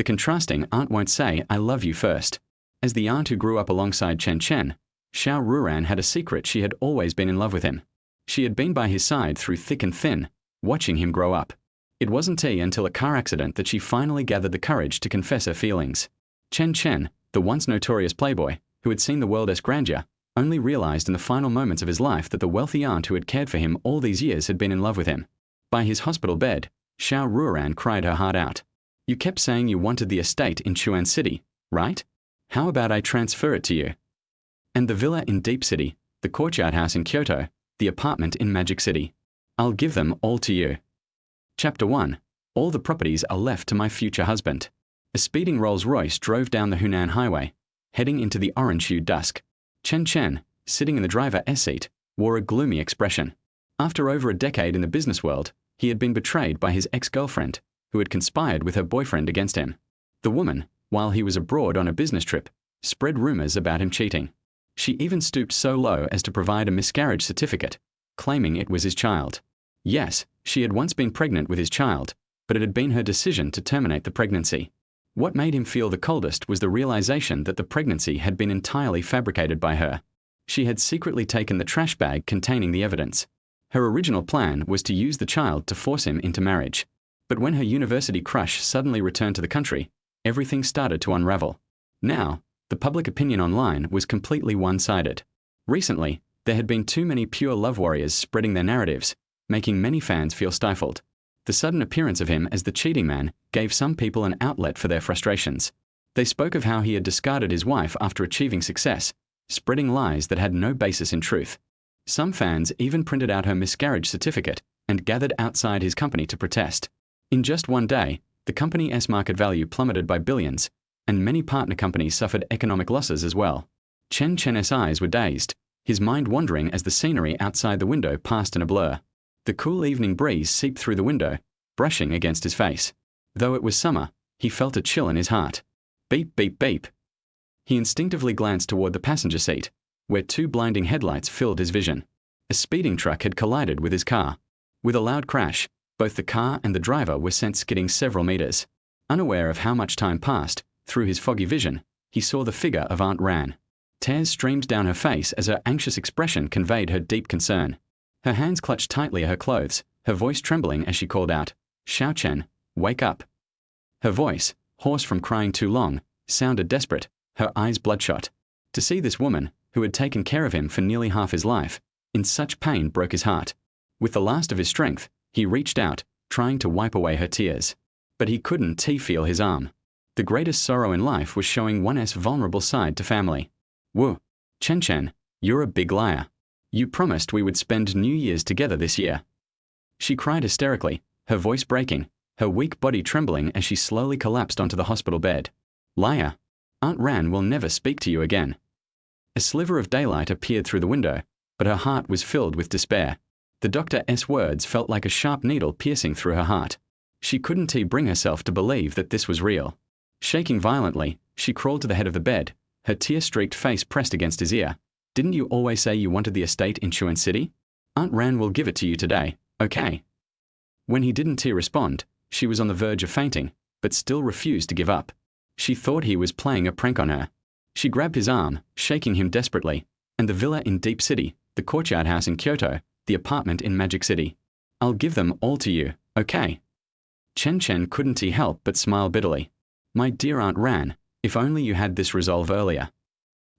The contrasting aunt won't say, "I love you" first. As the aunt who grew up alongside Chen Chen, Xiao Ruoran had a secret: she had always been in love with him. She had been by his side through thick and thin, watching him grow up. It wasn't until a car accident that she finally gathered the courage to confess her feelings. Chen Chen, the once notorious playboy, who had seen the world as grandeur, only realized in the final moments of his life that the wealthy aunt who had cared for him all these years had been in love with him. By his hospital bed, Xiao Ruoran cried her heart out. "You kept saying you wanted the estate in Chuan City, right? How about I transfer it to you? And the villa in Deep City, the courtyard house in Kyoto, the apartment in Magic City. I'll give them all to you." Chapter 1. All the properties are left to my future husband. A speeding Rolls-Royce drove down the Hunan highway, heading into the orange-hued dusk. Chen Chen, sitting in the driver's seat, wore a gloomy expression. After over a decade in the business world, he had been betrayed by his ex-girlfriend, who had conspired with her boyfriend against him. The woman, while he was abroad on a business trip, spread rumors about him cheating. She even stooped so low as to provide a miscarriage certificate, claiming it was his child. Yes, she had once been pregnant with his child, but it had been her decision to terminate the pregnancy. What made him feel the coldest was the realization that the pregnancy had been entirely fabricated by her. She had secretly taken the trash bag containing the evidence. Her original plan was to use the child to force him into marriage. But when her university crush suddenly returned to the country, everything started to unravel. Now, the public opinion online was completely one-sided. Recently, there had been too many pure love warriors spreading their narratives, making many fans feel stifled. The sudden appearance of him as the cheating man gave some people an outlet for their frustrations. They spoke of how he had discarded his wife after achieving success, spreading lies that had no basis in truth. Some fans even printed out her miscarriage certificate and gathered outside his company to protest. In just one day, the company's market value plummeted by billions, and many partner companies suffered economic losses as well. Chen Chen's eyes were dazed, his mind wandering as the scenery outside the window passed in a blur. The cool evening breeze seeped through the window, brushing against his face. Though it was summer, he felt a chill in his heart. Beep, beep, beep. He instinctively glanced toward the passenger seat, where two blinding headlights filled his vision. A speeding truck had collided with his car. With a loud crash, both the car and the driver were sent skidding several meters. Unaware of how much time passed, through his foggy vision, he saw the figure of Aunt Ran. Tears streamed down her face as her anxious expression conveyed her deep concern. Her hands clutched tightly at her clothes, her voice trembling as she called out, "Xiao Chen, wake up." Her voice, hoarse from crying too long, sounded desperate, her eyes bloodshot. To see this woman, who had taken care of him for nearly half his life, in such pain broke his heart. With the last of his strength, he reached out, trying to wipe away her tears. But he couldn't feel his arm. The greatest sorrow in life was showing one's vulnerable side to family. "Whoa, Chen Chen, you're a big liar. You promised we would spend New Year's together this year." She cried hysterically, her voice breaking, her weak body trembling as she slowly collapsed onto the hospital bed. "Liar. Aunt Ran will never speak to you again." A sliver of daylight appeared through the window, but her heart was filled with despair. The doctor's words felt like a sharp needle piercing through her heart. She couldn't bring herself to believe that this was real. Shaking violently, she crawled to the head of the bed, her tear-streaked face pressed against his ear. "Didn't you always say you wanted the estate in Chuan City? Aunt Ran will give it to you today, okay?" When he didn't respond, she was on the verge of fainting, but still refused to give up. She thought he was playing a prank on her. She grabbed his arm, shaking him desperately. "And the villa in Deep City, the courtyard house in Kyoto, the apartment in Magic City. I'll give them all to you, okay?" Chen Chen couldn't help but smile bitterly. "My dear Aunt Ran, if only you had this resolve earlier."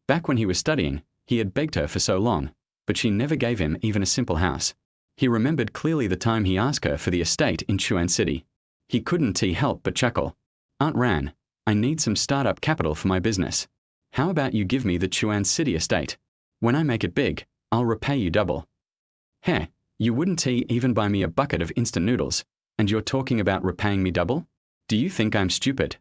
Back when he was studying, he had begged her for so long, but she never gave him even a simple house. He remembered clearly the time he asked her for the estate in Chuan City. He couldn't help but chuckle. "Aunt Ran, I need some startup capital for my business. How about you give me the Chuan City estate? When I make it big, I'll repay you double." "Heh, you wouldn't even buy me a bucket of instant noodles, and you're talking about repaying me double? Do you think I'm stupid?"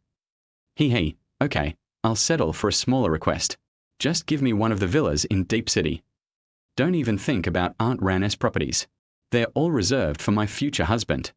He, okay, I'll settle for a smaller request. Just give me one of the villas in Deep City. Don't even think about Aunt Ran's properties. They're all reserved for my future husband."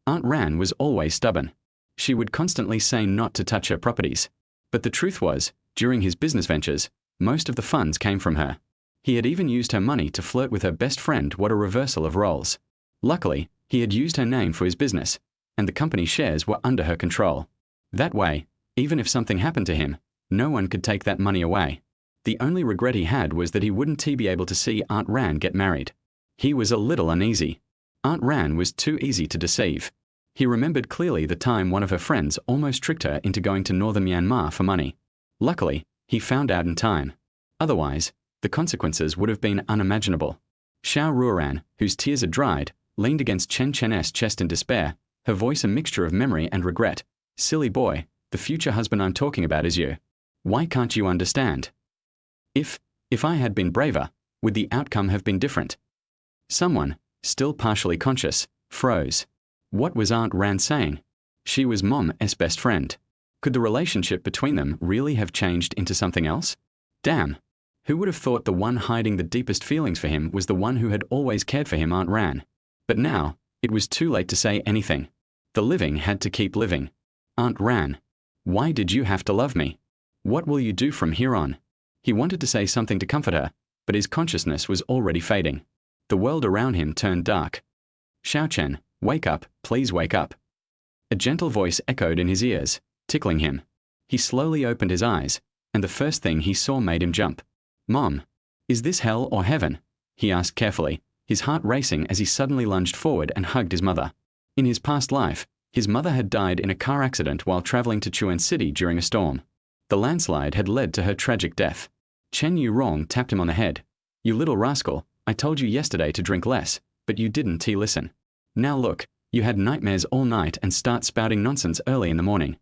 Aunt Ran was always stubborn. She would constantly say not to touch her properties. But the truth was, during his business ventures, most of the funds came from her. He had even used her money to flirt with her best friend. What a reversal of roles. Luckily, he had used her name for his business, and the company shares were under her control. That way, even if something happened to him, no one could take that money away. The only regret he had was that he wouldn't be able to see Aunt Ran get married. He was a little uneasy. Aunt Ran was too easy to deceive. He remembered clearly the time one of her friends almost tricked her into going to northern Myanmar for money. Luckily, he found out in time. Otherwise, the consequences would have been unimaginable. Xiao Ruoran, whose tears had dried, leaned against Chen Chen's chest in despair, her voice a mixture of memory and regret. Silly boy, the future husband I'm talking about is you. Why can't you understand? If I had been braver, would the outcome have been different? Someone, still partially conscious, froze. What was Aunt Ran saying? She was Mom's best friend. Could the relationship between them really have changed into something else? Damn. Who would have thought the one hiding the deepest feelings for him was the one who had always cared for him, Aunt Ran? But now, it was too late to say anything. The living had to keep living. Aunt Ran, why did you have to love me? What will you do from here on? He wanted to say something to comfort her, but his consciousness was already fading. The world around him turned dark. Xiao Chen, wake up, please wake up. A gentle voice echoed in his ears, tickling him. He slowly opened his eyes, and the first thing he saw made him jump. Mom, is this hell or heaven? He asked carefully, his heart racing as he suddenly lunged forward and hugged his mother. In his past life, his mother had died in a car accident while traveling to Chuan City during a storm. The landslide had led to her tragic death. Chen Ruoran tapped him on the head. You little rascal, I told you yesterday to drink less, but you didn't listen. Now look, you had nightmares all night and start spouting nonsense early in the morning.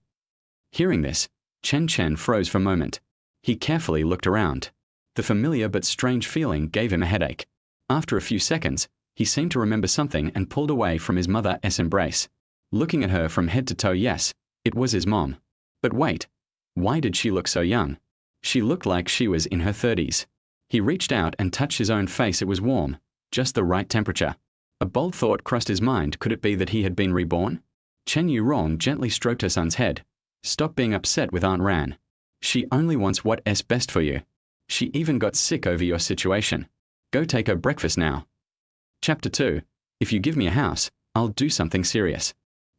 Hearing this, Chen Chen froze for a moment. He carefully looked around. The familiar but strange feeling gave him a headache. After a few seconds, he seemed to remember something and pulled away from his mother's embrace. Looking at her from head to toe, yes, it was his mom. But wait, why did she look so young? She looked like she was in her 30s. He reached out and touched his own face. It was warm, just the right temperature. A bold thought crossed his mind. Could it be that he had been reborn? Chen Ruoran gently stroked her son's head. Stop being upset with Aunt Ran. She only wants what's best for you. She even got sick over your situation. Go take her breakfast now. Chapter 2. If you give me a house, I'll do something serious.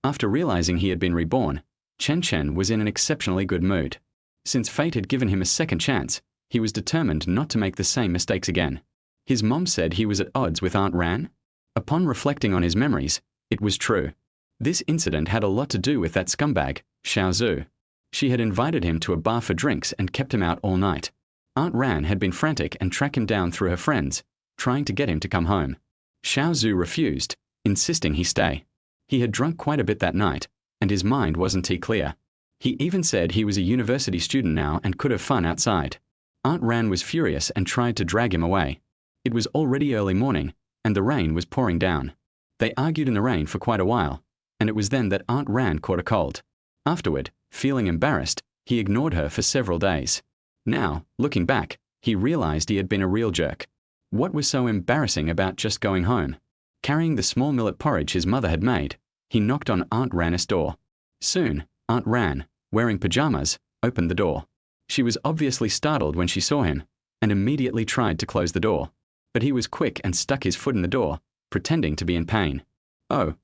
After realizing he had been reborn, Chen Chen was in an exceptionally good mood. Since fate had given him a second chance, he was determined not to make the same mistakes again. His mom said he was at odds with Aunt Ran. Upon reflecting on his memories, it was true. This incident had a lot to do with that scumbag, Xiao Zhu. She had invited him to a bar for drinks and kept him out all night. Aunt Ran had been frantic and tracked him down through her friends, trying to get him to come home. Xiao Zhu refused, insisting he stay. He had drunk quite a bit that night, and his mind wasn't clear. He even said he was a university student now and could have fun outside. Aunt Ran was furious and tried to drag him away. It was already early morning, and the rain was pouring down. They argued in the rain for quite a while, and it was then that Aunt Ran caught a cold. Afterward, feeling embarrassed, he ignored her for several days. Now, looking back, he realized he had been a real jerk. What was so embarrassing about just going home? Carrying the small millet porridge his mother had made, he knocked on Aunt Ran's door. Soon, Aunt Ran, wearing pajamas, opened the door. She was obviously startled when she saw him, and immediately tried to close the door. But he was quick and stuck his foot in the door, pretending to be in pain. Oh,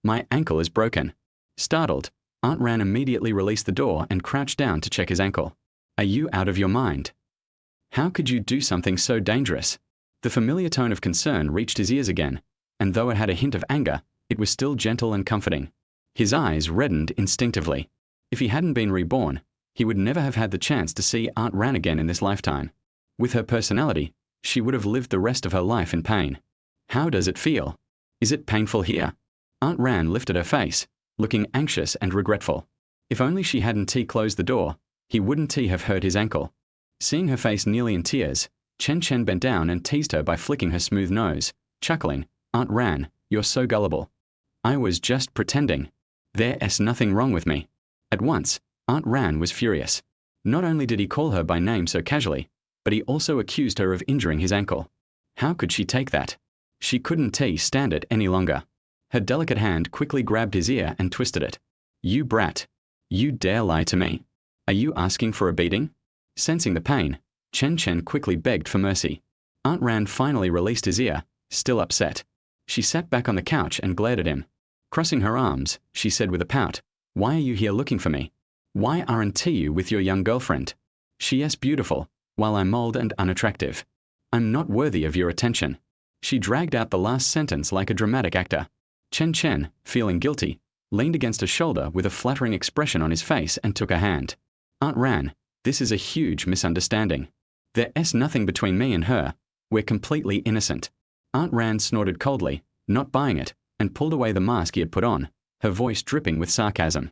my ankle is broken. Startled, Aunt Ran immediately released the door and crouched down to check his ankle. Are you out of your mind? How could you do something so dangerous? The familiar tone of concern reached his ears again, and though it had a hint of anger, it was still gentle and comforting. His eyes reddened instinctively. If he hadn't been reborn, he would never have had the chance to see Aunt Ran again in this lifetime. With her personality, she would have lived the rest of her life in pain. How does it feel? Is it painful here? Aunt Ran lifted her face, looking anxious and regretful. If only she hadn't closed the door, he wouldn't have hurt his ankle. Seeing her face nearly in tears, Chen Chen bent down and teased her by flicking her smooth nose, chuckling, Aunt Ran, you're so gullible. I was just pretending. There's nothing wrong with me. At once, Aunt Ran was furious. Not only did he call her by name so casually, but he also accused her of injuring his ankle. How could she take that? She couldn't stand it any longer. Her delicate hand quickly grabbed his ear and twisted it. You brat. You dare lie to me. Are you asking for a beating? Sensing the pain, Chen Chen quickly begged for mercy. Aunt Ran finally released his ear, still upset. She sat back on the couch and glared at him. Crossing her arms, she said with a pout, Why are you here looking for me? Why aren't you with your young girlfriend? She is beautiful, while I'm old and unattractive. I'm not worthy of your attention. She dragged out the last sentence like a dramatic actor. Chen Chen, feeling guilty, leaned against her shoulder with a flattering expression on his face and took her hand. Aunt Ran, this is a huge misunderstanding. There's nothing between me and her. We're completely innocent. Aunt Ran snorted coldly, not buying it, and pulled away the mask he had put on, her voice dripping with sarcasm.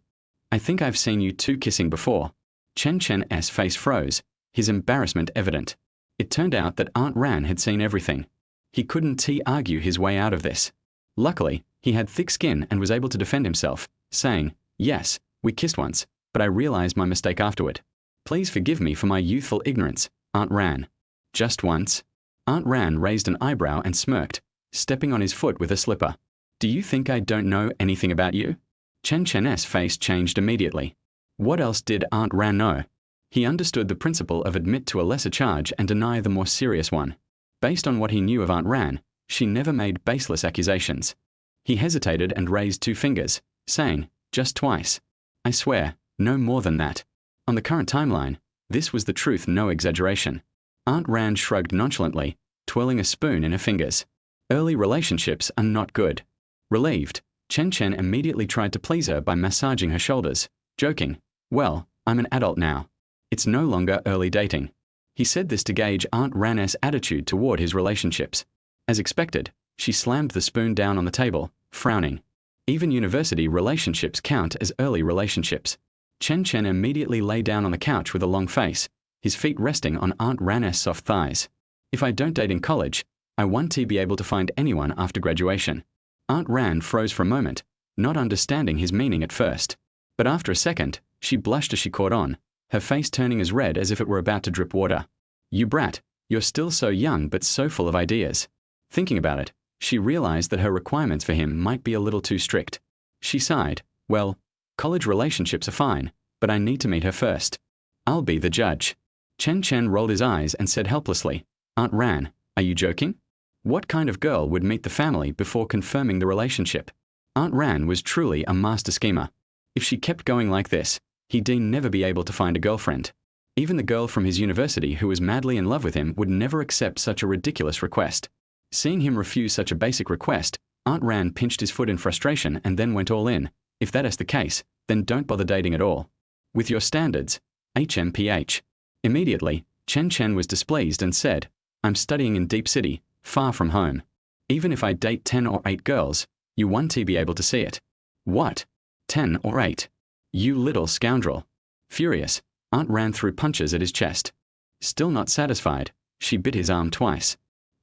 I think I've seen you two kissing before. Chen Chen's face froze, his embarrassment evident. It turned out that Aunt Ran had seen everything. He couldn't argue his way out of this. Luckily, he had thick skin and was able to defend himself, saying, yes, we kissed once, but I realized my mistake afterward. Please forgive me for my youthful ignorance, Aunt Ran. Just once? Aunt Ran raised an eyebrow and smirked, stepping on his foot with a slipper. Do you think I don't know anything about you? Chen Chen's face changed immediately. What else did Aunt Ran know? He understood the principle of admit to a lesser charge and deny the more serious one. Based on what he knew of Aunt Ran, she never made baseless accusations. He hesitated and raised 2 fingers, saying, just twice. I swear, no more than that. On the current timeline, this was the truth, no exaggeration. Aunt Ran shrugged nonchalantly, twirling a spoon in her fingers. Early relationships are not good. Relieved, Chen Chen immediately tried to please her by massaging her shoulders, joking, well, I'm an adult now. It's no longer early dating. He said this to gauge Aunt Ran's attitude toward his relationships. As expected, she slammed the spoon down on the table, frowning. Even university relationships count as early relationships. Chen Chen immediately lay down on the couch with a long face, his feet resting on Aunt Ran's soft thighs. If I don't date in college, I want to be able to find anyone after graduation. Aunt Ran froze for a moment, not understanding his meaning at first. But after a second, she blushed as she caught on, her face turning as red as if it were about to drip water. You brat, you're still so young but so full of ideas. Thinking about it, she realized that her requirements for him might be a little too strict. She sighed, well, college relationships are fine, but I need to meet her first. I'll be the judge. Chen Chen rolled his eyes and said helplessly, Aunt Ran, are you joking? What kind of girl would meet the family before confirming the relationship? Aunt Ran was truly a master schemer. If she kept going like this, he'd never be able to find a girlfriend. Even the girl from his university who was madly in love with him would never accept such a ridiculous request. Seeing him refuse such a basic request, Aunt Ran pinched his foot in frustration and then went all in. If that is the case, then don't bother dating at all. With your standards, HMPH. Immediately, Chen Chen was displeased and said, I'm studying in Deep City, far from home. Even if I date 10 or 8 girls, you want to be able to see it. What? 10 or 8? You little scoundrel. Furious, Aunt Ran threw punches at his chest. Still not satisfied, she bit his arm twice.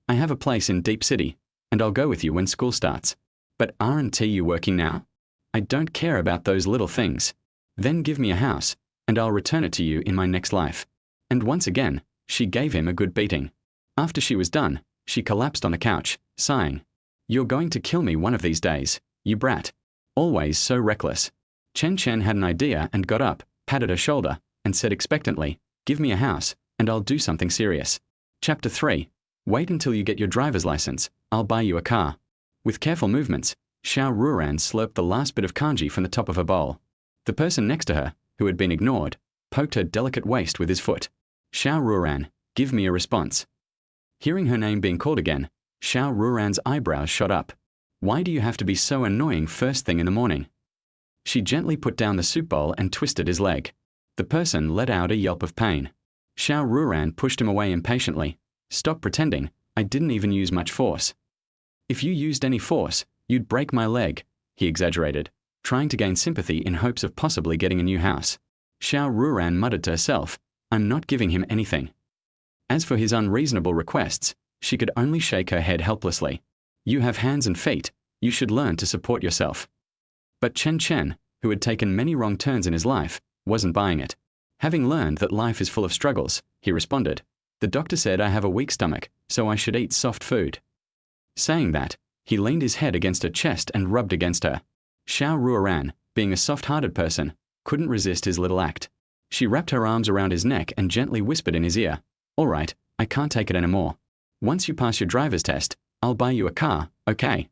I have a place in Deep City, and I'll go with you when school starts. But aren't you working now? I don't care about those little things. Then give me a house, and I'll return it to you in my next life. And once again, she gave him a good beating. After she was done, she collapsed on the couch, sighing. You're going to kill me one of these days, you brat. Always so reckless. Chen Chen had an idea and got up, patted her shoulder, and said expectantly, give me a house, and I'll do something serious. Chapter 3. Wait until you get your driver's license, I'll buy you a car. With careful movements, Xiao Ruoran slurped the last bit of kanji from the top of her bowl. The person next to her, who had been ignored, poked her delicate waist with his foot. Xiao Ruoran, give me a response. Hearing her name being called again, Xiao Ruoran's eyebrows shot up. Why do you have to be so annoying first thing in the morning? She gently put down the soup bowl and twisted his leg. The person let out a yelp of pain. Xiao Ruoran pushed him away impatiently. Stop pretending, I didn't even use much force. If you used any force, you'd break my leg, he exaggerated, trying to gain sympathy in hopes of possibly getting a new house. Xiao Ruoran muttered to herself, I'm not giving him anything. As for his unreasonable requests, she could only shake her head helplessly. You have hands and feet, you should learn to support yourself. But Chen Chen, who had taken many wrong turns in his life, wasn't buying it. Having learned that life is full of struggles, he responded, the doctor said I have a weak stomach, so I should eat soft food. Saying that, he leaned his head against her chest and rubbed against her. Xiao Ruoran, being a soft-hearted person, couldn't resist his little act. She wrapped her arms around his neck and gently whispered in his ear, all right, I can't take it anymore. Once you pass your driver's test, I'll buy you a car, okay?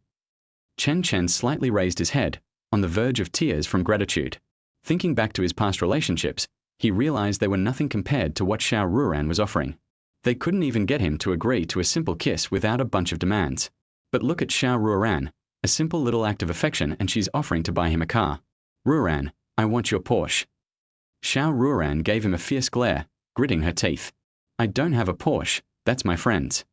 Chen Chen slightly raised his head, on the verge of tears from gratitude. Thinking back to his past relationships, he realized they were nothing compared to what Xiao Ruoran was offering. They couldn't even get him to agree to a simple kiss without a bunch of demands. But look at Xiao Ruoran, a simple little act of affection, and she's offering to buy him a car. Ruoran, I want your Porsche. Xiao Ruoran gave him a fierce glare, gritting her teeth. I don't have a Porsche, that's my friend's.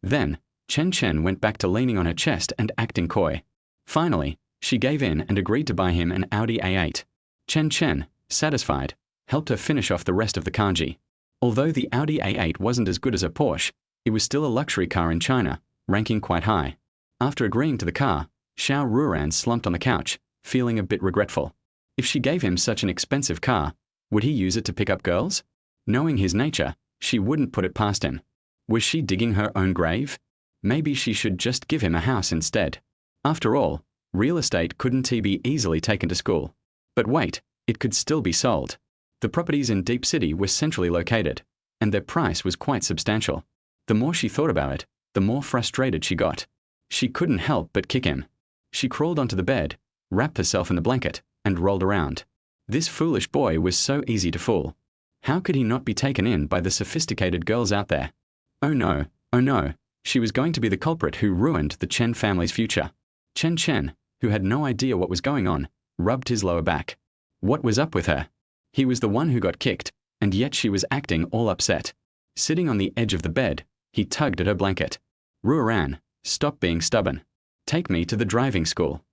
Then, Chen Chen went back to leaning on her chest and acting coy. Finally, she gave in and agreed to buy him an Audi A8. Chen Chen, satisfied, helped her finish off the rest of the kanji. Although the Audi A8 wasn't as good as a Porsche, it was still a luxury car in China, ranking quite high. After agreeing to the car, Xiao Ruoran slumped on the couch, feeling a bit regretful. If she gave him such an expensive car, would he use it to pick up girls? Knowing his nature, she wouldn't put it past him. Was she digging her own grave? Maybe she should just give him a house instead. After all, real estate couldn't be easily taken to school. But wait, it could still be sold. The properties in Deep City were centrally located, and their price was quite substantial. The more she thought about it, the more frustrated she got. She couldn't help but kick him. She crawled onto the bed, wrapped herself in the blanket, and rolled around. This foolish boy was so easy to fool. How could he not be taken in by the sophisticated girls out there? Oh no, she was going to be the culprit who ruined the Chen family's future. Chen Chen, who had no idea what was going on, rubbed his lower back. What was up with her? He was the one who got kicked, and yet she was acting all upset. Sitting on the edge of the bed, he tugged at her blanket. Ruoran, stop being stubborn. Take me to the driving school.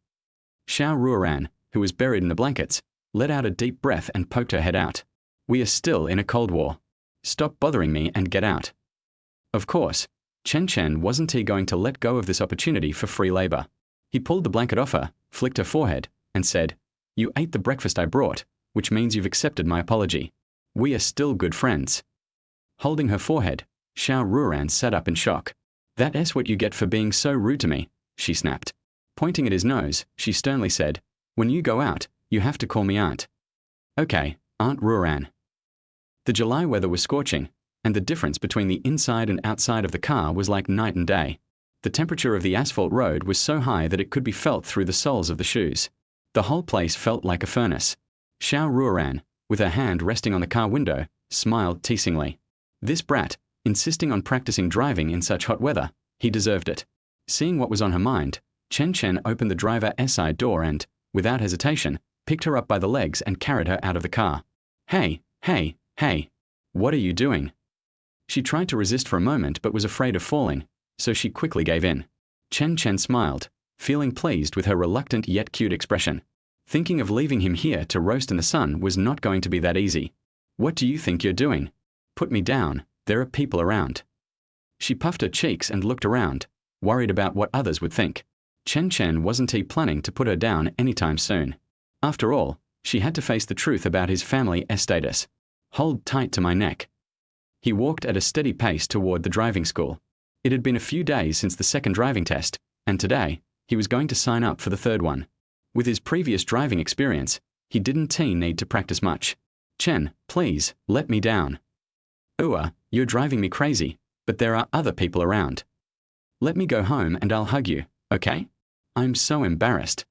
Xiao Ruoran, who was buried in the blankets, let out a deep breath and poked her head out. We are still in a Cold War. Stop bothering me and get out. Of course, Chen Chen wasn't going to let go of this opportunity for free labor. He pulled the blanket off her, flicked her forehead, and said, You ate the breakfast I brought, which means you've accepted my apology. We are still good friends. Holding her forehead, Xiao Ruoran sat up in shock. That's what you get for being so rude to me, she snapped. Pointing at his nose, she sternly said, When you go out, you have to call me Aunt. Okay, Aunt Ruoran. The July weather was scorching, and the difference between the inside and outside of the car was like night and day. The temperature of the asphalt road was so high that it could be felt through the soles of the shoes. The whole place felt like a furnace. Xiao Ruoran, with her hand resting on the car window, smiled teasingly. This brat, insisting on practicing driving in such hot weather, he deserved it. Seeing what was on her mind, Chen Chen opened the driver's side door and, without hesitation, picked her up by the legs and carried her out of the car. Hey, what are you doing? She tried to resist for a moment but was afraid of falling, so she quickly gave in. Chen Chen smiled, feeling pleased with her reluctant yet cute expression. Thinking of leaving him here to roast in the sun was not going to be that easy. What do you think you're doing? Put me down, there are people around. She puffed her cheeks and looked around, worried about what others would think. Chen Chen wasn't planning to put her down anytime soon. After all, she had to face the truth about his family status. Hold tight to my neck. He walked at a steady pace toward the driving school. It had been a few days since the second driving test, and today, he was going to sign up for the third one. With his previous driving experience, he didn't need to practice much. Chen, please, let me down. You're driving me crazy, but there are other people around. Let me go home and I'll hug you, okay? I'm so embarrassed.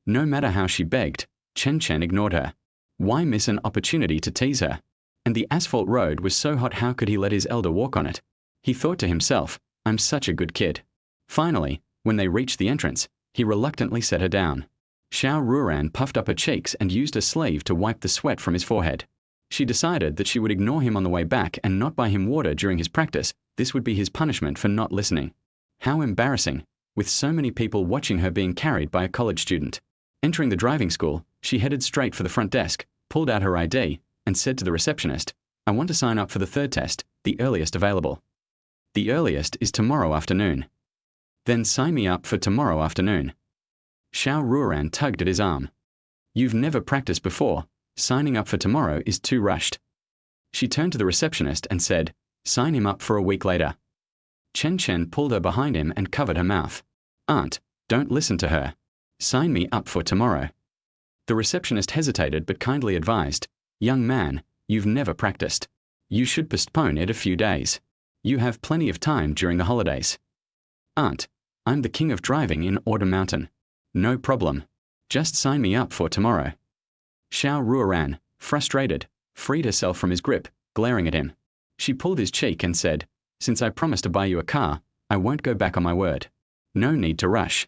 No matter how she begged, Chen Chen ignored her. Why miss an opportunity to tease her? And the asphalt road was so hot, how could he let his elder walk on it? He thought to himself, I'm such a good kid. Finally, when they reached the entrance, he reluctantly set her down. Xiao Ruoran puffed up her cheeks and used a sleeve to wipe the sweat from his forehead. She decided that she would ignore him on the way back and not buy him water during his practice. This would be his punishment for not listening. How embarrassing, with so many people watching her being carried by a college student. Entering the driving school, she headed straight for the front desk, pulled out her ID, and said to the receptionist, I want to sign up for the third test, the earliest available. The earliest is tomorrow afternoon. Then sign me up for tomorrow afternoon. Xiao Ruoran tugged at his arm. You've never practiced before. Signing up for tomorrow is too rushed. She turned to the receptionist and said, Sign him up for a week later. Chen Chen pulled her behind him and covered her mouth. Aunt, don't listen to her. Sign me up for tomorrow. The receptionist hesitated but kindly advised, Young man, you've never practiced. You should postpone it a few days. You have plenty of time during the holidays. Aunt, I'm the king of driving in Autumn Mountain. No problem. Just sign me up for tomorrow. Xiao Ruoran, frustrated, freed herself from his grip, glaring at him. She pulled his cheek and said, "Since I promised to buy you a car, I won't go back on my word. No need to rush."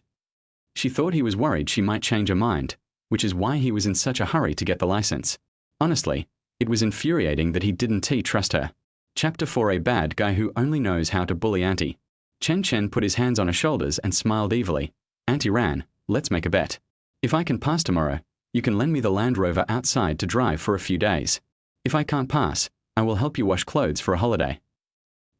She thought he was worried she might change her mind, which is why he was in such a hurry to get the license. Honestly, it was infuriating that he didn't trust her. Chapter 4: A bad guy who only knows how to bully Auntie. Chen Chen put his hands on her shoulders and smiled evilly. "Auntie Ran, let's make a bet. If I can pass tomorrow, you can lend me the Land Rover outside to drive for a few days. If I can't pass, I will help you wash clothes for a holiday."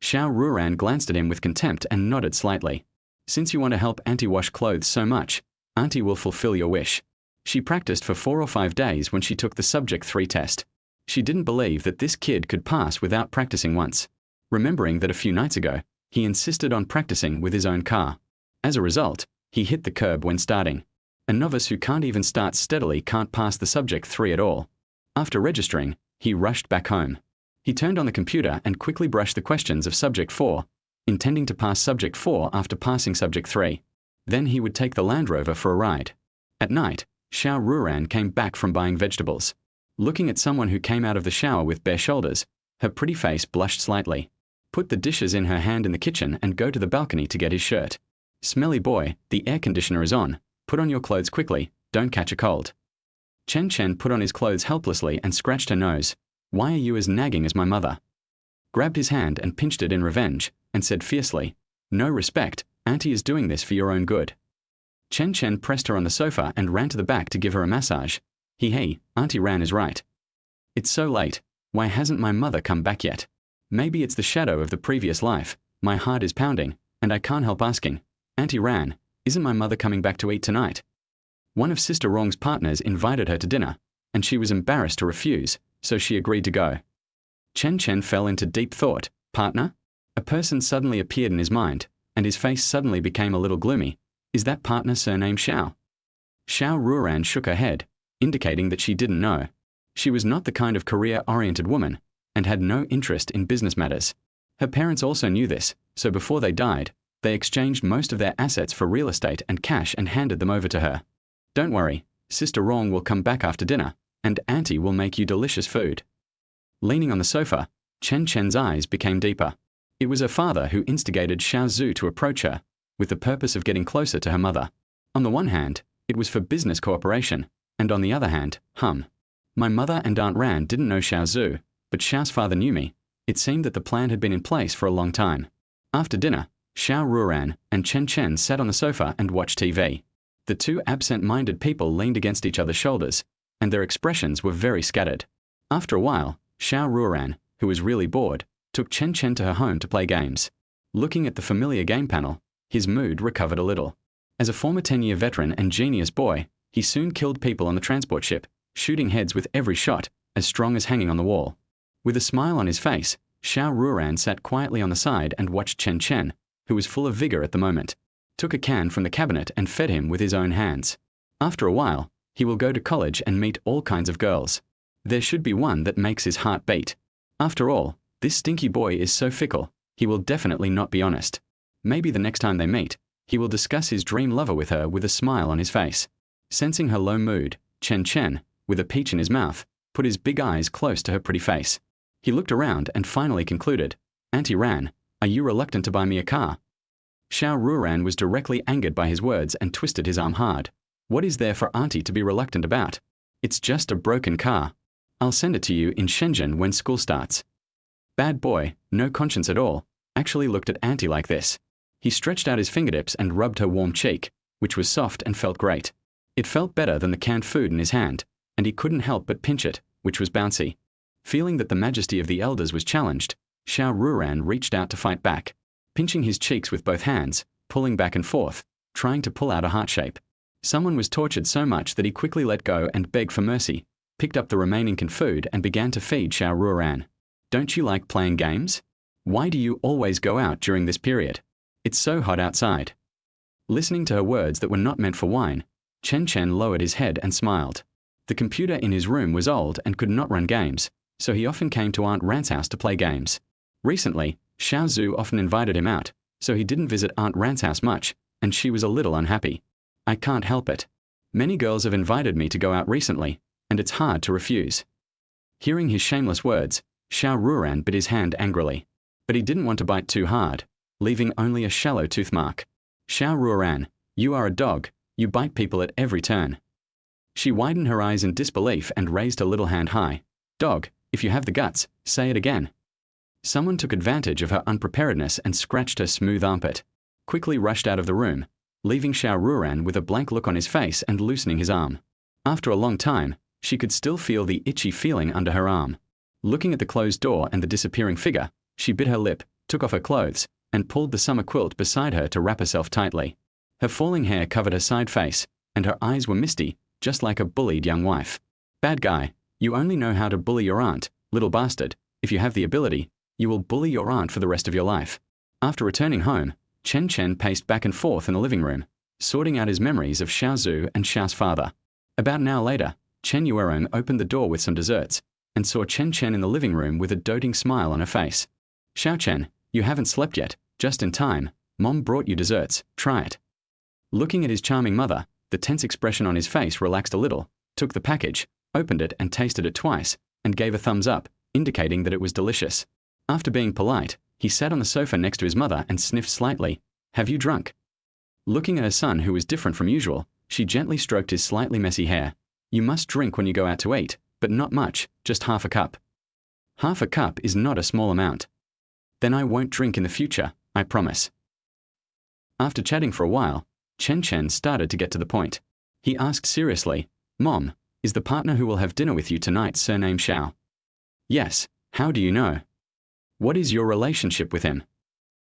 Xiao Ruoran glanced at him with contempt and nodded slightly. "Since you want to help Auntie wash clothes so much, Auntie will fulfill your wish." She practiced for 4 or 5 days when she took the Subject 3 test. She didn't believe that this kid could pass without practicing once, remembering that a few nights ago, he insisted on practicing with his own car. As a result, he hit the curb when starting. A novice who can't even start steadily can't pass the Subject 3 at all. After registering, he rushed back home. He turned on the computer and quickly brushed the questions of Subject 4, intending to pass Subject 4 after passing Subject 3. Then he would take the Land Rover for a ride. At night, Xiao Ruoran came back from buying vegetables. Looking at someone who came out of the shower with bare shoulders, her pretty face blushed slightly. Put the dishes in her hand in the kitchen and go to the balcony to get his shirt. "Smelly boy, the air conditioner is on. Put on your clothes quickly, don't catch a cold." Chen Chen put on his clothes helplessly and scratched her nose. "Why are you as nagging as my mother?" Grabbed his hand and pinched it in revenge, and said fiercely, "No respect, Auntie is doing this for your own good." Chen Chen pressed her on the sofa and ran to the back to give her a massage. Hey, Auntie Ran is right. It's so late, why hasn't my mother come back yet? Maybe it's the shadow of the previous life, my heart is pounding, and I can't help asking, Auntie Ran, isn't my mother coming back to eat tonight? One of Sister Wrong's partners invited her to dinner, and she was embarrassed to refuse, so she agreed to go. Chen Chen fell into deep thought. Partner? A person suddenly appeared in his mind, and his face suddenly became a little gloomy. Is that partner surnamed Xiao? Xiao Ruoran shook her head, indicating that she didn't know. She was not the kind of career-oriented woman, and had no interest in business matters. Her parents also knew this, so before they died, they exchanged most of their assets for real estate and cash and handed them over to her. Don't worry, Sister Wrong will come back after dinner, and Auntie will make you delicious food. Leaning on the sofa, Chen Chen's eyes became deeper. It was her father who instigated Xiao Zhu to approach her, with the purpose of getting closer to her mother. On the one hand, it was for business cooperation, and on the other hand, my mother and Aunt Ran didn't know Xiao Zhu, but Xiao's father knew me. It seemed that the plan had been in place for a long time. After dinner, Xiao Ruoran and Chen Chen sat on the sofa and watched TV. The two absent-minded people leaned against each other's shoulders, and their expressions were very scattered. After a while, Xiao Ruoran, who was really bored, took Chen Chen to her home to play games. Looking at the familiar game panel, his mood recovered a little. As a former 10-year veteran and genius boy, he soon killed people on the transport ship, shooting heads with every shot, as strong as hanging on the wall. With a smile on his face, Xiao Ruoran sat quietly on the side and watched Chen Chen, who was full of vigor at the moment, took a can from the cabinet and fed him with his own hands. After a while, he will go to college and meet all kinds of girls. There should be one that makes his heart beat. After all, this stinky boy is so fickle, he will definitely not be honest. Maybe the next time they meet, he will discuss his dream lover with her with a smile on his face. Sensing her low mood, Chen Chen, with a peach in his mouth, put his big eyes close to her pretty face. He looked around and finally concluded, Auntie Ran, are you reluctant to buy me a car? Xiao Ruoran was directly angered by his words and twisted his arm hard. What is there for Auntie to be reluctant about? It's just a broken car. I'll send it to you in Shenzhen when school starts. Bad boy, no conscience at all, actually looked at Auntie like this. He stretched out his fingertips and rubbed her warm cheek, which was soft and felt great. It felt better than the canned food in his hand, and he couldn't help but pinch it, which was bouncy. Feeling that the majesty of the elders was challenged, Xiao Ruoran reached out to fight back, pinching his cheeks with both hands, pulling back and forth, trying to pull out a heart shape. Someone was tortured so much that he quickly let go and begged for mercy, picked up the remaining canned food and began to feed Xiao Ruoran. Don't you like playing games? Why do you always go out during this period? It's so hot outside. Listening to her words that were not meant for wine, Chen Chen lowered his head and smiled. The computer in his room was old and could not run games, so he often came to Aunt Ran's house to play games. Recently, Xiao Zhu often invited him out, so he didn't visit Aunt Ran's house much, and she was a little unhappy. I can't help it. Many girls have invited me to go out recently, and it's hard to refuse. Hearing his shameless words, Xiao Ruoran bit his hand angrily. But he didn't want to bite too hard, leaving only a shallow tooth mark. Xiao Ruoran, you are a dog, you bite people at every turn. She widened her eyes in disbelief and raised her little hand high. Dog, if you have the guts, say it again. Someone took advantage of her unpreparedness and scratched her smooth armpit, quickly rushed out of the room, leaving Xiao Ruoran with a blank look on his face and loosening his arm. After a long time, she could still feel the itchy feeling under her arm. Looking at the closed door and the disappearing figure, she bit her lip, took off her clothes, and pulled the summer quilt beside her to wrap herself tightly. Her falling hair covered her side face, and her eyes were misty, just like a bullied young wife. Bad guy, you only know how to bully your aunt, little bastard. If you have the ability, you will bully your aunt for the rest of your life. After returning home, Chen Chen paced back and forth in the living room, sorting out his memories of Xiao Zhu and Xiao's father. About an hour later, Chen Yuerong opened the door with some desserts, and saw Chen Chen in the living room with a doting smile on her face. Xiao Chen, you haven't slept yet, just in time. Mom brought you desserts, try it. Looking at his charming mother, the tense expression on his face relaxed a little, took the package, opened it and tasted it twice, and gave a thumbs up, indicating that it was delicious. After being polite, he sat on the sofa next to his mother and sniffed slightly. Have you drunk? Looking at her son, who was different from usual, she gently stroked his slightly messy hair. You must drink when you go out to eat, but not much, just half a cup. Half a cup is not a small amount. Then I won't drink in the future, I promise. After chatting for a while, Chen Chen started to get to the point. He asked seriously, Mom, is the partner who will have dinner with you tonight surname Xiao? Yes, how do you know? What is your relationship with him?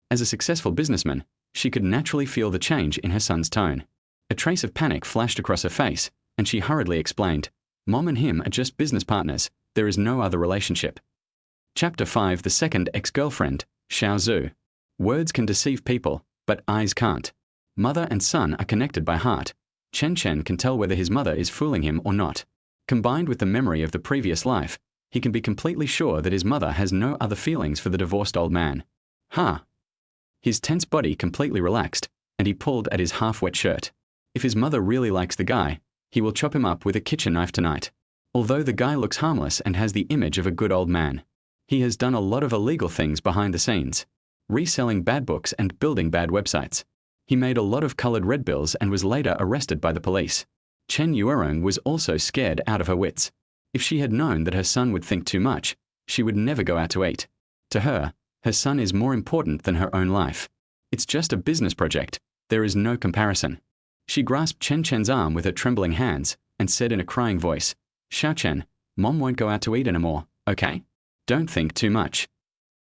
As a successful businessman, she could naturally feel the change in her son's tone. A trace of panic flashed across her face, and she hurriedly explained, Mom and him are just business partners, there is no other relationship. Chapter 5 The Second Ex-Girlfriend, Xiao Zhu. Words can deceive people, but eyes can't. Mother and son are connected by heart. Chen Chen can tell whether his mother is fooling him or not. Combined with the memory of the previous life, he can be completely sure that his mother has no other feelings for the divorced old man. His tense body completely relaxed, and he pulled at his half-wet shirt. If his mother really likes the guy, he will chop him up with a kitchen knife tonight. Although the guy looks harmless and has the image of a good old man, he has done a lot of illegal things behind the scenes, reselling bad books and building bad websites. He made a lot of colored red bills and was later arrested by the police. Chen Yuerong was also scared out of her wits. If she had known that her son would think too much, she would never go out to eat. To her son is more important than her own life. It's just a business project. There is no comparison. She grasped Chen Chen's arm with her trembling hands and said in a crying voice, Xiao Chen, Mom won't go out to eat anymore, okay? Don't think too much.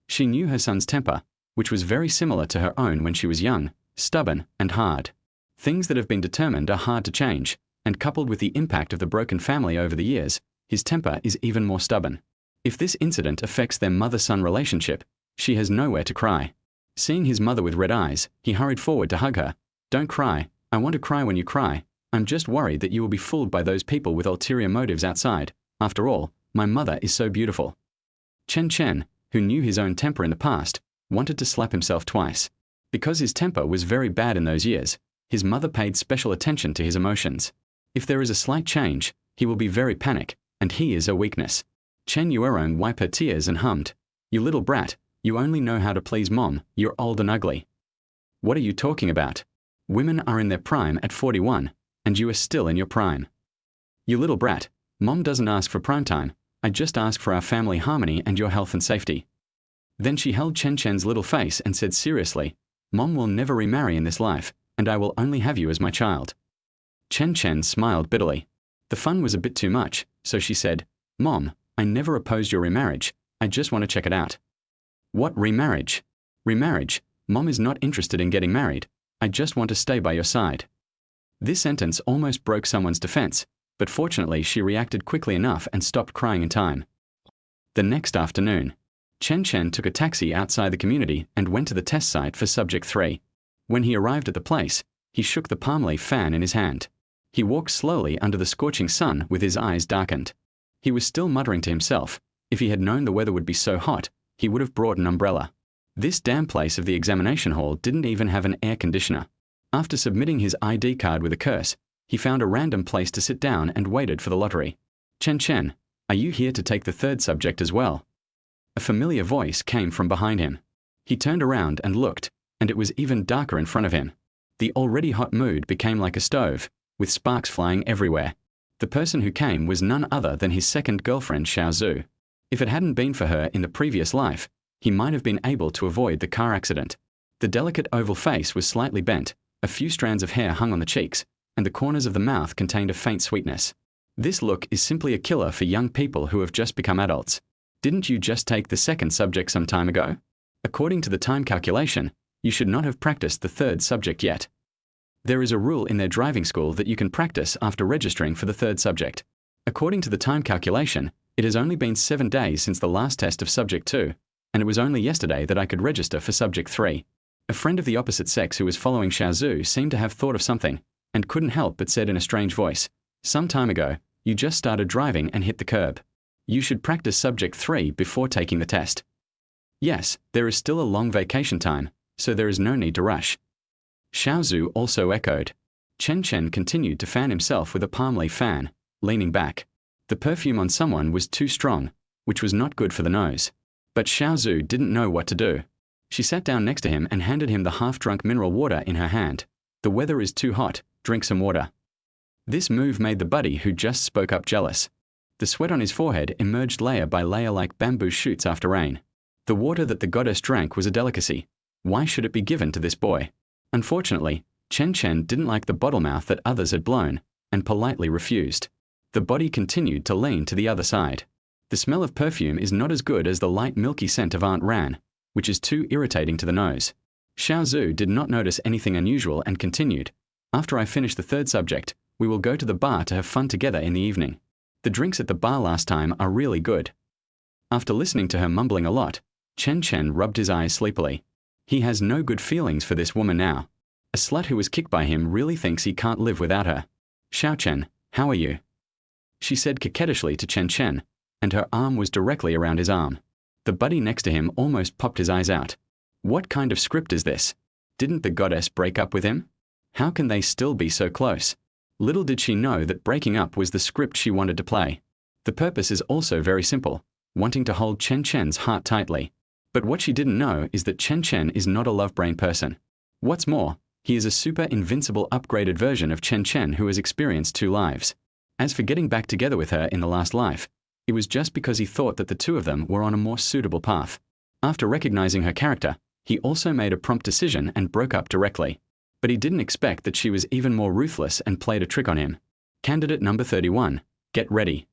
She knew her son's temper, which was very similar to her own when she was young, stubborn and hard. Things that have been determined are hard to change, and coupled with the impact of the broken family over the years, his temper is even more stubborn. If this incident affects their mother-son relationship, she has nowhere to cry. Seeing his mother with red eyes, he hurried forward to hug her. Don't cry. I want to cry when you cry. I'm just worried that you will be fooled by those people with ulterior motives outside. After all, my mother is so beautiful. Chen Chen, who knew his own temper in the past, wanted to slap himself twice. Because his temper was very bad in those years, his mother paid special attention to his emotions. If there is a slight change, he will be very panic, and he is a weakness. Chen Yuerong wiped her tears and hummed, You little brat, you only know how to please Mom, you're old and ugly. What are you talking about? Women are in their prime at 41, and you are still in your prime. You little brat, Mom doesn't ask for prime time, I just ask for our family harmony and your health and safety. Then she held Chen Chen's little face and said seriously, Mom will never remarry in this life, and I will only have you as my child. Chen Chen smiled bitterly. The fun was a bit too much, so she said, Mom, I never opposed your remarriage, I just want to check it out. What remarriage? Remarriage? Mom is not interested in getting married, I just want to stay by your side. This sentence almost broke someone's defense, but fortunately she reacted quickly enough and stopped crying in time. The next afternoon, Chen Chen took a taxi outside the community and went to the test site for Subject 3. When he arrived at the place, he shook the palm leaf fan in his hand. He walked slowly under the scorching sun with his eyes darkened. He was still muttering to himself. If he had known the weather would be so hot, he would have brought an umbrella. This damn place of the examination hall didn't even have an air conditioner. After submitting his ID card with a curse, he found a random place to sit down and waited for the lottery. Chen Chen, are you here to take the third subject as well? A familiar voice came from behind him. He turned around and looked, and it was even darker in front of him. The already hot mood became like a stove, with sparks flying everywhere. The person who came was none other than his second girlfriend, Xiao Zhu. If it hadn't been for her in the previous life, he might have been able to avoid the car accident. The delicate oval face was slightly bent, a few strands of hair hung on the cheeks, and the corners of the mouth contained a faint sweetness. This look is simply a killer for young people who have just become adults. Didn't you just take the second subject some time ago? According to the time calculation, you should not have practiced the third subject yet. There is a rule in their driving school that you can practice after registering for the third subject. According to the time calculation, it has only been 7 days since the last test of subject 2, and it was only yesterday that I could register for subject 3. A friend of the opposite sex who was following Xiao Zhu seemed to have thought of something, and couldn't help but said in a strange voice, "Some time ago, you just started driving and hit the curb. You should practice subject 3 before taking the test." Yes, there is still a long vacation time, so there is no need to rush. Xiao Zhu also echoed. Chen Chen continued to fan himself with a palm leaf fan, leaning back. The perfume on someone was too strong, which was not good for the nose. But Xiao Zhu didn't know what to do. She sat down next to him and handed him the half-drunk mineral water in her hand. "The weather is too hot, drink some water." This move made the buddy who just spoke up jealous. The sweat on his forehead emerged layer by layer like bamboo shoots after rain. The water that the goddess drank was a delicacy. Why should it be given to this boy? Unfortunately, Chen Chen didn't like the bottle mouth that others had blown, and politely refused. The body continued to lean to the other side. The smell of perfume is not as good as the light milky scent of Aunt Ran, which is too irritating to the nose. Xiao Zhu did not notice anything unusual and continued, "After I finish the third subject, we will go to the bar to have fun together in the evening. The drinks at the bar last time are really good." After listening to her mumbling a lot, Chen Chen rubbed his eyes sleepily. He has no good feelings for this woman now. A slut who was kicked by him really thinks he can't live without her. "Xiao Chen, how are you?" she said coquettishly to Chen Chen, and her arm was directly around his arm. The buddy next to him almost popped his eyes out. What kind of script is this? Didn't the goddess break up with him? How can they still be so close? Little did she know that breaking up was the script she wanted to play. The purpose is also very simple, wanting to hold Chen Chen's heart tightly. But what she didn't know is that Chen Chen is not a love brain person. What's more, he is a super invincible upgraded version of Chen Chen who has experienced 2 lives. As for getting back together with her in the last life, it was just because he thought that the 2 of them were on a more suitable path. After recognizing her character, he also made a prompt decision and broke up directly. But he didn't expect that she was even more ruthless and played a trick on him. Candidate number 31, get ready.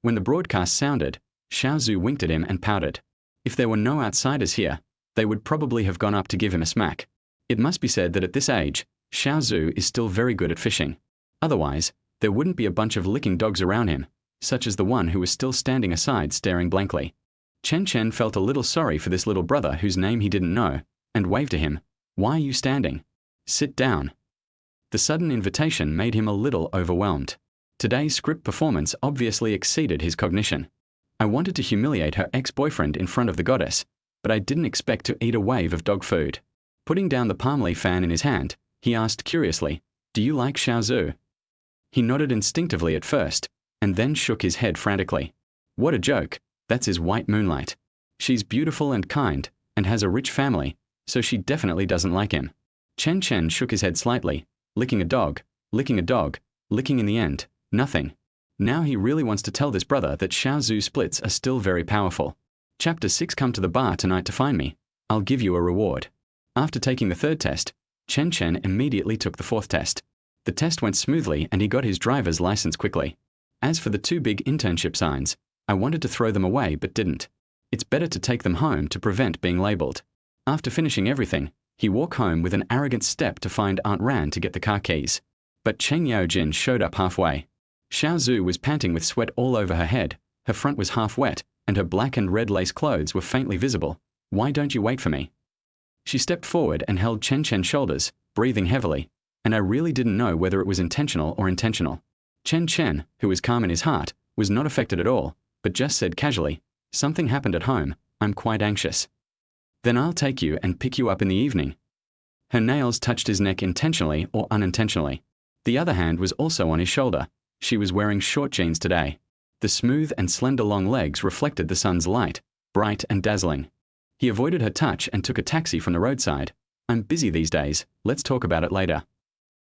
When the broadcast sounded, Xiao Zhu winked at him and pouted. If there were no outsiders here, they would probably have gone up to give him a smack. It must be said that at this age, Xiao Zhu is still very good at fishing. Otherwise, there wouldn't be a bunch of licking dogs around him, such as the one who was still standing aside staring blankly. Chen Chen felt a little sorry for this little brother whose name he didn't know, and waved to him. "Why are you standing? Sit down." The sudden invitation made him a little overwhelmed. Today's script performance obviously exceeded his cognition. I wanted to humiliate her ex-boyfriend in front of the goddess, but I didn't expect to eat a wave of dog food. Putting down the palm leaf fan in his hand, he asked curiously, "Do you like Xiao Zhu?" He nodded instinctively at first, and then shook his head frantically. What a joke, that's his white moonlight. She's beautiful and kind, and has a rich family, so she definitely doesn't like him. Chen Chen shook his head slightly, licking a dog, licking in the end, nothing. Now he really wants to tell this brother that Xiao Zhu splits are still very powerful. Chapter 6. Come to the bar tonight to find me. I'll give you a reward. After taking the third test, Chen Chen immediately took the fourth test. The test went smoothly and he got his driver's license quickly. As for the 2 big internship signs, I wanted to throw them away but didn't. It's better to take them home to prevent being labeled. After finishing everything, he walked home with an arrogant step to find Aunt Ran to get the car keys. But Cheng Yaojin showed up halfway. Xiao Zhu was panting with sweat all over her head, her front was half wet, and her black and red lace clothes were faintly visible. "Why don't you wait for me?" She stepped forward and held Chen Chen's shoulders, breathing heavily, and I really didn't know whether it was intentional or intentional. Chen Chen, who was calm in his heart, was not affected at all, but just said casually, "Something happened at home, I'm quite anxious." "Then I'll take you and pick you up in the evening." Her nails touched his neck intentionally or unintentionally. The other hand was also on his shoulder. She was wearing short jeans today. The smooth and slender long legs reflected the sun's light, bright and dazzling. He avoided her touch and took a taxi from the roadside. I'm busy these days, let's talk about it later.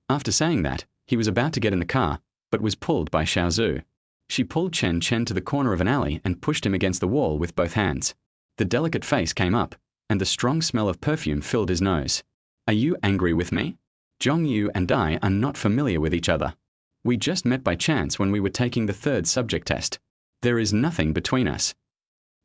After saying that, he was about to get in the car, but was pulled by Xiao Zhu. She pulled Chen Chen to the corner of an alley and pushed him against the wall with both hands. The delicate face came up, and the strong smell of perfume filled his nose. Are you angry with me? Zhong Yu and I are not familiar with each other. We just met by chance when we were taking the third subject test. There is nothing between us.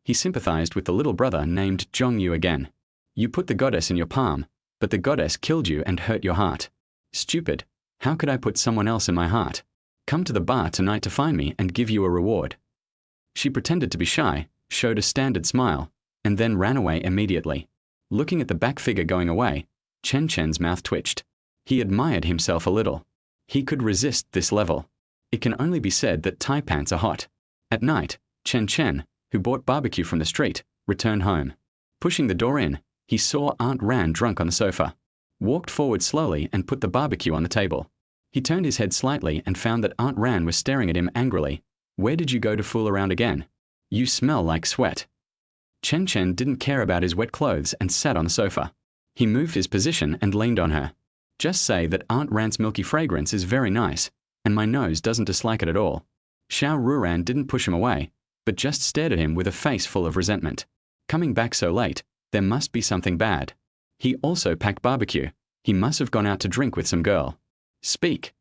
He sympathized with the little brother named Zhong Yu again. You put the goddess in your palm, but the goddess killed you and hurt your heart. Stupid. How could I put someone else in my heart? Come to the bar tonight to find me and give you a reward. She pretended to be shy, showed a standard smile, and then ran away immediately. Looking at the back figure going away, Chen Chen's mouth twitched. He admired himself a little. He could resist this level. It can only be said that Thai pants are hot. At night, Chen Chen, who bought barbecue from the street, returned home. Pushing the door in, he saw Aunt Ran drunk on the sofa, walked forward slowly and put the barbecue on the table. He turned his head slightly and found that Aunt Ran was staring at him angrily. Where did you go to fool around again? You smell like sweat. Chen Chen didn't care about his wet clothes and sat on the sofa. He moved his position and leaned on her. Just say that Aunt Ran's milky fragrance is very nice, and my nose doesn't dislike it at all. Xiao Ruoran didn't push him away, but just stared at him with a face full of resentment. Coming back so late, there must be something bad. He also packed barbecue. He must have gone out to drink with some girl. Speak.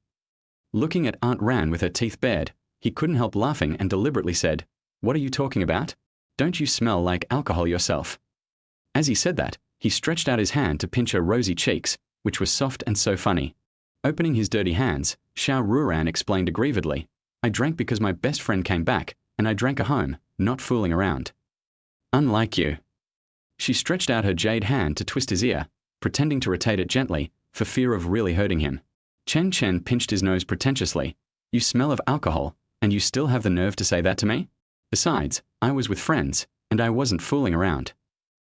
Looking at Aunt Ran with her teeth bared, he couldn't help laughing and deliberately said, What are you talking about? Don't you smell like alcohol yourself? As he said that, he stretched out his hand to pinch her rosy cheeks, which were soft and so funny. Opening his dirty hands, Xiao Ruoran explained aggrievedly, I drank because my best friend came back, and I drank at home, not fooling around. Unlike you. She stretched out her jade hand to twist his ear, pretending to rotate it gently, for fear of really hurting him. Chen Chen pinched his nose pretentiously. You smell of alcohol, and you still have the nerve to say that to me? Besides, I was with friends, and I wasn't fooling around.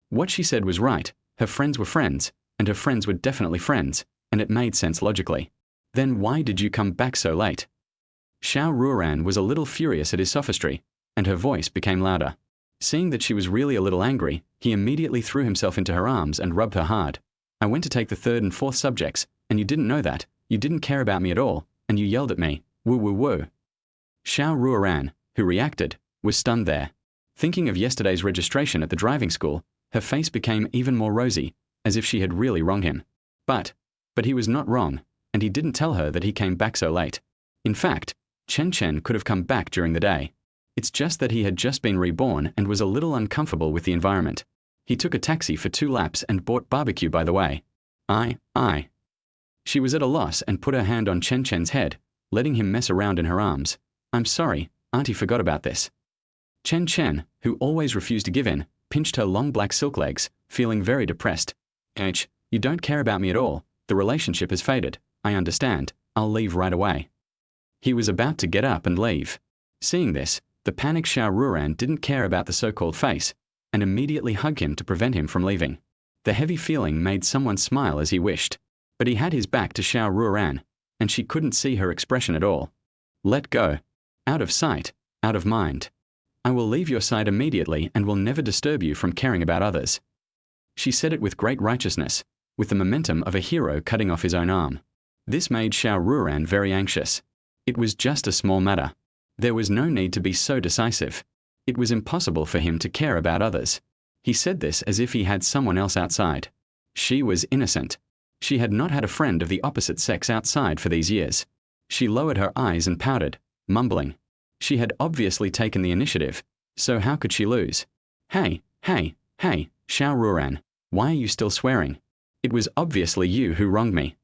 What she said was right. Her friends were friends, and her friends were definitely friends, and it made sense logically. Then why did you come back so late? Xiao Ruoran was a little furious at his sophistry, and her voice became louder. Seeing that she was really a little angry, he immediately threw himself into her arms and rubbed her hard. I went to take the third and fourth subjects, and you didn't know that. You didn't care about me at all, and you yelled at me. Woo woo woo. Xiao Ruoran, who reacted, was stunned there. Thinking of yesterday's registration at the driving school, her face became even more rosy, as if she had really wronged him. But he was not wrong, and he didn't tell her that he came back so late. In fact, Chen Chen could have come back during the day. It's just that he had just been reborn and was a little uncomfortable with the environment. He took a taxi for 2 laps and bought barbecue by the way. I. She was at a loss and put her hand on Chen Chen's head, letting him mess around in her arms. I'm sorry, Auntie forgot about this. Chen Chen, who always refused to give in, pinched her long black silk legs, feeling very depressed. You don't care about me at all. The relationship has faded. I understand. I'll leave right away. He was about to get up and leave. Seeing this, the panicked Xiao Ruoran didn't care about the so-called face, and immediately hugged him to prevent him from leaving. The heavy feeling made someone smile as he wished, but he had his back to Xiao Ruoran, and she couldn't see her expression at all. Let go. Out of sight, out of mind. I will leave your side immediately and will never disturb you from caring about others. She said it with great righteousness, with the momentum of a hero cutting off his own arm. This made Xiao Ruoran very anxious. It was just a small matter. There was no need to be so decisive. It was impossible for him to care about others. He said this as if he had someone else outside. She was innocent. She had not had a friend of the opposite sex outside for these years. She lowered her eyes and pouted, mumbling. She had obviously taken the initiative, so how could she lose? Hey, Xiao Ruoran, why are you still swearing? It was obviously you who wronged me.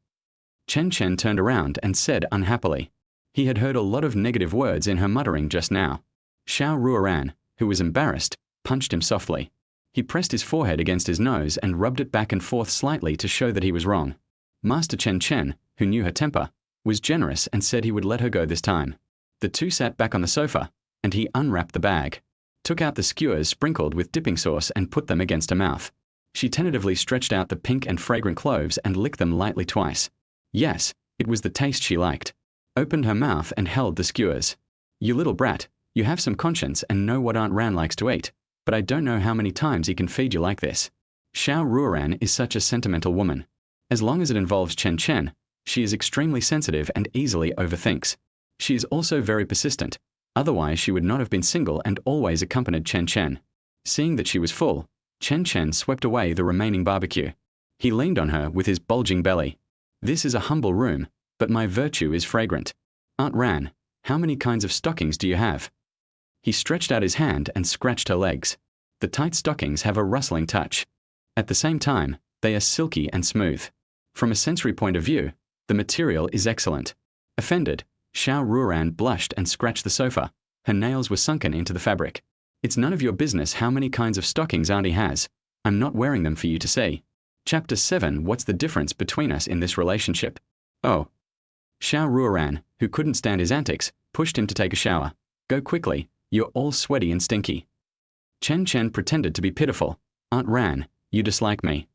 Chen Chen turned around and said unhappily. He had heard a lot of negative words in her muttering just now. Xiao Ruoran, who was embarrassed, punched him softly. He pressed his forehead against his nose and rubbed it back and forth slightly to show that he was wrong. Master Chen Chen, who knew her temper, was generous and said he would let her go this time. The two sat back on the sofa, and he unwrapped the bag, took out the skewers sprinkled with dipping sauce and put them against her mouth. She tentatively stretched out the pink and fragrant cloves and licked them lightly twice. Yes, it was the taste she liked. Opened her mouth and held the skewers. You little brat, You have some conscience and know what Aunt Ran likes to eat, but I don't know how many times he can feed you like this. Xiao Ruoran is such a sentimental woman. As long as it involves Chen Chen, she is extremely sensitive and easily overthinks. She is also very persistent, otherwise she would not have been single and always accompanied Chen Chen. Seeing that she was full, Chen Chen swept away the remaining barbecue. He leaned on her with his bulging belly. This is a humble room, but my virtue is fragrant. Aunt Ran, how many kinds of stockings do you have? He stretched out his hand and scratched her legs. The tight stockings have a rustling touch. At the same time, they are silky and smooth. From a sensory point of view, the material is excellent. Offended, Xiao Ruoran blushed and scratched the sofa. Her nails were sunken into the fabric. It's none of your business how many kinds of stockings Auntie has. I'm not wearing them for you to see. Chapter 7. What's the difference between us in this relationship? Oh. Xiao Ruoran, who couldn't stand his antics, pushed him to take a shower. Go quickly, you're all sweaty and stinky. Chen Chen pretended to be pitiful. Aunt Ran, you dislike me.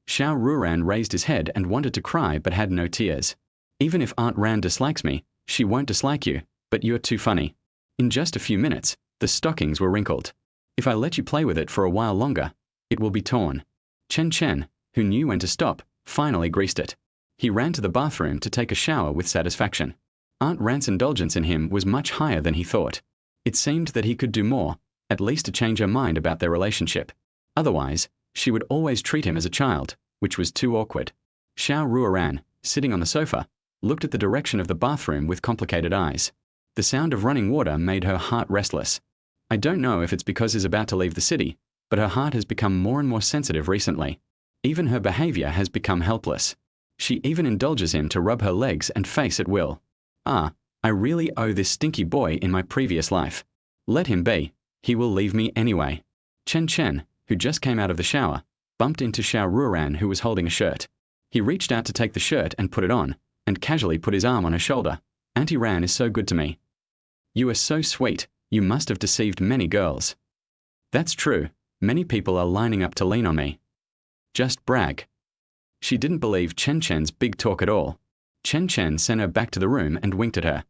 Xiao Ruoran raised his head and wanted to cry but had no tears. Even if Aunt Ran dislikes me, she won't dislike you, but you're too funny. In just a few minutes, the stockings were wrinkled. If I let you play with it for a while longer, it will be torn. Chen Chen, who knew when to stop, finally greased it. He ran to the bathroom to take a shower with satisfaction. Aunt Ran's indulgence in him was much higher than he thought. It seemed that he could do more, at least to change her mind about their relationship. Otherwise, she would always treat him as a child, which was too awkward. Xiao Ruoran, sitting on the sofa, looked at the direction of the bathroom with complicated eyes. The sound of running water made her heart restless. I don't know if it's because he's about to leave the city, but her heart has become more and more sensitive recently. Even her behavior has become helpless. She even indulges him to rub her legs and face at will. Ah, I really owe this stinky boy in my previous life. Let him be. He will leave me anyway. Chen Chen, who just came out of the shower, bumped into Xiao Ruoran, who was holding a shirt. He reached out to take the shirt and put it on, and casually put his arm on her shoulder. Auntie Ran is so good to me. You are so sweet. You must have deceived many girls. That's true. Many people are lining up to lean on me. Just brag. She didn't believe Chen Chen's big talk at all. Chen Chen sent her back to the room and winked at her.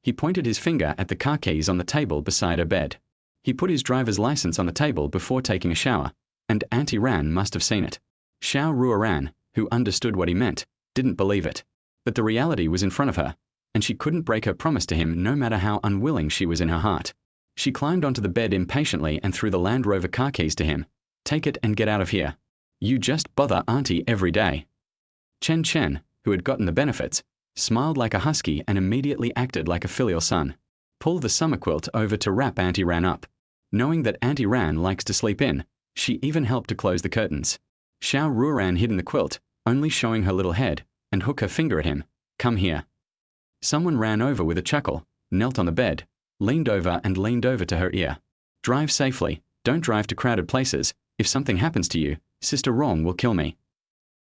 He pointed his finger at the car keys on the table beside her bed. He put his driver's license on the table before taking a shower, and Auntie Ran must have seen it. Xiao Ruoran, who understood what he meant, didn't believe it. But the reality was in front of her, and she couldn't break her promise to him no matter how unwilling she was in her heart. She climbed onto the bed impatiently and threw the Land Rover car keys to him. Take it and get out of here. You just bother Auntie every day. Chen Chen, who had gotten the benefits, smiled like a husky and immediately acted like a filial son. Pull the summer quilt over to wrap Auntie Ran up. Knowing that Auntie Ran likes to sleep in, she even helped to close the curtains. Xiao Ruoran hid in the quilt, only showing her little head, and hooked her finger at him. Come here. Someone ran over with a chuckle, knelt on the bed, leaned over to her ear. Drive safely, don't drive to crowded places. If something happens to you, Sister Wrong will kill me.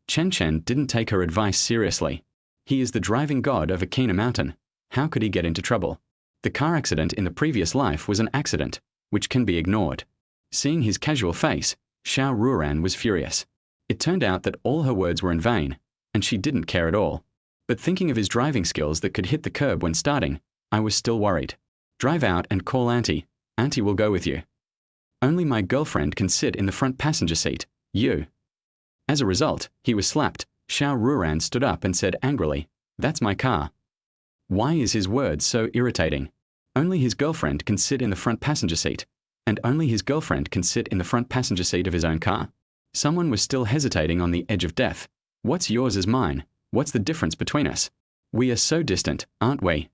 Chen Chen didn't take her advice seriously. He is the driving god of Akina Mountain. How could he get into trouble? The car accident in the previous life was an accident, which can be ignored. Seeing his casual face, Xiao Ruoran was furious. It turned out that all her words were in vain, and she didn't care at all. But thinking of his driving skills that could hit the curb when starting, I was still worried. Drive out and call Auntie. Auntie will go with you. Only my girlfriend can sit in the front passenger seat. You. As a result, he was slapped. Xiao Ruoran stood up and said angrily, "That's my car." Why is his words so irritating? Only his girlfriend can sit in the front passenger seat, and only his girlfriend can sit in the front passenger seat of his own car. Someone was still hesitating on the edge of death. What's yours is mine. What's the difference between us? We are so distant, aren't we?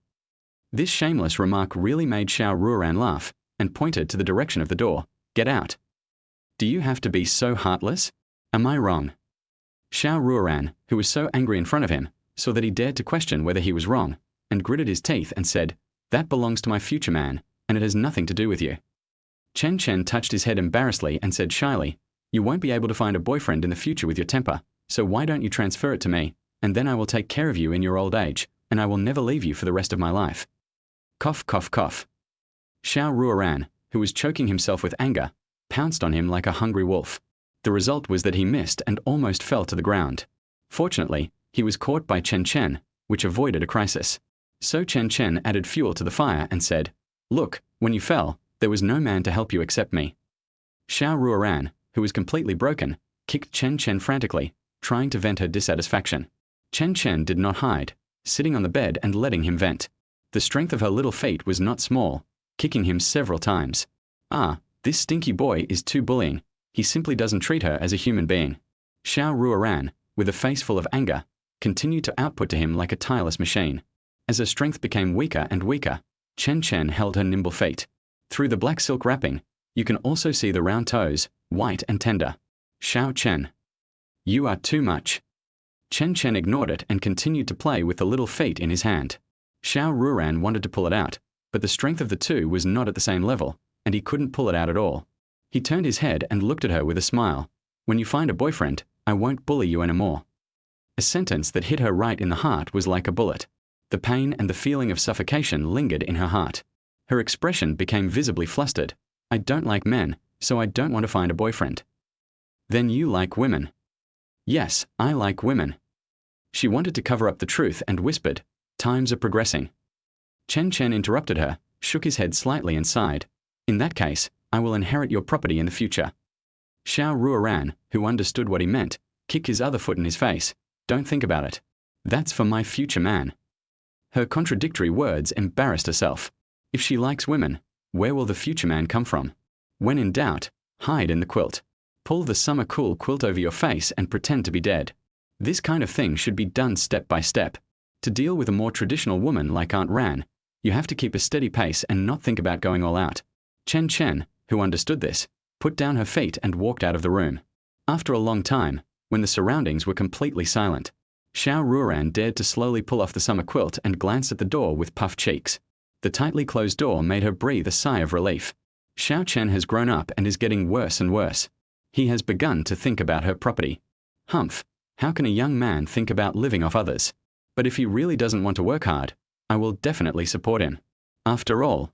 This shameless remark really made Xiao Ruoran laugh, and pointed to the direction of the door. Get out. Do you have to be so heartless? Am I wrong? Xiao Ruoran, who was so angry in front of him, saw that he dared to question whether he was wrong, and gritted his teeth and said, "That belongs to my future man, and it has nothing to do with you." Chen Chen touched his head embarrassedly and said shyly, "You won't be able to find a boyfriend in the future with your temper, so why don't you transfer it to me, and then I will take care of you in your old age, and I will never leave you for the rest of my life." Cough, cough, cough. Xiao Ruoran, who was choking himself with anger, pounced on him like a hungry wolf. The result was that he missed and almost fell to the ground. Fortunately, he was caught by Chen Chen, which avoided a crisis. So Chen Chen added fuel to the fire and said, Look, when you fell, there was no man to help you except me. Xiao Ruoran, who was completely broken, kicked Chen Chen frantically, trying to vent her dissatisfaction. Chen Chen did not hide, sitting on the bed and letting him vent. The strength of her little feet was not small, kicking him several times. Ah, this stinky boy is too bullying. He simply doesn't treat her as a human being. Xiao Ruoran, with a face full of anger, continued to output to him like a tireless machine. As her strength became weaker and weaker, Chen Chen held her nimble feet. Through the black silk wrapping, you can also see the round toes, white and tender. Xiao Chen. You are too much. Chen Chen ignored it and continued to play with the little feet in his hand. Xiao Ruoran wanted to pull it out, but the strength of the two was not at the same level, and he couldn't pull it out at all. He turned his head and looked at her with a smile. When you find a boyfriend, I won't bully you anymore. A sentence that hit her right in the heart was like a bullet. The pain and the feeling of suffocation lingered in her heart. Her expression became visibly flustered. I don't like men, so I don't want to find a boyfriend. Then you like women. Yes, I like women. She wanted to cover up the truth and whispered, times are progressing. Chen Chen interrupted her, shook his head slightly and sighed. In that case, I will inherit your property in the future. Xiao Ruoran, who understood what he meant, kicked his other foot in his face. Don't think about it. That's for my future man. Her contradictory words embarrassed herself. If she likes women, where will the future man come from? When in doubt, hide in the quilt. Pull the summer cool quilt over your face and pretend to be dead. This kind of thing should be done step by step. To deal with a more traditional woman like Aunt Ran, you have to keep a steady pace and not think about going all out. Chen Chen, who understood this, put down her feet and walked out of the room. After a long time, when the surroundings were completely silent, Xiao Ruoran dared to slowly pull off the summer quilt and glanced at the door with puffed cheeks. The tightly closed door made her breathe a sigh of relief. Xiao Chen has grown up and is getting worse and worse. He has begun to think about her property. Humph, how can a young man think about living off others? But if he really doesn't want to work hard, I will definitely support him. After all,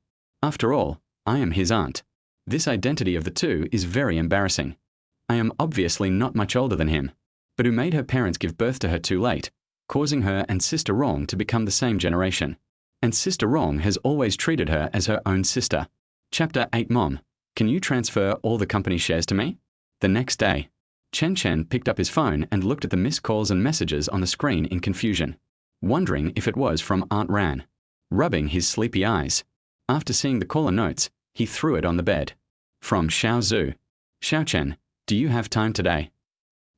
I am his aunt. This identity of the two is very embarrassing. I am obviously not much older than him, but who made her parents give birth to her too late, causing her and Sister Rong to become the same generation. And Sister Rong has always treated her as her own sister. Chapter 8 Mom, can you transfer all the company shares to me? The next day, Chen Chen picked up his phone and looked at the missed calls and messages on the screen in confusion, wondering if it was from Aunt Ran. Rubbing his sleepy eyes, after seeing the caller notes, he threw it on the bed. From Xiao Zhu. Xiao Chen, do you have time today?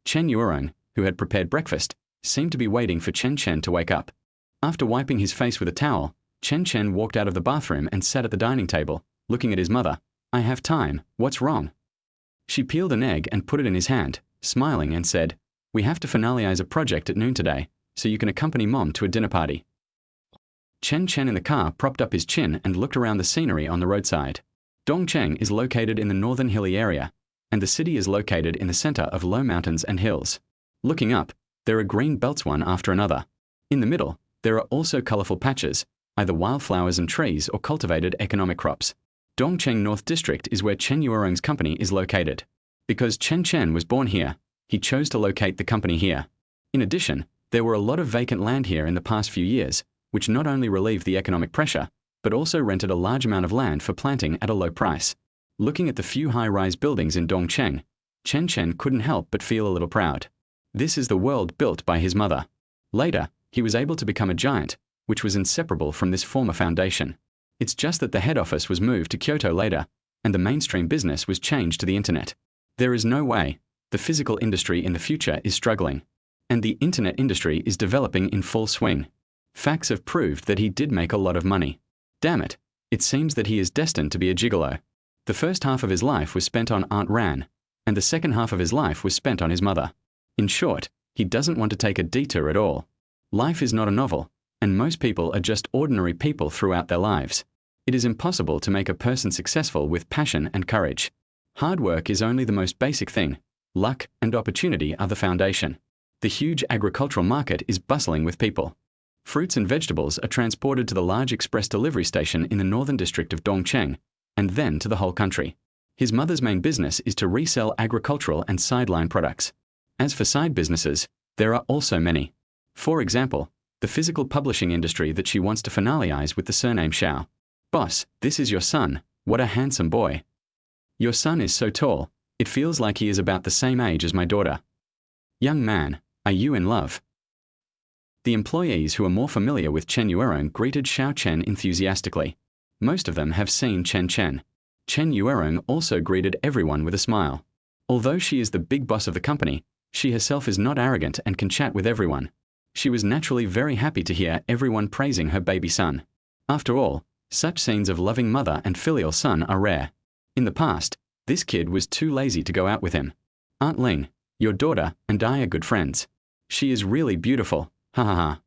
Chen Yuerong, who had prepared breakfast, seemed to be waiting for Chen Chen to wake up. After wiping his face with a towel, Chen Chen walked out of the bathroom and sat at the dining table, looking at his mother. I have time, what's wrong? She peeled an egg and put it in his hand, smiling and said, we have to finalize a project at noon today, so you can accompany Mom to a dinner party. Chen Chen in the car propped up his chin and looked around the scenery on the roadside. Dongcheng is located in the northern hilly area, and the city is located in the center of low mountains and hills. Looking up, there are green belts one after another. In the middle, there are also colorful patches, either wildflowers and trees or cultivated economic crops. Dongcheng North District is where Chen Yuerong's company is located. Because Chen Chen was born here, he chose to locate the company here. In addition, there were a lot of vacant land here in the past few years, which not only relieved the economic pressure, but also rented a large amount of land for planting at a low price. Looking at the few high-rise buildings in Dongcheng, Chen Chen couldn't help but feel a little proud. This is the world built by his mother. Later, he was able to become a giant, which was inseparable from this former foundation. It's just that the head office was moved to Kyoto later, and the mainstream business was changed to the internet. There is no way. The physical industry in the future is struggling, and the internet industry is developing in full swing. Facts have proved that he did make a lot of money. Damn it, it seems that he is destined to be a gigolo. The first half of his life was spent on Aunt Ran, and the second half of his life was spent on his mother. In short, he doesn't want to take a detour at all. Life is not a novel, and most people are just ordinary people throughout their lives. It is impossible to make a person successful with passion and courage. Hard work is only the most basic thing. Luck and opportunity are the foundation. The huge agricultural market is bustling with people. Fruits and vegetables are transported to the large express delivery station in the northern district of Dongcheng, and then to the whole country. His mother's main business is to resell agricultural and sideline products. As for side businesses, there are also many. For example, the physical publishing industry that she wants to finalize with the surname Xiao. "Boss, this is your son. What a handsome boy. Your son is so tall, it feels like he is about the same age as my daughter. Young man, are you in love?" The employees who are more familiar with Chen Ruoran greeted Xiao Chen enthusiastically. Most of them have seen Chen Chen. Chen Ruoran also greeted everyone with a smile. Although she is the big boss of the company, she herself is not arrogant and can chat with everyone. She was naturally very happy to hear everyone praising her baby son. After all, such scenes of loving mother and filial son are rare. In the past, this kid was too lazy to go out with him. "Aunt Ling, your daughter and I are good friends. She is really beautiful, ha ha ha."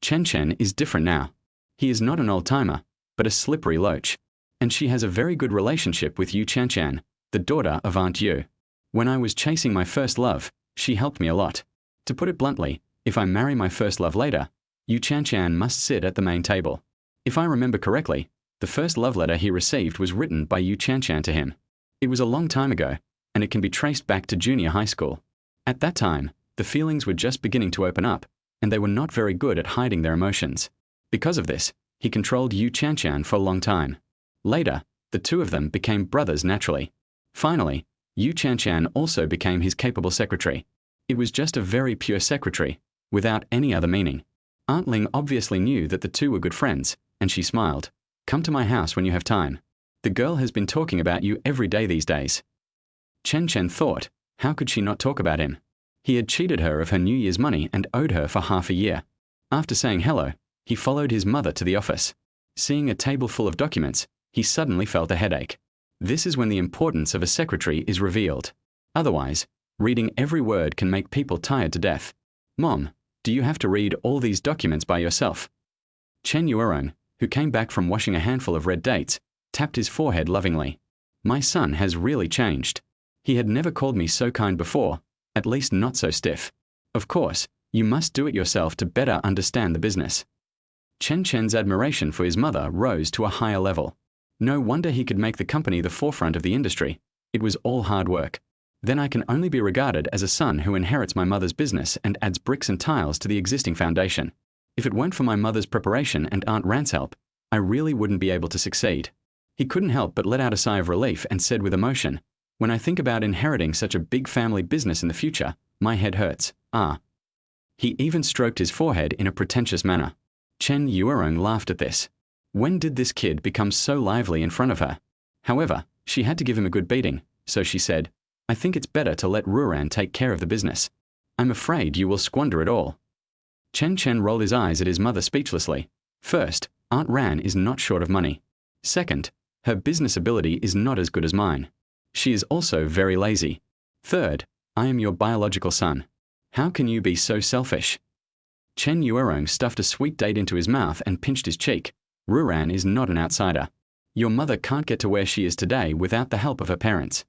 Chen Chen is different now. He is not an old-timer, but a slippery loach. And she has a very good relationship with Yu Chen Chen, the daughter of Aunt Yu. When I was chasing my first love, she helped me a lot. To put it bluntly, if I marry my first love later, Yu Chen Chen must sit at the main table. If I remember correctly, the first love letter he received was written by Yu Chen Chen to him. It was a long time ago, and it can be traced back to junior high school. At that time, the feelings were just beginning to open up, and they were not very good at hiding their emotions. Because of this, he controlled Yu Chen Chen for a long time. Later, the two of them became brothers naturally. Finally, Yu Chen Chen also became his capable secretary. It was just a very pure secretary, without any other meaning. Aunt Ling obviously knew that the two were good friends, and she smiled. "Come to my house when you have time. The girl has been talking about you every day these days." Chen Chen thought, how could she not talk about him? He had cheated her of her New Year's money and owed her for half a year. After saying hello, he followed his mother to the office. Seeing a table full of documents, he suddenly felt a headache. This is when the importance of a secretary is revealed. Otherwise, reading every word can make people tired to death. "Mom, do you have to read all these documents by yourself?" Chen Ruoran, who came back from washing a handful of red dates, tapped his forehead lovingly. "My son has really changed. He had never called me so kind before, at least not so stiff. Of course, you must do it yourself to better understand the business." Chen Chen's admiration for his mother rose to a higher level. No wonder he could make the company the forefront of the industry. It was all hard work. Then I can only be regarded as a son who inherits my mother's business and adds bricks and tiles to the existing foundation. If it weren't for my mother's preparation and Aunt Ran's help, I really wouldn't be able to succeed. He couldn't help but let out a sigh of relief and said with emotion, "When I think about inheriting such a big family business in the future, my head hurts. Ah." He even stroked his forehead in a pretentious manner. Chen Ruoran laughed at this. When did this kid become so lively in front of her? However, she had to give him a good beating, so she said, "I think it's better to let Ruoran take care of the business. I'm afraid you will squander it all." Chen Chen rolled his eyes at his mother speechlessly. First, Aunt Ran is not short of money. Second, her business ability is not as good as mine. She is also very lazy. Third, I am your biological son. How can you be so selfish? Chen Ruoran stuffed a sweet date into his mouth and pinched his cheek. Ruoran is not an outsider. Your mother can't get to where she is today without the help of her parents.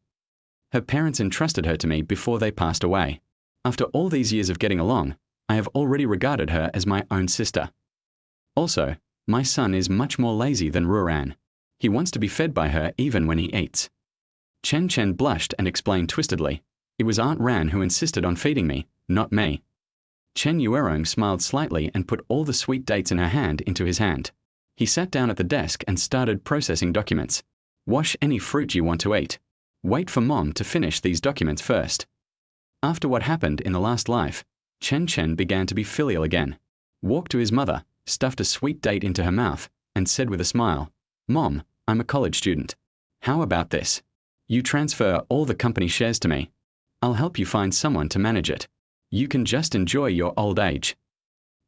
Her parents entrusted her to me before they passed away. After all these years of getting along, I have already regarded her as my own sister. Also, my son is much more lazy than Ruoran. He wants to be fed by her even when he eats. Chen Chen blushed and explained twistedly, "It was Aunt Ran who insisted on feeding me, not me." Chen Ruoran smiled slightly and put all the sweet dates in her hand into his hand. He sat down at the desk and started processing documents. "Wash any fruit you want to eat. Wait for Mom to finish these documents first." After what happened in the last life, Chen Chen began to be filial again. Walked to his mother, stuffed a sweet date into her mouth, and said with a smile, "Mom, I'm a college student. How about this? You transfer all the company shares to me. I'll help you find someone to manage it. You can just enjoy your old age."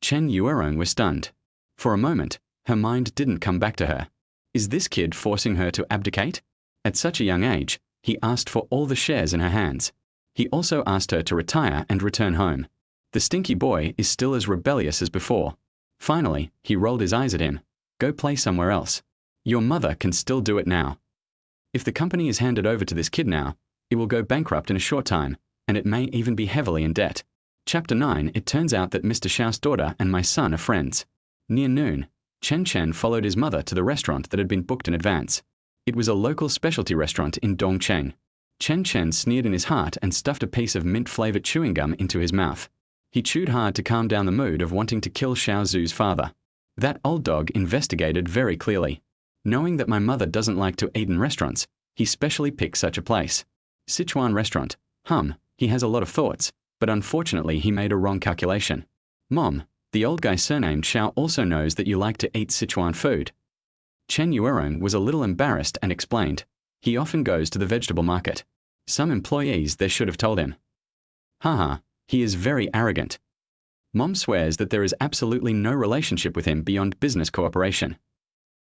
Chen Ruoran was stunned. For a moment, her mind didn't come back to her. Is this kid forcing her to abdicate? At such a young age, he asked for all the shares in her hands. He also asked her to retire and return home. The stinky boy is still as rebellious as before. Finally, he rolled his eyes at him. "Go play somewhere else. Your mother can still do it now." If the company is handed over to this kid now, it will go bankrupt in a short time, and it may even be heavily in debt. Chapter 9, it turns out that Mr. Xiao's daughter and my son are friends. Near noon, Chen Chen followed his mother to the restaurant that had been booked in advance. It was a local specialty restaurant in Dongcheng. Chen Chen sneered in his heart and stuffed a piece of mint-flavored chewing gum into his mouth. He chewed hard to calm down the mood of wanting to kill Xiao Zu's father. That old dog investigated very clearly. Knowing that my mother doesn't like to eat in restaurants, he specially picked such a place. Sichuan restaurant. He has a lot of thoughts, but unfortunately he made a wrong calculation. Mom, the old guy surnamed Xiao also knows that you like to eat Sichuan food. Chen Ruoran was a little embarrassed and explained. He often goes to the vegetable market. Some employees there should have told him. Haha, he is very arrogant. Mom swears that there is absolutely no relationship with him beyond business cooperation.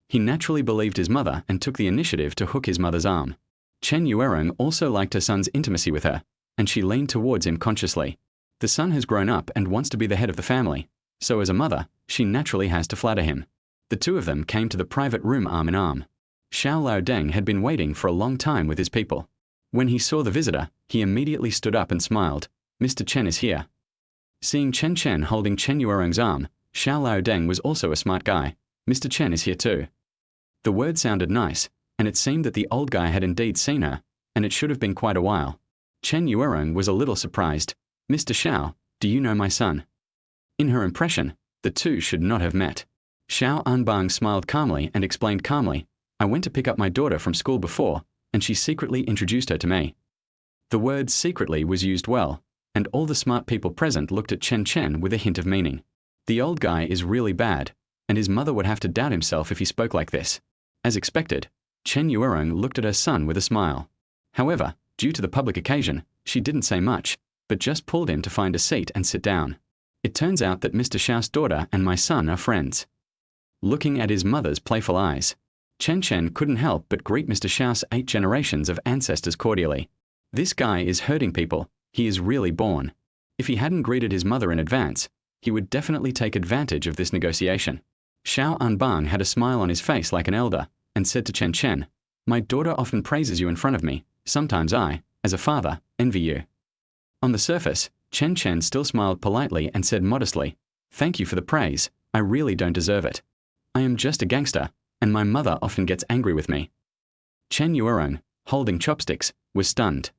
He naturally believed his mother and took the initiative to hook his mother's arm. Chen Ruoran also liked her son's intimacy with her, and she leaned towards him consciously. The son has grown up and wants to be the head of the family, so as a mother, she naturally has to flatter him. The two of them came to the private room arm in arm. Xiao Ruoran had been waiting for a long time with his people. When he saw the visitor, he immediately stood up and smiled. Mr. Chen is here. Seeing Chen Chen holding Chen Ruoran's arm, Xiao Ruoran was also a smart guy. Mr. Chen is here too. The word sounded nice, and it seemed that the old guy had indeed seen her, and it should have been quite a while. Chen Ruoran was a little surprised. Mr. Xiao, do you know my son? In her impression, the two should not have met. Xiao Anbang smiled calmly and explained calmly, I went to pick up my daughter from school before, and she secretly introduced her to me. The word secretly was used well, and all the smart people present looked at Chen Chen with a hint of meaning. The old guy is really bad, and his mother would have to doubt himself if he spoke like this. As expected, Chen Ruoran looked at her son with a smile. However, due to the public occasion, she didn't say much, but just pulled him to find a seat and sit down. It turns out that Mr. Xiao's daughter and my son are friends. Looking at his mother's playful eyes, Chen Chen couldn't help but greet Mr. Xiao's 8 generations of ancestors cordially. This guy is hurting people, he is really born. If he hadn't greeted his mother in advance, he would definitely take advantage of this negotiation. Xiao Anbang had a smile on his face like an elder, and said to Chen Chen, my daughter often praises you in front of me, sometimes I, as a father, envy you. On the surface, Chen Chen still smiled politely and said modestly, thank you for the praise, I really don't deserve it. I am just a gangster, and my mother often gets angry with me. Chen Ruoran, holding chopsticks, was stunned.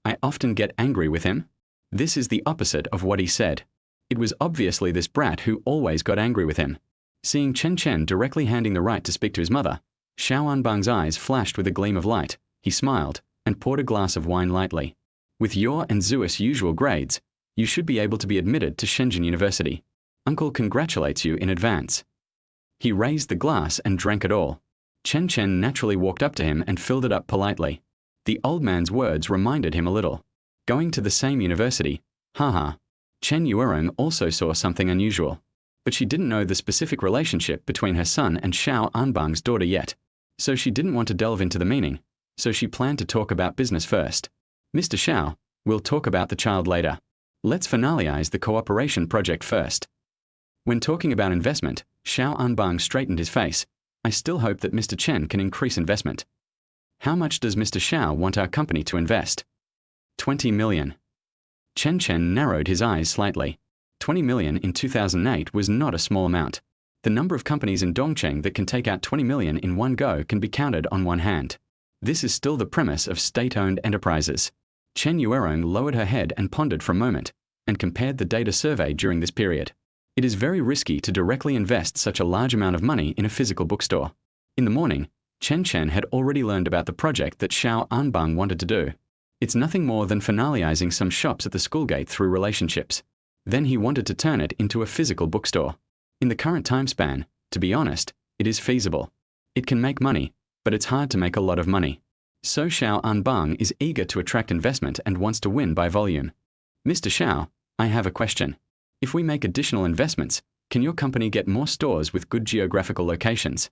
I often get angry with him? This is the opposite of what he said. It was obviously this brat who always got angry with him. Seeing Chen Chen directly handing the right to speak to his mother, Xiao Anbang's eyes flashed with a gleam of light. He smiled, and poured a glass of wine lightly. With your and Zeus' usual grades, you should be able to be admitted to Shenzhen University. Uncle congratulates you in advance. He raised the glass and drank it all. Chen Chen naturally walked up to him and filled it up politely. The old man's words reminded him a little. Going to the same university, haha. Chen Ruoran also saw something unusual, but she didn't know the specific relationship between her son and Xiao Anbang's daughter yet, so she didn't want to delve into the meaning, so she planned to talk about business first. Mr. Xiao, we'll talk about the child later. Let's finalize the cooperation project first. When talking about investment, Xiao Anbang straightened his face. I still hope that Mr. Chen can increase investment. How much does Mr. Xiao want our company to invest? 20 million. Chen Chen narrowed his eyes slightly. 20 million in 2008 was not a small amount. The number of companies in Dongcheng that can take out 20 million in one go can be counted on one hand. This is still the premise of state-owned enterprises. Chen Ruoran lowered her head and pondered for a moment, and compared the data surveyed during this period. It is very risky to directly invest such a large amount of money in a physical bookstore. In the morning, Chen Chen had already learned about the project that Xiao Anbang wanted to do. It's nothing more than finalizing some shops at the school gate through relationships. Then he wanted to turn it into a physical bookstore. In the current time span, to be honest, it is feasible. It can make money, but it's hard to make a lot of money. So Xiao Anbang is eager to attract investment and wants to win by volume. Mr. Xiao, I have a question. If we make additional investments, can your company get more stores with good geographical locations?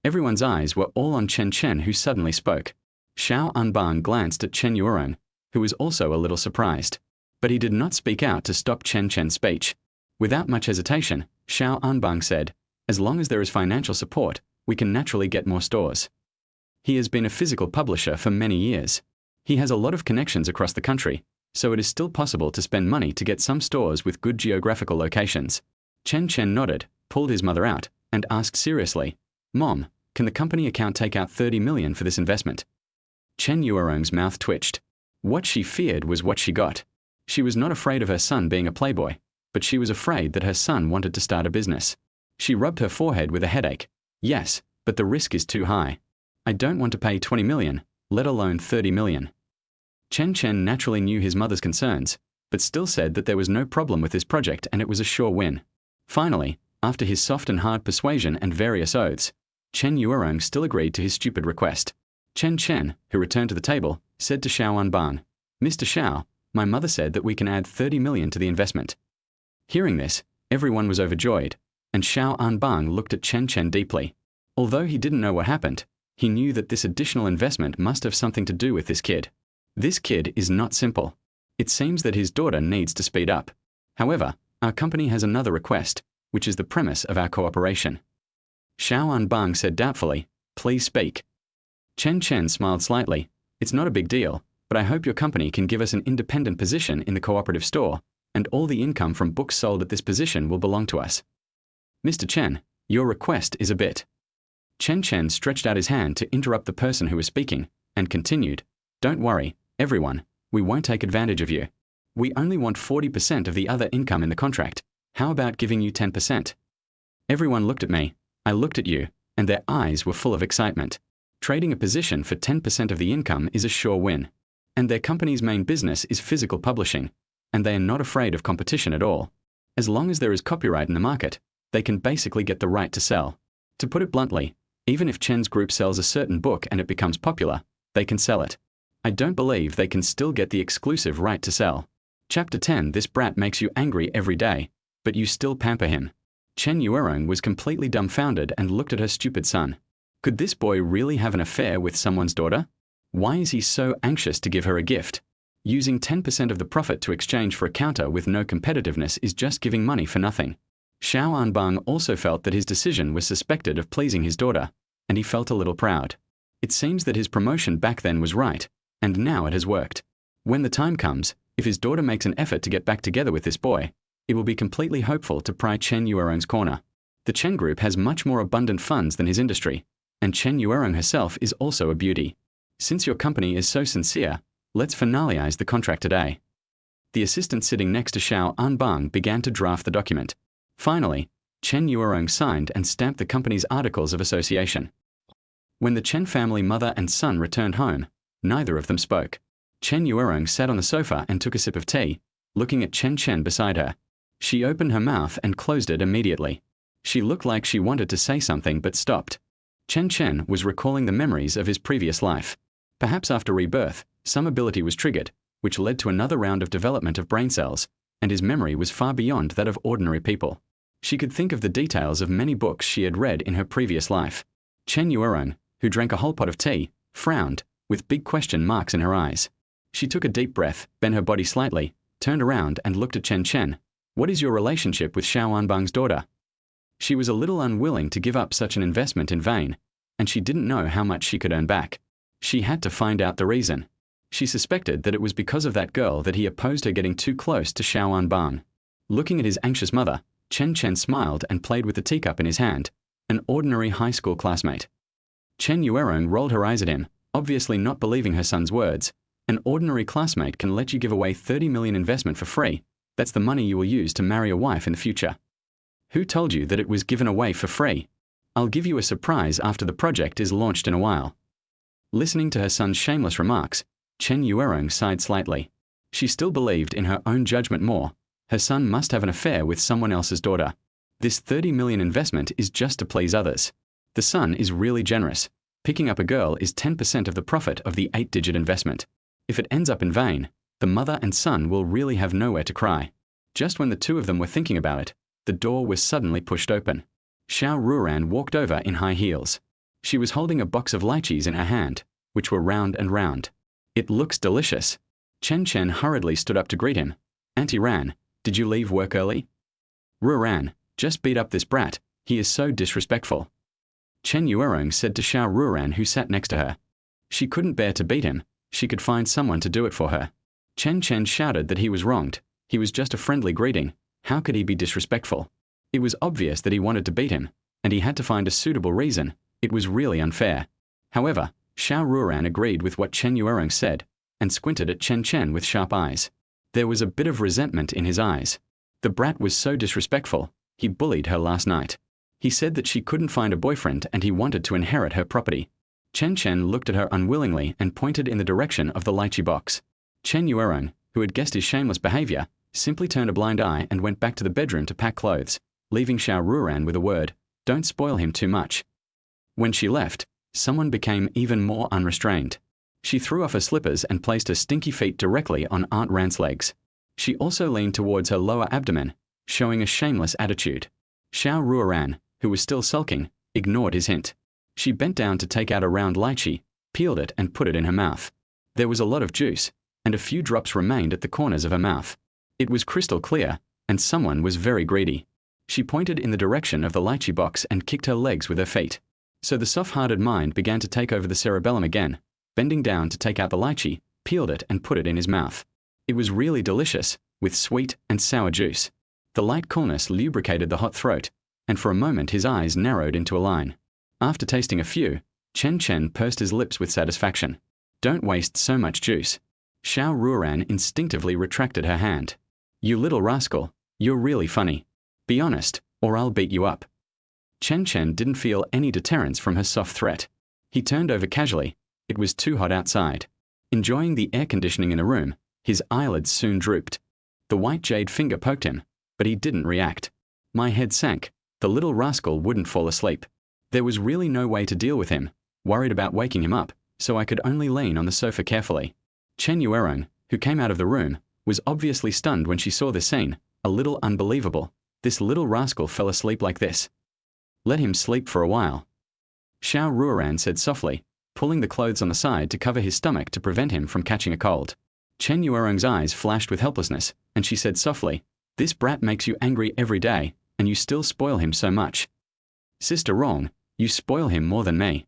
Everyone's eyes were all on Chen Chen, who suddenly spoke. Xiao Anbang glanced at Chen Ruoran, who was also a little surprised. But he did not speak out to stop Chen Chen's speech. Without much hesitation, Xiao Anbang said, as long as there is financial support, we can naturally get more stores. He has been a physical publisher for many years. He has a lot of connections across the country, so it is still possible to spend money to get some stores with good geographical locations. Chen Chen nodded, pulled his mother out, and asked seriously, Mom, can the company account take out 30 million for this investment? Chen Ruoran's mouth twitched. What she feared was what she got. She was not afraid of her son being a playboy, but she was afraid that her son wanted to start a business. She rubbed her forehead with a headache. Yes, but the risk is too high. I don't want to pay 20 million, let alone 30 million. Chen Chen naturally knew his mother's concerns, but still said that there was no problem with this project and it was a sure win. Finally, after his soft and hard persuasion and various oaths, Chen Ruoran still agreed to his stupid request. Chen Chen, who returned to the table, said to Xiao Ruoran, "Mr. Xiao, my mother said that we can add 30 million to the investment." Hearing this, everyone was overjoyed, and Xiao Ruoran looked at Chen Chen deeply. Although he didn't know what happened, he knew that this additional investment must have something to do with this kid. This kid is not simple. It seems that his daughter needs to speed up. However, our company has another request, which is the premise of our cooperation. Xiao Ruoran said doubtfully, "Please speak." Chen Chen smiled slightly. "It's not a big deal, but I hope your company can give us an independent position in the cooperative store, and all the income from books sold at this position will belong to us." "Mr. Chen, your request is a bit." Chen Chen stretched out his hand to interrupt the person who was speaking, and continued, "Don't worry, everyone, we won't take advantage of you. We only want 40% of the other income in the contract. How about giving you 10%? Everyone looked at me, I looked at you, and their eyes were full of excitement. Trading a position for 10% of the income is a sure win. And their company's main business is physical publishing, and they are not afraid of competition at all. As long as there is copyright in the market, they can basically get the right to sell. To put it bluntly, even if Chen's group sells a certain book and it becomes popular, they can sell it. I don't believe they can still get the exclusive right to sell. Chapter 10. This brat makes you angry every day, but you still pamper him. Chen Ruoran was completely dumbfounded and looked at her stupid son. Could this boy really have an affair with someone's daughter? Why is he so anxious to give her a gift? Using 10% of the profit to exchange for a counter with no competitiveness is just giving money for nothing. Xiao Ruoran also felt that his decision was suspected of pleasing his daughter, and he felt a little proud. It seems that his promotion back then was right, and now it has worked. When the time comes, if his daughter makes an effort to get back together with this boy, it will be completely hopeful to pry Chen Ruoran's corner. The Chen Group has much more abundant funds than his industry, and Chen Ruoran herself is also a beauty. Since your company is so sincere, let's finalize the contract today. The assistant sitting next to Xiao Ruoran began to draft the document. Finally, Chen Ruoran signed and stamped the company's articles of association. When the Chen family mother and son returned home, neither of them spoke. Chen Ruoran sat on the sofa and took a sip of tea, looking at Chen Chen beside her. She opened her mouth and closed it immediately. She looked like she wanted to say something but stopped. Chen Chen was recalling the memories of his previous life. Perhaps after rebirth, some ability was triggered, which led to another round of development of brain cells, and his memory was far beyond that of ordinary people. She could think of the details of many books she had read in her previous life. Chen Ruoran, who drank a whole pot of tea, frowned, with big question marks in her eyes. She took a deep breath, bent her body slightly, turned around and looked at Chen Chen. "What is your relationship with Xiao Ruoran's daughter?" She was a little unwilling to give up such an investment in vain, and she didn't know how much she could earn back. She had to find out the reason. She suspected that it was because of that girl that he opposed her getting too close to Xiao Ruoran. Looking at his anxious mother, Chen Chen smiled and played with the teacup in his hand, an ordinary high school classmate. Chen Ruoran rolled her eyes at him, obviously not believing her son's words. An ordinary classmate can let you give away 30 million investment for free. That's the money you will use to marry a wife in the future. Who told you that it was given away for free? I'll give you a surprise after the project is launched in a while. Listening to her son's shameless remarks, Chen Ruoran sighed slightly. She still believed in her own judgment more. Her son must have an affair with someone else's daughter. This 30 million investment is just to please others. The son is really generous. Picking up a girl is 10% of the profit of the 8-digit investment. If it ends up in vain, the mother and son will really have nowhere to cry. Just when the two of them were thinking about it, the door was suddenly pushed open. Xiao Ruoran walked over in high heels. She was holding a box of lychees in her hand, which were round and round. "It looks delicious." Chen Chen hurriedly stood up to greet him. "Auntie Ran, did you leave work early?" "Ruoran, just beat up this brat. He is so disrespectful." Chen Ruoran said to Xiao Ruoran, who sat next to her. She couldn't bear to beat him. She could find someone to do it for her. Chen Chen shouted that he was wronged. He was just a friendly greeting. How could he be disrespectful? It was obvious that he wanted to beat him, and he had to find a suitable reason. It was really unfair. However, Xiao Ruoran agreed with what Chen Ruoran said, and squinted at Chen Chen with sharp eyes. There was a bit of resentment in his eyes. The brat was so disrespectful. He bullied her last night. He said that she couldn't find a boyfriend and he wanted to inherit her property. Chen Chen looked at her unwillingly and pointed in the direction of the lychee box. Chen Ruoran, who had guessed his shameless behavior, simply turned a blind eye and went back to the bedroom to pack clothes, leaving Xiao Ruoran with a word, "Don't spoil him too much." When she left, someone became even more unrestrained. She threw off her slippers and placed her stinky feet directly on Aunt Rant's legs. She also leaned towards her lower abdomen, showing a shameless attitude. Xiao Ruoran, who was still sulking, ignored his hint. She bent down to take out a round lychee, peeled it and put it in her mouth. There was a lot of juice, and a few drops remained at the corners of her mouth. It was crystal clear, and someone was very greedy. She pointed in the direction of the lychee box and kicked her legs with her feet. So the soft-hearted mind began to take over the cerebellum again, bending down to take out the lychee, peeled it and put it in his mouth. It was really delicious, with sweet and sour juice. The light coolness lubricated the hot throat, and for a moment his eyes narrowed into a line. After tasting a few, Chen Chen pursed his lips with satisfaction. "Don't waste so much juice." Xiao Ruoran instinctively retracted her hand. "You little rascal, you're really funny. Be honest, or I'll beat you up." Chen Chen didn't feel any deterrence from her soft threat. He turned over casually. It was too hot outside. Enjoying the air conditioning in the room, his eyelids soon drooped. The white jade finger poked him, but he didn't react. My head sank. The little rascal wouldn't fall asleep. There was really no way to deal with him, worried about waking him up, so I could only lean on the sofa carefully. Chen Ruoran, who came out of the room, was obviously stunned when she saw this scene, a little unbelievable. This little rascal fell asleep like this. "Let him sleep for a while," Xiao Ruoran said softly, pulling the clothes on the side to cover his stomach to prevent him from catching a cold. Chen Ruoran's eyes flashed with helplessness, and she said softly, "This brat makes you angry every day, and you still spoil him so much." "Sister Wrong, you spoil him more than me."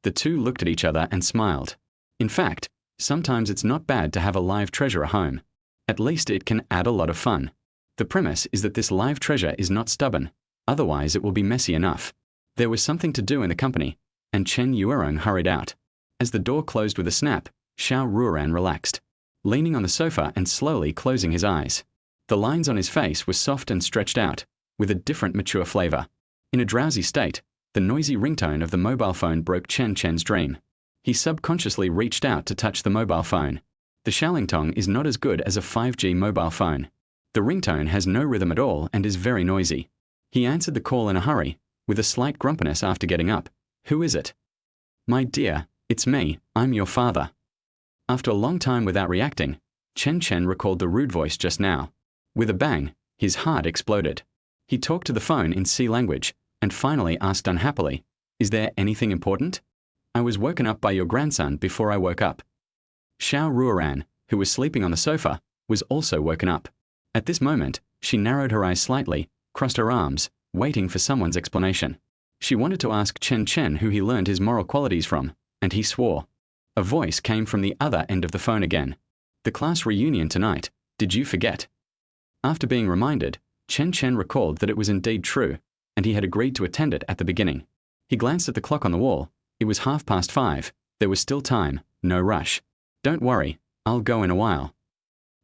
The two looked at each other and smiled. In fact, sometimes it's not bad to have a live treasure at home. At least it can add a lot of fun. The premise is that this live treasure is not stubborn, otherwise it will be messy enough. There was something to do in the company, and Chen Ruoran hurried out. As the door closed with a snap, Xiao Ruoran relaxed, leaning on the sofa and slowly closing his eyes. The lines on his face were soft and stretched out, with a different mature flavor. In a drowsy state, the noisy ringtone of the mobile phone broke Chen Chen's dream. He subconsciously reached out to touch the mobile phone. The Xiaolingtong is not as good as a 5G mobile phone. The ringtone has no rhythm at all and is very noisy. He answered the call in a hurry, with a slight grumpiness after getting up. "Who is it?" "My dear, it's me, I'm your father." After a long time without reacting, Chen Chen recalled the rude voice just now. With a bang, his heart exploded. He talked to the phone in C language, and finally asked unhappily, "Is there anything important?" "I was woken up by your grandson before I woke up." Xiao Ruoran, who was sleeping on the sofa, was also woken up. At this moment, she narrowed her eyes slightly, crossed her arms, waiting for someone's explanation. She wanted to ask Chen Chen who he learned his moral qualities from, and he swore. A voice came from the other end of the phone again. "The class reunion tonight, did you forget?" After being reminded, Chen Chen recalled that it was indeed true, and he had agreed to attend it at the beginning. He glanced at the clock on the wall. It was 5:30. There was still time, no rush. "Don't worry, I'll go in a while."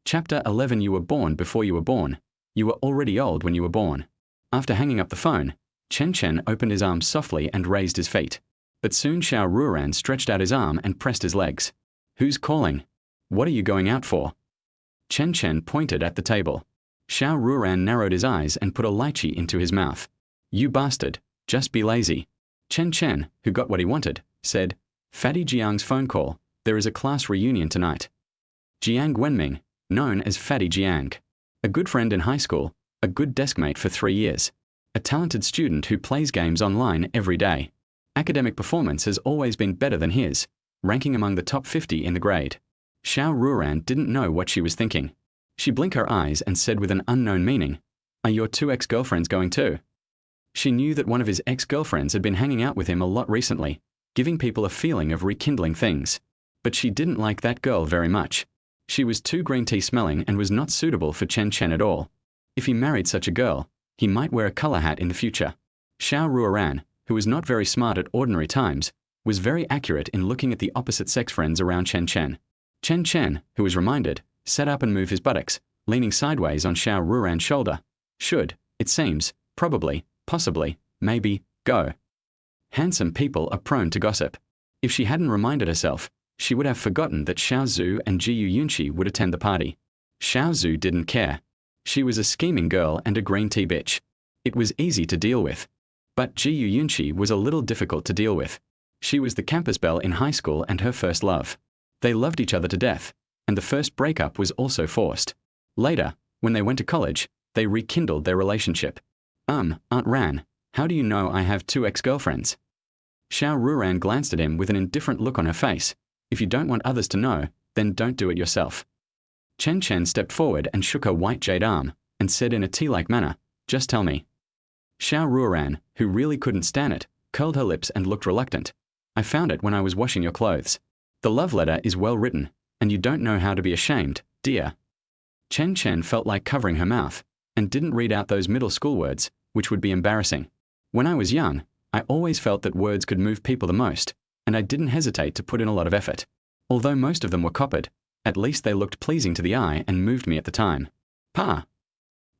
Chapter 11. You were born before you were born. You were already old when you were born. After hanging up the phone, Chen Chen opened his arms softly and raised his feet. But soon Xiao Ruoran stretched out his arm and pressed his legs. "Who's calling? What are you going out for?" Chen Chen pointed at the table. Xiao Ruoran narrowed his eyes and put a lychee into his mouth. "You bastard, just be lazy." Chen Chen, who got what he wanted, said, "Fatty Jiang's phone call. There is a class reunion tonight." Jiang Wenming, known as Fatty Jiang. A good friend in high school, a good deskmate for 3 years. A talented student who plays games online every day. Academic performance has always been better than his, ranking among the top 50 in the grade. Xiao Ruoran didn't know what she was thinking. She blinked her eyes and said with an unknown meaning, "Are your 2 ex-girlfriends going too?" She knew that one of his ex-girlfriends had been hanging out with him a lot recently, giving people a feeling of rekindling things. But she didn't like that girl very much. She was too green tea smelling and was not suitable for Chen Chen at all. If he married such a girl, he might wear a color hat in the future. Xiao Ruoran, who was not very smart at ordinary times, was very accurate in looking at the opposite sex friends around Chen Chen. Chen Chen, who was reminded, sat up and moved his buttocks, leaning sideways on Xiao Ruoran's shoulder. Should, it seems, probably, possibly, maybe, go. Handsome people are prone to gossip. If she hadn't reminded herself, she would have forgotten that Xiao Zhu and Jiu Yunqi would attend the party. Xiao Zhu didn't care. She was a scheming girl and a green tea bitch. It was easy to deal with. But Jiu Yunqi was a little difficult to deal with. She was the campus belle in high school and her first love. They loved each other to death, and the first breakup was also forced. Later, when they went to college, they rekindled their relationship. Aunt Ran, how do you know I have 2 ex-girlfriends? Xiao Ruoran glanced at him with an indifferent look on her face. If you don't want others to know, then don't do it yourself. Chen Chen stepped forward and shook her white jade arm, and said in a tea-like manner, just tell me. Xiao Ruoran, who really couldn't stand it, curled her lips and looked reluctant. I found it when I was washing your clothes. The love letter is well written, and you don't know how to be ashamed, dear. Chen Chen felt like covering her mouth, and didn't read out those middle school words, which would be embarrassing. When I was young, I always felt that words could move people the most, and I didn't hesitate to put in a lot of effort. Although most of them were copied, at least they looked pleasing to the eye and moved me at the time. Pa!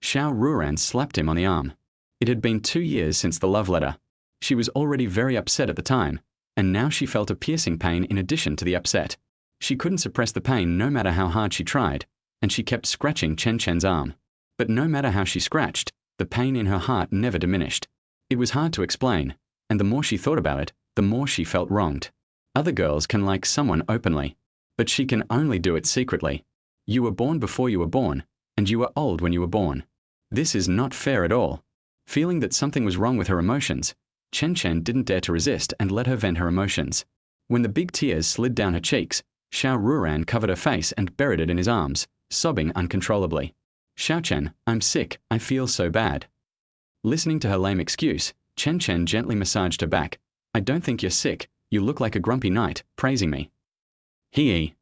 Xiao Ruoran slapped him on the arm. It had been 2 years since the love letter. She was already very upset at the time, and now she felt a piercing pain in addition to the upset. She couldn't suppress the pain no matter how hard she tried, and she kept scratching Chen Chen's arm. But no matter how she scratched, the pain in her heart never diminished. It was hard to explain, and the more she thought about it, the more she felt wronged. Other girls can like someone openly, but she can only do it secretly. You were born before you were born, and you were old when you were born. This is not fair at all. Feeling that something was wrong with her emotions, Chen Chen didn't dare to resist and let her vent her emotions. When the big tears slid down her cheeks, Xiao Ruoran covered her face and buried it in his arms, sobbing uncontrollably. Xiao Chen, I'm sick, I feel so bad. Listening to her lame excuse, Chen Chen gently massaged her back. I don't think you're sick, you look like a grumpy knight, praising me. Hee.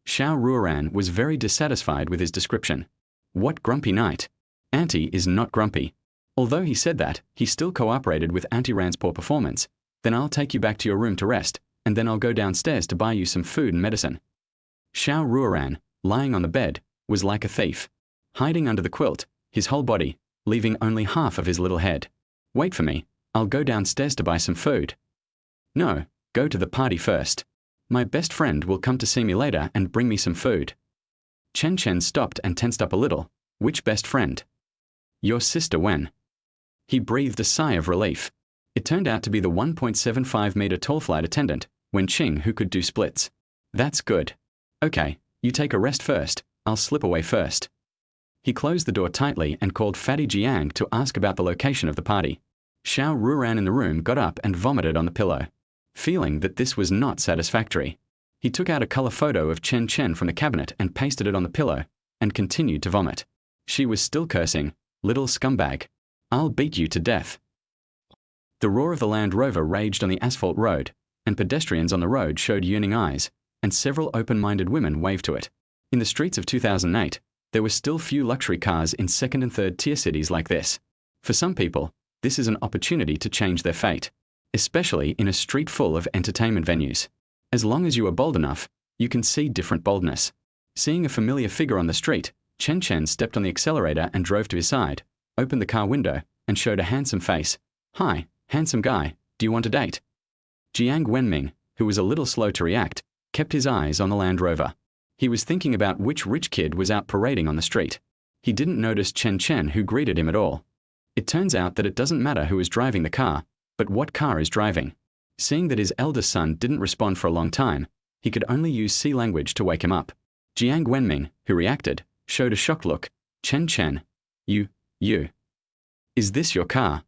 Xiao Ruoran was very dissatisfied with his description. What grumpy knight? Auntie is not grumpy. Although he said that, he still cooperated with Auntie Ran's poor performance. Then I'll take you back to your room to rest, and then I'll go downstairs to buy you some food and medicine. Xiao Ruoran, lying on the bed, was like a thief, hiding under the quilt, his whole body, leaving only half of his little head. Wait for me, I'll go downstairs to buy some food. No, go to the party first. My best friend will come to see me later and bring me some food. Chen Chen stopped and tensed up a little. Which best friend? Your sister Wen. He breathed a sigh of relief. It turned out to be the 1.75-meter tall flight attendant, Wen Qing, who could do splits. That's good. Okay, you take a rest first, I'll slip away first. He closed the door tightly and called Fatty Jiang to ask about the location of the party. Xiao Ruoran in the room got up and vomited on the pillow. Feeling that this was not satisfactory, he took out a color photo of Chen Chen from the cabinet and pasted it on the pillow, and continued to vomit. She was still cursing, little scumbag. I'll beat you to death. The roar of the Land Rover raged on the asphalt road, and pedestrians on the road showed yearning eyes, and several open-minded women waved to it. In the streets of 2008, there were still few luxury cars in second and third tier cities like this. For some people, this is an opportunity to change their fate, especially in a street full of entertainment venues. As long as you are bold enough, you can see different boldness. Seeing a familiar figure on the street, Chen Chen stepped on the accelerator and drove to his side, opened the car window, and showed a handsome face. Hi, handsome guy, do you want a date? Jiang Wenming, who was a little slow to react, kept his eyes on the Land Rover. He was thinking about which rich kid was out parading on the street. He didn't notice Chen Chen, who greeted him at all. It turns out that it doesn't matter who is driving the car, but what car is driving. Seeing that his eldest son didn't respond for a long time, he could only use sea language to wake him up. Jiang Wenming, who reacted, showed a shocked look. Chen Chen, you. Is this your car?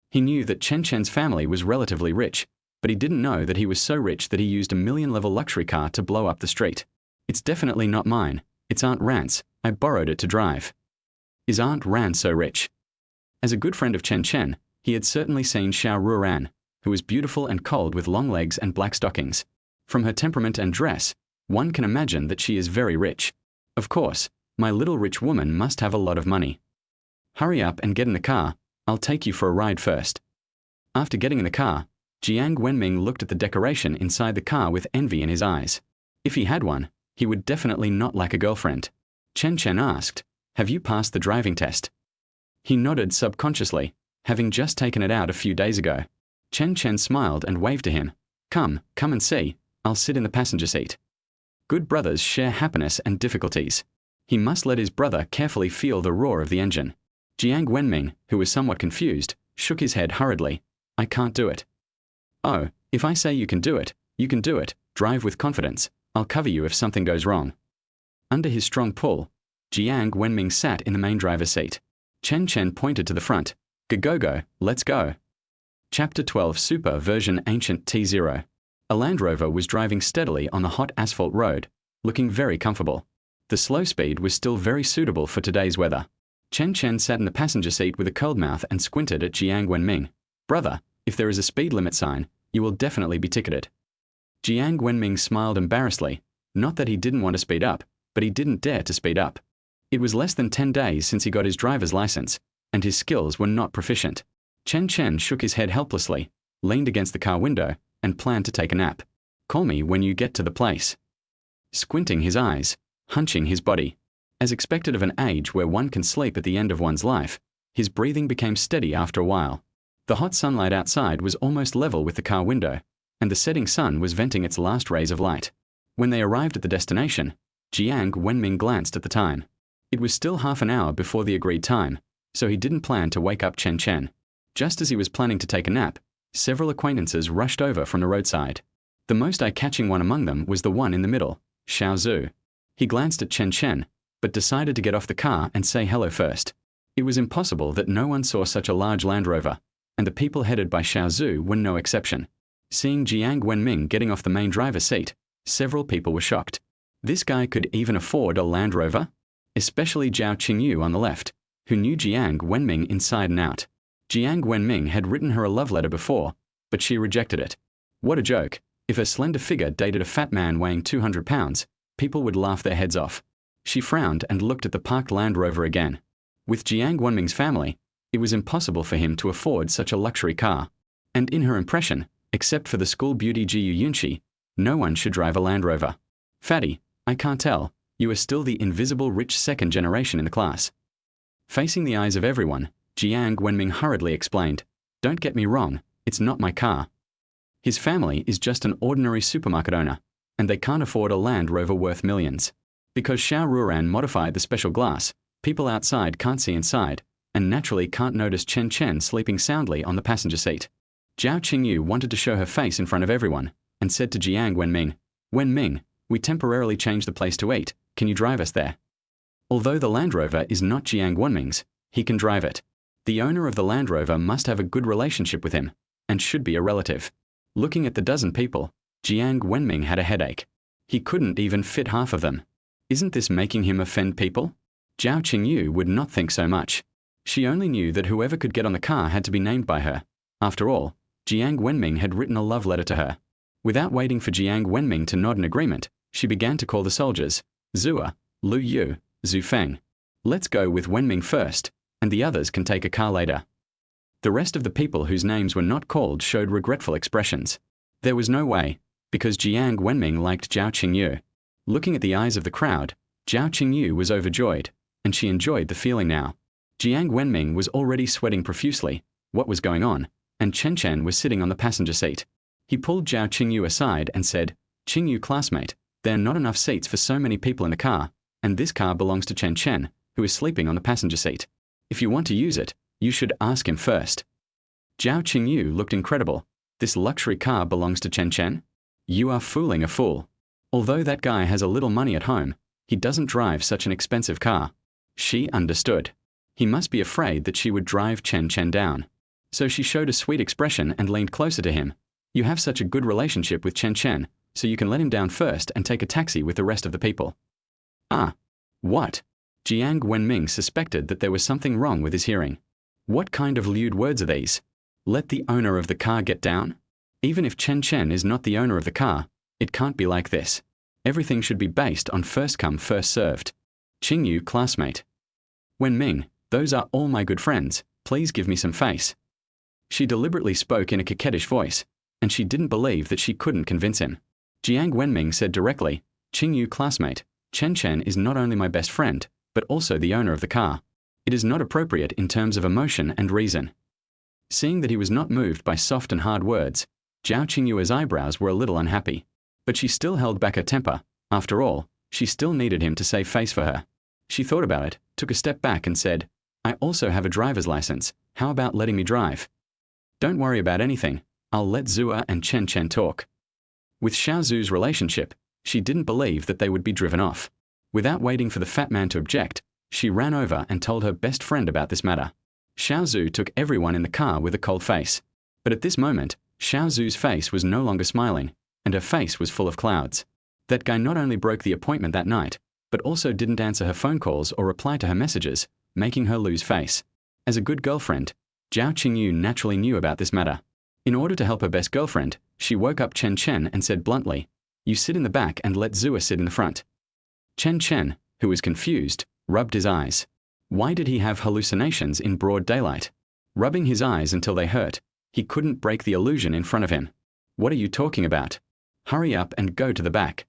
He knew that Chen Chen's family was relatively rich, but he didn't know that he was so rich that he used a million-level luxury car to blow up the street. It's definitely not mine. It's Aunt Ran's. I borrowed it to drive. Is Aunt Ran so rich? As a good friend of Chen Chen, he had certainly seen Xiao Ruoran, who was beautiful and cold with long legs and black stockings. From her temperament and dress, one can imagine that she is very rich. Of course, my little rich woman must have a lot of money. Hurry up and get in the car. I'll take you for a ride first. After getting in the car, Jiang Wenming looked at the decoration inside the car with envy in his eyes. If he had one, he would definitely not lack a girlfriend. Chen Chen asked, have you passed the driving test? He nodded subconsciously. having just taken it out a few days ago. Chen Chen smiled and waved to him. Come and see. I'll sit in the passenger seat. Good brothers share happiness and difficulties. He must let his brother carefully feel the roar of the engine. Jiang Wenming, who was somewhat confused, shook his head hurriedly. I can't do it. Oh, if I say you can do it, you can do it. Drive with confidence. I'll cover you if something goes wrong. Under his strong pull, Jiang Wenming sat in the main driver's seat. Chen Chen pointed to the front. Go, let's go. Chapter 12 Super Version Ancient T0. A Land Rover was driving steadily on the hot asphalt road, looking very comfortable. The slow speed was still very suitable for today's weather. Chen Chen sat in the passenger seat with a cold mouth and squinted at Jiang Wenming. Brother, if there is a speed limit sign, you will definitely be ticketed. Jiang Wenming smiled embarrassedly. Not that he didn't want to speed up, but he didn't dare to speed up. It was less than 10 days since he got his driver's license, and his skills were not proficient. Chen Chen shook his head helplessly, leaned against the car window, and planned to take a nap. Call me when you get to the place. Squinting his eyes, hunching his body. As expected of an age where one can sleep at the end of one's life, his breathing became steady after a while. The hot sunlight outside was almost level with the car window, and the setting sun was venting its last rays of light. When they arrived at the destination, Jiang Wenming glanced at the time. It was still half an hour before the agreed time, so he didn't plan to wake up Chen Chen. Just as he was planning to take a nap, several acquaintances rushed over from the roadside. The most eye-catching one among them was the one in the middle, Xiao Zhu. He glanced at Chen Chen, but decided to get off the car and say hello first. It was impossible that no one saw such a large Land Rover, and the people headed by Xiao Zhu were no exception. Seeing Jiang Wenming getting off the main driver's seat, several people were shocked. This guy could even afford a Land Rover? Especially Zhao Qingyu on the left, who knew Jiang Wenming inside and out. Jiang Wenming had written her a love letter before, but she rejected it. What a joke. If her slender figure dated a fat man weighing 200 pounds, people would laugh their heads off. She frowned and looked at the parked Land Rover again. With Jiang Wenming's family, it was impossible for him to afford such a luxury car. And in her impression, except for the school beauty Jiu Yunqi, no one should drive a Land Rover. Fatty, I can't tell, you are still the invisible rich second generation in the class. Facing the eyes of everyone, Jiang Wenming hurriedly explained, Don't get me wrong, it's not my car. His family is just an ordinary supermarket owner, and they can't afford a Land Rover worth millions. Because Xiao Ruoran modified the special glass, people outside can't see inside, and naturally can't notice Chen Chen sleeping soundly on the passenger seat. Zhao Qingyu wanted to show her face in front of everyone, and said to Jiang Wenming, Wenming, we temporarily changed the place to eat, can you drive us there? Although the Land Rover is not Jiang Wenming's, he can drive it. The owner of the Land Rover must have a good relationship with him, and should be a relative. Looking at the dozen people, Jiang Wenming had a headache. He couldn't even fit half of them. Isn't this making him offend people? Zhao Qingyu would not think so much. She only knew that whoever could get on the car had to be named by her. After all, Jiang Wenming had written a love letter to her. Without waiting for Jiang Wenming to nod in agreement, she began to call the soldiers, Zua, Lu Yu, Zhu Feng. Let's go with Wenming first, and the others can take a car later. The rest of the people whose names were not called showed regretful expressions. There was no way, because Jiang Wenming liked Zhao Qingyu. Looking at the eyes of the crowd, Zhao Qingyu was overjoyed, and she enjoyed the feeling now. Jiang Wenming was already sweating profusely. What was going on? And Chen Chen was sitting on the passenger seat. He pulled Zhao Qingyu aside and said, Qingyu classmate, there are not enough seats for so many people in the car, and this car belongs to Chen Chen, who is sleeping on the passenger seat. If you want to use it, you should ask him first. Zhao Qingyu looked incredible. This luxury car belongs to Chen Chen? You are fooling a fool. Although that guy has a little money at home, he doesn't drive such an expensive car. She understood. He must be afraid that she would drive Chen Chen down. So she showed a sweet expression and leaned closer to him. You have such a good relationship with Chen Chen, so you can let him down first and take a taxi with the rest of the people. Ah. What? Jiang Wenming suspected that there was something wrong with his hearing. What kind of lewd words are these? Let the owner of the car get down? Even if Chen Chen is not the owner of the car, it can't be like this. Everything should be based on first come, first served. Qingyu classmate. Wenming, those are all my good friends, please give me some face. She deliberately spoke in a coquettish voice, and she didn't believe that she couldn't convince him. Jiang Wenming said directly, Qingyu classmate, Chen Chen is not only my best friend, but also the owner of the car. It is not appropriate in terms of emotion and reason. Seeing that he was not moved by soft and hard words, Zhao Qingyue's eyebrows were a little unhappy. But she still held back her temper. After all, she still needed him to save face for her. She thought about it, took a step back and said, I also have a driver's license. How about letting me drive? Don't worry about anything. I'll let Zua and Chen Chen talk. With Xiao Zu's relationship, she didn't believe that they would be driven off. Without waiting for the fat man to object, she ran over and told her best friend about this matter. Xiao Zu took everyone in the car with a cold face. But at this moment, Xiao Zu's face was no longer smiling, and her face was full of clouds. That guy not only broke the appointment that night, but also didn't answer her phone calls or reply to her messages, making her lose face. As a good girlfriend, Zhao Qingyu naturally knew about this matter. In order to help her best girlfriend, she woke up Chen Chen and said bluntly, You sit in the back and let Zua sit in the front. Chen Chen, who was confused, rubbed his eyes. Why did he have hallucinations in broad daylight? Rubbing his eyes until they hurt, he couldn't break the illusion in front of him. What are you talking about? Hurry up and go to the back.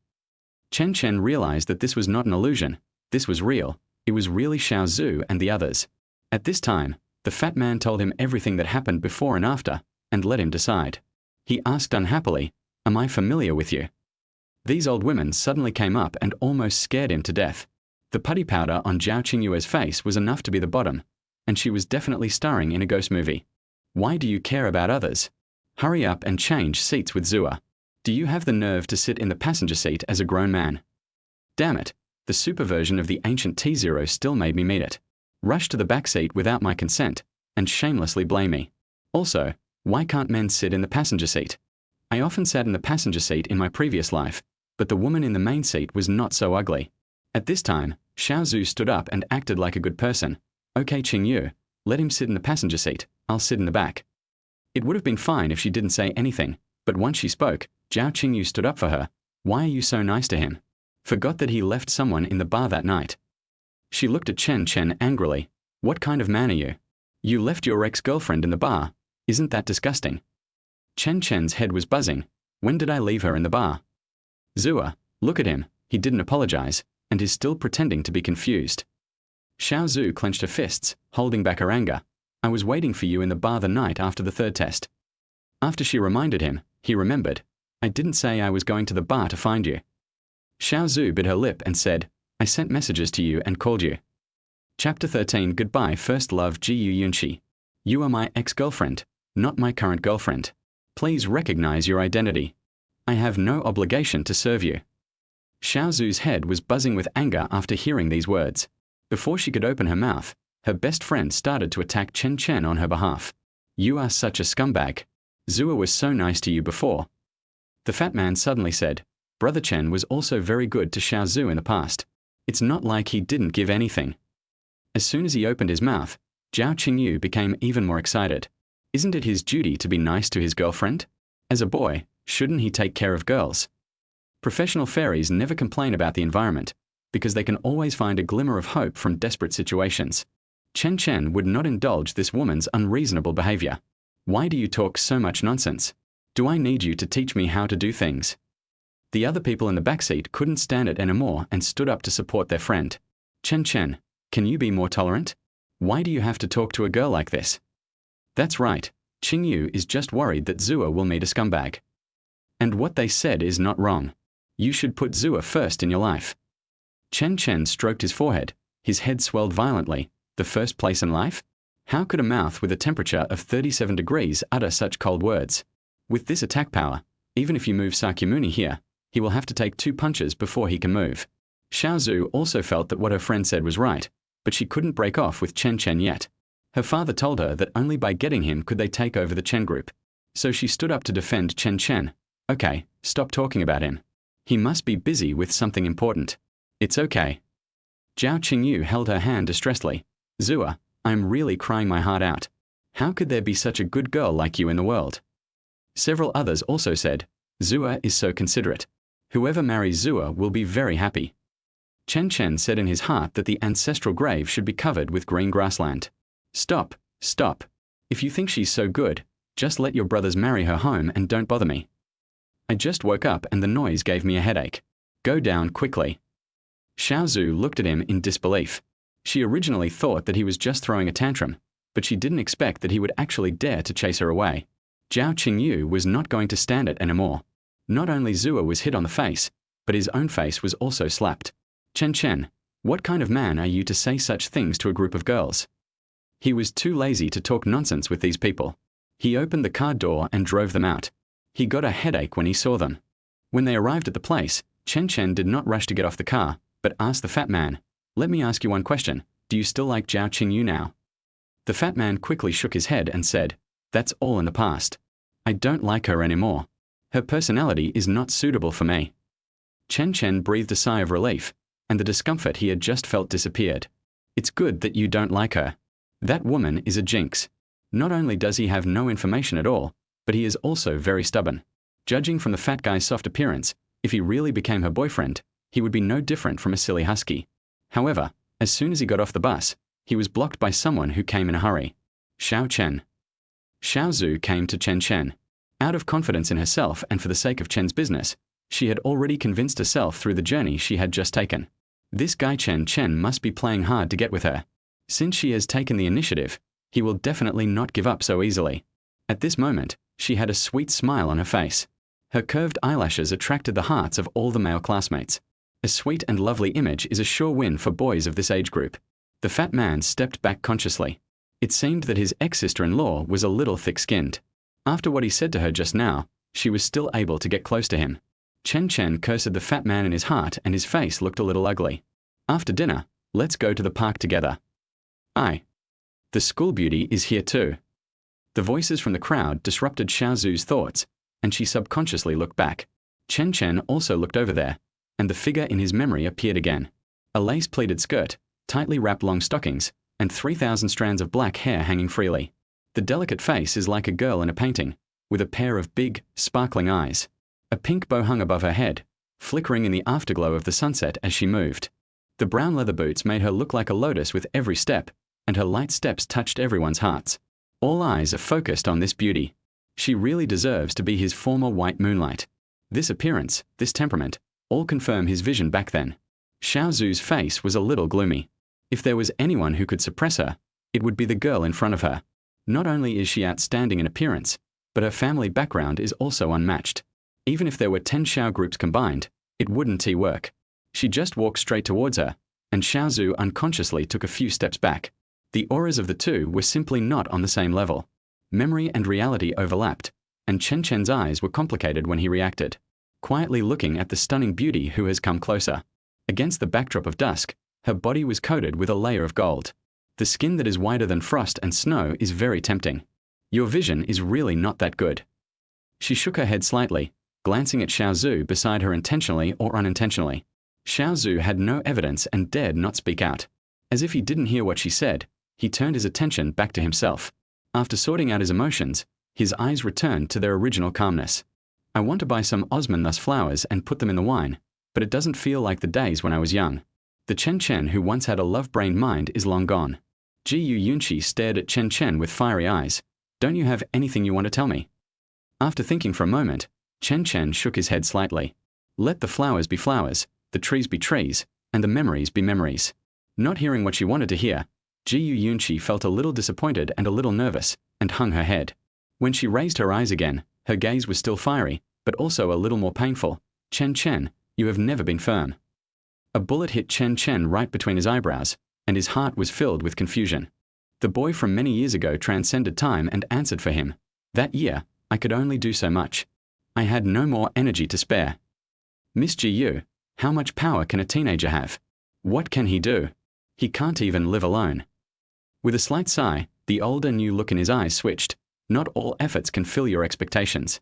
Chen Chen realized that this was not an illusion. This was real. It was really Xiao Zu and the others. At this time, the fat man told him everything that happened before and after, and let him decide. He asked unhappily, Am I familiar with you? These old women suddenly came up and almost scared him to death. The putty powder on Zhao Qingyue's face was enough to be the bottom, and she was definitely starring in a ghost movie. Why do you care about others? Hurry up and change seats with Zua. Do you have the nerve to sit in the passenger seat as a grown man? Damn it, the super version of the ancient T0 still made me meet it. Rush to the back seat without my consent, and shamelessly blame me. Also, why can't men sit in the passenger seat? I often sat in the passenger seat in my previous life, but the woman in the main seat was not so ugly. At this time, Xiao Zu stood up and acted like a good person. Okay Qingyu, let him sit in the passenger seat, I'll sit in the back. It would have been fine if she didn't say anything, but once she spoke, Zhao Qingyu stood up for her. Why are you so nice to him? Forgot that he left someone in the bar that night. She looked at Chen Chen angrily. What kind of man are you? You left your ex-girlfriend in the bar. Isn't that disgusting? Chen Chen's head was buzzing. When did I leave her in the bar? Zua, look at him, he didn't apologize, and is still pretending to be confused. Xiao Zu clenched her fists, holding back her anger. I was waiting for you in the bar the night after the third test. After she reminded him, he remembered. I didn't say I was going to the bar to find you. Xiao Zu bit her lip and said, I sent messages to you and called you. Chapter 13 Goodbye First Love Ji Yunshi. You are my ex-girlfriend, not my current girlfriend. Please recognize your identity. I have no obligation to serve you. Xiao Zu's head was buzzing with anger after hearing these words. Before she could open her mouth, her best friend started to attack Chen Chen on her behalf. You are such a scumbag. Zua was so nice to you before. The fat man suddenly said, Brother Chen was also very good to Xiao Zu in the past. It's not like he didn't give anything. As soon as he opened his mouth, Zhao Qingyu became even more excited. Isn't it his duty to be nice to his girlfriend? As a boy, shouldn't he take care of girls? Professional fairies never complain about the environment, because they can always find a glimmer of hope from desperate situations. Chen Chen would not indulge this woman's unreasonable behavior. Why do you talk so much nonsense? Do I need you to teach me how to do things? The other people in the backseat couldn't stand it anymore and stood up to support their friend. Chen Chen, can you be more tolerant? Why do you have to talk to a girl like this? That's right, Qingyu is just worried that Zua will meet a scumbag. And what they said is not wrong. You should put Zua first in your life. Chen Chen stroked his forehead. His head swelled violently. The first place in life? How could a mouth with a temperature of 37 degrees utter such cold words? With this attack power, even if you move Sakyamuni here, he will have to take 2 punches before he can move. Xiao Zu also felt that what her friend said was right, but she couldn't break off with Chen Chen yet. Her father told her that only by getting him could they take over the Chen group. So she stood up to defend Chen Chen. Okay, stop talking about him. He must be busy with something important. It's okay. Zhao Qingyu held her hand distressedly. Zua, I'm really crying my heart out. How could there be such a good girl like you in the world? Several others also said, Zua is so considerate. Whoever marries Zua will be very happy. Chen Chen said in his heart that the ancestral grave should be covered with green grassland. Stop, stop. If you think she's so good, just let your brothers marry her home and don't bother me. I just woke up and the noise gave me a headache. Go down quickly. Xiao Zu looked at him in disbelief. She originally thought that he was just throwing a tantrum, but she didn't expect that he would actually dare to chase her away. Zhao Qingyu was not going to stand it anymore. Not only Zua was hit on the face, but his own face was also slapped. Chen Chen, what kind of man are you to say such things to a group of girls? He was too lazy to talk nonsense with these people. He opened the car door and drove them out. He got a headache when he saw them. When they arrived at the place, Chen Chen did not rush to get off the car, but asked the fat man, "Let me ask you one question. Do you still like Zhao Qingyu now?" The fat man quickly shook his head and said, "That's all in the past. I don't like her anymore. Her personality is not suitable for me." Chen Chen breathed a sigh of relief, and the discomfort he had just felt disappeared. "It's good that you don't like her. That woman is a jinx. Not only does he have no information at all, but he is also very stubborn. Judging from the fat guy's soft appearance, if he really became her boyfriend, he would be no different from a silly husky." However, as soon as he got off the bus, he was blocked by someone who came in a hurry. Xiao Chen. Xiao Zhu came to Chen Chen. Out of confidence in herself and for the sake of Chen's business, she had already convinced herself through the journey she had just taken. This guy Chen Chen must be playing hard to get with her. Since she has taken the initiative, he will definitely not give up so easily. At this moment, she had a sweet smile on her face. Her curved eyelashes attracted the hearts of all the male classmates. A sweet and lovely image is a sure win for boys of this age group. The fat man stepped back consciously. It seemed that his ex-sister-in-law was a little thick-skinned. After what he said to her just now, she was still able to get close to him. Chen Chen cursed the fat man in his heart and his face looked a little ugly. "After dinner, let's go to the park together." "Aye. The school beauty is here too." The voices from the crowd disrupted Xiao Zhu's thoughts, and she subconsciously looked back. Chen Chen also looked over there, and the figure in his memory appeared again. A lace-pleated skirt, tightly wrapped long stockings, and 3,000 strands of black hair hanging freely. The delicate face is like a girl in a painting, with a pair of big, sparkling eyes. A pink bow hung above her head, flickering in the afterglow of the sunset as she moved. The brown leather boots made her look like a lotus with every step, and her light steps touched everyone's hearts. All eyes are focused on this beauty. She really deserves to be his former white moonlight. This appearance, this temperament, all confirm his vision back then. Xiao Zhu's face was a little gloomy. If there was anyone who could suppress her, it would be the girl in front of her. Not only is she outstanding in appearance, but her family background is also unmatched. Even if there were 10 Xiao groups combined, it wouldn't work. She just walked straight towards her, and Xiao Zhu unconsciously took a few steps back. The auras of the two were simply not on the same level. Memory and reality overlapped, and Chen Chen's eyes were complicated when he reacted, quietly looking at the stunning beauty who has come closer. Against the backdrop of dusk, her body was coated with a layer of gold. The skin that is whiter than frost and snow is very tempting. Your vision is really not that good. She shook her head slightly, glancing at Xiao Zhu beside her intentionally or unintentionally. Xiao Zhu had no evidence and dared not speak out. As if he didn't hear what she said, he turned his attention back to himself. After sorting out his emotions, his eyes returned to their original calmness. "I want to buy some osmanthus flowers and put them in the wine, but it doesn't feel like the days when I was young." The Chen Chen who once had a love-brained mind is long gone. Ji Yu Yunqi stared at Chen Chen with fiery eyes. "Don't you have anything you want to tell me?" After thinking for a moment, Chen Chen shook his head slightly. "Let the flowers be flowers, the trees be trees, and the memories be memories." Not hearing what she wanted to hear, Ji Yu Yunqi felt a little disappointed and a little nervous, and hung her head. When she raised her eyes again, her gaze was still fiery, but also a little more painful. "Chen Chen, you have never been firm." A bullet hit Chen Chen right between his eyebrows, and his heart was filled with confusion. The boy from many years ago transcended time and answered for him. That year, I could only do so much. I had no more energy to spare. "Miss Ji Yu, how much power can a teenager have? What can he do? He can't even live alone." With a slight sigh, the old and new look in his eyes switched. "Not all efforts can fill your expectations."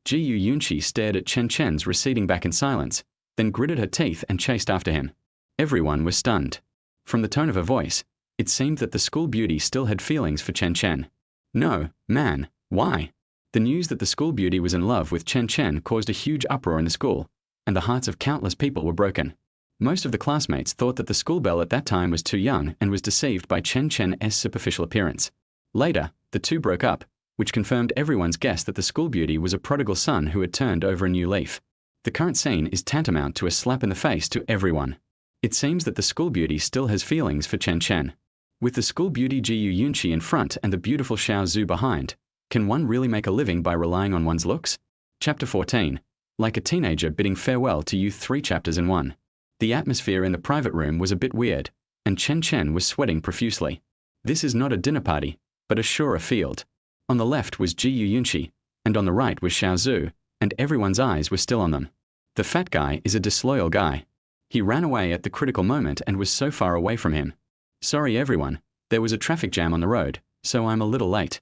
Ji Yu Yunqi stared at Chen Chen's receding back in silence, then gritted her teeth and chased after him. Everyone was stunned. From the tone of her voice, it seemed that the school beauty still had feelings for Chen Chen. "No, man, why?" The news that the school beauty was in love with Chen Chen caused a huge uproar in the school, and the hearts of countless people were broken. Most of the classmates thought that the school belle at that time was too young and was deceived by Chen Chen's superficial appearance. Later, the two broke up, which confirmed everyone's guess that the school beauty was a prodigal son who had turned over a new leaf. The current scene is tantamount to a slap in the face to everyone. It seems that the school beauty still has feelings for Chen Chen. With the school beauty Jiu Yunqi in front and the beautiful Xiao Zhu behind, can one really make a living by relying on one's looks? Chapter 14. Like a teenager bidding farewell to youth, 3 chapters in 1. The atmosphere in the private room was a bit weird, and Chen Chen was sweating profusely. This is not a dinner party, but a surer field. On the left was Jiu Yunqi, and on the right was Xiao Zhu, and everyone's eyes were still on them. The fat guy is a disloyal guy. He ran away at the critical moment and was so far away from him. Sorry everyone, there was a traffic jam on the road, so I'm a little late.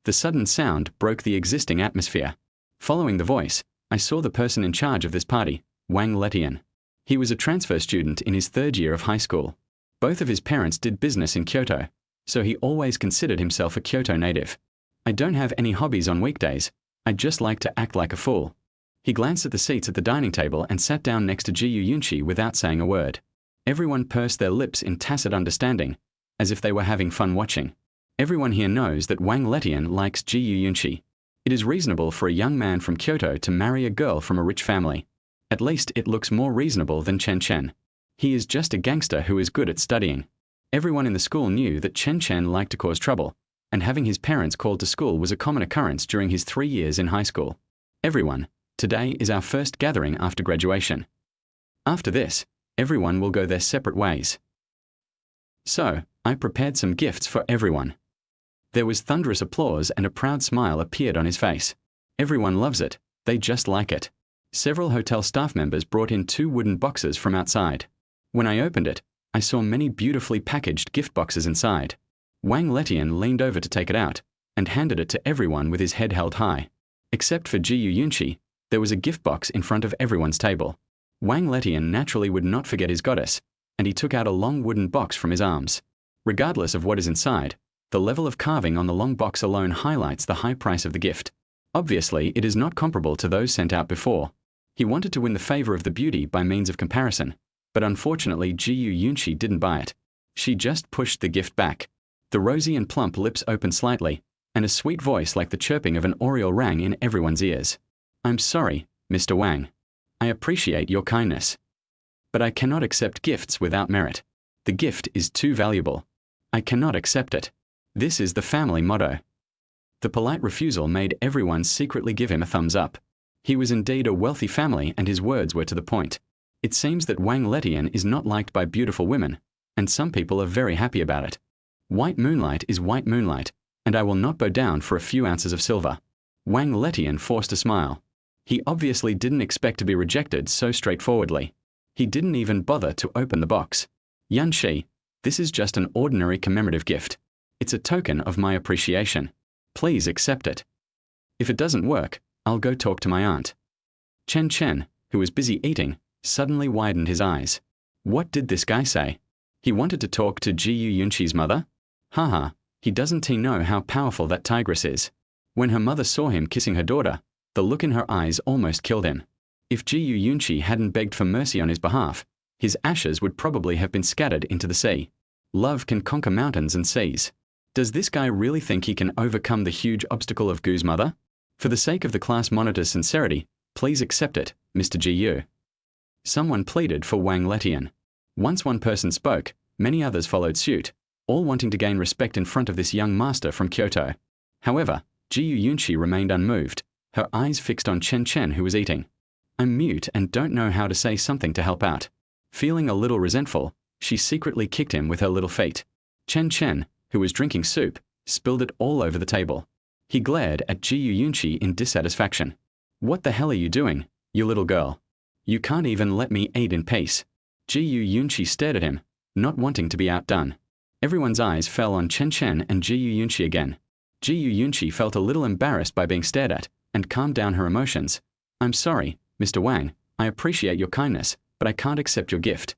The sudden sound broke the existing atmosphere. Following the voice, I saw the person in charge of this party, Wang Letian. He was a transfer student in his 3rd year of high school. Both of his parents did business in Kyoto, so he always considered himself a Kyoto native. I don't have any hobbies on weekdays, I just like to act like a fool. He glanced at the seats at the dining table and sat down next to Jiu Yunqi without saying a word. Everyone pursed their lips in tacit understanding, as if they were having fun watching. Everyone here knows that Wang Letian likes Jiu Yunqi. It is reasonable for a young man from Kyoto to marry a girl from a rich family. At least it looks more reasonable than Chen Chen. He is just a gangster who is good at studying. Everyone in the school knew that Chen Chen liked to cause trouble, and having his parents called to school was a common occurrence during his 3 years in high school. Everyone, today is our first gathering after graduation. After this, everyone will go their separate ways. So, I prepared some gifts for everyone. There was thunderous applause and a proud smile appeared on his face. Everyone loves it, they just like it. Several hotel staff members brought in 2 wooden boxes from outside. When I opened it, I saw many beautifully packaged gift boxes inside. Wang Letian leaned over to take it out, and handed it to everyone with his head held high. Except for Jiu Yunqi, there was a gift box in front of everyone's table. Wang Letian naturally would not forget his goddess, and he took out a long wooden box from his arms. Regardless of what is inside, the level of carving on the long box alone highlights the high price of the gift. Obviously, it is not comparable to those sent out before. He wanted to win the favor of the beauty by means of comparison, but unfortunately Jiu Yunqi didn't buy it. She just pushed the gift back. The rosy and plump lips opened slightly, and a sweet voice like the chirping of an oriole rang in everyone's ears. I'm sorry, Mr. Wang. I appreciate your kindness. But I cannot accept gifts without merit. The gift is too valuable. I cannot accept it. This is the family motto. The polite refusal made everyone secretly give him a thumbs up. He was indeed a wealthy family and his words were to the point. It seems that Wang Letian is not liked by beautiful women, and some people are very happy about it. White moonlight is white moonlight, and I will not bow down for a few ounces of silver. Wang Letian forced a smile. He obviously didn't expect to be rejected so straightforwardly. He didn't even bother to open the box. Yunqi, this is just an ordinary commemorative gift. It's a token of my appreciation. Please accept it. If it doesn't work, I'll go talk to my aunt. Chen Chen, who was busy eating, suddenly widened his eyes. What did this guy say? He wanted to talk to Jiu Yunqi's mother? Haha, doesn't he know how powerful that tigress is? When her mother saw him kissing her daughter, the look in her eyes almost killed him. If Jiu Yunqi hadn't begged for mercy on his behalf, his ashes would probably have been scattered into the sea. Love can conquer mountains and seas. Does this guy really think he can overcome the huge obstacle of Gu's mother? For the sake of the class monitor's sincerity, please accept it, Mr. Jiu. Someone pleaded for Wang Letian. Once one person spoke, many others followed suit, all wanting to gain respect in front of this young master from Kyoto. However, Jiu Yunqi remained unmoved, her eyes fixed on Chen Chen who was eating. I'm mute and don't know how to say something to help out. Feeling a little resentful, she secretly kicked him with her little feet. Chen Chen, who was drinking soup, spilled it all over the table. He glared at Jiu Yunqi in dissatisfaction. What the hell are you doing, you little girl? You can't even let me eat in peace. Jiu Yunqi stared at him, not wanting to be outdone. Everyone's eyes fell on Chen Chen and Jiu Yunqi again. Jiu Yunqi felt a little embarrassed by being stared at, and calmed down her emotions. I'm sorry, Mr. Wang, I appreciate your kindness, but I can't accept your gift.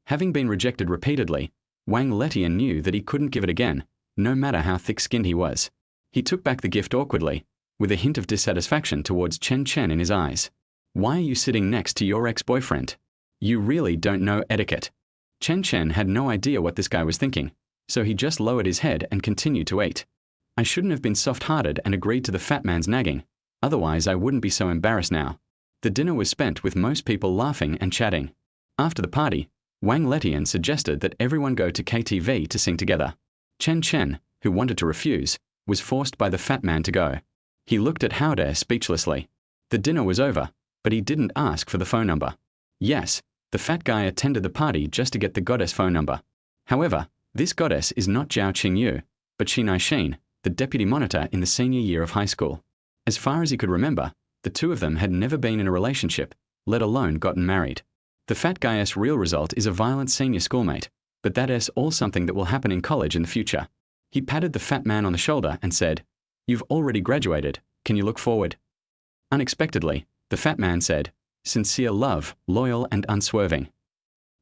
Having been rejected repeatedly, Wang Letian knew that he couldn't give it again, no matter how thick-skinned he was. He took back the gift awkwardly, with a hint of dissatisfaction towards Chen Chen in his eyes. Why are you sitting next to your ex-boyfriend? You really don't know etiquette. Chen Chen had no idea what this guy was thinking, so he just lowered his head and continued to eat. I shouldn't have been soft-hearted and agreed to the fat man's nagging, otherwise I wouldn't be so embarrassed now. The dinner was spent with most people laughing and chatting. After the party, Wang Letian suggested that everyone go to KTV to sing together. Chen Chen, who wanted to refuse, was forced by the fat man to go. He looked at Howder speechlessly. The dinner was over, but he didn't ask for the phone number. Yes, the fat guy attended the party just to get the goddess phone number. However, this goddess is not Zhao Qingyu, but Shi Naixin, the deputy monitor in the senior year of high school. As far as he could remember, the two of them had never been in a relationship, let alone gotten married. The fat guy's real result is a violent senior schoolmate, but that is all something that will happen in college in the future. He patted the fat man on the shoulder and said, "You've already graduated, can you look forward?" Unexpectedly, the fat man said, "Sincere love, loyal and unswerving."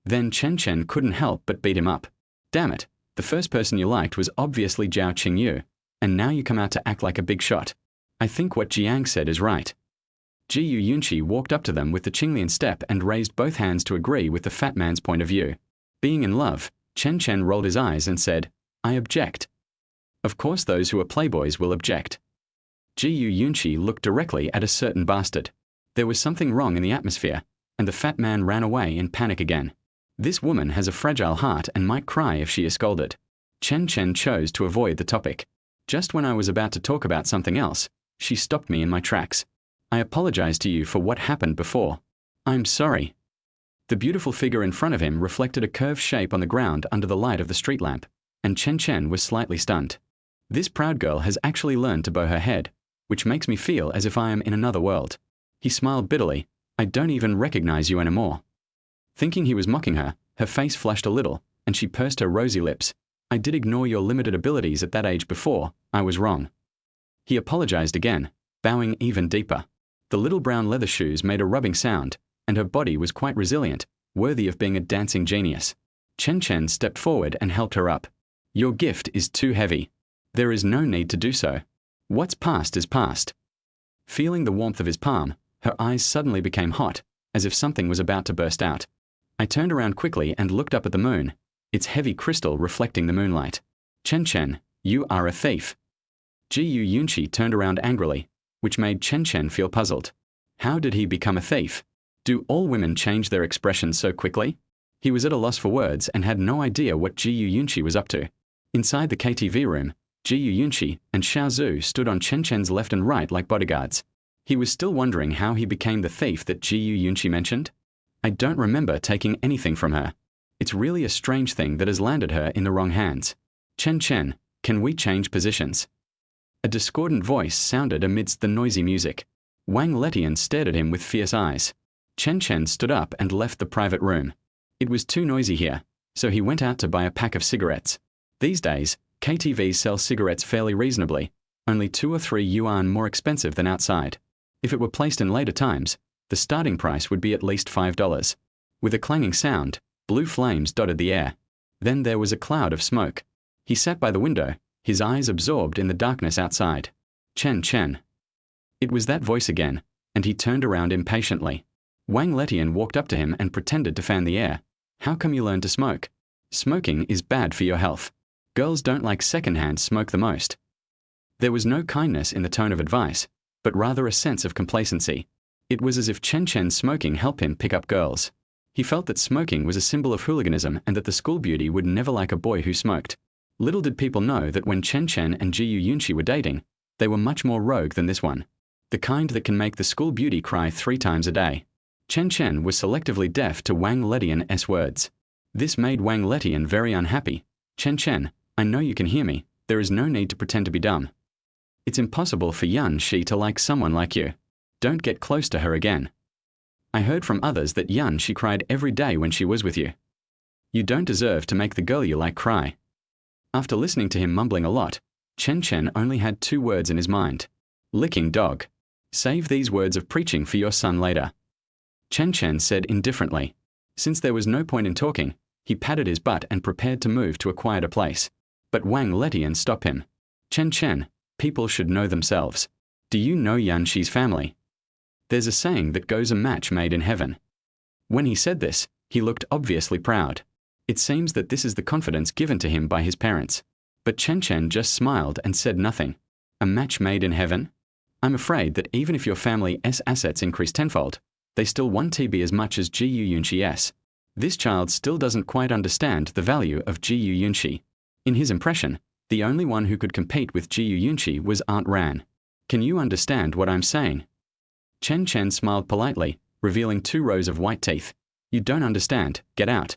Then Chen Chen couldn't help but beat him up. "Damn it, the first person you liked was obviously Zhao Qingyu, and now you come out to act like a big shot. I think what Jiang said is right." Jiyu Yunqi walked up to them with the Qinglian step and raised both hands to agree with the fat man's point of view. Being in love, Chen Chen rolled his eyes and said, "I object." Of course those who are playboys will object. Jiyu Yunqi looked directly at a certain bastard. There was something wrong in the atmosphere, and the fat man ran away in panic again. This woman has a fragile heart and might cry if she is scolded. Chen Chen chose to avoid the topic. Just when I was about to talk about something else, she stopped me in my tracks. "I apologize to you for what happened before. I'm sorry." The beautiful figure in front of him reflected a curved shape on the ground under the light of the street lamp, and Chen Chen was slightly stunned. This proud girl has actually learned to bow her head, which makes me feel as if I am in another world. He smiled bitterly. "I don't even recognize you anymore." Thinking he was mocking her, her face flushed a little, and she pursed her rosy lips. "I did ignore your limited abilities at that age before. I was wrong." He apologized again, bowing even deeper. The little brown leather shoes made a rubbing sound, and her body was quite resilient, worthy of being a dancing genius. Chen Chen stepped forward and helped her up. "Your gift is too heavy. There is no need to do so. What's past is past." Feeling the warmth of his palm, her eyes suddenly became hot, as if something was about to burst out. I turned around quickly and looked up at the moon, its heavy crystal reflecting the moonlight. "Chen Chen, you are a thief." Jiyu Yunqi turned around angrily, which made Chen Chen feel puzzled. How did he become a thief? Do all women change their expressions so quickly? He was at a loss for words and had no idea what Jiyu Yunqi was up to. Inside the KTV room, Jiyu Yunqi and Xiao Zhu stood on Chen Chen's left and right like bodyguards. He was still wondering how he became the thief that Jiyu Yunqi mentioned. "I don't remember taking anything from her. It's really a strange thing that has landed her in the wrong hands. Chen Chen, can we change positions?" A discordant voice sounded amidst the noisy music. Wang Letian stared at him with fierce eyes. Chen Chen stood up and left the private room. It was too noisy here, so he went out to buy a pack of cigarettes. These days, KTVs sell cigarettes fairly reasonably, only 2 or 3 yuan more expensive than outside. If it were placed in later times, the starting price would be at least $5. With a clanging sound, blue flames dotted the air. Then there was a cloud of smoke. He sat by the window, his eyes absorbed in the darkness outside. "Chen Chen." It was that voice again, and he turned around impatiently. Wang Letian walked up to him and pretended to fan the air. "How come you learned to smoke? Smoking is bad for your health. Girls don't like secondhand smoke the most." There was no kindness in the tone of advice, but rather a sense of complacency. It was as if Chen Chen's smoking helped him pick up girls. He felt that smoking was a symbol of hooliganism and that the school beauty would never like a boy who smoked. Little did people know that when Chen Chen and Jiyu Yunqi were dating, they were much more rogue than this one. The kind that can make the school beauty cry 3 times a day. Chen Chen was selectively deaf to Wang Letian's words. This made Wang Letian very unhappy. "Chen Chen, I know you can hear me. There is no need to pretend to be dumb. It's impossible for Yan Shi to like someone like you. Don't get close to her again. I heard from others that Yan Shi cried every day when she was with you. You don't deserve to make the girl you like cry." After listening to him mumbling a lot, Chen Chen only had 2 words in his mind. "Licking dog. Save these words of preaching for your son later." Chen Chen said indifferently. Since there was no point in talking, he patted his butt and prepared to move to a quieter place. But Wang Letian stopped him. "Chen Chen, people should know themselves. Do you know Yan Shi's family? There's a saying that goes a match made in heaven." When he said this, he looked obviously proud. It seems that this is the confidence given to him by his parents. But Chen Chen just smiled and said nothing. "A match made in heaven? I'm afraid that even if your family's assets increase tenfold, they still won't be as much as Jiyu Yunqi's. This child still doesn't quite understand the value of Jiyu Yunqi. In his impression, the only one who could compete with Jiyu Yunqi was Aunt Ran. Can you understand what I'm saying? Chen Chen smiled politely, revealing 2 rows of white teeth. You don't understand, get out.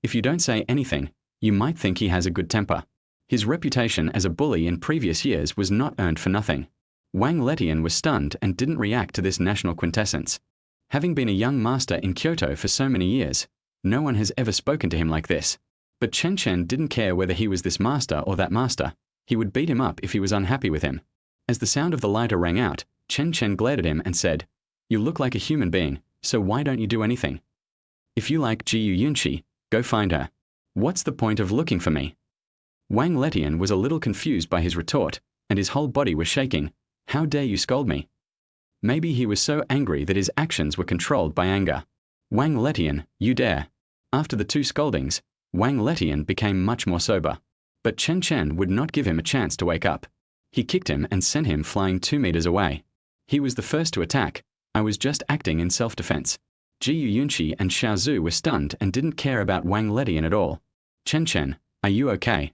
If you don't say anything, you might think he has a good temper. His reputation as a bully in previous years was not earned for nothing. Wang Letian was stunned and didn't react to this national quintessence. Having been a young master in Kyoto for so many years, no one has ever spoken to him like this. But Chen Chen didn't care whether he was this master or that master. He would beat him up if he was unhappy with him. As the sound of the lighter rang out, Chen Chen glared at him and said, "You look like a human being, so why don't you do anything? If you like Jiyu Yunqi, go find her. What's the point of looking for me?" Wang Letian was a little confused by his retort, and his whole body was shaking. How dare you scold me? Maybe he was so angry that his actions were controlled by anger. Wang Letian, you dare. After the 2 scoldings, Wang Letian became much more sober. But Chen Chen would not give him a chance to wake up. He kicked him and sent him flying 2 meters away. He was the first to attack. I was just acting in self-defense. Jiyu Yunqi and Xiao Zhu were stunned and didn't care about Wang Letian at all. Chen Chen, are you okay?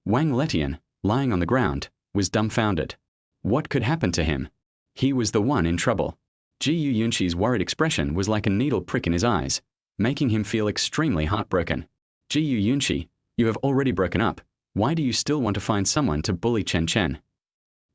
Wang Letian, lying on the ground, was dumbfounded. What could happen to him? He was the one in trouble. Jiyu Yunqi's worried expression was like a needle prick in his eyes, making him feel extremely heartbroken. Jiyu Yunqi, you have already broken up. Why do you still want to find someone to bully Chen Chen?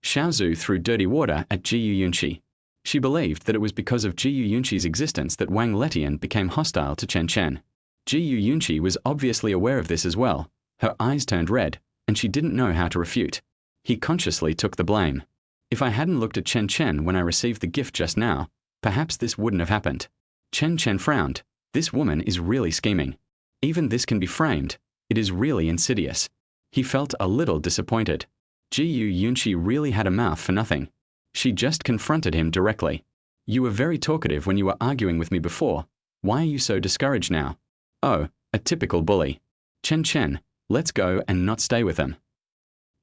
Xiao Zhu threw dirty water at Jiyu Yunqi. She believed that it was because of Jiyu Yunqi's existence that Wang Letian became hostile to Chen Chen. Jiyu Yunqi was obviously aware of this as well. Her eyes turned red, and she didn't know how to refute. He consciously took the blame. If I hadn't looked at Chen Chen when I received the gift just now, perhaps this wouldn't have happened. Chen Chen frowned. This woman is really scheming. Even this can be framed. It is really insidious. He felt a little disappointed. Jiyu Yunqi really had a mouth for nothing. She just confronted him directly. You were very talkative when you were arguing with me before. Why are you so discouraged now? Oh, a typical bully. Chen Chen, let's go and not stay with them.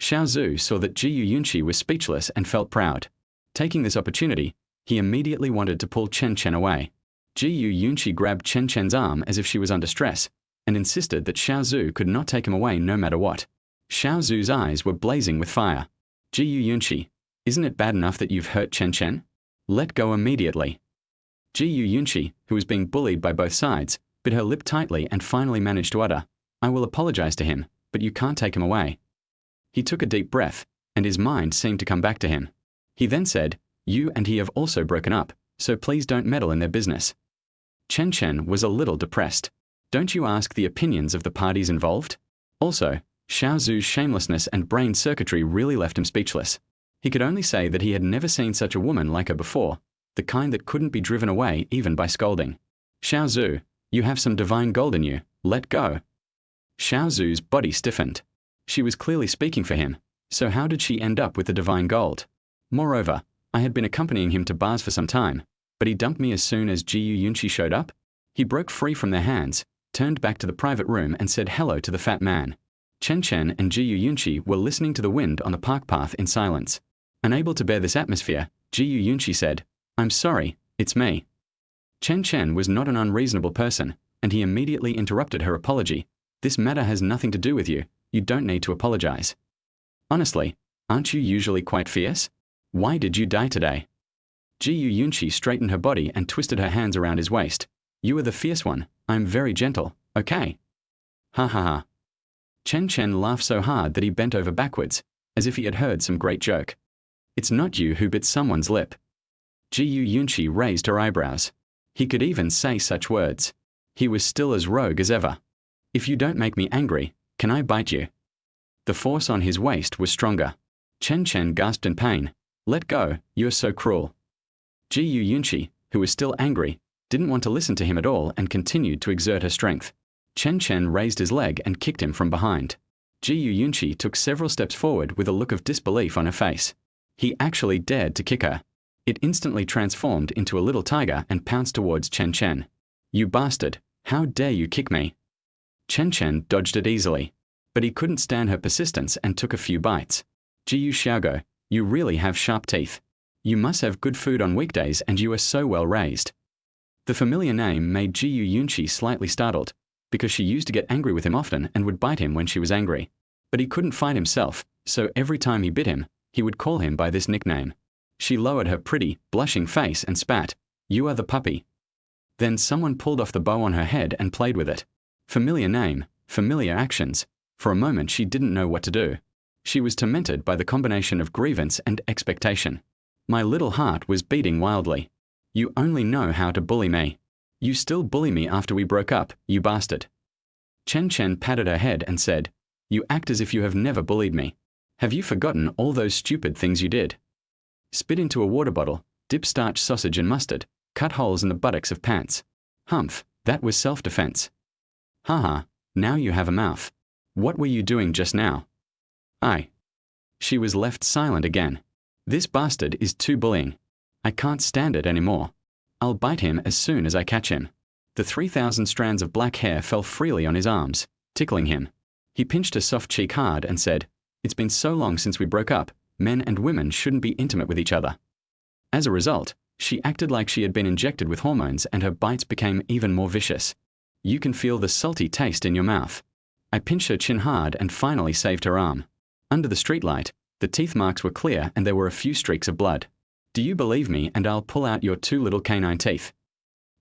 Xiao Zhu saw that Jiyu Yunqi was speechless and felt proud. Taking this opportunity, he immediately wanted to pull Chen Chen away. Jiyu Yunqi grabbed Chen Chen's arm as if she was under stress, and insisted that Xiao Zhu could not take him away no matter what. Xiao Zhu's eyes were blazing with fire. Jiyu Yunqi, isn't it bad enough that you've hurt Chen Chen? Let go immediately. Jiyu Yunqi, who was being bullied by both sides, bit her lip tightly and finally managed to utter, I will apologize to him, but you can't take him away. He took a deep breath, and his mind seemed to come back to him. He then said, you and he have also broken up, so please don't meddle in their business. Chen Chen was a little depressed. Don't you ask the opinions of the parties involved? Also, Xiao Zhu's shamelessness and brain circuitry really left him speechless. He could only say that he had never seen such a woman like her before, the kind that couldn't be driven away even by scolding. Xiao Zhu, you have some divine gold in you, let go. Xiao Zhu's body stiffened. She was clearly speaking for him, so how did she end up with the divine gold? Moreover, I had been accompanying him to bars for some time, but he dumped me as soon as Jiyu Yunqi showed up. He broke free from their hands, turned back to the private room and said hello to the fat man. Chen Chen and Jiyu Yunqi were listening to the wind on the park path in silence. Unable to bear this atmosphere, Jiyu Yunqi said, I'm sorry, it's me. Chen Chen was not an unreasonable person, and he immediately interrupted her apology. This matter has nothing to do with you. You don't need to apologize. Honestly, aren't you usually quite fierce? Why did you die today? Jiyu Yunqi straightened her body and twisted her hands around his waist. You are the fierce one. I'm very gentle, okay? Ha ha ha. Chen Chen laughed so hard that he bent over backwards, as if he had heard some great joke. It's not you who bit someone's lip. Jiyu Yunqi raised her eyebrows. He could even say such words. He was still as rogue as ever. If you don't make me angry, can I bite you? The force on his waist was stronger. Chen Chen gasped in pain. Let go, you're so cruel. Jiyu Yunqi, who was still angry, didn't want to listen to him at all and continued to exert her strength. Chen Chen raised his leg and kicked him from behind. Jiyu Yunqi took several steps forward with a look of disbelief on her face. He actually dared to kick her. It instantly transformed into a little tiger and pounced towards Chen Chen. You bastard, how dare you kick me? Chen Chen dodged it easily, but he couldn't stand her persistence and took a few bites. Jiyu Xiaogo, you really have sharp teeth. You must have good food on weekdays and you are so well raised. The familiar name made Ji Yunqi slightly startled, because she used to get angry with him often and would bite him when she was angry. But he couldn't fight himself, so every time he bit him, he would call him by this nickname. She lowered her pretty, blushing face and spat, "You are the puppy." Then someone pulled off the bow on her head and played with it. Familiar name, familiar actions. For a moment she didn't know what to do. She was tormented by the combination of grievance and expectation. My little heart was beating wildly. You only know how to bully me. You still bully me after we broke up, you bastard. Chen Chen patted her head and said, "You act as if you have never bullied me. Have you forgotten all those stupid things you did? Spit into a water bottle, dip starch sausage in mustard, cut holes in the buttocks of pants. Humph, that was self-defense. Haha, now you have a mouth. What were you doing just now?" "I." She was left silent again. "This bastard is too bullying. I can't stand it anymore. I'll bite him as soon as I catch him." The 3,000 strands of black hair fell freely on his arms, tickling him. He pinched her soft cheek hard and said, "It's been so long since we broke up, men and women shouldn't be intimate with each other." As a result, she acted like she had been injected with hormones and her bites became even more vicious. You can feel the salty taste in your mouth. I pinched her chin hard and finally saved her arm. Under the streetlight, the teeth marks were clear and there were a few streaks of blood. "Do you believe me and I'll pull out your 2 little canine teeth?"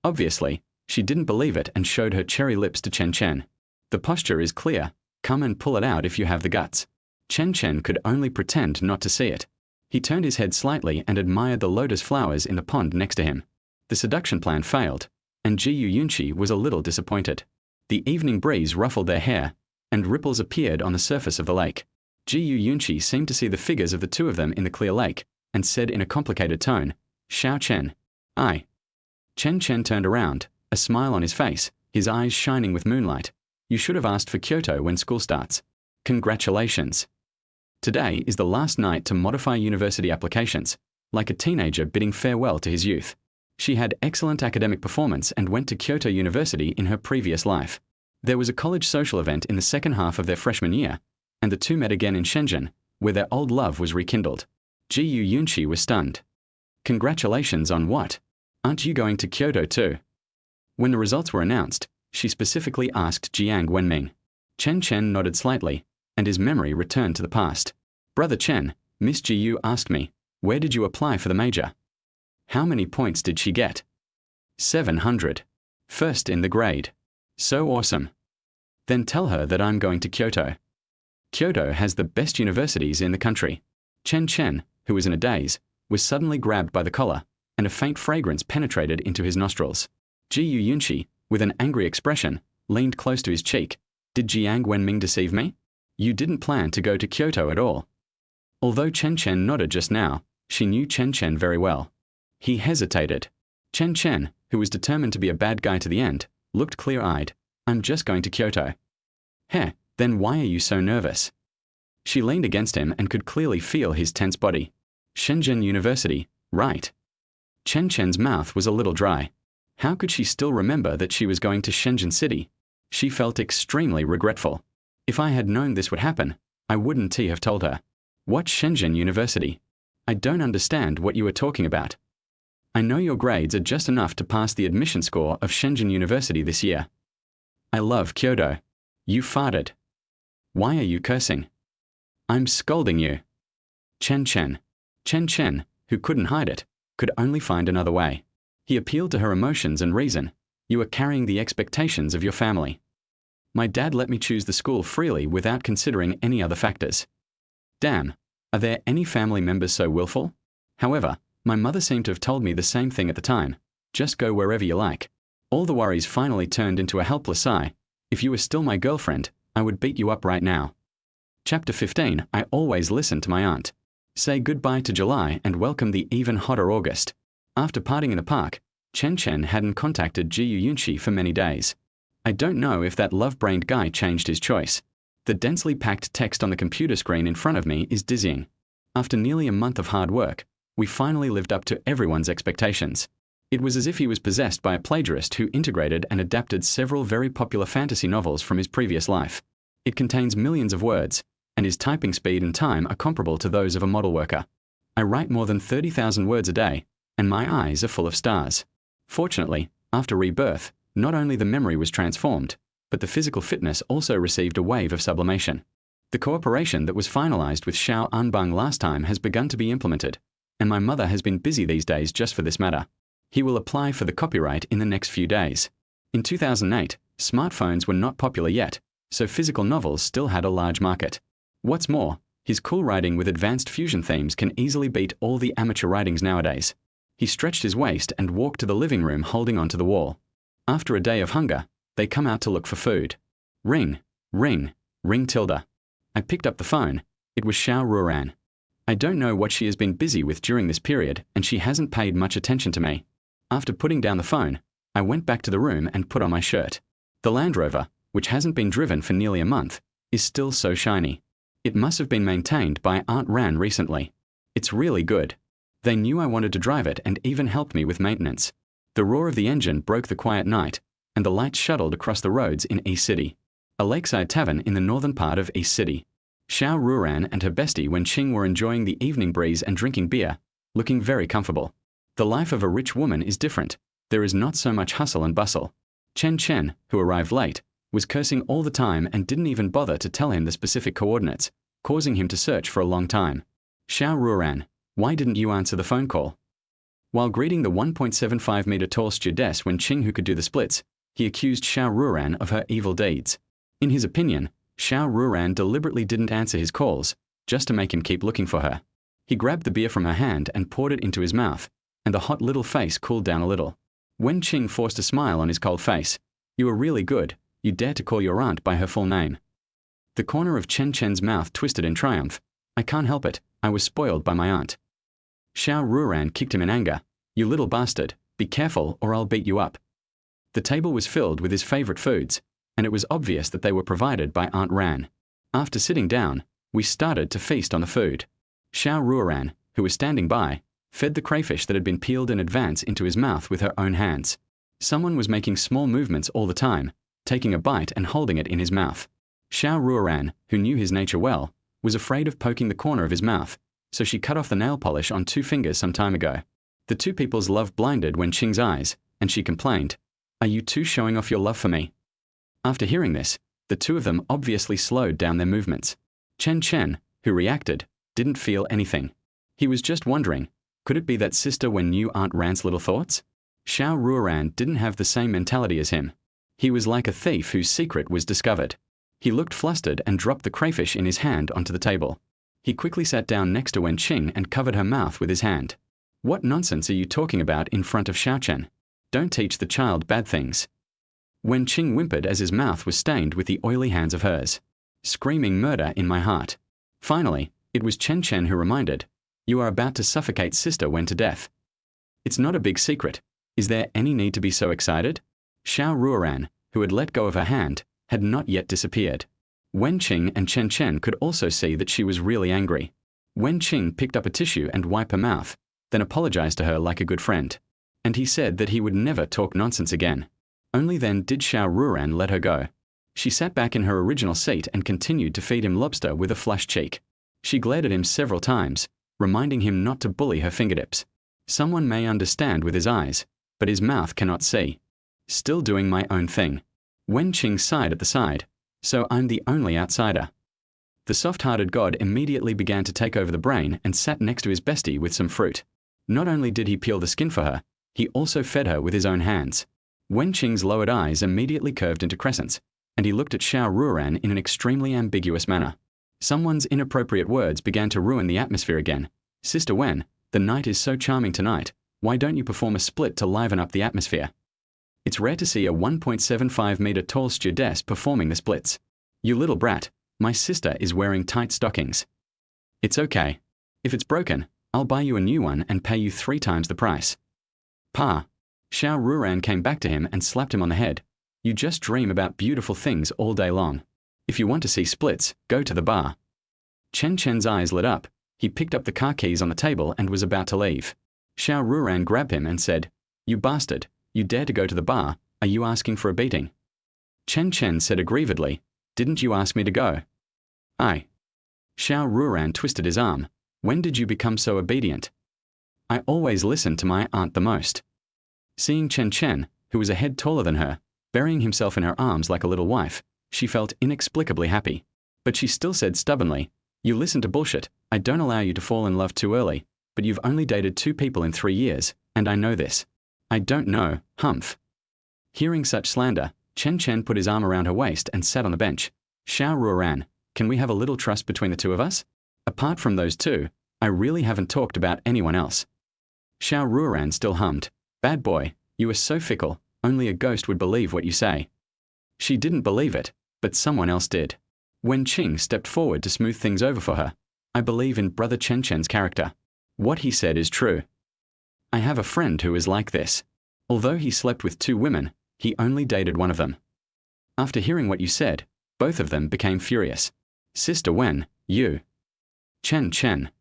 Obviously, she didn't believe it and showed her cherry lips to Chen Chen. "The posture is clear. Come and pull it out if you have the guts." Chen Chen could only pretend not to see it. He turned his head slightly and admired the lotus flowers in the pond next to him. The seduction plan failed, and Ji Yunqi was a little disappointed. The evening breeze ruffled their hair, and ripples appeared on the surface of the lake. Ji Yunqi seemed to see the figures of the two of them in the clear lake, and said in a complicated tone, "Xiao Chen." "I." Chen Chen turned around, a smile on his face, his eyes shining with moonlight. "You should have asked for Kyoto when school starts. Congratulations. Today is the last night to modify university applications, like a teenager bidding farewell to his youth. She had excellent academic performance and went to Kyoto University in her previous life. There was a college social event in the second half of their freshman year, and the two met again in Shenzhen, where their old love was rekindled. Ji Yunqi was stunned. "Congratulations on what? Aren't you going to Kyoto too?" When the results were announced, she specifically asked Jiang Wenming. Chen Chen nodded slightly, and his memory returned to the past. "Brother Chen, Miss Ji Yu asked me, where did you apply for the major? How many points did she get?" 700. First in the grade. So awesome. Then tell her that I'm going to Kyoto. Kyoto has the best universities in the country. Chen Chen, who was in a daze, was suddenly grabbed by the collar, and a faint fragrance penetrated into his nostrils. Ji Yunqi, with an angry expression, leaned close to his cheek. "Did Jiang Wenming deceive me? You didn't plan to go to Kyoto at all." Although Chen Chen nodded just now, she knew Chen Chen very well. He hesitated. Chen Chen, who was determined to be a bad guy to the end, looked clear-eyed. "I'm just going to Kyoto." "Heh, then why are you so nervous?" She leaned against him and could clearly feel his tense body. "Shenzhen University, right?" Chen Chen's mouth was a little dry. How could she still remember that she was going to Shenzhen City? She felt extremely regretful. If I had known this would happen, I wouldn't have told her. "What Shenzhen University? I don't understand what you are talking about." "I know your grades are just enough to pass the admission score of Shenzhen University this year." "I love Kyoto." "You farted." "Why are you cursing?" "I'm scolding you." Chen Chen. Chen Chen, who couldn't hide it, could only find another way. He appealed to her emotions and reason. "You are carrying the expectations of your family. My dad let me choose the school freely without considering any other factors. Damn, are there any family members so willful? However, my mother seemed to have told me the same thing at the time. Just go wherever you like." All the worries finally turned into a helpless sigh. "If you were still my girlfriend, I would beat you up right now." Chapter 15. I always listen to my aunt. Say goodbye to July and welcome the even hotter August. After partying in the park, Chen Chen hadn't contacted Ji Yunqi for many days. I don't know if that love-brained guy changed his choice. The densely packed text on the computer screen in front of me is dizzying. After nearly a month of hard work, we finally lived up to everyone's expectations. It was as if he was possessed by a plagiarist who integrated and adapted several very popular fantasy novels from his previous life. It contains millions of words, and his typing speed and time are comparable to those of a model worker. I write more than 30,000 words a day, and my eyes are full of stars. Fortunately, After rebirth, not only the memory was transformed, but the physical fitness also received a wave of sublimation. The cooperation that was finalized with Xiao Anbang last time has begun to be implemented, and my mother has been busy these days just for this matter. He will apply for the copyright in the next few days. In 2008, smartphones were not popular yet, so physical novels still had a large market. What's more, his cool writing with advanced fusion themes can easily beat all the amateur writings nowadays. He stretched his waist and walked to the living room holding onto the wall. After a day of hunger, they come out to look for food. Ring, ring, ring tilde. I picked up the phone. It was Xiao Ruoran. I don't know what she has been busy with during this period, and she hasn't paid much attention to me. After putting down the phone, I went back to the room and put on my shirt. The Land Rover, which hasn't been driven for nearly a month, is still so shiny. It must have been maintained by Aunt Ran recently. It's really good. They knew I wanted to drive it and even helped me with maintenance. The roar of the engine broke the quiet night, and the lights shuttled across the roads in East City, a lakeside tavern in the northern part of East City. Xiao Ruoran and her bestie Wenqing were enjoying the evening breeze and drinking beer, looking very comfortable. The life of a rich woman is different. There is not so much hustle and bustle. Chen Chen, who arrived late, was cursing all the time and didn't even bother to tell him the specific coordinates, causing him to search for a long time. Xiao Ruoran, why didn't you answer the phone call? While greeting the 1.75-meter tall stewardess Wenqing who could do the splits, he accused Xiao Ruoran of her evil deeds. In his opinion, Xiao Ruoran deliberately didn't answer his calls, just to make him keep looking for her. He grabbed the beer from her hand and poured it into his mouth, and the hot little face cooled down a little. Wenqing forced a smile on his cold face. You were really good. You dare to call your aunt by her full name. The corner of Chen Chen's mouth twisted in triumph. I can't help it. I was spoiled by my aunt. Xiao Ruoran kicked him in anger. You little bastard. Be careful or I'll beat you up. The table was filled with his favorite foods, and it was obvious that they were provided by Aunt Ran. After sitting down, we started to feast on the food. Xiao Ruoran, who was standing by, fed the crayfish that had been peeled in advance into his mouth with her own hands. Someone was making small movements all the time, taking a bite and holding it in his mouth. Xiao Ruoran, who knew his nature well, was afraid of poking the corner of his mouth, so she cut off the nail polish on 2 fingers some time ago. The two people's love blinded Wenqing's eyes, and she complained, Are you two showing off your love for me? After hearing this, the two of them obviously slowed down their movements. Chen Chen, who reacted, didn't feel anything. He was just wondering, could it be that sister Wen knew Aunt Ran's little thoughts? Xiao Ruoran didn't have the same mentality as him. He was like a thief whose secret was discovered. He looked flustered and dropped the crayfish in his hand onto the table. He quickly sat down next to Wenqing and covered her mouth with his hand. What nonsense are you talking about in front of Xiao Chen? Don't teach the child bad things. Wenqing whimpered as his mouth was stained with the oily hands of hers. Screaming murder in my heart. Finally, it was Chen Chen who reminded, You are about to suffocate Sister Wen to death. It's not a big secret. Is there any need to be so excited? Xiao Ruoran, who had let go of her hand, had not yet disappeared. Wenqing and Chen Chen could also see that she was really angry. Wenqing picked up a tissue and wiped her mouth, then apologized to her like a good friend. And he said that he would never talk nonsense again. Only then did Xiao Ruoran let her go. She sat back in her original seat and continued to feed him lobster with a flushed cheek. She glared at him several times, reminding him not to bully her fingertips. Someone may understand with his eyes, but his mouth cannot see. Still doing my own thing. Wenqing sighed at the side, so I'm the only outsider. The soft-hearted god immediately began to take over the brain and sat next to his bestie with some fruit. Not only did he peel the skin for her, he also fed her with his own hands. Wenqing's lowered eyes immediately curved into crescents, and he looked at Xiao Ruoran in an extremely ambiguous manner. Someone's inappropriate words began to ruin the atmosphere again. Sister Wen, the night is so charming tonight, why don't you perform a split to liven up the atmosphere? It's rare to see a 1.75-meter tall stewardess performing the splits. You little brat, my sister is wearing tight stockings. It's okay. If it's broken, I'll buy you a new one and pay you 3 times the price. Pa. Xiao Ruoran came back to him and slapped him on the head. You just dream about beautiful things all day long. If you want to see splits, go to the bar. Chen Chen's eyes lit up. He picked up the car keys on the table and was about to leave. Xiao Ruoran grabbed him and said, You bastard, you dare to go to the bar, are you asking for a beating? Chen Chen said aggrievedly, Didn't you ask me to go? I. Xiao Ruoran twisted his arm. When did you become so obedient? I always listen to my aunt the most. Seeing Chen Chen, who was a head taller than her, burying himself in her arms like a little wife, she felt inexplicably happy. But she still said stubbornly, "You listen to bullshit. I don't allow you to fall in love too early, but you've only dated 2 people in 3 years, and I know this." "I don't know, humph." Hearing such slander, Chen Chen put his arm around her waist and sat on the bench. "Xiao Ruoran, can we have a little trust between the two of us? Apart from those two, I really haven't talked about anyone else." Xiao Ruoran still hummed, "Bad boy, you are so fickle, only a ghost would believe what you say." She didn't believe it, but someone else did. Wen Qing stepped forward to smooth things over for her. "I believe in Brother Chen Chen's character. What he said is true. I have a friend who is like this. Although he slept with 2 women, he only dated one of them." After hearing what you said, both of them became furious. "Sister Wen, you." Chen Chen.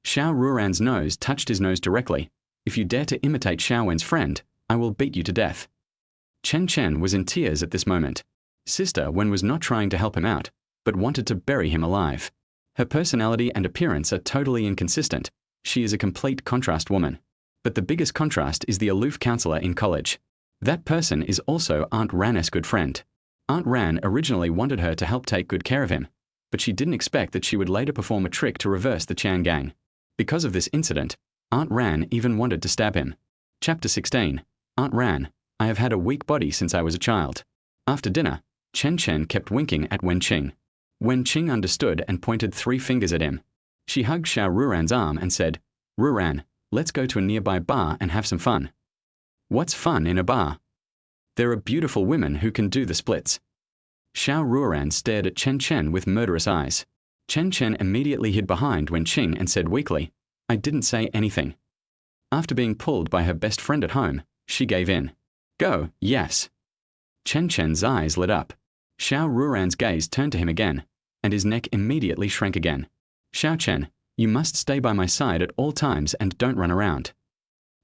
Xiao Ruoran's nose touched his nose directly. "If you dare to imitate Xiao Wen's friend, I will beat you to death." Chen Chen was in tears at this moment. Sister Wen was not trying to help him out, but wanted to bury him alive. Her personality and appearance are totally inconsistent. She is a complete contrast woman. But the biggest contrast is the aloof counselor in college. That person is also Aunt Ran's good friend. Aunt Ran originally wanted her to help take good care of him, but she didn't expect that she would later perform a trick to reverse the Chan gang. Because of this incident, Aunt Ran even wanted to stab him. Chapter 16. Aunt Ran, I have had a weak body since I was a child. After dinner, Chen Chen kept winking at Wen Qing. Wen Qing understood and pointed 3 fingers at him. She hugged Xiao Ruoran's arm and said, "Ruoran, let's go to a nearby bar and have some fun." "What's fun in a bar?" "There are beautiful women who can do the splits." Xiao Ruoran stared at Chen Chen with murderous eyes. Chen Chen immediately hid behind Wen Qing and said weakly, "I didn't say anything." After being pulled by her best friend at home, she gave in. "Go, yes." Chen Chen's eyes lit up. Xiao Ruoran's gaze turned to him again, and his neck immediately shrank again. "Xiao Chen, you must stay by my side at all times and don't run around."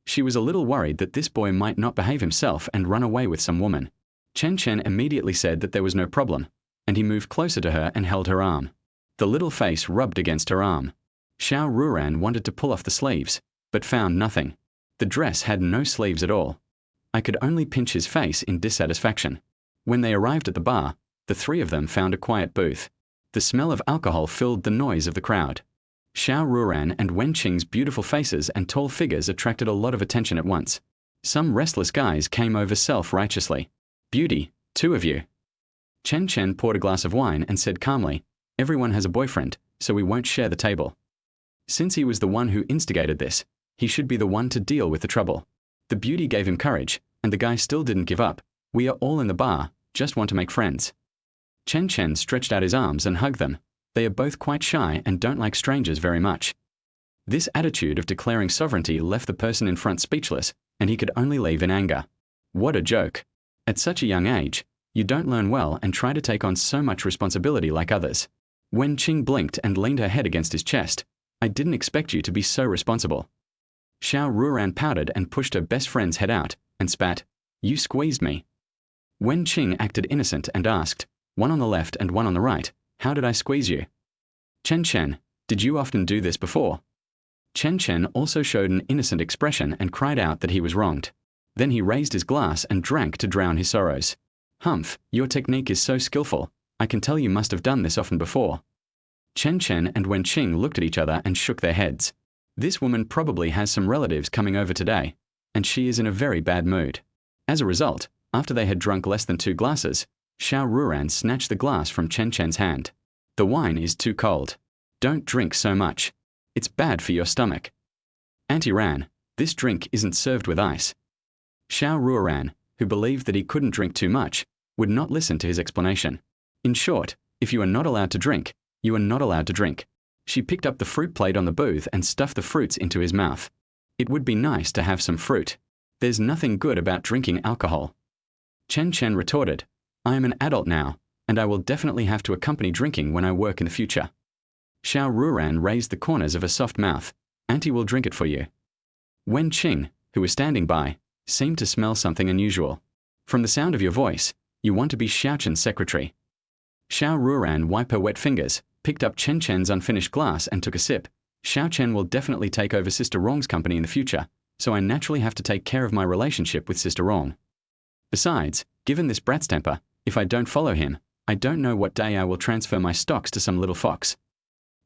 She was a little worried that this boy might not behave himself and run away with some woman. Chen Chen immediately said that there was no problem, and he moved closer to her and held her arm. The little face rubbed against her arm. Xiao Ruoran wanted to pull off the sleeves, but found nothing. The dress had no sleeves at all. I could only pinch his face in dissatisfaction. When they arrived at the bar, the 3 of them found a quiet booth. The smell of alcohol filled the noise of the crowd. Xiao Ruoran and Wen Qing's beautiful faces and tall figures attracted a lot of attention at once. Some restless guys came over self-righteously. "Beauty, 2 of you." Chen Chen poured a glass of wine and said calmly, "Everyone has a boyfriend, so we won't share the table." Since he was the one who instigated this, he should be the one to deal with the trouble. The beauty gave him courage, and the guy still didn't give up. "We are all in the bar, just want to make friends." Chen Chen stretched out his arms and hugged them. They are both quite shy and don't like strangers very much. This attitude of declaring sovereignty left the person in front speechless, and he could only leave in anger. What a joke. At such a young age, you don't learn well and try to take on so much responsibility like others. Wen Qing blinked and leaned her head against his chest. "I didn't expect you to be so responsible." Xiao Ruoran pouted and pushed her best friend's head out, and spat, "You squeezed me." Wen Qing acted innocent and asked, "One on the left and one on the right, how did I squeeze you?" "Chen Chen, did you often do this before?" Chen Chen also showed an innocent expression and cried out that he was wronged. Then he raised his glass and drank to drown his sorrows. "Humph, your technique is so skillful. I can tell you must have done this often before." Chen Chen and Wen Qing looked at each other and shook their heads. This woman probably has some relatives coming over today, and she is in a very bad mood. As a result, after they had drunk less than 2 glasses, Xiao Ruoran snatched the glass from Chen Chen's hand. "The wine is too cold. Don't drink so much. It's bad for your stomach." "Auntie Ran, this drink isn't served with ice." Xiao Ruoran, who believed that he couldn't drink too much, would not listen to his explanation. In short, if you are not allowed to drink, you are not allowed to drink. She picked up the fruit plate on the booth and stuffed the fruits into his mouth. It would be nice to have some fruit. There's nothing good about drinking alcohol. Chen Chen retorted, "I am an adult now, and I will definitely have to accompany drinking when I work in the future." Xiao Ruoran raised the corners of her soft mouth. "Auntie will drink it for you." Wen Qing, who was standing by, seemed to smell something unusual. "From the sound of your voice, you want to be Xiao Chen's secretary." Xiao Ruoran wiped her wet fingers, picked up Chen Chen's unfinished glass and took a sip. "Xiao Chen will definitely take over Sister Wrong's company in the future, so I naturally have to take care of my relationship with Sister Wrong." Besides, given this brat's temper, if I don't follow him, I don't know what day I will transfer my stocks to some little fox.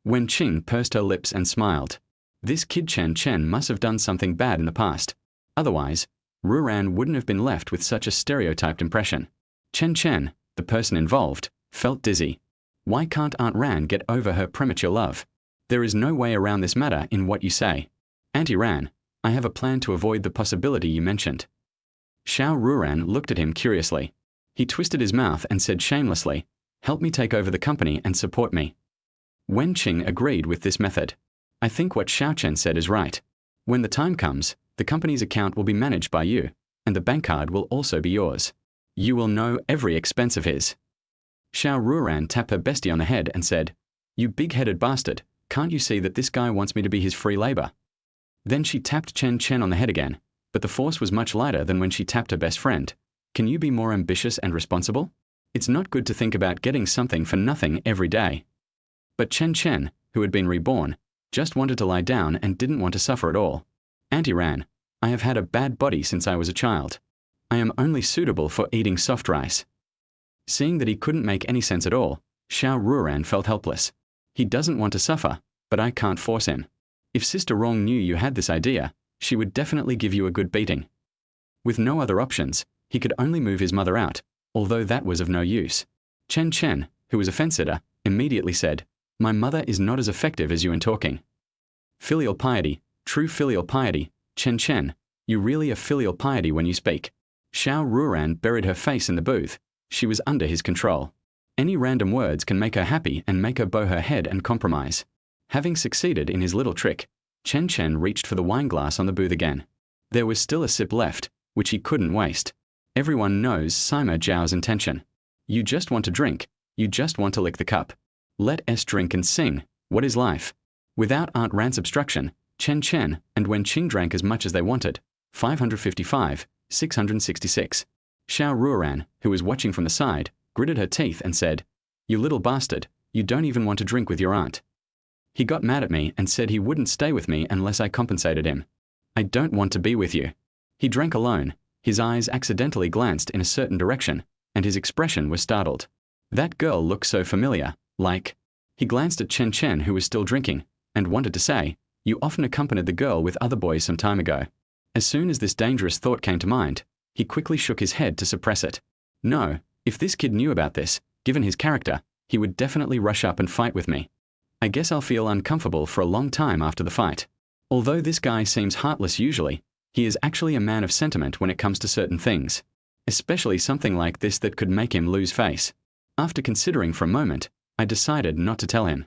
Wen Qing pursed her lips and smiled. This kid Chen Chen must have done something bad in the past. Otherwise, Ruoran wouldn't have been left with such a stereotyped impression. Chen Chen, the person involved, felt dizzy. Why can't Aunt Ran get over her premature love? There is no way around this matter in what you say. Auntie Ran, I have a plan to avoid the possibility you mentioned. Xiao Ruoran looked at him curiously. He twisted his mouth and said shamelessly, help me take over the company and support me. Wen Qing agreed with this method. I think what Xiao Chen said is right. When the time comes, the company's account will be managed by you, and the bank card will also be yours. You will know every expense of his. Xiao Ruoran tapped her bestie on the head and said, you big-headed bastard, can't you see that this guy wants me to be his free labor? Then she tapped Chen Chen on the head again, but the force was much lighter than when she tapped her best friend. Can you be more ambitious and responsible? It's not good to think about getting something for nothing every day. But Chen Chen, who had been reborn, just wanted to lie down and didn't want to suffer at all. Auntie Ran, I have had a bad body since I was a child. I am only suitable for eating soft rice. Seeing that he couldn't make any sense at all, Xiao Ruoran felt helpless. He doesn't want to suffer, but I can't force him. If Sister Rong knew you had this idea, she would definitely give you a good beating. With no other options, he could only move his mother out, although that was of no use. Chen Chen, who was a fence-sitter, immediately said, my mother is not as effective as you in talking. Filial piety, true filial piety, Chen Chen, you really are filial piety when you speak. Xiao Ruoran buried her face in the booth. She was under his control. Any random words can make her happy and make her bow her head and compromise. Having succeeded in his little trick, Chen Chen reached for the wine glass on the booth again. There was still a sip left, which he couldn't waste. Everyone knows Sima Zhao's intention. You just want to drink, you just want to lick the cup. Let us drink and sing, what is life? Without Aunt Ran's obstruction, Chen Chen and Wen Qing drank as much as they wanted. 555, 666. Xiao Ruoran, who was watching from the side, gritted her teeth and said, you little bastard, you don't even want to drink with your aunt. He got mad at me and said he wouldn't stay with me unless I compensated him. I don't want to be with you. He drank alone. His eyes accidentally glanced in a certain direction, and his expression was startled. That girl looked so familiar, like... He glanced at Chen Chen, who was still drinking, and wanted to say, you often accompanied the girl with other boys some time ago. As soon as this dangerous thought came to mind, he quickly shook his head to suppress it. No, if this kid knew about this, given his character, he would definitely rush up and fight with me. I guess I'll feel uncomfortable for a long time after the fight. Although this guy seems heartless usually, he is actually a man of sentiment when it comes to certain things. Especially something like this that could make him lose face. After considering for a moment, I decided not to tell him.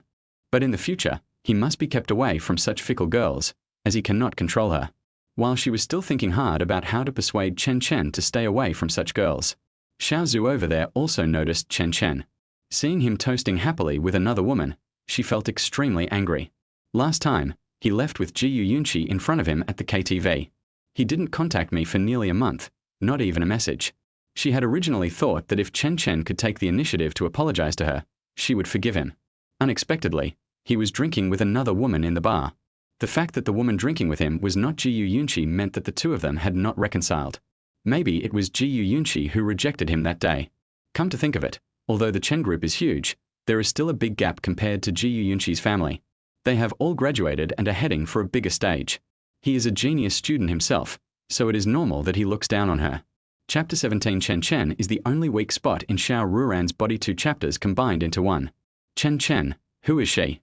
But in the future, he must be kept away from such fickle girls, as he cannot control her. While she was still thinking hard about how to persuade Chen Chen to stay away from such girls, Xiao Zhu over there also noticed Chen Chen. Seeing him toasting happily with another woman, she felt extremely angry. Last time, he left with Ji Yunqi in front of him at the KTV. He didn't contact me for nearly a month, not even a message. She had originally thought that if Chen Chen could take the initiative to apologize to her, she would forgive him. Unexpectedly, he was drinking with another woman in the bar. The fact that the woman drinking with him was not Ji Yunqi meant that the two of them had not reconciled. Maybe it was Ji Yunqi who rejected him that day. Come to think of it, although the Chen group is huge, there is still a big gap compared to Ji Yunqi's family. They have all graduated and are heading for a bigger stage. He is a genius student himself, so it is normal that he looks down on her. Chapter 17 Chen Chen is the only weak spot in Xiao Ruoran's body, two chapters combined into one. Chen Chen, who is she?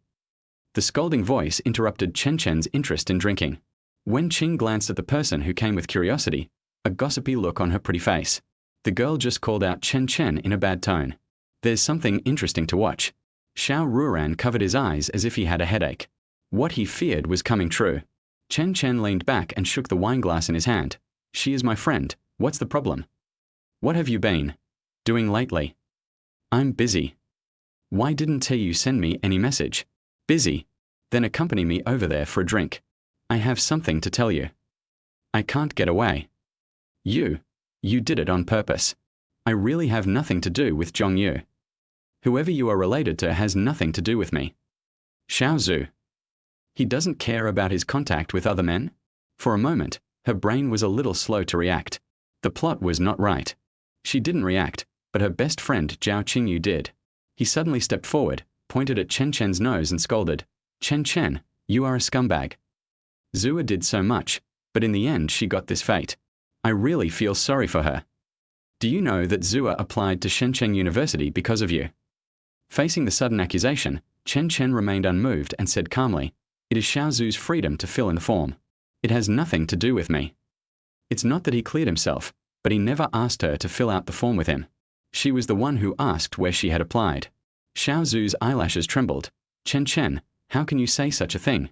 The scolding voice interrupted Chen Chen's interest in drinking. Wen Qing glanced at the person who came with curiosity, a gossipy look on her pretty face. The girl just called out Chen Chen in a bad tone. There's something interesting to watch. Xiao Ruoran covered his eyes as if he had a headache. What he feared was coming true. Chen Chen leaned back and shook the wine glass in his hand. She is my friend. What's the problem? What have you been doing lately? I'm busy. Why didn't you send me any message? Busy? Then accompany me over there for a drink. I have something to tell you. I can't get away. You did it on purpose. I really have nothing to do with Zhongyu. Whoever you are related to has nothing to do with me. Xiao Zhu. He doesn't care about his contact with other men? For a moment, her brain was a little slow to react. The plot was not right. She didn't react, but her best friend Zhao Qingyu did. He suddenly stepped forward, pointed at Chen Chen's nose and scolded, "Chen Chen, you are a scumbag." Zua did so much, but in the end she got this fate. I really feel sorry for her. Do you know that Zua applied to Shenzhen University because of you? Facing the sudden accusation, Chen Chen remained unmoved and said calmly, "It is Xiao Zu's freedom to fill in the form. It has nothing to do with me." It's not that he cleared himself, but he never asked her to fill out the form with him. She was the one who asked where she had applied. Xiao Zu's eyelashes trembled. "Chen Chen, how can you say such a thing?"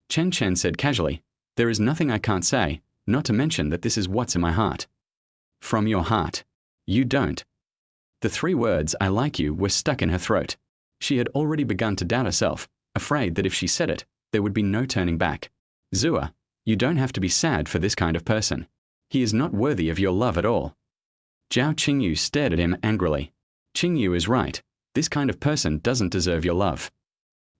Chen Chen said casually, "There is nothing I can't say, not to mention that this is what's in my heart." From your heart. You don't. The 3 words, "I like you," were stuck in her throat. She had already begun to doubt herself, afraid that if she said it, there would be no turning back. Zua, you don't have to be sad for this kind of person. He is not worthy of your love at all. Zhao Qingyu stared at him angrily. Qingyu is right. This kind of person doesn't deserve your love.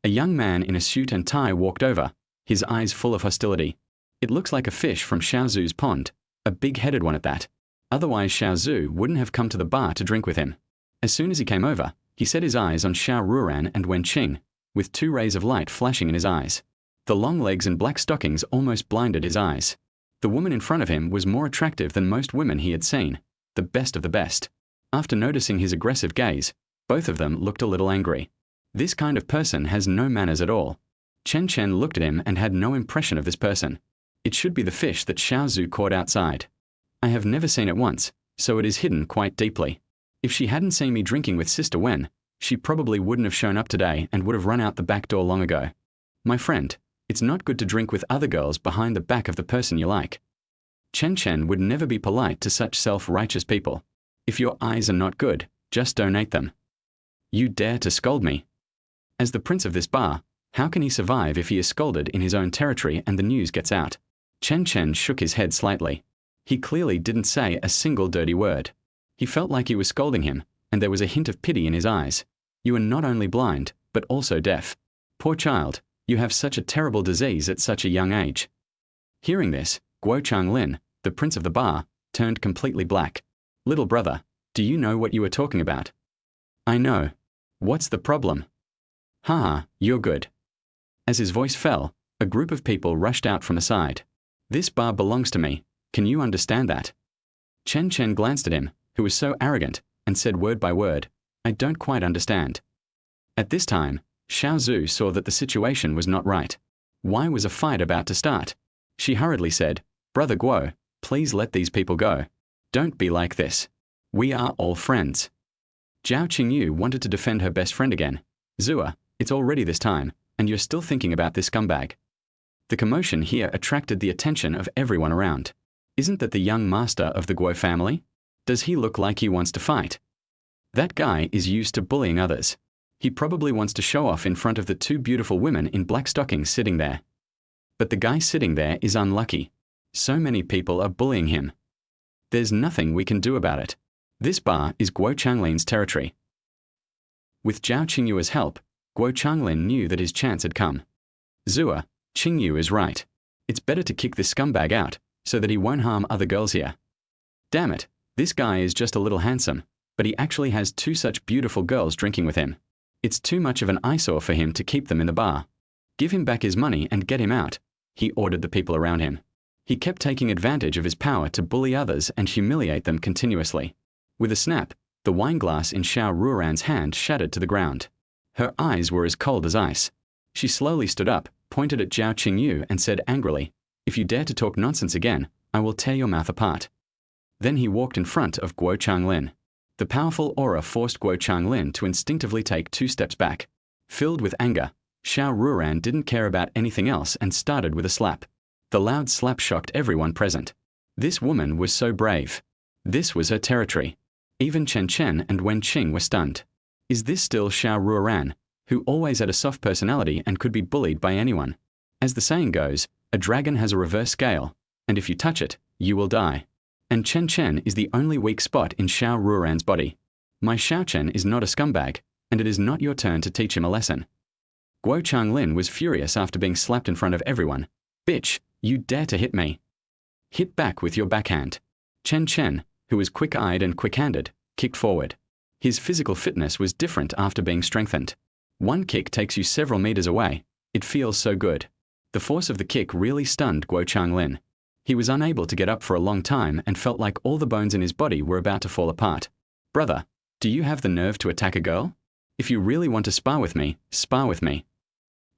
A young man in a suit and tie walked over, his eyes full of hostility. It looks like a fish from Xiao Zu's pond, a big-headed one at that. Otherwise Xiao Zu wouldn't have come to the bar to drink with him. As soon as he came over, he set his eyes on Xiao Ruoran and Wen Qing, with 2 rays of light flashing in his eyes. The long legs and black stockings almost blinded his eyes. The woman in front of him was more attractive than most women he had seen, the best of the best. After noticing his aggressive gaze, both of them looked a little angry. This kind of person has no manners at all. Chen Chen looked at him and had no impression of this person. It should be the fish that Xiao Zu caught outside. I have never seen it once, so it is hidden quite deeply. If she hadn't seen me drinking with Sister Wen, she probably wouldn't have shown up today and would have run out the back door long ago. My friend, it's not good to drink with other girls behind the back of the person you like. Chen Chen would never be polite to such self-righteous people. If your eyes are not good, just donate them. You dare to scold me? As the prince of this bar, how can he survive if he is scolded in his own territory and the news gets out? Chen Chen shook his head slightly. He clearly didn't say a single dirty word. He felt like he was scolding him, and there was a hint of pity in his eyes. You are not only blind, but also deaf. Poor child, you have such a terrible disease at such a young age. Hearing this, Guo Changlin, the prince of the bar, turned completely black. Little brother, do you know what you are talking about? I know. What's the problem? Haha, you're good. As his voice fell, a group of people rushed out from the side. This bar belongs to me. Can you understand that? Chen Chen glanced at him, who was so arrogant, and said word by word, I don't quite understand. At this time, Xiao Zu saw that the situation was not right. Why was a fight about to start? She hurriedly said, Brother Guo, please let these people go. Don't be like this. We are all friends. Zhao Qingyu wanted to defend her best friend again. Zua, it's already this time, and you're still thinking about this scumbag. The commotion here attracted the attention of everyone around. Isn't that the young master of the Guo family? Does he look like he wants to fight? That guy is used to bullying others. He probably wants to show off in front of the 2 beautiful women in black stockings sitting there. But the guy sitting there is unlucky. So many people are bullying him. There's nothing we can do about it. This bar is Guo Changlin's territory. With Zhao Qingyu's help, Guo Changlin knew that his chance had come. Zua, Qingyu is right. It's better to kick this scumbag out, so that he won't harm other girls here. Damn it, this guy is just a little handsome, but he actually has 2 such beautiful girls drinking with him. It's too much of an eyesore for him to keep them in the bar. Give him back his money and get him out, he ordered the people around him. He kept taking advantage of his power to bully others and humiliate them continuously. With a snap, the wine glass in Xiao Ruoran's hand shattered to the ground. Her eyes were as cold as ice. She slowly stood up, pointed at Zhao Qingyu and said angrily, If you dare to talk nonsense again, I will tear your mouth apart. Then he walked in front of Guo Changlin. The powerful aura forced Guo Changlin to instinctively take 2 steps back. Filled with anger, Xiao Ruoran didn't care about anything else and started with a slap. The loud slap shocked everyone present. This woman was so brave. This was her territory. Even Chen Chen and Wen Qing were stunned. Is this still Xiao Ruoran, who always had a soft personality and could be bullied by anyone? As the saying goes, a dragon has a reverse scale, and if you touch it, you will die. And Chen Chen is the only weak spot in Xiao Ruoran's body. My Xiao Chen is not a scumbag, and it is not your turn to teach him a lesson. Guo Changlin was furious after being slapped in front of everyone. Bitch, you dare to hit me. Hit back with your backhand. Chen Chen, who was quick-eyed and quick-handed, kicked forward. His physical fitness was different after being strengthened. One kick takes you several meters away. It feels so good. The force of the kick really stunned Guo Changlin. He was unable to get up for a long time and felt like all the bones in his body were about to fall apart. "Brother, do you have the nerve to attack a girl? If you really want to spar with me, spar with me."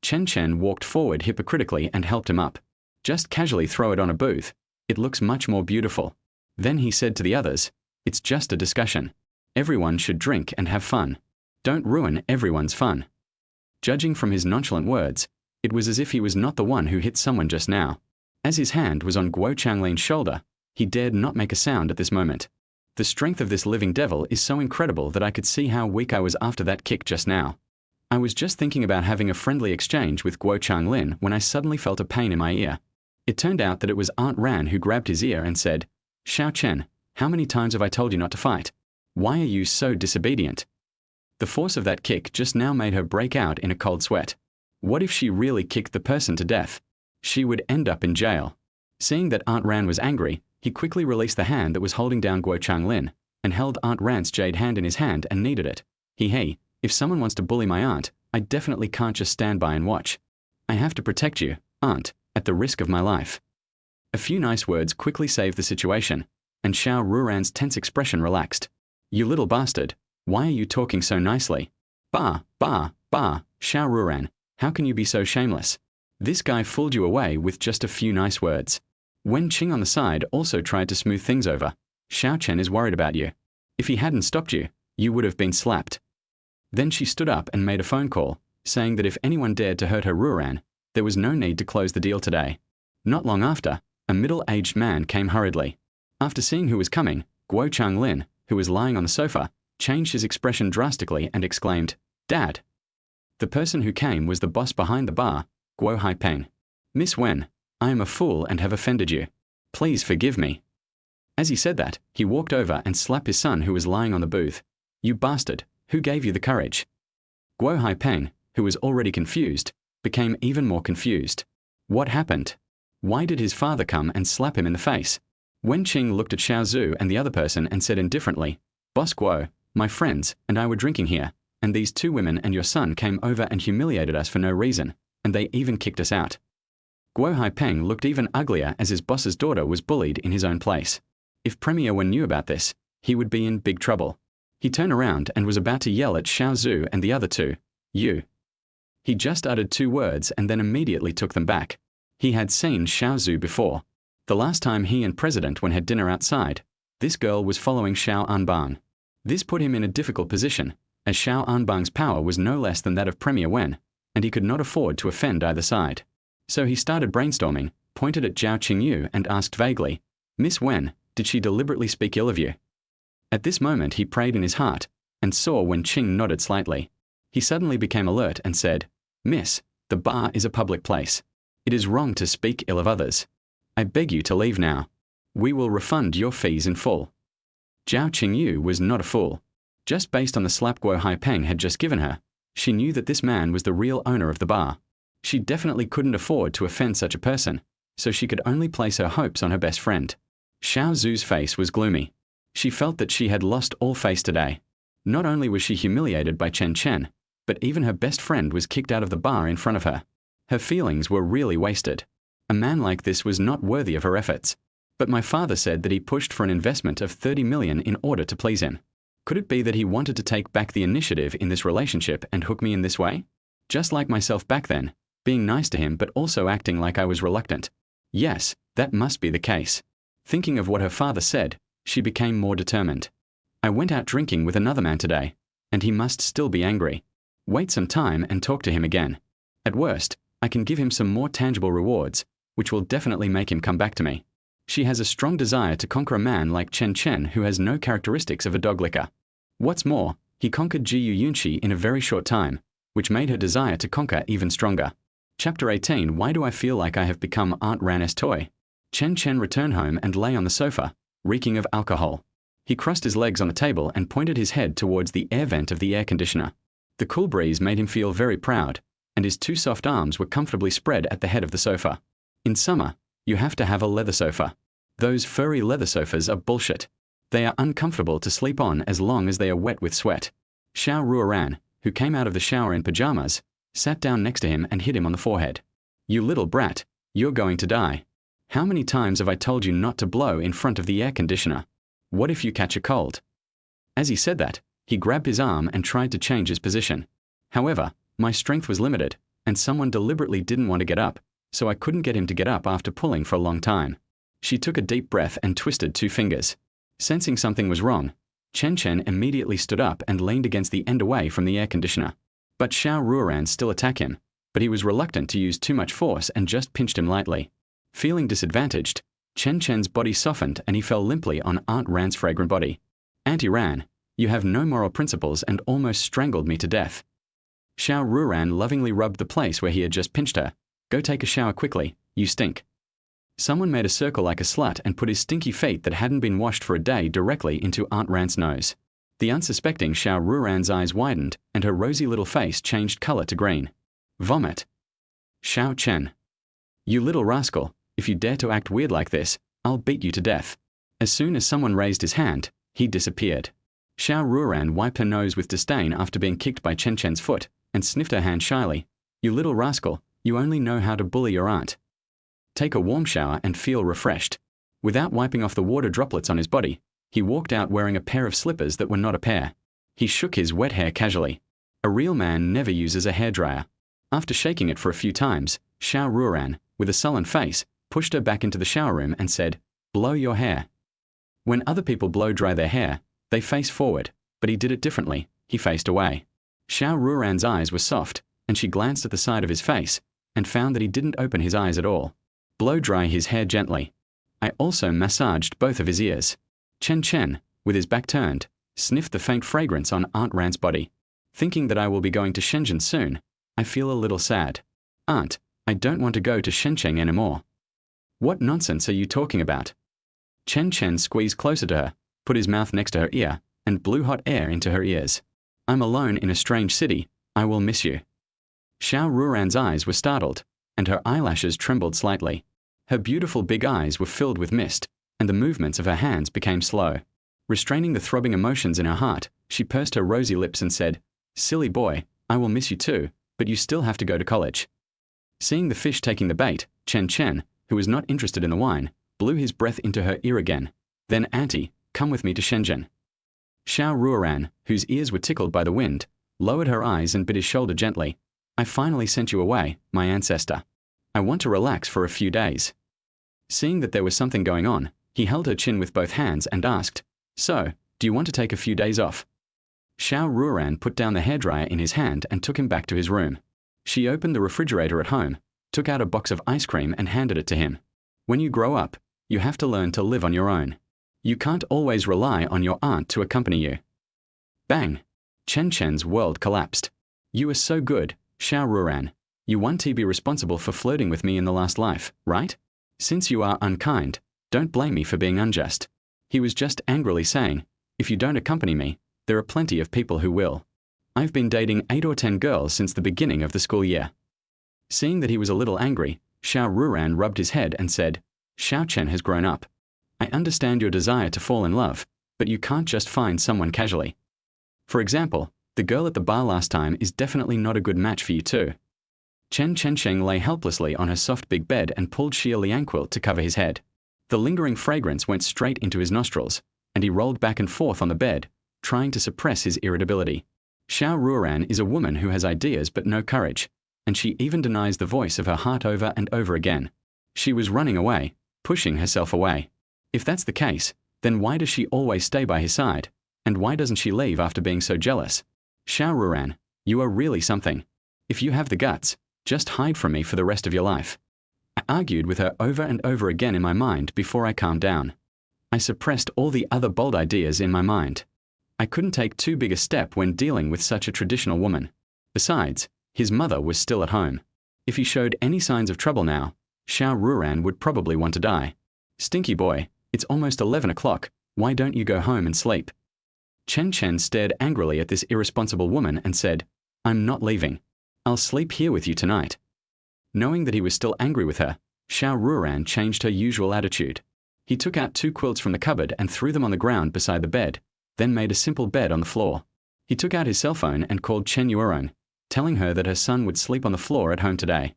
Chen Chen walked forward hypocritically and helped him up. "Just casually throw it on a booth. It looks much more beautiful." Then he said to the others, "It's just a discussion. Everyone should drink and have fun. Don't ruin everyone's fun." Judging from his nonchalant words, it was as if he was not the one who hit someone just now. As his hand was on Guo Changlin's shoulder, he dared not make a sound at this moment. The strength of this living devil is so incredible that I could see how weak I was after that kick just now. I was just thinking about having a friendly exchange with Guo Changlin when I suddenly felt a pain in my ear. It turned out that it was Aunt Ran who grabbed his ear and said, "Xiao Chen, how many times have I told you not to fight? Why are you so disobedient?" The force of that kick just now made her break out in a cold sweat. What if she really kicked the person to death? She would end up in jail. Seeing that Aunt Ran was angry, he quickly released the hand that was holding down Guo Changlin and held Aunt Ran's jade hand in his hand and kneaded it. Hey, if someone wants to bully my aunt, I definitely can't just stand by and watch. I have to protect you, aunt, at the risk of my life. A few nice words quickly saved the situation, and Xiao Ruoran's tense expression relaxed. "You little bastard, why are you talking so nicely? Bah, Xiao Ruoran, how can you be so shameless? This guy fooled you away with just a few nice words." Wen Qing on the side also tried to smooth things over. "Xiao Chen is worried about you. If he hadn't stopped you, you would have been slapped." Then she stood up and made a phone call, saying that if anyone dared to hurt her Ruoran, there was no need to close the deal today. Not long after, a middle-aged man came hurriedly. After seeing who was coming, Guo Changlin, who was lying on the sofa, changed his expression drastically and exclaimed, "Dad!" The person who came was the boss behind the bar, Guo Haipeng. "Miss Wen, I am a fool and have offended you. Please forgive me." As he said that, he walked over and slapped his son who was lying on the booth. "You bastard, who gave you the courage?" Guo Haipeng, who was already confused, became even more confused. What happened? Why did his father come and slap him in the face? Wen Qing looked at Xiao Zhu and the other person and said indifferently, "Boss Guo, my friends and I were drinking here, and these two women and your son came over and humiliated us for no reason, and they even kicked us out." Guo Haipeng looked even uglier as his boss's daughter was bullied in his own place. If Premier Wen knew about this, he would be in big trouble. He turned around and was about to yell at Xiao Zhu and the other two, "You." He just uttered two words and then immediately took them back. He had seen Xiao Zhu before. The last time he and President Wen had dinner outside, this girl was following Xiao Anbang. This put him in a difficult position, as Xiao Anbang's power was no less than that of Premier Wen, and he could not afford to offend either side. So he started brainstorming, pointed at Zhao Qingyu and asked vaguely, "Miss Wen, did she deliberately speak ill of you?" At this moment he prayed in his heart, and saw when Qing nodded slightly. He suddenly became alert and said, "Miss, the bar is a public place. It is wrong to speak ill of others. I beg you to leave now. We will refund your fees in full." Zhao Qingyu was not a fool. Just based on the slap Guo Haipeng had just given her, she knew that this man was the real owner of the bar. She definitely couldn't afford to offend such a person, so she could only place her hopes on her best friend. Xiao Zhu's face was gloomy. She felt that she had lost all face today. Not only was she humiliated by Chen Chen, but even her best friend was kicked out of the bar in front of her. Her feelings were really wasted. A man like this was not worthy of her efforts. But my father said that he pushed for an investment of 30 million in order to please him. Could it be that he wanted to take back the initiative in this relationship and hook me in this way? Just like myself back then, being nice to him but also acting like I was reluctant. Yes, that must be the case. Thinking of what her father said, she became more determined. I went out drinking with another man today, and he must still be angry. Wait some time and talk to him again. At worst, I can give him some more tangible rewards, which will definitely make him come back to me. She has a strong desire to conquer a man like Chen Chen who has no characteristics of a dog licker. What's more, he conquered Jiyu Yunqi in a very short time, which made her desire to conquer even stronger. Chapter 18. Why do I feel like I have become Aunt Ran's toy? Chen Chen returned home and lay on the sofa, reeking of alcohol. He crossed his legs on the table and pointed his head towards the air vent of the air conditioner. The cool breeze made him feel very proud, and his two soft arms were comfortably spread at the head of the sofa. In summer, you have to have a leather sofa. Those furry leather sofas are bullshit. They are uncomfortable to sleep on as long as they are wet with sweat. Xiao Ruoran, who came out of the shower in pajamas, sat down next to him and hit him on the forehead. You little brat, you're going to die. How many times have I told you not to blow in front of the air conditioner? What if you catch a cold? As he said that, he grabbed his arm and tried to change his position. However, my strength was limited, and someone deliberately didn't want to get up, so I couldn't get him to get up after pulling for a long time. She took a deep breath and twisted 2 fingers. Sensing something was wrong, Chen Chen immediately stood up and leaned against the end away from the air conditioner. But Xiao Ruoran still attacked him, but he was reluctant to use too much force and just pinched him lightly. Feeling disadvantaged, Chen Chen's body softened and he fell limply on Aunt Ran's fragrant body. Auntie Ran, you have no moral principles and almost strangled me to death. Xiao Ruoran lovingly rubbed the place where he had just pinched her. Go take a shower quickly, you stink. Someone made a circle like a slut and put his stinky feet that hadn't been washed for a day directly into Aunt Ran's nose. The unsuspecting Xiao Ruoran's eyes widened and her rosy little face changed color to green. Vomit. Xiao Chen. You little rascal, if you dare to act weird like this, I'll beat you to death. As soon as someone raised his hand, he disappeared. Xiao Ruoran wiped her nose with disdain after being kicked by Chen Chen's foot and sniffed her hand shyly. You little rascal, you only know how to bully your aunt. Take a warm shower and feel refreshed. Without wiping off the water droplets on his body, he walked out wearing a pair of slippers that were not a pair. He shook his wet hair casually. A real man never uses a hairdryer. After shaking it for a few times, Xiao Ruoran, with a sullen face, pushed her back into the shower room and said, blow your hair. When other people blow dry their hair, they face forward, but he did it differently. He faced away. Xiao Ruoran's eyes were soft, and she glanced at the side of his face and found that he didn't open his eyes at all. Blow dry his hair gently. I also massaged both of his ears. Chen Chen, with his back turned, sniffed the faint fragrance on Aunt Ran's body. Thinking that I will be going to Shenzhen soon, I feel a little sad. Aunt, I don't want to go to Shenzhen anymore. What nonsense are you talking about? Chen Chen squeezed closer to her, put his mouth next to her ear, and blew hot air into her ears. I'm alone in a strange city. I will miss you. Xiao Ruoran's eyes were startled, and her eyelashes trembled slightly. Her beautiful big eyes were filled with mist, and the movements of her hands became slow. Restraining the throbbing emotions in her heart, she pursed her rosy lips and said, Silly boy, I will miss you too, but you still have to go to college. Seeing the fish taking the bait, Chen Chen, who was not interested in the wine, blew his breath into her ear again. Then, Auntie, come with me to Shenzhen. Xiao Ruoran, whose ears were tickled by the wind, lowered her eyes and bit his shoulder gently. I finally sent you away, my ancestor. I want to relax for a few days. Seeing that there was something going on, he held her chin with both hands and asked, So, do you want to take a few days off? Xiao Ruoran put down the hairdryer in his hand and took him back to his room. She opened the refrigerator at home, took out a box of ice cream and handed it to him. When you grow up, you have to learn to live on your own. You can't always rely on your aunt to accompany you. Bang! Chen Chen's world collapsed. You are so good, Xiao Ruoran. You want to be responsible for flirting with me in the last life, right? Since you are unkind, don't blame me for being unjust. He was just angrily saying, if you don't accompany me, there are plenty of people who will. I've been dating 8 or 10 girls since the beginning of the school year. Seeing that he was a little angry, Xiao Ruoran rubbed his head and said, Xiao Chen has grown up. I understand your desire to fall in love, but you can't just find someone casually. For example, the girl at the bar last time is definitely not a good match for you too. Chen Chen lay helplessly on her soft big bed and pulled Xia Liangquilt to cover his head. The lingering fragrance went straight into his nostrils, and he rolled back and forth on the bed, trying to suppress his irritability. Xiao Ruoran is a woman who has ideas but no courage, and she even denies the voice of her heart over and over again. She was running away, pushing herself away. If that's the case, then why does she always stay by his side? And why doesn't she leave after being so jealous? Xiao Ruoran, you are really something. If you have the guts, just hide from me for the rest of your life. I argued with her over and over again in my mind before I calmed down. I suppressed all the other bold ideas in my mind. I couldn't take too big a step when dealing with such a traditional woman. Besides, his mother was still at home. If he showed any signs of trouble now, Xiao Ruoran would probably want to die. Stinky boy, it's almost 11 o'clock. Why don't you go home and sleep? Chen Chen stared angrily at this irresponsible woman and said, I'm not leaving. I'll sleep here with you tonight. Knowing that he was still angry with her, Xiao Ruoran changed her usual attitude. He took out 2 quilts from the cupboard and threw them on the ground beside the bed, then made a simple bed on the floor. He took out his cell phone and called Chen Ruoran, telling her that her son would sleep on the floor at home today.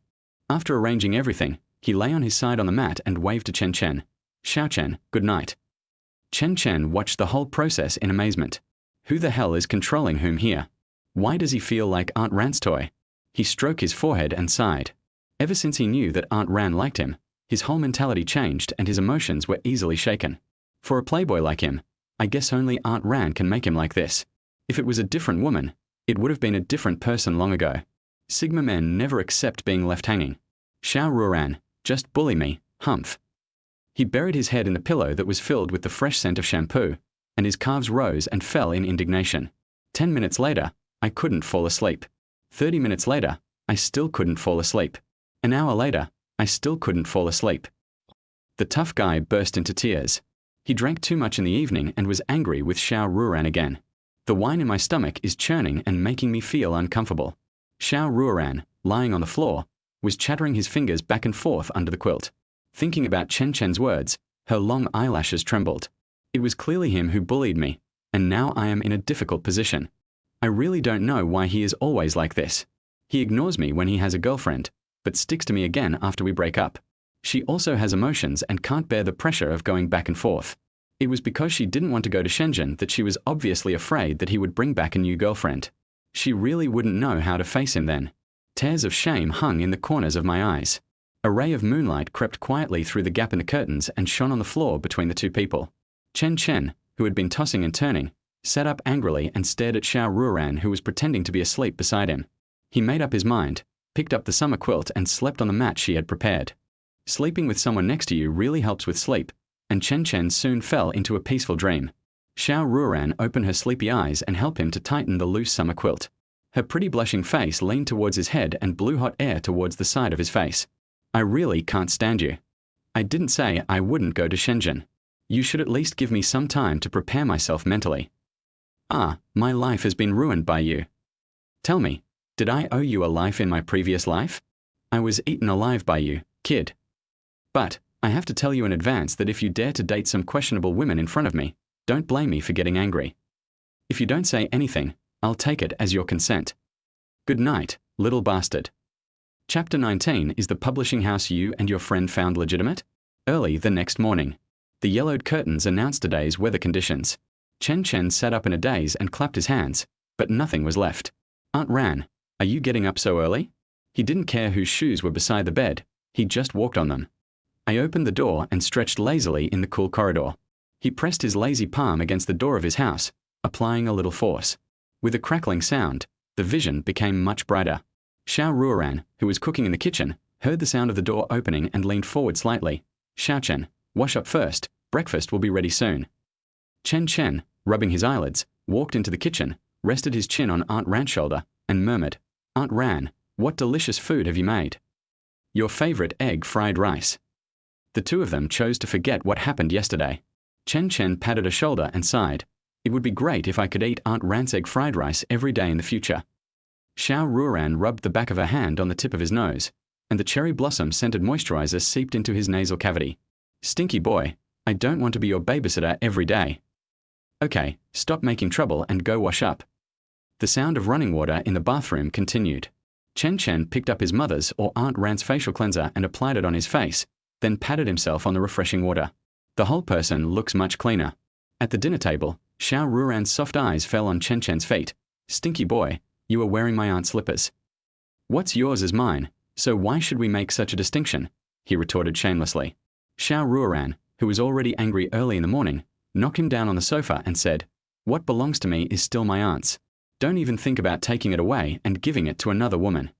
After arranging everything, he lay on his side on the mat and waved to Chen Chen. "Xiao Chen, good night." Chen Chen watched the whole process in amazement. Who the hell is controlling whom here? Why does he feel like Aunt Ran's toy? He stroked his forehead and sighed. Ever since he knew that Aunt Ran liked him, his whole mentality changed and his emotions were easily shaken. For a playboy like him, I guess only Aunt Ran can make him like this. If it was a different woman, it would have been a different person long ago. Sigma men never accept being left hanging. Xiao Ruoran, just bully me, humph. He buried his head in the pillow that was filled with the fresh scent of shampoo, and his calves rose and fell in indignation. 10 minutes later, I couldn't fall asleep. 30 minutes later, I still couldn't fall asleep. An hour later, I still couldn't fall asleep. The tough guy burst into tears. He drank too much in the evening and was angry with Xiao Ruoran again. The wine in my stomach is churning and making me feel uncomfortable. Xiao Ruoran, lying on the floor, was chattering his fingers back and forth under the quilt. Thinking about Chen Chen's words, her long eyelashes trembled. It was clearly him who bullied me, and now I am in a difficult position. I really don't know why he is always like this. He ignores me when he has a girlfriend, but sticks to me again after we break up. She also has emotions and can't bear the pressure of going back and forth. It was because she didn't want to go to Shenzhen that she was obviously afraid that he would bring back a new girlfriend. She really wouldn't know how to face him then. Tears of shame hung in the corners of my eyes. A ray of moonlight crept quietly through the gap in the curtains and shone on the floor between the two people. Chen Chen, who had been tossing and turning, sat up angrily and stared at Xiao Ruoran, who was pretending to be asleep beside him. He made up his mind, picked up the summer quilt and slept on the mat she had prepared. Sleeping with someone next to you really helps with sleep, and Chen Chen soon fell into a peaceful dream. Xiao Ruoran opened her sleepy eyes and helped him to tighten the loose summer quilt. Her pretty blushing face leaned towards his head and blew hot air towards the side of his face. "I really can't stand you. I didn't say I wouldn't go to Shenzhen. You should at least give me some time to prepare myself mentally. My life has been ruined by you. Tell me, did I owe you a life in my previous life? I was eaten alive by you, kid. But I have to tell you in advance that if you dare to date some questionable women in front of me, don't blame me for getting angry. If you don't say anything, I'll take it as your consent. Good night, little bastard." Chapter 19 is the publishing house you and your friend found legitimate? Early the next morning, the yellowed curtains announced today's weather conditions. Chen Chen sat up in a daze and clapped his hands, but nothing was left. "Aunt Ran, are you getting up so early?" He didn't care whose shoes were beside the bed, he just walked on them. I opened the door and stretched lazily in the cool corridor. He pressed his lazy palm against the door of his house, applying a little force. With a crackling sound, the vision became much brighter. Xiao Ruoran, who was cooking in the kitchen, heard the sound of the door opening and leaned forward slightly. "Xiao Chen, wash up first, breakfast will be ready soon." Chen Chen, rubbing his eyelids, walked into the kitchen, rested his chin on Aunt Ran's shoulder, and murmured, "Aunt Ran, what delicious food have you made?" "Your favorite egg fried rice." The two of them chose to forget what happened yesterday. Chen Chen patted her shoulder and sighed. It would be great if I could eat Aunt Ran's egg fried rice every day in the future. Xiao Ruoran rubbed the back of her hand on the tip of his nose, and the cherry blossom scented moisturizer seeped into his nasal cavity. "Stinky boy, I don't want to be your babysitter every day." "Okay, stop making trouble and go wash up." The sound of running water in the bathroom continued. Chen Chen picked up his mother's or Aunt Ran's facial cleanser and applied it on his face, then patted himself on the refreshing water. The whole person looks much cleaner. At the dinner table, Xiao Ruoran's soft eyes fell on Chen Chen's feet. "Stinky boy, you are wearing my aunt's slippers." "What's yours is mine, so why should we make such a distinction?" he retorted shamelessly. Xiao Ruoran, who was already angry early in the morning, knocked him down on the sofa and said, "What belongs to me is still my aunt's. Don't even think about taking it away and giving it to another woman."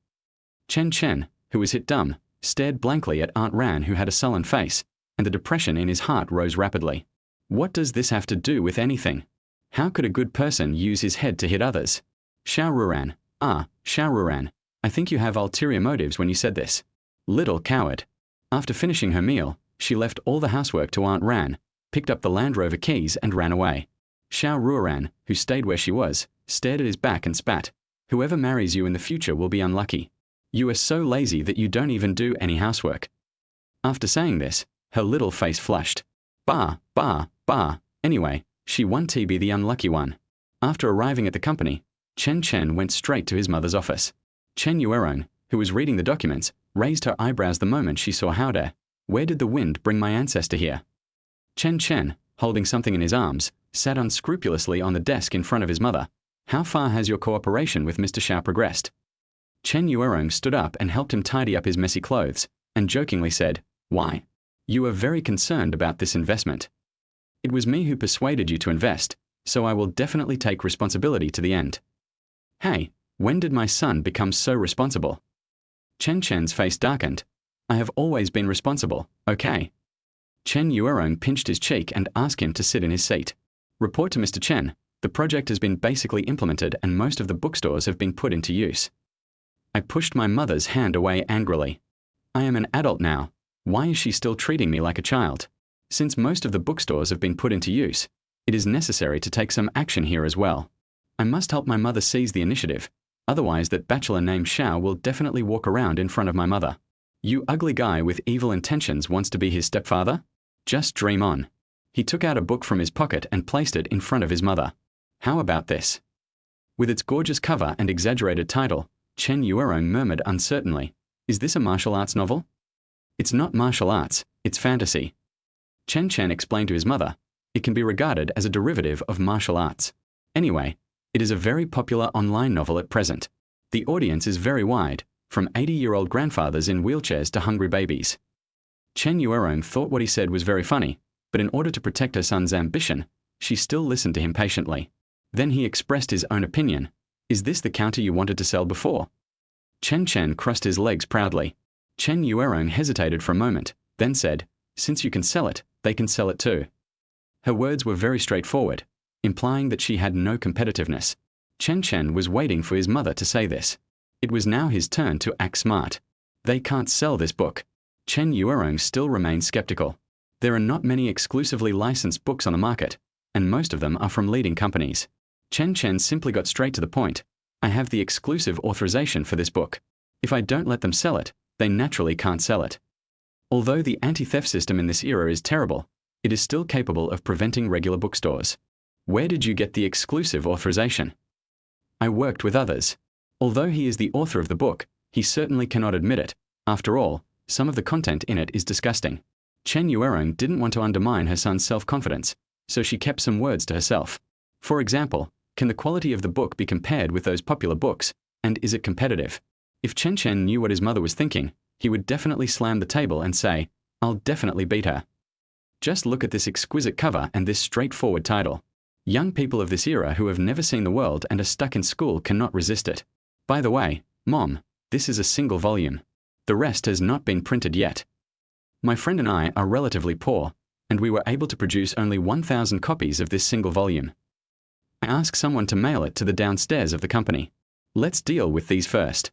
Chen Chen, who was hit dumb, stared blankly at Aunt Ran, who had a sullen face, and the depression in his heart rose rapidly. What does this have to do with anything? How could a good person use his head to hit others? Xiao Ruoran, Xiao Ruoran, I think you have ulterior motives when you said this. Little coward. After finishing her meal, she left all the housework to Aunt Ran, picked up the Land Rover keys and ran away. Xiao Ruoran, who stayed where she was, stared at his back and spat. "Whoever marries you in the future will be unlucky. You are so lazy that you don't even do any housework." After saying this, her little face flushed. Anyway, she won to be the unlucky one. After arriving at the company, Chen Chen went straight to his mother's office. Chen Ruoran, who was reading the documents, raised her eyebrows the moment she saw Howder. Where did the wind bring my ancestor here? Chen Chen, holding something in his arms, sat unscrupulously on the desk in front of his mother. How far has your cooperation with Mr. Xiao progressed? Chen Ruoran stood up and helped him tidy up his messy clothes, and jokingly said, Why? You are very concerned about this investment. It was me who persuaded you to invest, so I will definitely take responsibility to the end. Hey, when did my son become so responsible? Chen Chen's face darkened. I have always been responsible, okay? Chen Ruoran pinched his cheek and asked him to sit in his seat. Report to Mr. Chen. The project has been basically implemented and most of the bookstores have been put into use. I pushed my mother's hand away angrily. I am an adult now. Why is she still treating me like a child? Since most of the bookstores have been put into use, it is necessary to take some action here as well. I must help my mother seize the initiative. Otherwise that bachelor named Xiao will definitely walk around in front of my mother. You ugly guy with evil intentions wants to be his stepfather? Just dream on. He took out a book from his pocket and placed it in front of his mother. How about this? With its gorgeous cover and exaggerated title, Chen Ruoran murmured uncertainly, Is this a martial arts novel? It's not martial arts, it's fantasy. Chen Chen explained to his mother, It can be regarded as a derivative of martial arts. Anyway, it is a very popular online novel at present. The audience is very wide, from 80-year-old grandfathers in wheelchairs to hungry babies. Chen Ruoran thought what he said was very funny, but in order to protect her son's ambition, she still listened to him patiently. Then he expressed his own opinion. Is this the counter you wanted to sell before? Chen Chen crossed his legs proudly. Chen Ruoran hesitated for a moment, then said, Since you can sell it, they can sell it too. Her words were very straightforward, implying that she had no competitiveness. Chen Chen was waiting for his mother to say this. It was now his turn to act smart. They can't sell this book. Chen Ruoran still remained skeptical. There are not many exclusively licensed books on the market, and most of them are from leading companies. Chen Chen simply got straight to the point. I have the exclusive authorization for this book. If I don't let them sell it, they naturally can't sell it. Although the anti-theft system in this era is terrible, it is still capable of preventing regular bookstores. Where did you get the exclusive authorization? I worked with others. Although he is the author of the book, he certainly cannot admit it. After all, some of the content in it is disgusting. Chen Ruoran didn't want to undermine her son's self-confidence, so she kept some words to herself. For example, can the quality of the book be compared with those popular books, and is it competitive? If Chen Chen knew what his mother was thinking, he would definitely slam the table and say, I'll definitely beat her. Just look at this exquisite cover and this straightforward title. Young people of this era who have never seen the world and are stuck in school cannot resist it. By the way, Mom, this is a single volume. The rest has not been printed yet. My friend and I are relatively poor, and we were able to produce only 1,000 copies of this single volume. I asked someone to mail it to the downstairs of the company. Let's deal with these first.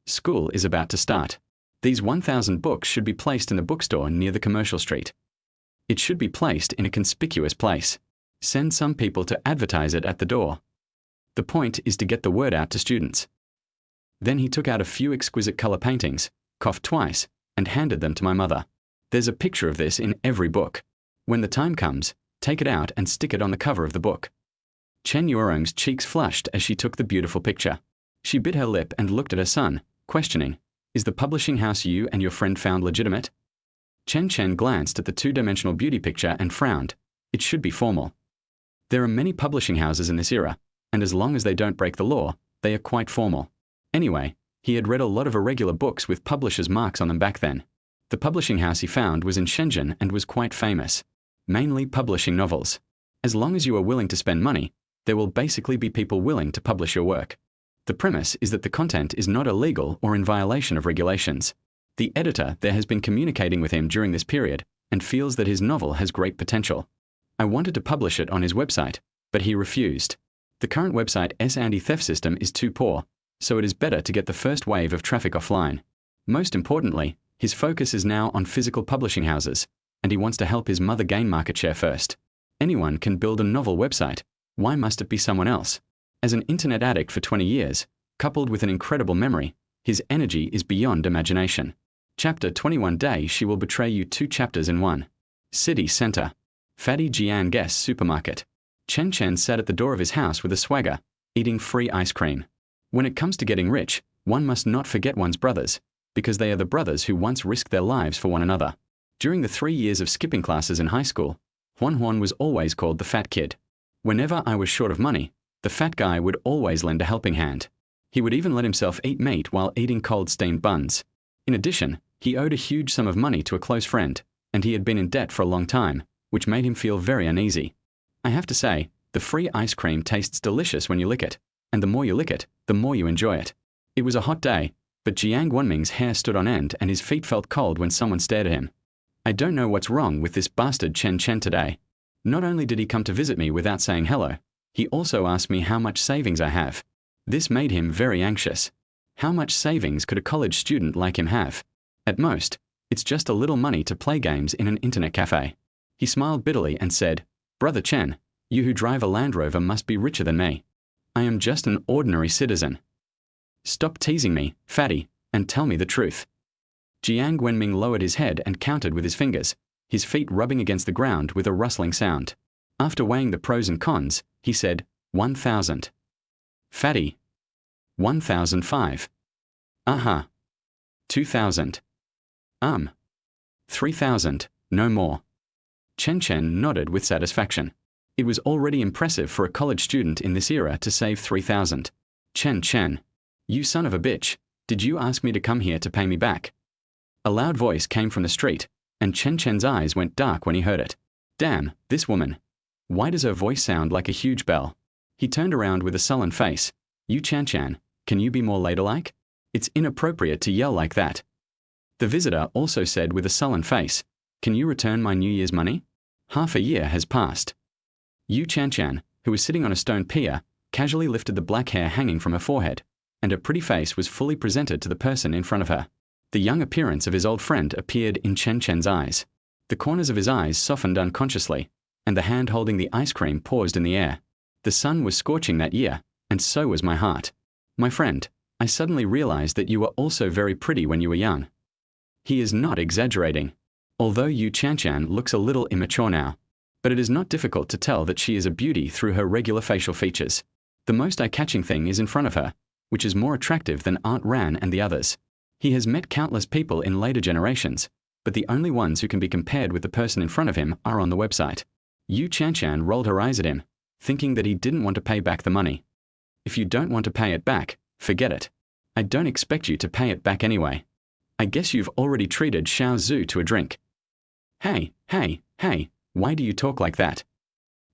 School is about to start. These 1,000 books should be placed in the bookstore near the commercial street. It should be placed in a conspicuous place. Send some people to advertise it at the door. The point is to get the word out to students. Then he took out a few exquisite color paintings, coughed twice, and handed them to my mother. There's a picture of this in every book. When the time comes, take it out and stick it on the cover of the book. Chen Ruoran's cheeks flushed as she took the beautiful picture. She bit her lip and looked at her son, questioning, Is the publishing house you and your friend found legitimate? Chen Chen glanced at the two-dimensional beauty picture and frowned. It should be formal. There are many publishing houses in this era, and as long as they don't break the law, they are quite formal. Anyway, he had read a lot of irregular books with publishers' marks on them back then. The publishing house he found was in Shenzhen and was quite famous, mainly publishing novels. As long as you are willing to spend money, there will basically be people willing to publish your work. The premise is that the content is not illegal or in violation of regulations. The editor there has been communicating with him during this period and feels that his novel has great potential. I wanted to publish it on his website, but he refused. The current website's anti-theft system is too poor, so it is better to get the first wave of traffic offline. Most importantly, his focus is now on physical publishing houses, and he wants to help his mother gain market share first. Anyone can build a novel website. Why must it be someone else? As an internet addict for 20 years, coupled with an incredible memory, his energy is beyond imagination. Chapter 21 Day She will betray you 2 chapters in 1. City Center. Fatty Jian guest supermarket. Chen Chen sat at the door of his house with a swagger, eating free ice cream. When it comes to getting rich, one must not forget one's brothers, because they are the brothers who once risked their lives for one another. During the 3 years of skipping classes in high school, Huan was always called the fat kid. Whenever I was short of money, the fat guy would always lend a helping hand. He would even let himself eat meat while eating cold steamed buns. In addition, he owed a huge sum of money to a close friend, and he had been in debt for a long time, which made him feel very uneasy. I have to say, the free ice cream tastes delicious when you lick it, and the more you lick it, the more you enjoy it. It was a hot day, but Jiang Wenming's hair stood on end and his feet felt cold when someone stared at him. I don't know what's wrong with this bastard Chen Chen today. Not only did he come to visit me without saying hello, he also asked me how much savings I have. This made him very anxious. How much savings could a college student like him have? At most, it's just a little money to play games in an internet cafe. He smiled bitterly and said, "Brother Chen, you who drive a Land Rover must be richer than me. I am just an ordinary citizen. Stop teasing me, fatty, and tell me the truth." Jiang Wenming lowered his head and counted with his fingers, his feet rubbing against the ground with a rustling sound. After weighing the pros and cons, he said, 1,000. Fatty. 1,005. 2,000. 3,000, no more. Chen Chen nodded with satisfaction. It was already impressive for a college student in this era to save 3,000. Chen Chen. You son of a bitch, did you ask me to come here to pay me back? A loud voice came from the street, and Chen Chen's eyes went dark when he heard it. Damn, this woman. Why does her voice sound like a huge bell? He turned around with a sullen face. You Chen Chen, can you be more ladylike? It's inappropriate to yell like that. The visitor also said with a sullen face, Can you return my New Year's money? Half a year has passed. Yu Chen Chen, who was sitting on a stone pier, casually lifted the black hair hanging from her forehead, and her pretty face was fully presented to the person in front of her. The young appearance of his old friend appeared in Chen Chen's eyes. The corners of his eyes softened unconsciously, and the hand holding the ice cream paused in the air. The sun was scorching that year, and so was my heart. My friend, I suddenly realized that you were also very pretty when you were young. He is not exaggerating. Although Yu Chen looks a little immature now, but it is not difficult to tell that she is a beauty through her regular facial features. The most eye-catching thing is in front of her, which is more attractive than Aunt Ran and the others. He has met countless people in later generations, but the only ones who can be compared with the person in front of him are on the website. Yu Chen rolled her eyes at him, thinking that he didn't want to pay back the money. If you don't want to pay it back, forget it. I don't expect you to pay it back anyway. I guess you've already treated Xiao Zhu to a drink. Hey, why do you talk like that?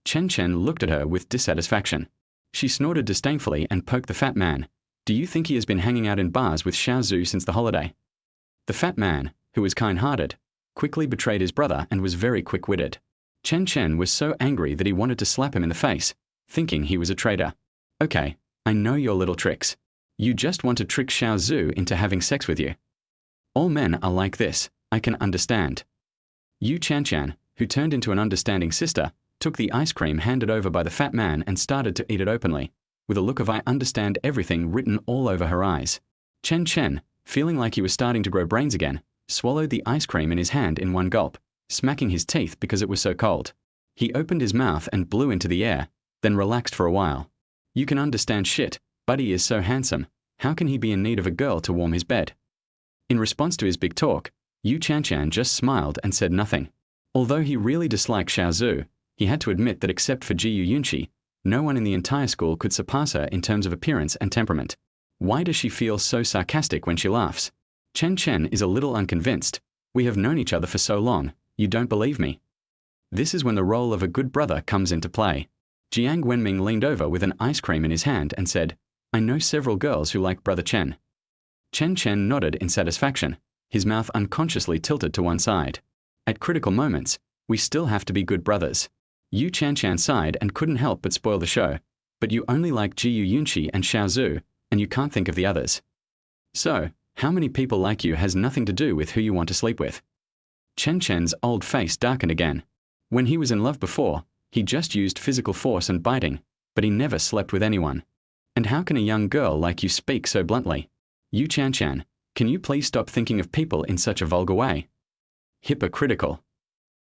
Chen Chen looked at her with dissatisfaction. She snorted disdainfully and poked the fat man. Do you think he has been hanging out in bars with Xiao Zhu since the holiday? The fat man, who was kind-hearted, quickly betrayed his brother and was very quick-witted. Chen Chen was so angry that he wanted to slap him in the face, thinking he was a traitor. Okay, I know your little tricks. You just want to trick Xiao Zhu into having sex with you. All men are like this, I can understand. Yu Chen, who turned into an understanding sister, took the ice cream handed over by the fat man and started to eat it openly, with a look of I understand everything written all over her eyes. Chen Chen, feeling like he was starting to grow brains again, swallowed the ice cream in his hand in one gulp, smacking his teeth because it was so cold. He opened his mouth and blew into the air, then relaxed for a while. You can understand shit, Buddy is so handsome, how can he be in need of a girl to warm his bed? In response to his big talk, Yu Chen just smiled and said nothing. Although he really disliked Xiao Zhu, he had to admit that except for Ji Yunqi, no one in the entire school could surpass her in terms of appearance and temperament. Why does she feel so sarcastic when she laughs? Chen Chen is a little unconvinced. We have known each other for so long, you don't believe me. This is when the role of a good brother comes into play. Jiang Wenming leaned over with an ice cream in his hand and said, I know several girls who like Brother Chen. Chen Chen nodded in satisfaction, his mouth unconsciously tilted to one side. At critical moments, we still have to be good brothers. Yu Chen sighed and couldn't help but spoil the show, but you only like Ji Yunqi and Xiao Zhu, and you can't think of the others. So, how many people like you has nothing to do with who you want to sleep with? Chen Chen's old face darkened again. When he was in love before, he just used physical force and biting, but he never slept with anyone. And how can a young girl like you speak so bluntly? Yu Chen, can you please stop thinking of people in such a vulgar way? Hypocritical.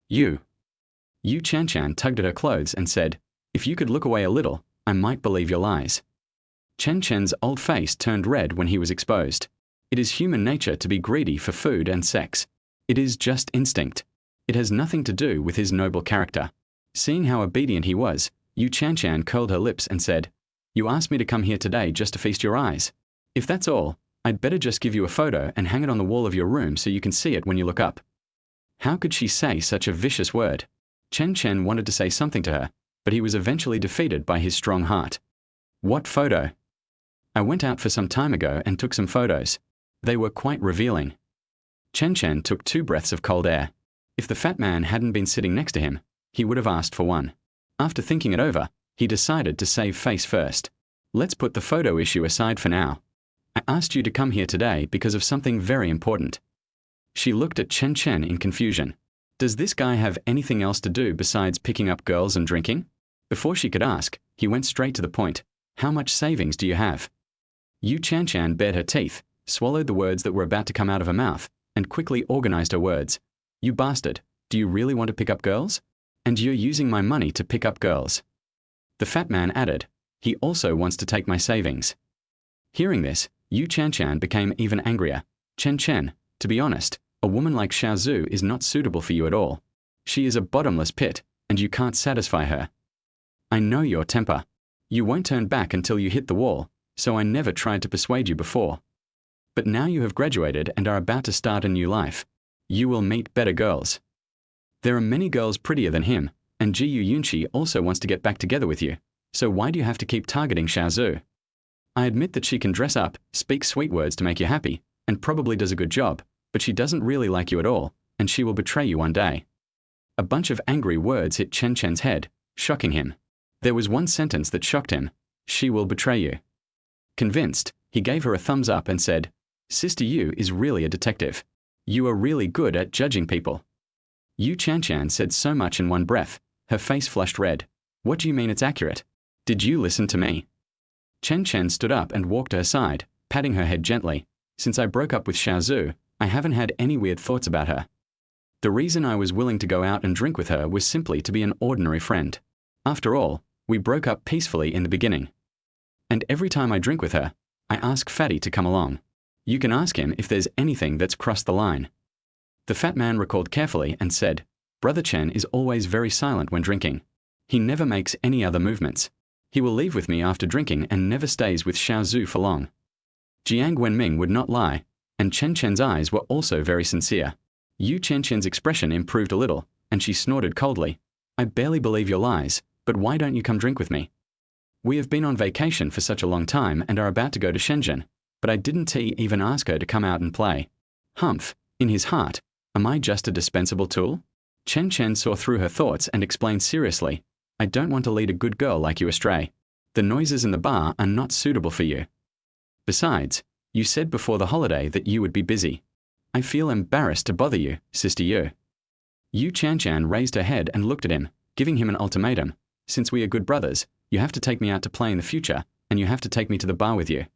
You. Chen Chen tugged at her clothes and said, "If you could look away a little, I might believe your lies." Chen Chen's old face turned red when he was exposed. It is human nature to be greedy for food and sex. It is just instinct. It has nothing to do with his noble character. Seeing how obedient he was, Chen Chen curled her lips and said, "You asked me to come here today just to feast your eyes. If that's all, I'd better just give you a photo and hang it on the wall of your room so you can see it when you look up." How could she say such a vicious word? Chen Chen wanted to say something to her, but he was eventually defeated by his strong heart. "What photo?" "I went out for some time ago and took some photos. They were quite revealing." Chen Chen took 2 breaths of cold air. If the fat man hadn't been sitting next to him, he would have asked for one. After thinking it over, he decided to save face first. "Let's put the photo issue aside for now. I asked you to come here today because of something very important." She looked at Chen Chen in confusion. Does this guy have anything else to do besides picking up girls and drinking? Before she could ask, he went straight to the point. "How much savings do you have?" Chen Chen bared her teeth, swallowed the words that were about to come out of her mouth, and quickly organized her words. "You bastard, do you really want to pick up girls? And you're using my money to pick up girls." The fat man added, "He also wants to take my savings." Hearing this, Chen Chen became even angrier. "Chen Chen, to be honest, a woman like Xiao Zhu is not suitable for you at all. She is a bottomless pit, and you can't satisfy her. I know your temper. You won't turn back until you hit the wall, so I never tried to persuade you before. But now you have graduated and are about to start a new life. You will meet better girls. There are many girls prettier than him, and Gu Yunqi also wants to get back together with you, so why do you have to keep targeting Xiao Zhu? I admit that she can dress up, speak sweet words to make you happy, and probably does a good job, but she doesn't really like you at all, and she will betray you one day." A bunch of angry words hit Chen Chen's head, shocking him. There was one sentence that shocked him: "She will betray you." Convinced, he gave her a thumbs up and said, "Sister Yu is really a detective. You are really good at judging people." Chen Chen said so much in one breath, her face flushed red. "What do you mean it's accurate? Did you listen to me?" Chen Chen stood up and walked to her side, patting her head gently. "Since I broke up with Xiao Zhu, I haven't had any weird thoughts about her. The reason I was willing to go out and drink with her was simply to be an ordinary friend. After all, we broke up peacefully in the beginning. And every time I drink with her, I ask Fatty to come along. You can ask him if there's anything that's crossed the line." The fat man recalled carefully and said, "Brother Chen is always very silent when drinking. He never makes any other movements. He will leave with me after drinking and never stays with Xiao Zhu for long." Jiang Wenming would not lie, and Chen Chen's eyes were also very sincere. Chen Chen's expression improved a little, and she snorted coldly. "I barely believe your lies, but why don't you come drink with me? We have been on vacation for such a long time and are about to go to Shenzhen, but I didn't even ask her to come out and play." Humph, in his heart, am I just a dispensable tool? Chen Chen saw through her thoughts and explained seriously, "I don't want to lead a good girl like you astray. The noises in the bar are not suitable for you. Besides, you said before the holiday that you would be busy. I feel embarrassed to bother you, Sister Yu." Chen Chen raised her head and looked at him, giving him an ultimatum. "Since we are good brothers, you have to take me out to play in the future, and you have to take me to the bar with you."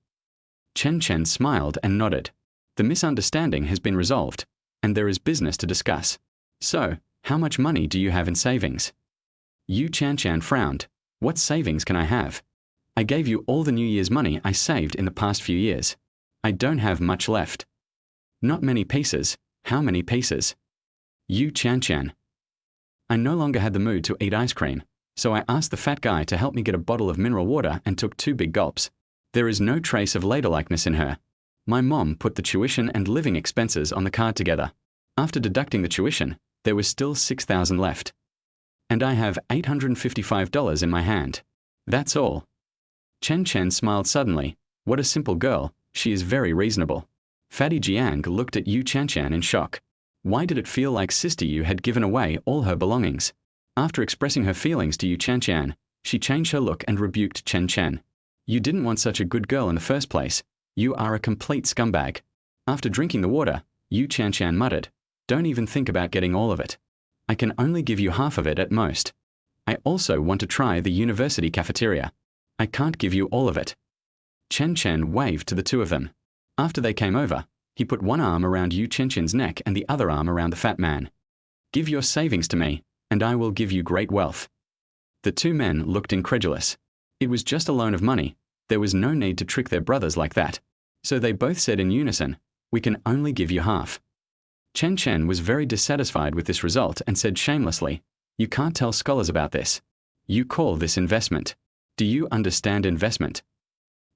Chen Chen smiled and nodded. The misunderstanding has been resolved, and there is business to discuss. "So, how much money do you have in savings?" Chen Chen frowned. "What savings can I have? I gave you all the New Year's money I saved in the past few years. I don't have much left." "Not many pieces. How many pieces?" Chen Chen. I no longer had the mood to eat ice cream, so I asked the fat guy to help me get a bottle of mineral water and took 2 big gulps. There is no trace of ladylikeliness in her. My mom put the tuition and living expenses on the card together. After deducting the tuition, there was still 6,000 left. And I have $855 in my hand. That's all. Chen Chen smiled suddenly. What a simple girl, she is very reasonable. Fatty Jiang looked at Chen Chen in shock. Why did it feel like Sister Yu had given away all her belongings? After expressing her feelings to Chen Chen, she changed her look and rebuked Chen Chen. "You didn't want such a good girl in the first place. You are a complete scumbag." After drinking the water, Chen Chen muttered, "Don't even think about getting all of it. I can only give you half of it at most. I also want to try the university cafeteria. I can't give you all of it." Chen Chen waved to the 2 of them. After they came over, he put one arm around Chen Chen's neck and the other arm around the fat man. "Give your savings to me, and I will give you great wealth." The two men looked incredulous. It was just a loan of money. There was no need to trick their brothers like that. So they both said in unison, "We can only give you half." Chen Chen was very dissatisfied with this result and said shamelessly, "You can't tell scholars about this. You call this investment. Do you understand investment?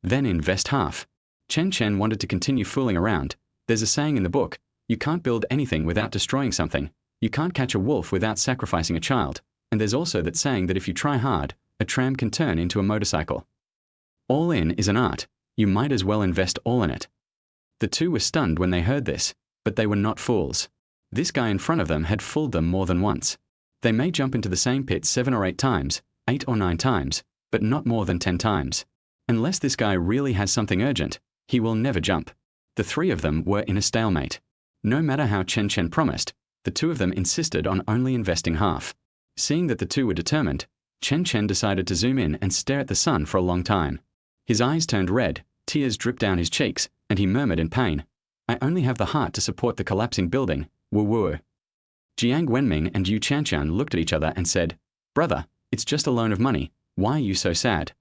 Then invest half." Chen Chen wanted to continue fooling around. There's a saying in the book, you can't build anything without destroying something. You can't catch a wolf without sacrificing a child. And there's also that saying that if you try hard, a tram can turn into a motorcycle. All in is an art. You might as well invest all in it. The two were stunned when they heard this, but they were not fools. This guy in front of them had fooled them more than once. They may jump into the same pit 7 or 8 times, 8 or 9 times, but not more than 10 times. Unless this guy really has something urgent, he will never jump. The three of them were in a stalemate. No matter how Chen Chen promised, the two of them insisted on only investing half. Seeing that the two were determined, Chen Chen decided to zoom in and stare at the sun for a long time. His eyes turned red, tears dripped down his cheeks, and he murmured in pain, "I only have the heart to support the collapsing building, woo-woo." Jiang Wenming and Yu Chanchan looked at each other and said, "Brother, it's just a loan of money. Why are you so sad?"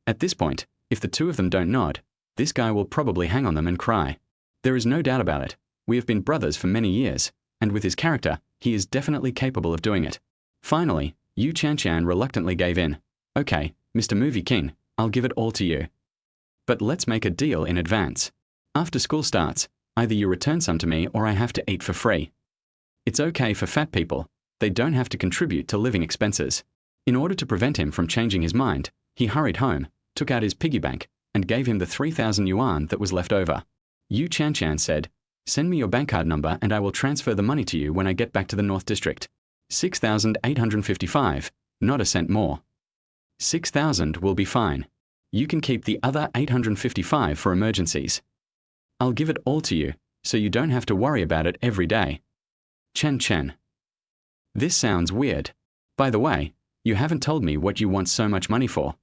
At this point, if the two of them don't nod, this guy will probably hang on them and cry. There is no doubt about it. We have been brothers for many years, and with his character, he is definitely capable of doing it. Finally, Yu Chanchan reluctantly gave in. "Okay, Mr. Movie King, I'll give it all to you. But let's make a deal in advance. After school starts, either you return some to me or I have to eat for free. It's okay for fat people. They don't have to contribute to living expenses." In order to prevent him from changing his mind, he hurried home, took out his piggy bank, and gave him the 3,000 yuan that was left over. Yu Chanchan said, "Send me your bank card number and I will transfer the money to you when I get back to the North District. 6,855, not a cent more. 6,000 will be fine. You can keep the other 855 for emergencies. I'll give it all to you, so you don't have to worry about it every day. Chen Chen." This sounds weird. By the way, you haven't told me what you want so much money for.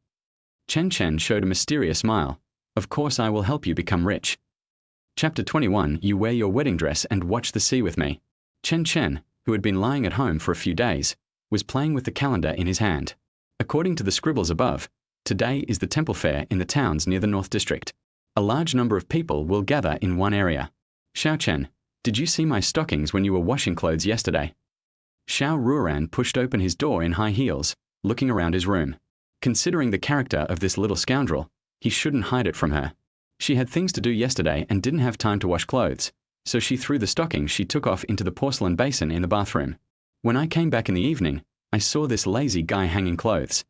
Chen Chen showed a mysterious smile. "Of course I will help you become rich." Chapter 21. You wear your wedding dress and watch the sea with me. Chen Chen, who had been lying at home for a few days, was playing with the calendar in his hand. According to the scribbles above, today is the temple fair in the towns near the North District. A large number of people will gather in one area. "Xiao Chen, did you see my stockings when you were washing clothes yesterday?" Xiao Ruoran pushed open his door in high heels, looking around his room. Considering the character of this little scoundrel, he shouldn't hide it from her. She had things to do yesterday and didn't have time to wash clothes, so she threw the stockings she took off into the porcelain basin in the bathroom. When I came back in the evening, I saw this lazy guy hanging clothes.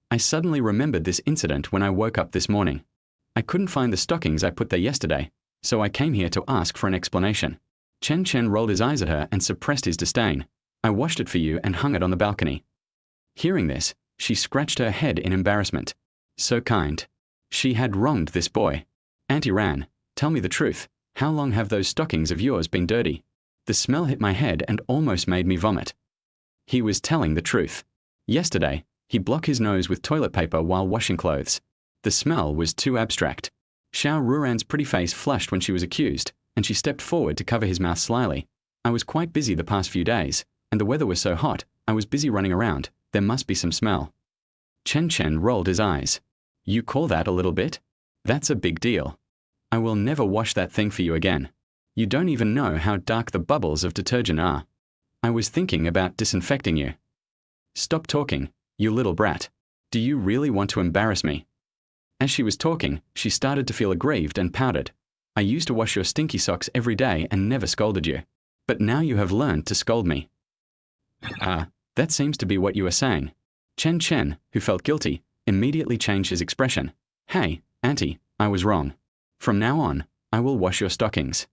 I suddenly remembered this incident when I woke up this morning. I couldn't find the stockings I put there yesterday, so I came here to ask for an explanation. Chen Chen rolled his eyes at her and suppressed his disdain. "I washed it for you and hung it on the balcony." Hearing this, she scratched her head in embarrassment. So kind. She had wronged this boy. "Auntie Ran, tell me the truth. How long have those stockings of yours been dirty? The smell hit my head and almost made me vomit." He was telling the truth. Yesterday, he blocked his nose with toilet paper while washing clothes. The smell was too abstract. Xiao Ruoran's pretty face flushed when she was accused, and she stepped forward to cover his mouth slyly. "I was quite busy the past few days, and the weather was so hot, I was busy running around. There must be some smell." Chen Chen rolled his eyes. "You call that a little bit? That's a big deal. I will never wash that thing for you again. You don't even know how dark the bubbles of detergent are. I was thinking about disinfecting you." "Stop talking, you little brat. Do you really want to embarrass me?" As she was talking, she started to feel aggrieved and pouted. "I used to wash your stinky socks every day and never scolded you. But now you have learned to scold me." That seems to be what you are saying." Chen Chen, who felt guilty, immediately changed his expression. "Hey, Auntie, I was wrong. From now on, I will wash your stockings."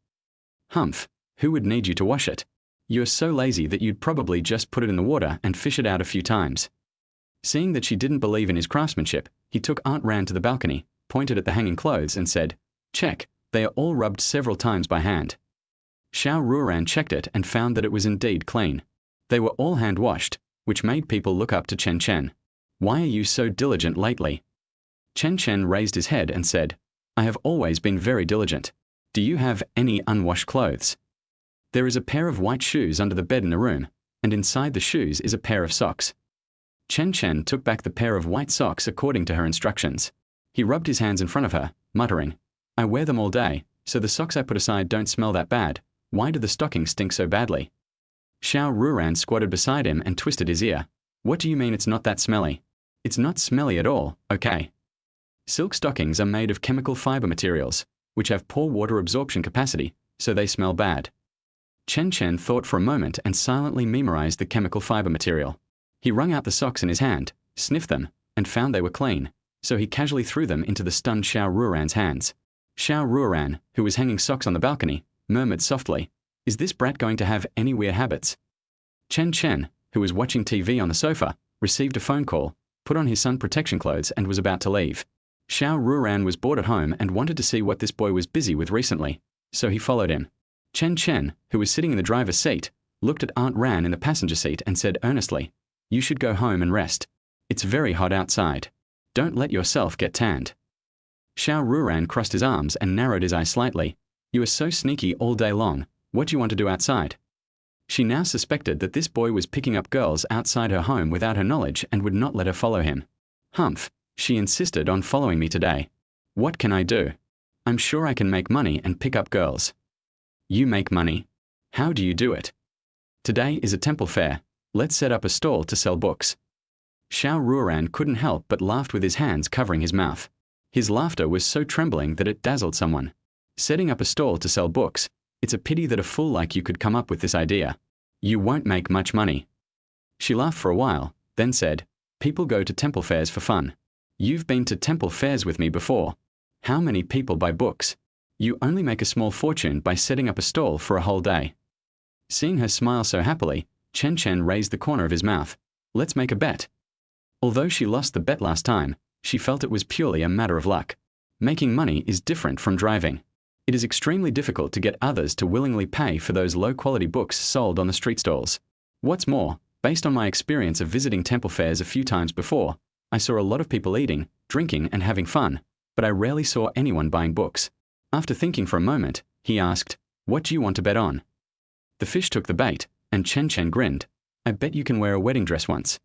"Humph, who would need you to wash it? You're so lazy that you'd probably just put it in the water and fish it out a few times." Seeing that she didn't believe in his craftsmanship, he took Aunt Ran to the balcony, pointed at the hanging clothes and said, "Check, they are all rubbed several times by hand." Xiao Ruoran checked it and found that it was indeed clean. They were all hand-washed, which made people look up to Chen Chen. "Why are you so diligent lately?" Chen Chen raised his head and said, "I have always been very diligent. Do you have any unwashed clothes?" "There is a pair of white shoes under the bed in the room. and inside the shoes is a pair of socks. Chen Chen took back the pair of white socks according to her instructions. He rubbed his hands in front of her, muttering, "I wear them all day, so the socks I put aside don't smell that bad. Why do the stockings stink so badly?" Xiao Ruoran squatted beside him and twisted his ear. "What do you mean it's not that smelly?" "It's not smelly at all, okay. Silk stockings are made of chemical fiber materials, which have poor water absorption capacity, so they smell bad." Chen Chen thought for a moment and silently memorized the chemical fiber material. He wrung out the socks in his hand, sniffed them, and found they were clean, so he casually threw them into the stunned Xiao Ruoran's hands. Xiao Ruoran, who was hanging socks on the balcony, murmured softly, "Is this brat going to have any weird habits?" Chen Chen, who was watching TV on the sofa, received a phone call, put on his sun protection clothes and was about to leave. Xiao Ruoran was bored at home and wanted to see what this boy was busy with recently, so he followed him. Chen Chen, who was sitting in the driver's seat, looked at Aunt Ran in the passenger seat and said earnestly, "You should go home and rest. It's very hot outside. Don't let yourself get tanned." Xiao Ruoran crossed his arms and narrowed his eyes slightly. "You are so sneaky all day long. What do you want to do outside?" She now suspected that this boy was picking up girls outside her home without her knowledge and would not let her follow him. "Humph, she insisted on following me today. What can I do? I'm sure I can make money and pick up girls." "You make money? How do you do it?" "Today is a temple fair. Let's set up a stall to sell books." Xiao Ruoran couldn't help but laughed with his hands covering his mouth. His laughter was so trembling that it dazzled someone. Setting up a stall to sell books, it's a pity that a fool like you could come up with this idea. You won't make much money. She laughed for a while, then said, "People go to temple fairs for fun. You've been to temple fairs with me before. How many people buy books? You only make a small fortune by setting up a stall for a whole day." Seeing her smile so happily, Chen Chen raised the corner of his mouth. "Let's make a bet." Although she lost the bet last time, she felt it was purely a matter of luck. Making money is different from driving. It is extremely difficult to get others to willingly pay for those low-quality books sold on the street stalls. What's more, based on my experience of visiting temple fairs a few times before, I saw a lot of people eating, drinking, and having fun, but I rarely saw anyone buying books. After thinking for a moment, he asked, "What do you want to bet on?" The fish took the bait, and Chen Chen grinned. "I bet you can wear a wedding dress once.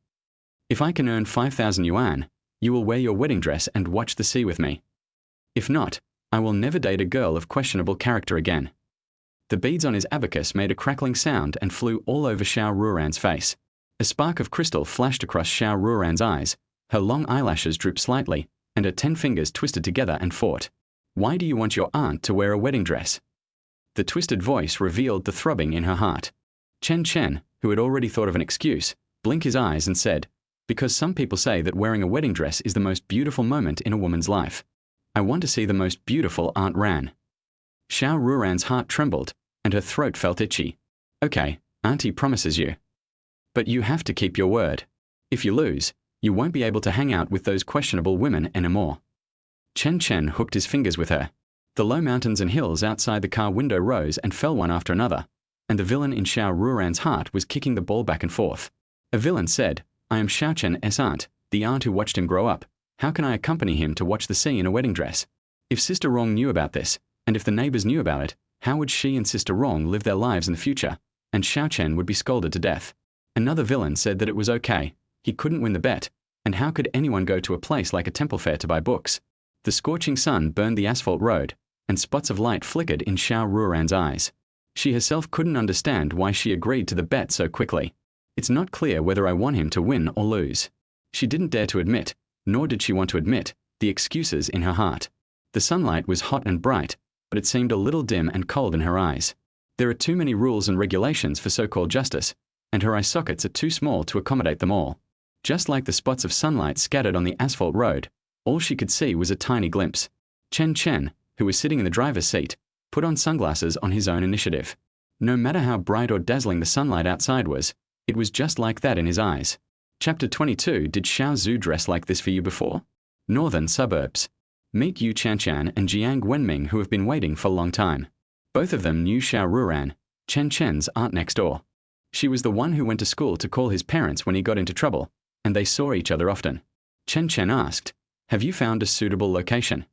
If I can earn 5,000 yuan, you will wear your wedding dress and watch the sea with me. If not, I will never date a girl of questionable character again." The beads on his abacus made a crackling sound and flew all over Xiao Ruoran's face. A spark of crystal flashed across Xiao Ruoran's eyes, her long eyelashes drooped slightly, and her 10 fingers twisted together and fought. "Why do you want your aunt to wear a wedding dress?" The twisted voice revealed the throbbing in her heart. Chen Chen, who had already thought of an excuse, blinked his eyes and said, "Because some people say that wearing a wedding dress is the most beautiful moment in a woman's life. I want to see the most beautiful Aunt Ran." Xiao Ruoran's heart trembled, and her throat felt itchy. "Okay, Auntie promises you. But you have to keep your word. If you lose, you won't be able to hang out with those questionable women anymore." Chen Chen hooked his fingers with her. The low mountains and hills outside the car window rose and fell one after another, and the villain in Xiao Ruoran's heart was kicking the ball back and forth. A villain said, "I am Xiao Chen's aunt, the aunt who watched him grow up. How can I accompany him to watch the sea in a wedding dress? If Sister Wrong knew about this, and if the neighbors knew about it, how would she and Sister Wrong live their lives in the future? And Xiao Chen would be scolded to death." Another villain said that it was okay, he couldn't win the bet, and how could anyone go to a place like a temple fair to buy books? The scorching sun burned the asphalt road, and spots of light flickered in Xiao Ruoran's eyes. She herself couldn't understand why she agreed to the bet so quickly. "It's not clear whether I want him to win or lose." She didn't dare to admit, nor did she want to admit, the excuses in her heart. The sunlight was hot and bright, but it seemed a little dim and cold in her eyes. There are too many rules and regulations for so-called justice, and her eye sockets are too small to accommodate them all. Just like the spots of sunlight scattered on the asphalt road, all she could see was a tiny glimpse. Chen Chen, who was sitting in the driver's seat, put on sunglasses on his own initiative. No matter how bright or dazzling the sunlight outside was, it was just like that in his eyes. Chapter 22. Did Xiao Zhu dress like this for you before? Northern suburbs. Meet Yu Chanchan and Jiang Wenming, who have been waiting for a long time. Both of them knew Xiao Ruoran, Chen Chen's aunt next door. She was the one who went to school to call his parents when he got into trouble, and they saw each other often. Chen Chen asked, "Have you found a suitable location?"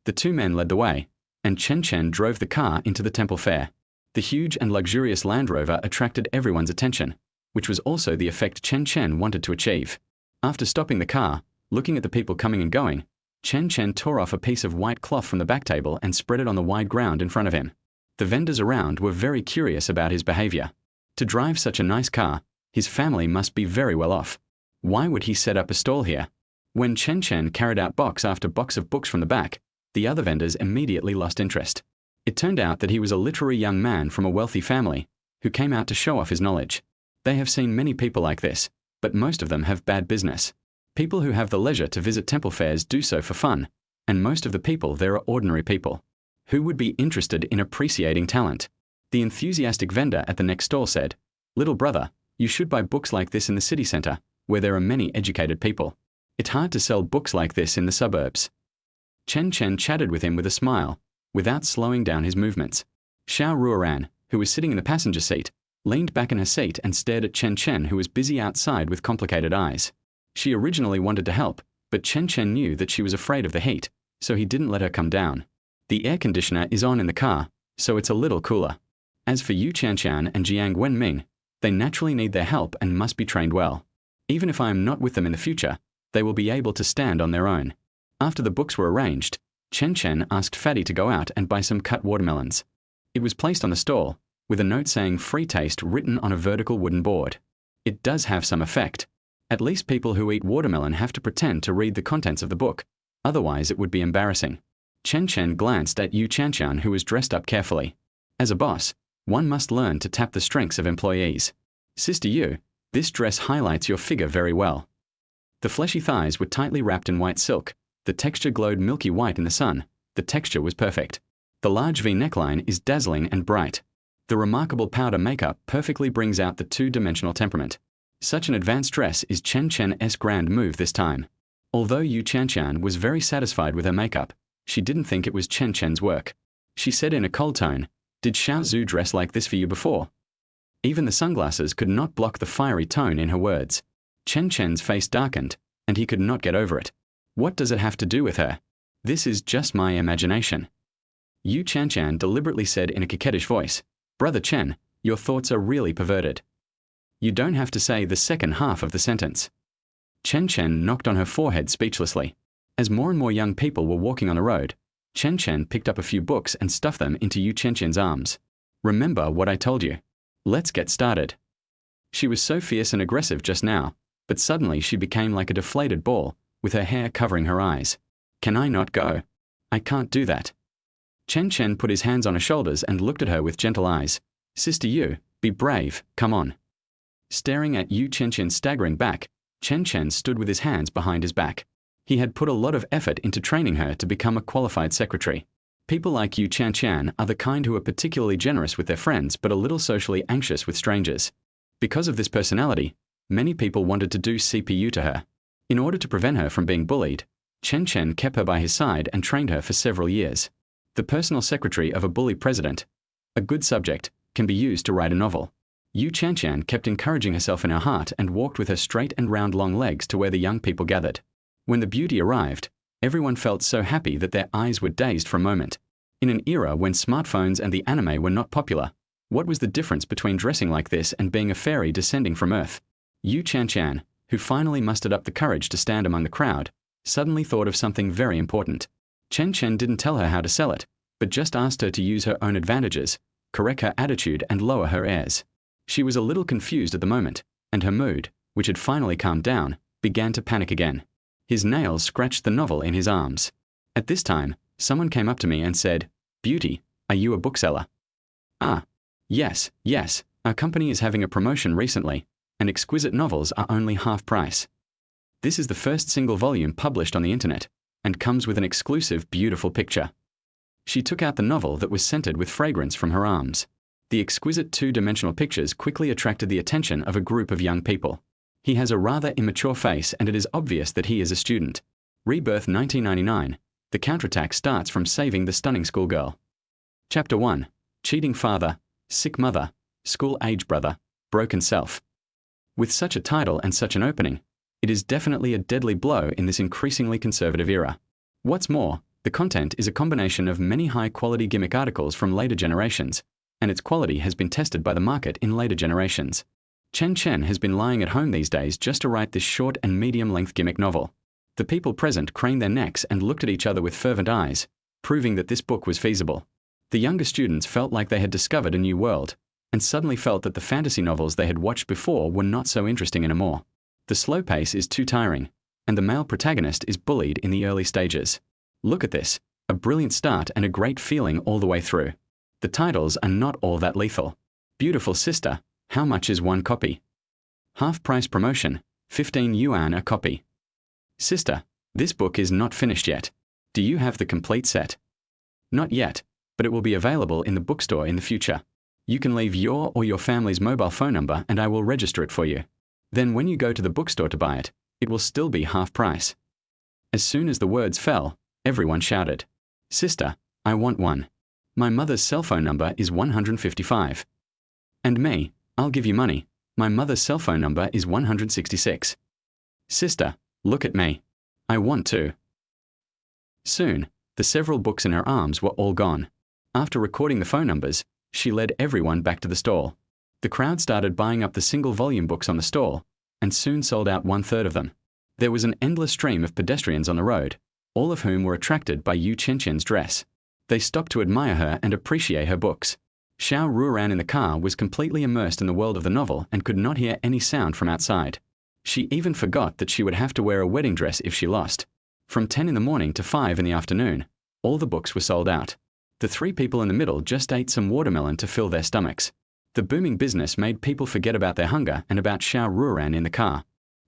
The two men led the way, and Chen Chen drove the car into the temple fair. The huge and luxurious Land Rover attracted everyone's attention. which was also the effect Chen Chen wanted to achieve. After stopping the car, looking at the people coming and going, Chen Chen tore off a piece of white cloth from the back table and spread it on the wide ground in front of him. The vendors around were very curious about his behavior. To drive such a nice car, his family must be very well off. Why would he set up a stall here? When Chen Chen carried out box after box of books from the back, the other vendors immediately lost interest. It turned out that he was a literary young man from a wealthy family who came out to show off his knowledge. They have seen many people like this, but most of them have bad business. People who have the leisure to visit temple fairs do so for fun, and most of the people there are ordinary people. Who would be interested in appreciating talent? The enthusiastic vendor at the next stall said, "Little brother, you should buy books like this in the city center, where there are many educated people. It's hard to sell books like this in the suburbs." Chen Chen chatted with him with a smile, without slowing down his movements. Xiao Ruoran, who was sitting in the passenger seat, leaned back in her seat and stared at Chen Chen, who was busy outside with complicated eyes. She originally wanted to help, but Chen Chen knew that she was afraid of the heat, so he didn't let her come down. The air conditioner is on in the car, so it's a little cooler. As for Yu Qianqian and Jiang Wenming, they naturally need their help and must be trained well. Even if I am not with them in the future, they will be able to stand on their own. After the books were arranged, Chen Chen asked Fatty to go out and buy some cut watermelons. It was placed on the stall, with a note saying "free taste" written on a vertical wooden board. It does have some effect. At least people who eat watermelon have to pretend to read the contents of the book, otherwise it would be embarrassing. Chen Chen glanced at Yu Qianqian, who was dressed up carefully. As a boss, one must learn to tap the strengths of employees. "Sister Yu, this dress highlights your figure very well." The fleshy thighs were tightly wrapped in white silk. The texture glowed milky white in the sun. The texture was perfect. The large V neckline is dazzling and bright. The remarkable powder makeup perfectly brings out the two-dimensional temperament. Such an advanced dress is Chen Chen's grand move this time. Although Yu Qianqian was very satisfied with her makeup, she didn't think it was Chen Chen's work. She said in a cold tone, "Did Xiao Zhu dress like this for you before?" Even the sunglasses could not block the fiery tone in her words. Chen Chen's face darkened, and he could not get over it. What does it have to do with her? This is just my imagination. Yu Qianqian deliberately said in a coquettish voice, "Brother Chen, your thoughts are really perverted. You don't have to say the second half of the sentence." Chen Chen knocked on her forehead speechlessly. As more and more young people were walking on the road, Chen Chen picked up a few books and stuffed them into Yu Qianqian's arms. "Remember what I told you. Let's get started." She was so fierce and aggressive just now, but suddenly she became like a deflated ball, with her hair covering her eyes. "Can I not go? I can't do that." Chen Chen put his hands on her shoulders and looked at her with gentle eyes. "Sister Yu, be brave, come on." Staring at Yu Qianqian's staggering back, Chen Chen stood with his hands behind his back. He had put a lot of effort into training her to become a qualified secretary. People like Yu Qianqian are the kind who are particularly generous with their friends but a little socially anxious with strangers. Because of this personality, many people wanted to do CPU to her. In order to prevent her from being bullied, Chen Chen kept her by his side and trained her for several years. The personal secretary of a bully president, a good subject, can be used to write a novel. Yu Qianqian kept encouraging herself in her heart and walked with her straight and round long legs to where the young people gathered. When the beauty arrived, everyone felt so happy that their eyes were dazed for a moment. In an era when smartphones and the anime were not popular, what was the difference between dressing like this and being a fairy descending from Earth? Yu Qianqian, who finally mustered up the courage to stand among the crowd, suddenly thought of something very important. Chen Chen didn't tell her how to sell it, but just asked her to use her own advantages, correct her attitude and lower her airs. She was a little confused at the moment, and her mood, which had finally calmed down, began to panic again. His nails scratched the novel in his arms. At this time, someone came up to me and said, "Beauty, are you a bookseller?" "Ah, yes, our company is having a promotion recently, and exquisite novels are only half price. This is the first single volume published on the internet, and comes with an exclusive beautiful picture." She took out the novel that was scented with fragrance from her arms. The exquisite two-dimensional pictures quickly attracted the attention of a group of young people. He has a rather immature face and it is obvious that he is a student. Rebirth 1999. The counterattack starts from saving the stunning schoolgirl. Chapter 1. Cheating father, sick mother, school-age brother, broken self. With such a title and such an opening, it is definitely a deadly blow in this increasingly conservative era. What's more, the content is a combination of many high-quality gimmick articles from later generations, and its quality has been tested by the market in later generations. Chen Chen has been lying at home these days just to write this short and medium-length gimmick novel. The people present craned their necks and looked at each other with fervent eyes, proving that this book was feasible. The younger students felt like they had discovered a new world, and suddenly felt that the fantasy novels they had watched before were not so interesting anymore. The slow pace is too tiring, and the male protagonist is bullied in the early stages. Look at this, a brilliant start and a great feeling all the way through. The titles are not all that lethal. Beautiful Sister, how much is one copy? Half-price promotion, 15 yuan a copy. Sister, this book is not finished yet. Do you have the complete set? Not yet, but it will be available in the bookstore in the future. You can leave your or your family's mobile phone number and I will register it for you. Then when you go to the bookstore to buy it, it will still be half price. As soon as the words fell, everyone shouted, Sister, I want one. My mother's cell phone number is 155. And me, I'll give you money. My mother's cell phone number is 166. Sister, look at me. I want to. Soon, the several books in her arms were all gone. After recording the phone numbers, she led everyone back to the stall. The crowd started buying up the single-volume books on the stall, and soon sold out 1/3 of them. There was an endless stream of pedestrians on the road, all of whom were attracted by Chen Chen's dress. They stopped to admire her and appreciate her books. Xiao Ruoran in the car was completely immersed in the world of the novel and could not hear any sound from outside. She even forgot that she would have to wear a wedding dress if she lost. From 10 in the morning to 5 in the afternoon, all the books were sold out. The three people in the middle just ate some watermelon to fill their stomachs. The booming business made people forget about their hunger and about Xiao Ruoran in the car.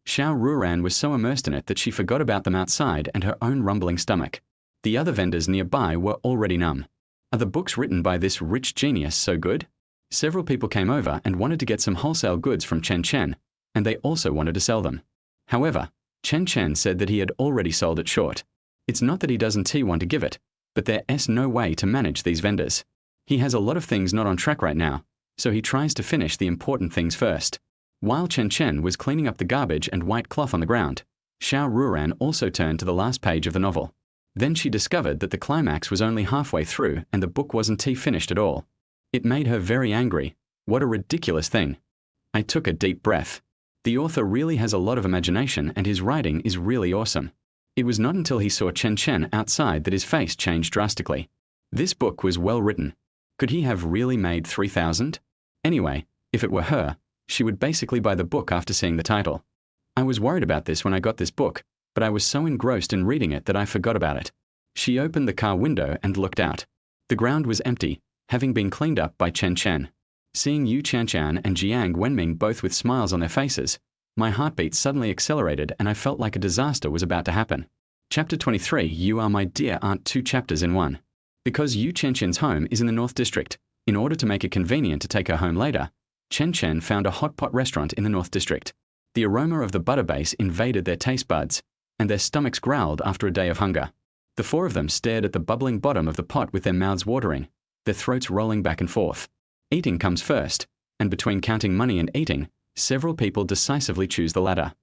Xiao Ruoran was so immersed in it that she forgot about them outside and her own rumbling stomach. The other vendors nearby were already numb. Are the books written by this rich genius so good? Several people came over and wanted to get some wholesale goods from Chen Chen, and they also wanted to sell them. However, Chen Chen said that he had already sold it short. It's not that he doesn't want to give it, but there's no way to manage these vendors. He has a lot of things not on track right now, so he tries to finish the important things first. While Chen Chen was cleaning up the garbage and white cloth on the ground, Xiao Ruoran also turned to the last page of the novel. Then she discovered that the climax was only halfway through and the book wasn't finished at all. It made her very angry. What a ridiculous thing. I took a deep breath. The author really has a lot of imagination and his writing is really awesome. It was not until he saw Chen Chen outside that his face changed drastically. This book was well written. Could he have really made 3,000? Anyway, if it were her, she would basically buy the book after seeing the title. I was worried about this when I got this book, but I was so engrossed in reading it that I forgot about it. She opened the car window and looked out. The ground was empty, having been cleaned up by Chen Chen. Seeing Chen Chen and Jiang Wenming both with smiles on their faces, my heartbeat suddenly accelerated and I felt like a disaster was about to happen. Chapter 23, You Are My Dear aren't 2 chapters in one. Because Chen Chen's home is in the North District, in order to make it convenient to take her home later, Chen Chen found a hot pot restaurant in the North District. The aroma of the butter base invaded their taste buds, and their stomachs growled after a day of hunger. The 4 of them stared at the bubbling bottom of the pot with their mouths watering, their throats rolling back and forth. Eating comes first, and between counting money and eating, several people decisively choose the latter.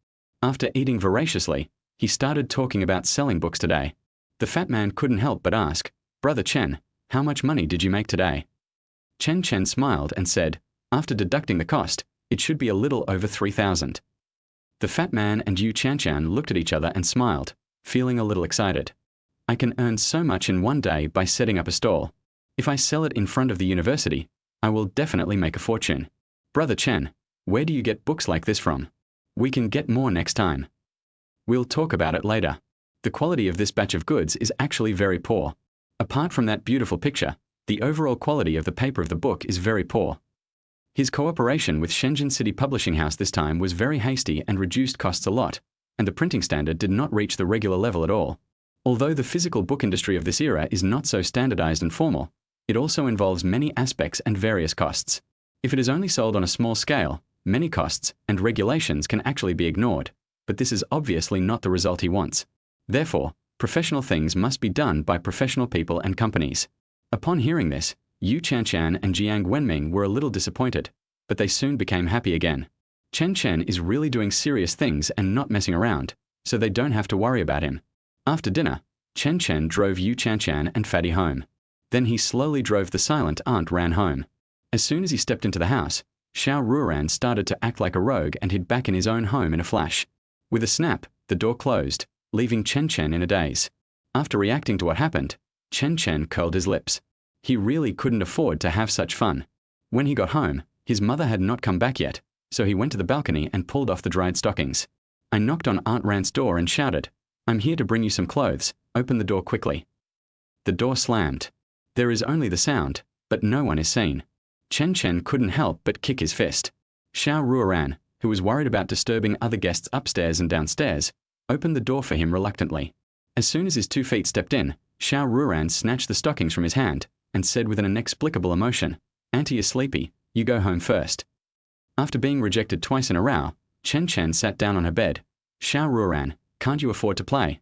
After eating voraciously, he started talking about selling books today. The fat man couldn't help but ask, Brother Chen, how much money did you make today? Chen Chen smiled and said, after deducting the cost, it should be a little over 3,000. The fat man and Chen Chen looked at each other and smiled, feeling a little excited. I can earn so much in one day by setting up a stall. If I sell it in front of the university, I will definitely make a fortune. Brother Chen, where do you get books like this from? We can get more next time. We'll talk about it later. The quality of this batch of goods is actually very poor. Apart from that beautiful picture, the overall quality of the paper of the book is very poor. His cooperation with Shenzhen City Publishing House this time was very hasty and reduced costs a lot, and the printing standard did not reach the regular level at all. Although the physical book industry of this era is not so standardized and formal, it also involves many aspects and various costs. If it is only sold on a small scale, many costs and regulations can actually be ignored, but this is obviously not the result he wants. Therefore, professional things must be done by professional people and companies. Upon hearing this, Chen Chen and Jiang Wenming were a little disappointed, but they soon became happy again. Chen Chen is really doing serious things and not messing around, so they don't have to worry about him. After dinner, Chen Chen drove Chen Chen and Fatty home. Then he slowly drove the silent Aunt Ran home. As soon as he stepped into the house, Xiao Ruoran started to act like a rogue and hid back in his own home in a flash. With a snap, the door closed, leaving Chen Chen in a daze. After reacting to what happened, Chen Chen curled his lips. He really couldn't afford to have such fun. When he got home, his mother had not come back yet, so he went to the balcony and pulled off the dried stockings. I knocked on Aunt Rant's door and shouted, "I'm here to bring you some clothes. Open the door quickly." The door slammed. There is only the sound, but no one is seen. Chen Chen couldn't help but kick his fist. Xiao Ruoran, who was worried about disturbing other guests upstairs and downstairs, opened the door for him reluctantly. As soon as his 2 feet stepped in, Xiao Ruoran snatched the stockings from his hand and said with an inexplicable emotion, "Auntie is sleepy, you go home first." After being rejected twice in a row, Chen Chen sat down on her bed. "Xiao Ruoran, can't you afford to play?"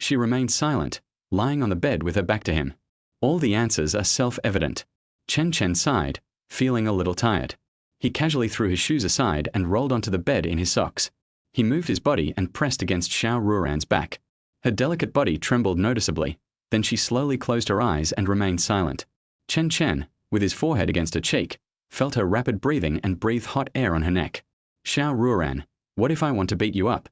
She remained silent, lying on the bed with her back to him. All the answers are self-evident. Chen Chen sighed, feeling a little tired. He casually threw his shoes aside and rolled onto the bed in his socks. He moved his body and pressed against Xiao Ruoran's back. Her delicate body trembled noticeably, then she slowly closed her eyes and remained silent. Chen Chen, with his forehead against her cheek, felt her rapid breathing and breathed hot air on her neck. "Xiao Ruoran, what if I want to beat you up?"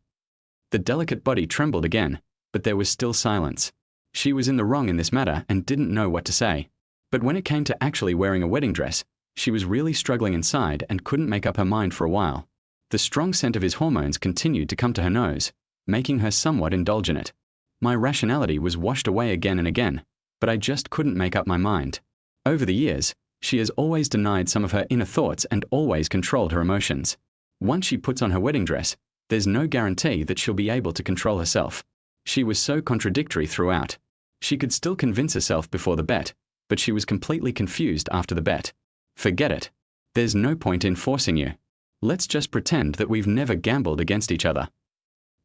The delicate body trembled again, but there was still silence. She was in the wrong in this matter and didn't know what to say. But when it came to actually wearing a wedding dress, she was really struggling inside and couldn't make up her mind for a while. The strong scent of his hormones continued to come to her nose, making her somewhat indulge in it. My rationality was washed away again and again, but I just couldn't make up my mind. Over the years, she has always denied some of her inner thoughts and always controlled her emotions. Once she puts on her wedding dress, there's no guarantee that she'll be able to control herself. She was so contradictory throughout. She could still convince herself before the bet, but she was completely confused after the bet. Forget it. There's no point in forcing you. Let's just pretend that we've never gambled against each other.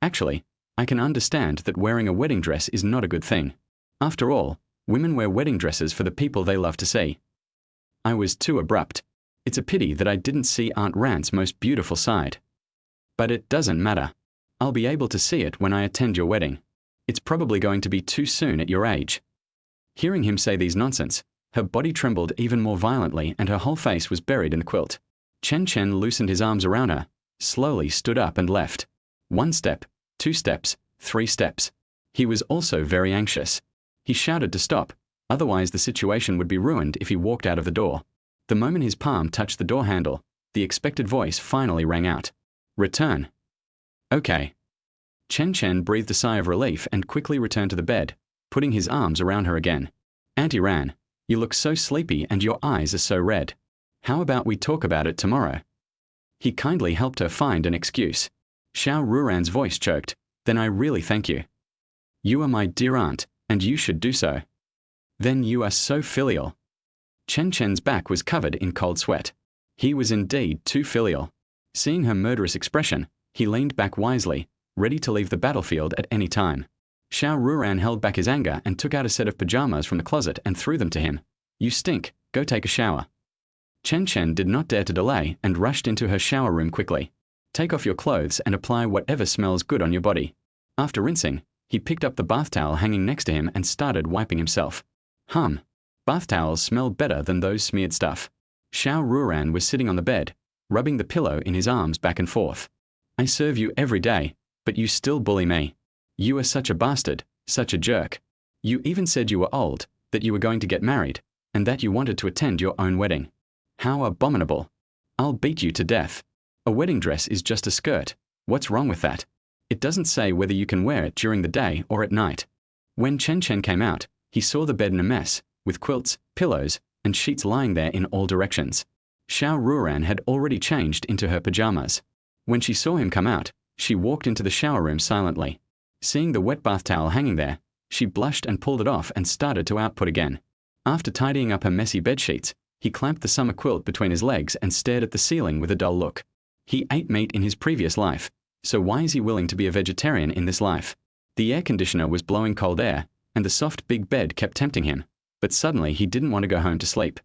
Actually, I can understand that wearing a wedding dress is not a good thing. After all, women wear wedding dresses for the people they love to see. I was too abrupt. It's a pity that I didn't see Aunt Rant's most beautiful side. But it doesn't matter. I'll be able to see it when I attend your wedding. It's probably going to be too soon at your age. Hearing him say these nonsense, her body trembled even more violently and her whole face was buried in the quilt. Chen Chen loosened his arms around her, slowly stood up and left. 1 step, 2 steps, 3 steps. He was also very anxious. He shouted to stop, otherwise the situation would be ruined if he walked out of the door. The moment his palm touched the door handle, the expected voice finally rang out. "Return." "Okay." Chen Chen breathed a sigh of relief and quickly returned to the bed, putting his arms around her again. "Auntie Ran, you look so sleepy and your eyes are so red. How about we talk about it tomorrow?" He kindly helped her find an excuse. Xiao Ruoran's voice choked. "Then I really thank you. You are my dear aunt, and you should do so." "Then you are so filial." Chen Chen's back was covered in cold sweat. He was indeed too filial. Seeing her murderous expression, he leaned back wisely, ready to leave the battlefield at any time. Xiao Ruoran held back his anger and took out a set of pajamas from the closet and threw them to him. "You stink, go take a shower." Chen Chen did not dare to delay and rushed into her shower room quickly. "Take off your clothes and apply whatever smells good on your body." After rinsing, he picked up the bath towel hanging next to him and started wiping himself. Bath towels smell better than those smeared stuff. Xiao Ruoran was sitting on the bed, rubbing the pillow in his arms back and forth. "I serve you every day, but you still bully me. You are such a bastard, such a jerk. You even said you were old, that you were going to get married, and that you wanted to attend your own wedding. How abominable. I'll beat you to death. A wedding dress is just a skirt. What's wrong with that? It doesn't say whether you can wear it during the day or at night." When Chen Chen came out, he saw the bed in a mess, with quilts, pillows, and sheets lying there in all directions. Xiao Ruoran had already changed into her pajamas. When she saw him come out, she walked into the shower room silently. Seeing the wet bath towel hanging there, she blushed and pulled it off and started to output again. After tidying up her messy bedsheets, he clamped the summer quilt between his legs and stared at the ceiling with a dull look. He ate meat in his previous life, so why is he willing to be a vegetarian in this life? The air conditioner was blowing cold air, and the soft big bed kept tempting him, but suddenly he didn't want to go home to sleep.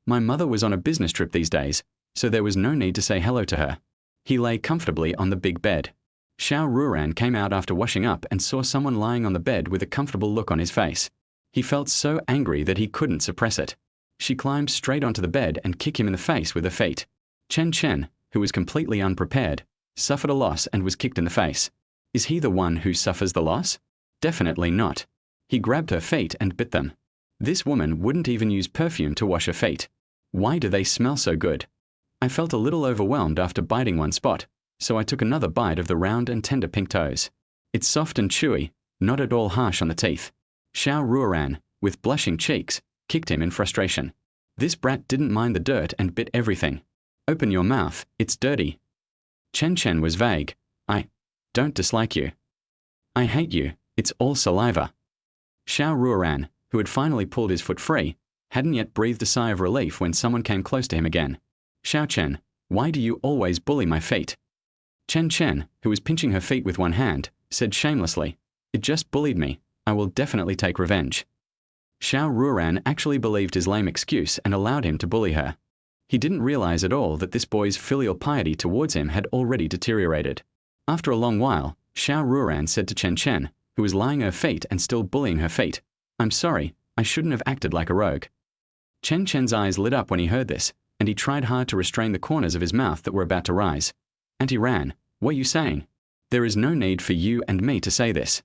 My mother was on a business trip these days, so there was no need to say hello to her. He lay comfortably on the big bed. Xiao Ruoran came out after washing up and saw someone lying on the bed with a comfortable look on his face. He felt so angry that he couldn't suppress it. She climbed straight onto the bed and kicked him in the face with her feet. Chen Chen, who was completely unprepared, suffered a loss and was kicked in the face. Is he the one who suffers the loss? Definitely not. He grabbed her feet and bit them. This woman wouldn't even use perfume to wash her feet. Why do they smell so good? I felt a little overwhelmed after biting one spot, so I took another bite of the round and tender pink toes. It's soft and chewy, not at all harsh on the teeth. Xiao Ruoran, with blushing cheeks, kicked him in frustration. This brat didn't mind the dirt and bit everything. Open your mouth, it's dirty. Chen Chen was vague. I don't dislike you. I hate you, it's all saliva. Xiao Ruoran, who had finally pulled his foot free, hadn't yet breathed a sigh of relief when someone came close to him again. Xiao Chen, why do you always bully my feet? Chen Chen, who was pinching her feet with one hand, said shamelessly, it just bullied me, I will definitely take revenge. Xiao Ruoran actually believed his lame excuse and allowed him to bully her. He didn't realize at all that this boy's filial piety towards him had already deteriorated. After a long while, Xiao Ruoran said to Chen Chen, who was lying at her feet and still bullying her feet, I'm sorry, I shouldn't have acted like a rogue. Chen Chen's eyes lit up when he heard this, and he tried hard to restrain the corners of his mouth that were about to rise. Auntie Ran, what are you saying? There is no need for you and me to say this.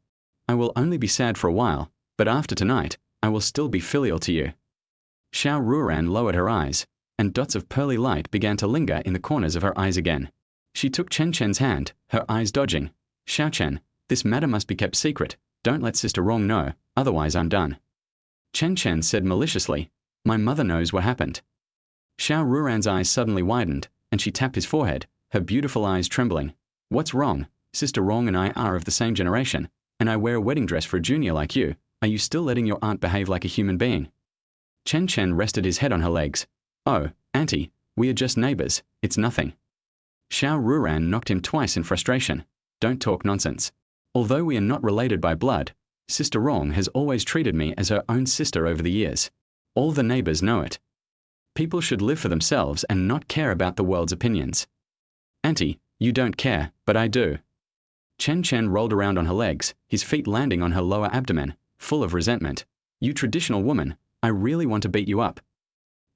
I will only be sad for a while, but after tonight, I will still be filial to you. Xiao Ruoran lowered her eyes, and dots of pearly light began to linger in the corners of her eyes again. She took Chen Chen's hand, her eyes dodging. Xiao Chen, this matter must be kept secret. Don't let Sister Wrong know, otherwise I'm done. Chen Chen said maliciously, my mother knows what happened. Xiao Ruoran's eyes suddenly widened, and she tapped his forehead, her beautiful eyes trembling. What's wrong? Sister Wrong and I are of the same generation, and I wear a wedding dress for a junior like you. Are you still letting your aunt behave like a human being? Chen Chen rested his head on her legs. Oh, Auntie, we are just neighbors, it's nothing. Xiao Ruoran knocked him twice in frustration. Don't talk nonsense. Although we are not related by blood, Sister Wrong has always treated me as her own sister over the years. All the neighbors know it. People should live for themselves and not care about the world's opinions. Auntie, you don't care, but I do. Chen Chen rolled around on her legs, his feet landing on her lower abdomen, full of resentment. You traditional woman, I really want to beat you up.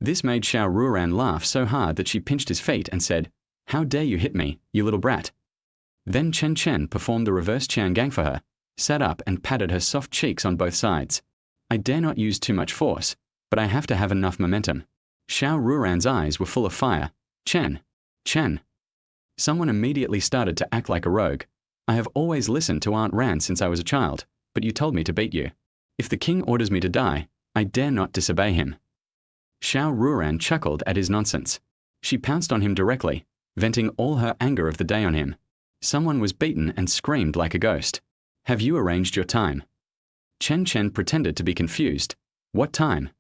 This made Xiao Ruoran laugh so hard that she pinched his feet and said, how dare you hit me, you little brat. Then Chen Chen performed the reverse Qiangang for her, sat up and patted her soft cheeks on both sides. I dare not use too much force, but I have to have enough momentum. Xiao Ruoran's eyes were full of fire. Chen. Chen. Someone immediately started to act like a rogue. I have always listened to Aunt Ran since I was a child, but you told me to beat you. If the king orders me to die, I dare not disobey him. Xiao Ruoran chuckled at his nonsense. She pounced on him directly, venting all her anger of the day on him. Someone was beaten and screamed like a ghost. Have you arranged your time? Chen Chen pretended to be confused. What time?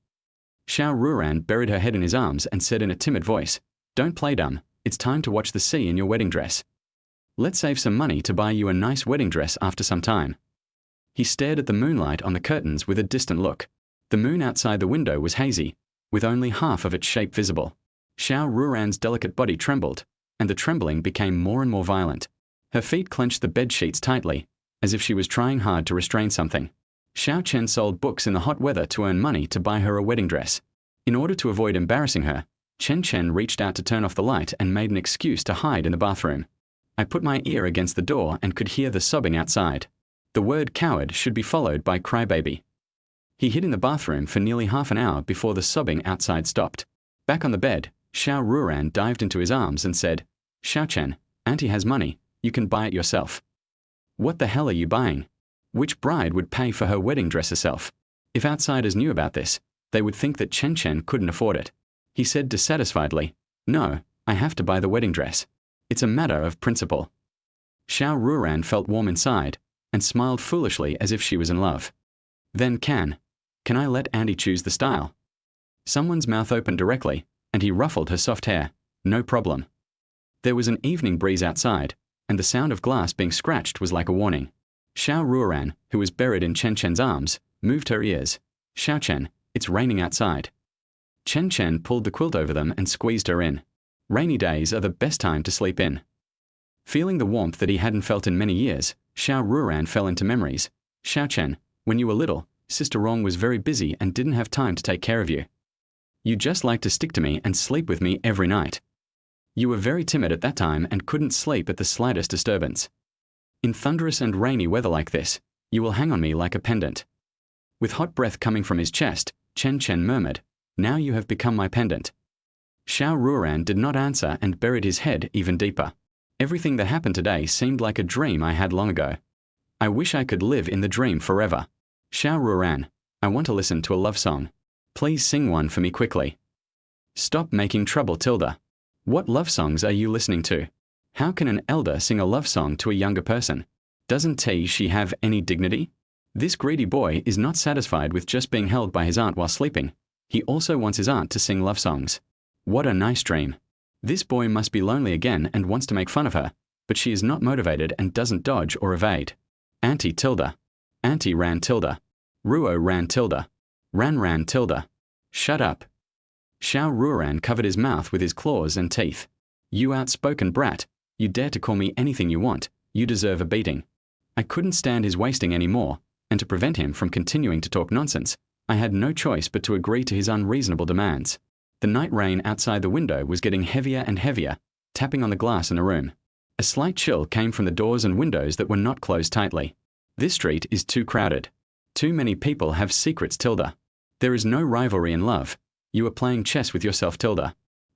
Xiao Ruoran buried her head in his arms and said in a timid voice, don't play dumb, it's time to watch the sea in your wedding dress. Let's save some money to buy you a nice wedding dress after some time. He stared at the moonlight on the curtains with a distant look. The moon outside the window was hazy, with only half of its shape visible. Xiao Ruoran's delicate body trembled, and the trembling became more and more violent. Her feet clenched the bed sheets tightly, as if she was trying hard to restrain something. Xiao Chen sold books in the hot weather to earn money to buy her a wedding dress. In order to avoid embarrassing her, Chen Chen reached out to turn off the light and made an excuse to hide in the bathroom. I put my ear against the door and could hear the sobbing outside. The word coward should be followed by crybaby. He hid in the bathroom for nearly half an hour before the sobbing outside stopped. Back on the bed, Xiao Ruoran dived into his arms and said, Xiao Chen, Auntie has money, you can buy it yourself. What the hell are you buying? Which bride would pay for her wedding dress herself? If outsiders knew about this, they would think that Chen Chen couldn't afford it. He said dissatisfiedly, no, I have to buy the wedding dress. It's a matter of principle. Xiao Ruoran felt warm inside and smiled foolishly as if she was in love. Then can I let Auntie choose the style? Someone's mouth opened directly, and he ruffled her soft hair. No problem. There was an evening breeze outside, and the sound of glass being scratched was like a warning. Xiao Ruoran, who was buried in Chen Chen's arms, moved her ears. Xiao Chen, it's raining outside. Chen Chen pulled the quilt over them and squeezed her in. Rainy days are the best time to sleep in. Feeling the warmth that he hadn't felt in many years, Xiao Ruoran fell into memories. Xiao Chen, when you were little, Sister Wrong was very busy and didn't have time to take care of you. You just like to stick to me and sleep with me every night. You were very timid at that time and couldn't sleep at the slightest disturbance. In thunderous and rainy weather like this, you will hang on me like a pendant. With hot breath coming from his chest, Chen Chen murmured, now you have become my pendant. Xiao Ruoran did not answer and buried his head even deeper. Everything that happened today seemed like a dream I had long ago. I wish I could live in the dream forever. Xiao Ruoran, I want to listen to a love song. Please sing one for me quickly. Stop making trouble, Tilda. What love songs are you listening to? How can an elder sing a love song to a younger person? Doesn't she have any dignity? This greedy boy is not satisfied with just being held by his aunt while sleeping. He also wants his aunt to sing love songs. What a nice dream. This boy must be lonely again and wants to make fun of her, but she is not motivated and doesn't dodge or evade. Auntie Tilda. Auntie ran Tilda. Ruo ran Tilda. Ran Tilda. Shut up. Xiao Ruoran covered his mouth with his claws and teeth. You outspoken brat. You dare to call me anything you want. You deserve a beating. I couldn't stand his wasting any more, and to prevent him from continuing to talk nonsense, I had no choice but to agree to his unreasonable demands. The night rain outside the window was getting heavier and heavier, tapping on the glass in the room. A slight chill came from the doors and windows that were not closed tightly. This street is too crowded. Too many people have secrets, Tilda. There is no rivalry in love. You are playing chess with yourself, Tilda.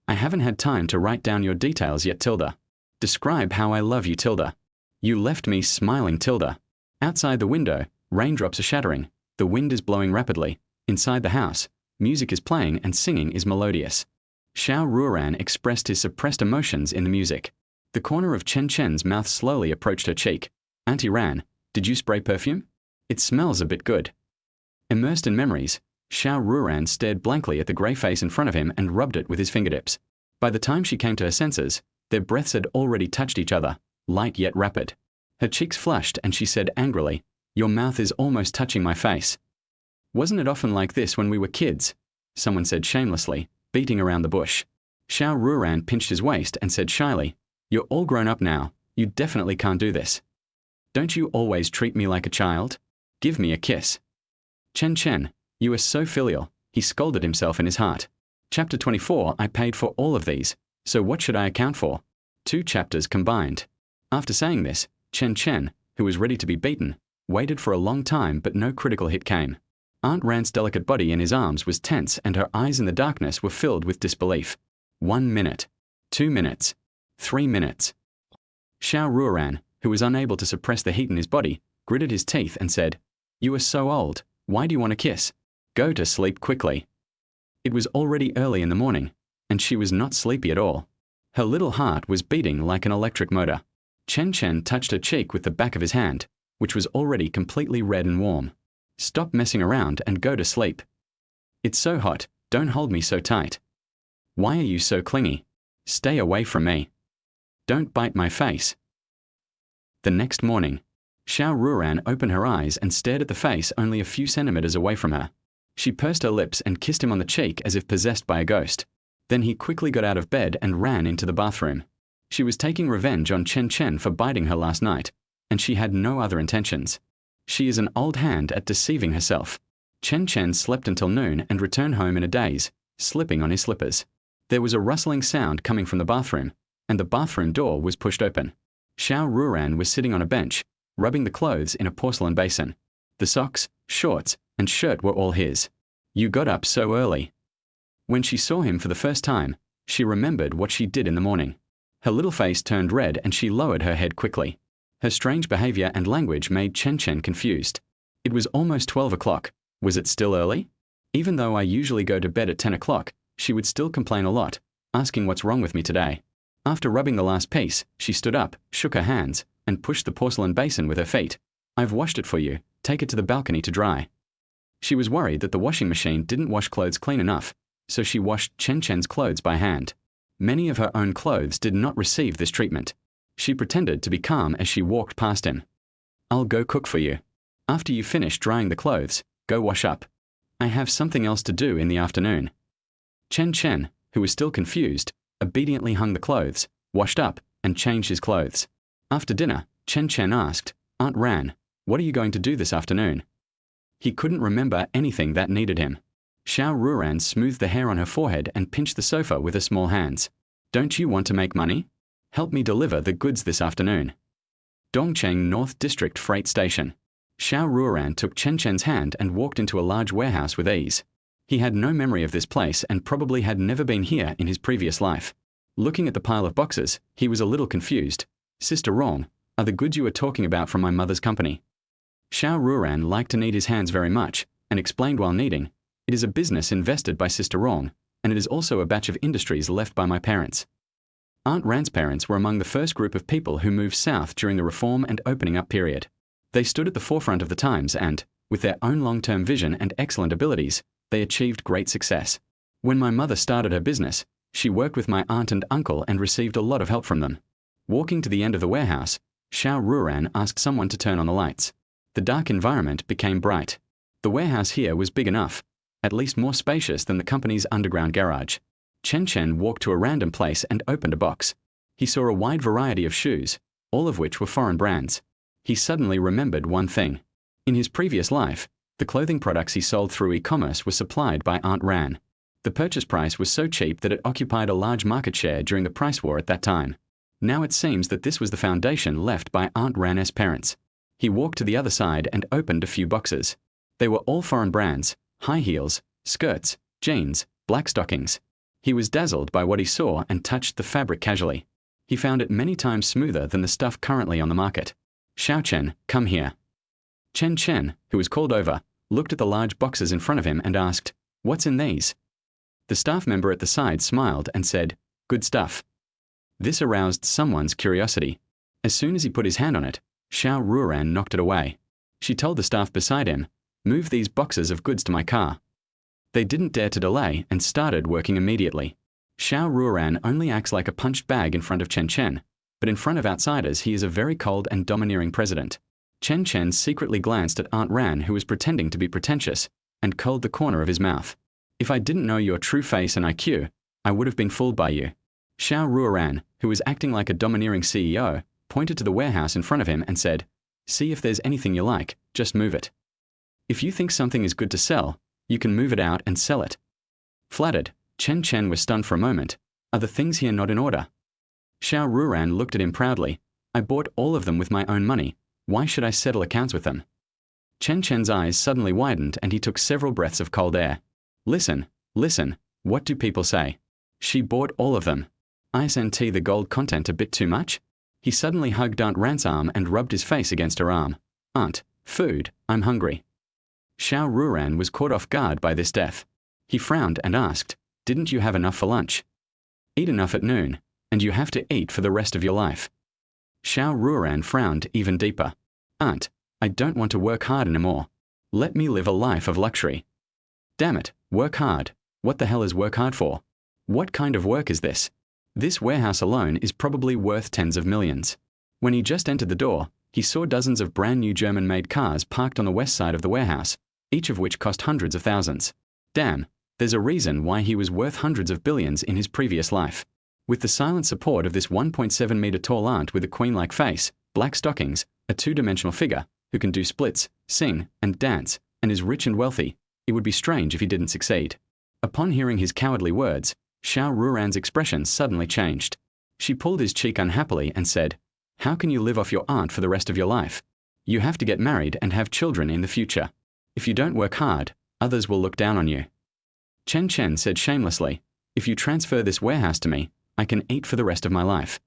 I haven't had time to write down your details yet, Tilda. Describe how I love you, Tilda. You left me smiling, Tilda. Outside the window, raindrops are shattering. The wind is blowing rapidly. Inside the house, music is playing and singing is melodious. Xiao Ruoran expressed his suppressed emotions in the music. The corner of Chen Chen's mouth slowly approached her cheek. Auntie Ran, did you spray perfume? It smells a bit good. Immersed in memories, Xiao Ruoran stared blankly at the grey face in front of him and rubbed it with his fingertips. By the time she came to her senses, their breaths had already touched each other, light yet rapid. Her cheeks flushed and she said angrily, your mouth is almost touching my face. Wasn't it often like this when we were kids? Someone said shamelessly, beating around the bush. Xiao Ruoran pinched his waist and said shyly, you're all grown up now, you definitely can't do this. Don't you always treat me like a child? Give me a kiss. Chen Chen, you are so filial, he scolded himself in his heart. Chapter 24, I paid for all of these, so what should I account for? 2 chapters combined. After saying this, Chen Chen, who was ready to be beaten, waited for a long time but no critical hit came. Aunt Ran's delicate body in his arms was tense and her eyes in the darkness were filled with disbelief. 1 minute. 2 minutes. 3 minutes. Xiao Ruoran, who was unable to suppress the heat in his body, gritted his teeth and said, you are so old, why do you want a kiss? Go to sleep quickly. It was already early in the morning, and she was not sleepy at all. Her little heart was beating like an electric motor. Chen Chen touched her cheek with the back of his hand, which was already completely red and warm. Stop messing around and go to sleep. It's so hot, don't hold me so tight. Why are you so clingy? Stay away from me. Don't bite my face. The next morning, Xiao Ruoran opened her eyes and stared at the face only a few centimeters away from her. She pursed her lips and kissed him on the cheek as if possessed by a ghost. Then he quickly got out of bed and ran into the bathroom. She was taking revenge on Chen Chen for biting her last night, and she had no other intentions. She is an old hand at deceiving herself. Chen Chen slept until noon and returned home in a daze, slipping on his slippers. There was a rustling sound coming from the bathroom, and the bathroom door was pushed open. Xiao Ruoran was sitting on a bench, rubbing the clothes in a porcelain basin. The socks, shorts, and shirt were all his. You got up so early. When she saw him for the first time, she remembered what she did in the morning. Her little face turned red and she lowered her head quickly. Her strange behavior and language made Chen Chen confused. It was almost 12 o'clock. Was it still early? Even though I usually go to bed at 10 o'clock, she would still complain a lot, asking what's wrong with me today. After rubbing the last piece, she stood up, shook her hands, and pushed the porcelain basin with her feet. I've washed it for you, take it to the balcony to dry. She was worried that the washing machine didn't wash clothes clean enough, so she washed Chen Chen's clothes by hand. Many of her own clothes did not receive this treatment. She pretended to be calm as she walked past him. I'll go cook for you. After you finish drying the clothes, go wash up. I have something else to do in the afternoon. Chen Chen, who was still confused, obediently hung the clothes, washed up, and changed his clothes. After dinner, Chen Chen asked, Aunt Ran, what are you going to do this afternoon? He couldn't remember anything that needed him. Xiao Ruoran smoothed the hair on her forehead and pinched the sofa with her small hands. Don't you want to make money? Help me deliver the goods this afternoon. Dongcheng North District Freight Station. Xiao Ruoran took Chen Chen's hand and walked into a large warehouse with ease. He had no memory of this place and probably had never been here in his previous life. Looking at the pile of boxes, he was a little confused. Sister Rong, are the goods you are talking about from my mother's company? Xiao Ruoran liked to knead his hands very much, and explained while kneading, it is a business invested by Sister Rong, and it is also a batch of industries left by my parents. Aunt Ran's parents were among the first group of people who moved south during the reform and opening up period. They stood at the forefront of the times and, with their own long-term vision and excellent abilities, they achieved great success. When my mother started her business, she worked with my aunt and uncle and received a lot of help from them. Walking to the end of the warehouse, Xiao Ruoran asked someone to turn on the lights. The dark environment became bright. The warehouse here was big enough, at least more spacious than the company's underground garage. Chen Chen walked to a random place and opened a box. He saw a wide variety of shoes, all of which were foreign brands. He suddenly remembered one thing. In his previous life, the clothing products he sold through e-commerce were supplied by Aunt Ran. The purchase price was so cheap that it occupied a large market share during the price war at that time. Now it seems that this was the foundation left by Aunt Ran's parents. He walked to the other side and opened a few boxes. They were all foreign brands, high heels, skirts, jeans, black stockings. He was dazzled by what he saw and touched the fabric casually. He found it many times smoother than the stuff currently on the market. Xiao Chen, come here. Chen Chen, who was called over, looked at the large boxes in front of him and asked, "What's in these?" The staff member at the side smiled and said, "Good stuff." This aroused someone's curiosity. As soon as he put his hand on it, Xiao Ruoran knocked it away. She told the staff beside him, "Move these boxes of goods to my car." They didn't dare to delay and started working immediately. Xiao Ruoran only acts like a punched bag in front of Chen Chen, but in front of outsiders he is a very cold and domineering president. Chen Chen secretly glanced at Aunt Ran, who was pretending to be pretentious, and curled the corner of his mouth. "If I didn't know your true face and IQ, I would have been fooled by you." Xiao Ruoran, who was acting like a domineering CEO, pointed to the warehouse in front of him and said, "See if there's anything you like, just move it. If you think something is good to sell, you can move it out and sell it." Flattered, Chen Chen was stunned for a moment. Are the things here not in order? Xiao Ruoran looked at him proudly. "I bought all of them with my own money. Why should I settle accounts with them?" Chen Chen's eyes suddenly widened and he took several breaths of cold air. Listen, what do people say? She bought all of them. Isn't the gold content a bit too much? He suddenly hugged Aunt Ran's arm and rubbed his face against her arm. "Aunt, food, I'm hungry." Xiao Ruoran was caught off guard by this death. He frowned and asked, "Didn't you have enough for lunch?" "Eat enough at noon, and you have to eat for the rest of your life." Xiao Ruoran frowned even deeper. "Aunt, I don't want to work hard anymore. Let me live a life of luxury." "Damn it, work hard. What the hell is work hard for? What kind of work is this? This warehouse alone is probably worth tens of millions." When he just entered the door, he saw dozens of brand new German-made cars parked on the west side of the warehouse, each of which cost hundreds of thousands. Damn, there's a reason why he was worth hundreds of billions in his previous life. With the silent support of this 1.7-meter tall aunt with a queen-like face, black stockings, a two-dimensional figure, who can do splits, sing, and dance, and is rich and wealthy, it would be strange if he didn't succeed. Upon hearing his cowardly words, Xiao Ruoran's expression suddenly changed. She pulled his cheek unhappily and said, "How can you live off your aunt for the rest of your life? You have to get married and have children in the future. If you don't work hard, others will look down on you." Chen Chen said shamelessly, "If you transfer this warehouse to me, I can eat for the rest of my life.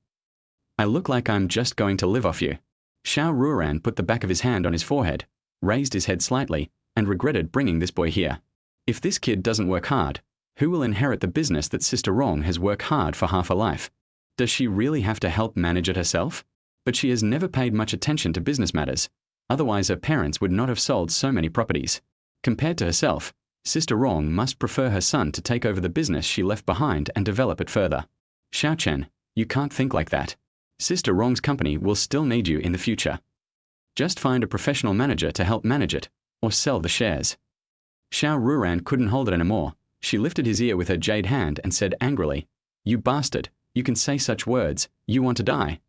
I look like I'm just going to live off you." Xiao Ruoran put the back of his hand on his forehead, raised his head slightly, and regretted bringing this boy here. If this kid doesn't work hard, who will inherit the business that Sister Rong has worked hard for half her life? Does she really have to help manage it herself? But she has never paid much attention to business matters. Otherwise her parents would not have sold so many properties. Compared to herself, Sister Rong must prefer her son to take over the business she left behind and develop it further. Xiao Chen, you can't think like that. Sister Rong's company will still need you in the future. Just find a professional manager to help manage it, or sell the shares. Xiao Ruoran couldn't hold it anymore. She lifted his ear with her jade hand and said angrily, "You bastard, you can say such words, you want to die.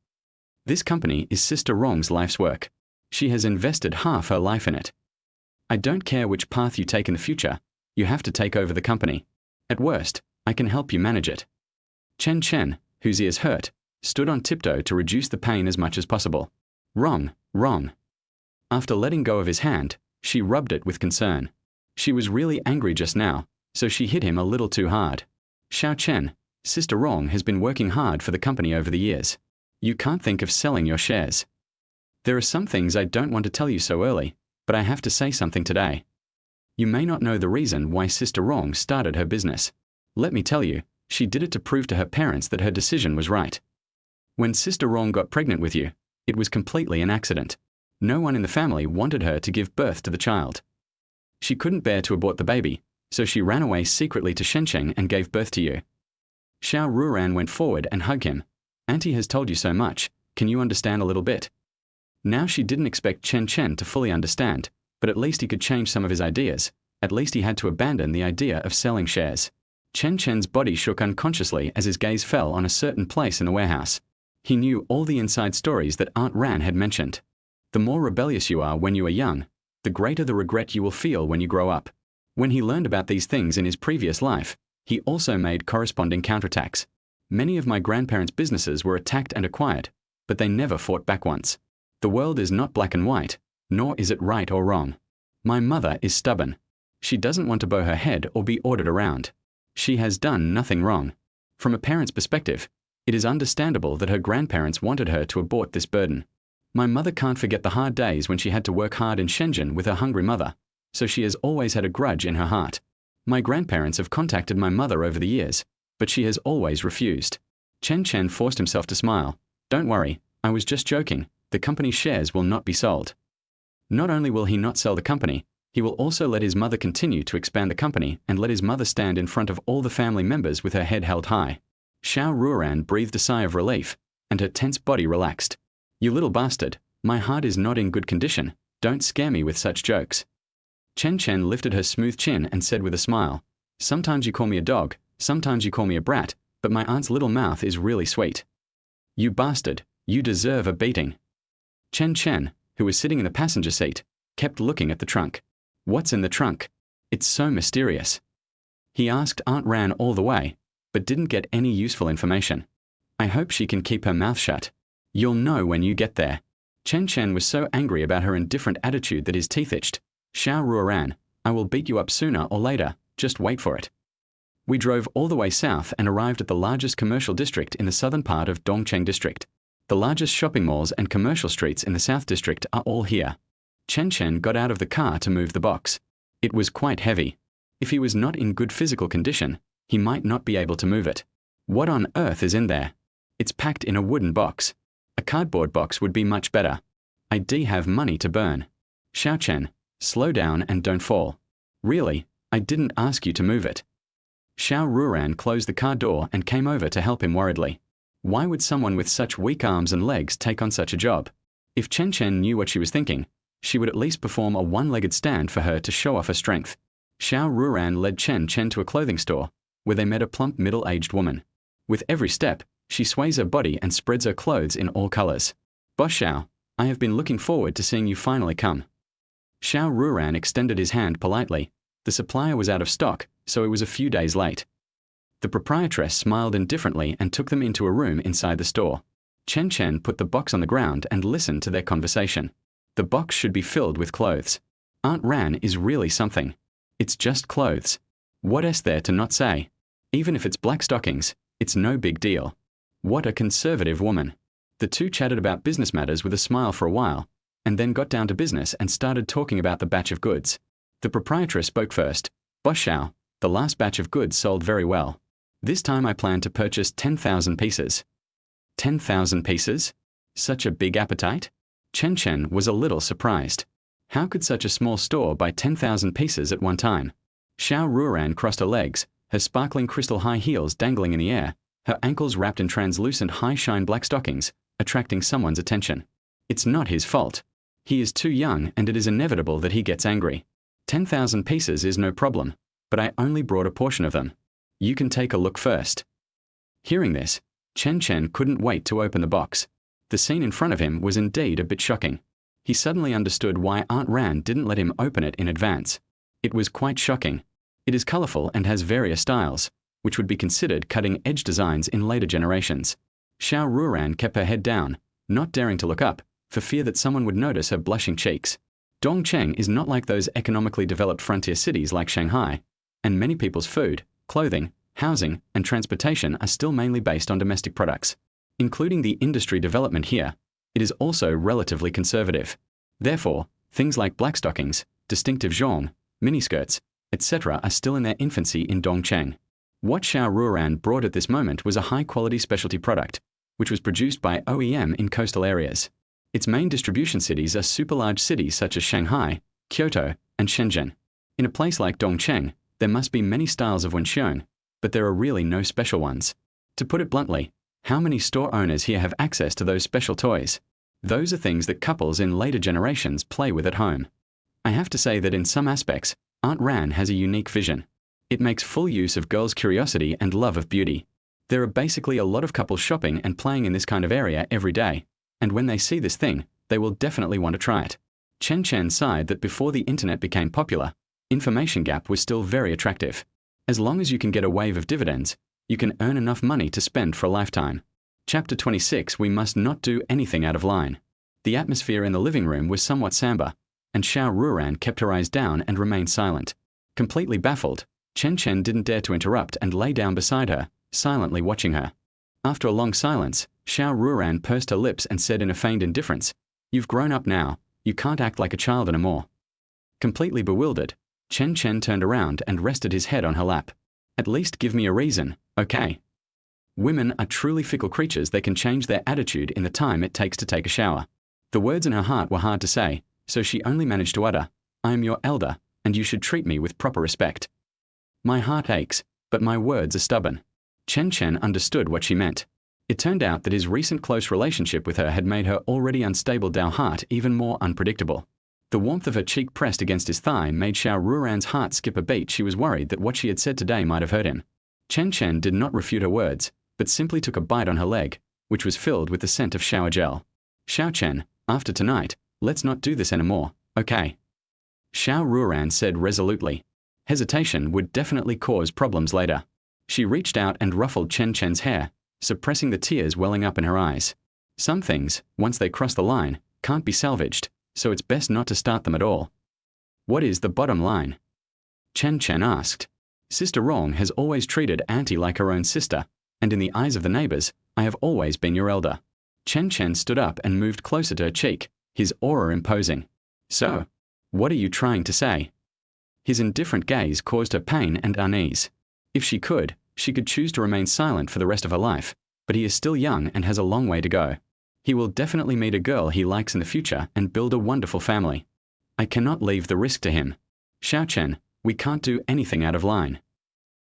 This company is Sister Rong's life's work. She has invested half her life in it. I don't care which path you take in the future, you have to take over the company. At worst, I can help you manage it." Chen Chen, whose ears hurt, stood on tiptoe to reduce the pain as much as possible. Wrong, wrong. After letting go of his hand, she rubbed it with concern. She was really angry just now, so she hit him a little too hard. Xiao Chen, Sister Rong has been working hard for the company over the years. You can't think of selling your shares. There are some things I don't want to tell you so early, but I have to say something today. You may not know the reason why Sister Rong started her business. Let me tell you, she did it to prove to her parents that her decision was right. When Sister Rong got pregnant with you, it was completely an accident. No one in the family wanted her to give birth to the child. She couldn't bear to abort the baby, so she ran away secretly to Chen Chen and gave birth to you. Xiao Ruoran went forward and hugged him. Auntie has told you so much, can you understand a little bit? Now she didn't expect Chen Chen to fully understand, but at least he could change some of his ideas. At least he had to abandon the idea of selling shares. Chen Chen's body shook unconsciously as his gaze fell on a certain place in the warehouse. He knew all the inside stories that Aunt Ran had mentioned. The more rebellious you are when you are young, the greater the regret you will feel when you grow up. When he learned about these things in his previous life, he also made corresponding counterattacks. Many of my grandparents' businesses were attacked and acquired, but they never fought back once. The world is not black and white, nor is it right or wrong. My mother is stubborn. She doesn't want to bow her head or be ordered around. She has done nothing wrong. From a parent's perspective, it is understandable that her grandparents wanted her to abort this burden. My mother can't forget the hard days when she had to work hard in Shenzhen with her hungry mother, so she has always had a grudge in her heart. My grandparents have contacted my mother over the years, but she has always refused. Chen Chen forced himself to smile. Don't worry, I was just joking. The company's shares will not be sold. Not only will he not sell the company, he will also let his mother continue to expand the company and let his mother stand in front of all the family members with her head held high. Xiao Ruoran breathed a sigh of relief, and her tense body relaxed. You little bastard, my heart is not in good condition. Don't scare me with such jokes. Chen Chen lifted her smooth chin and said with a smile, sometimes you call me a dog, sometimes you call me a brat, but my aunt's little mouth is really sweet. You bastard, you deserve a beating. Chen Chen, who was sitting in the passenger seat, kept looking at the trunk. What's in the trunk? It's so mysterious. He asked Aunt Ran all the way, but didn't get any useful information. I hope she can keep her mouth shut. You'll know when you get there. Chen Chen was so angry about her indifferent attitude that his teeth itched. Xiao Ruoran, I will beat you up sooner or later, just wait for it. We drove all the way south and arrived at the largest commercial district in the southern part of Dongcheng District. The largest shopping malls and commercial streets in the South District are all here. Chen Chen got out of the car to move the box. It was quite heavy. If he was not in good physical condition, he might not be able to move it. What on earth is in there? It's packed in a wooden box. A cardboard box would be much better. I do have money to burn. Xiao Chen, slow down and don't fall. Really, I didn't ask you to move it. Xiao Ruoran closed the car door and came over to help him worriedly. Why would someone with such weak arms and legs take on such a job? If Chen Chen knew what she was thinking, she would at least perform a one-legged stand for her to show off her strength. Xiao Ruoran led Chen Chen to a clothing store, where they met a plump middle-aged woman. With every step, she sways her body and spreads her clothes in all colors. Boss Xiao, I have been looking forward to seeing you finally come. Xiao Ruoran extended his hand politely. The supplier was out of stock, so it was a few days late. The proprietress smiled indifferently and took them into a room inside the store. Chen Chen put the box on the ground and listened to their conversation. The box should be filled with clothes. Aunt Ran is really something. It's just clothes. What is there to not say? Even if it's black stockings, it's no big deal. What a conservative woman. The two chatted about business matters with a smile for a while, and then got down to business and started talking about the batch of goods. The proprietress spoke first. Boss Xiao, the last batch of goods sold very well. This time I plan to purchase 10,000 pieces. 10,000 pieces? Such a big appetite? Chen Chen was a little surprised. How could such a small store buy 10,000 pieces at one time? Xiao Ruoran crossed her legs, her sparkling crystal high heels dangling in the air, her ankles wrapped in translucent high-shine black stockings, attracting someone's attention. It's not his fault. He is too young and it is inevitable that he gets angry. 10,000 pieces is no problem, but I only brought a portion of them. You can take a look first. Hearing this, Chen Chen couldn't wait to open the box. The scene in front of him was indeed a bit shocking. He suddenly understood why Aunt Ran didn't let him open it in advance. It was quite shocking. It is colorful and has various styles, which would be considered cutting-edge designs in later generations. Xiao Ruoran kept her head down, not daring to look up, for fear that someone would notice her blushing cheeks. Dongcheng is not like those economically developed frontier cities like Shanghai, and many people's food, clothing, housing, and transportation are still mainly based on domestic products. Including the industry development here, it is also relatively conservative. Therefore, things like black stockings, distinctive zhong, miniskirts, etc. are still in their infancy in Dongcheng. What Xiao Ruoran brought at this moment was a high-quality specialty product, which was produced by OEM in coastal areas. Its main distribution cities are super-large cities such as Shanghai, Kyoto, and Shenzhen. In a place like Dongcheng, there must be many styles of wenxiong, but there are really no special ones. To put it bluntly, how many store owners here have access to those special toys? Those are things that couples in later generations play with at home. I have to say that in some aspects, Aunt Ran has a unique vision. It makes full use of girls' curiosity and love of beauty. There are basically a lot of couples shopping and playing in this kind of area every day, and when they see this thing, they will definitely want to try it. Chen Chen sighed that before the internet became popular, information gap was still very attractive. As long as you can get a wave of dividends, you can earn enough money to spend for a lifetime. Chapter 26. We must not do anything out of line. The atmosphere in the living room was somewhat somber, and Xiao Ruoran kept her eyes down and remained silent. Completely baffled, Chen Chen didn't dare to interrupt and lay down beside her, silently watching her. After a long silence, Xiao Ruoran pursed her lips and said in a feigned indifference, "You've grown up now, you can't act like a child anymore." Completely bewildered, Chen Chen turned around and rested his head on her lap. "At least give me a reason, okay?" Women are truly fickle creatures that can change their attitude in the time it takes to take a shower. The words in her heart were hard to say, so she only managed to utter, "I am your elder, and you should treat me with proper respect." "My heart aches, but my words are stubborn." Chen Chen understood what she meant. It turned out that his recent close relationship with her had made her already unstable Dao heart even more unpredictable. The warmth of her cheek pressed against his thigh made Xiao Ruoran's heart skip a beat. She was worried that what she had said today might have hurt him. Chen Chen did not refute her words, but simply took a bite on her leg, which was filled with the scent of shower gel. "Xiao Chen, after tonight, let's not do this anymore, okay?" Xiao Ruoran said resolutely. Hesitation would definitely cause problems later. She reached out and ruffled Chen Chen's hair, suppressing the tears welling up in her eyes. Some things, once they cross the line, can't be salvaged, so it's best not to start them at all. "What is the bottom line?" Chen Chen asked. "Sister Rong has always treated Auntie like her own sister, and in the eyes of the neighbors, I have always been your elder." Chen Chen stood up and moved closer to her cheek, his aura imposing. "So, what are you trying to say?" His indifferent gaze caused her pain and unease. If she could choose to remain silent for the rest of her life, but he is still young and has a long way to go. He will definitely meet a girl he likes in the future and build a wonderful family. I cannot leave the risk to him. "Xiao Chen, we can't do anything out of line."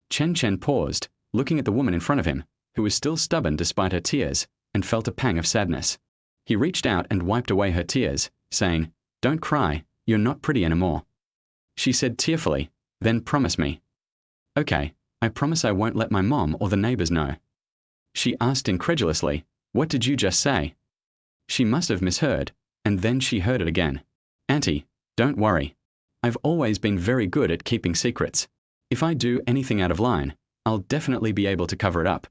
Chen Chen paused, looking at the woman in front of him, who was still stubborn despite her tears, and felt a pang of sadness. He reached out and wiped away her tears, saying, "Don't cry, you're not pretty anymore." She said tearfully, "Then promise me." "Okay, I promise I won't let my mom or the neighbors know." She asked incredulously, "What did you just say?" She must have misheard, and then she heard it again. "Auntie, don't worry. I've always been very good at keeping secrets. If I do anything out of line, I'll definitely be able to cover it up."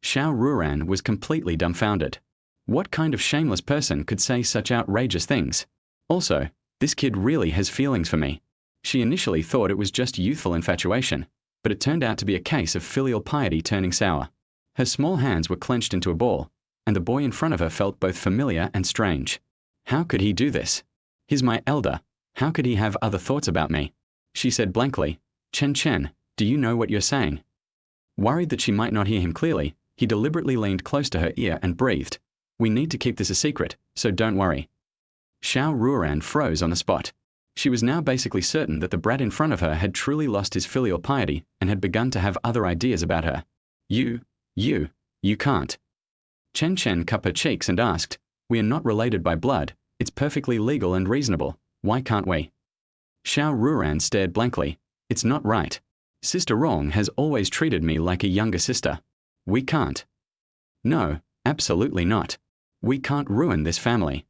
Xiao Ruoran was completely dumbfounded. What kind of shameless person could say such outrageous things? Also, this kid really has feelings for me. She initially thought it was just youthful infatuation, but it turned out to be a case of filial piety turning sour. Her small hands were clenched into a ball, and the boy in front of her felt both familiar and strange. How could he do this? He's my elder. How could he have other thoughts about me? She said blankly, "Chen Chen, do you know what you're saying?" Worried that she might not hear him clearly, he deliberately leaned close to her ear and breathed, "We need to keep this a secret, so don't worry." Xiao Ruoran froze on the spot. She was now basically certain that the brat in front of her had truly lost his filial piety and had begun to have other ideas about her. You can't." Chen Chen cupped her cheeks and asked, "We are not related by blood, it's perfectly legal and reasonable, why can't we?" Xiao Ruoran stared blankly, "It's not right. Sister Rong has always treated me like a younger sister. We can't." "No, absolutely not. We can't ruin this family."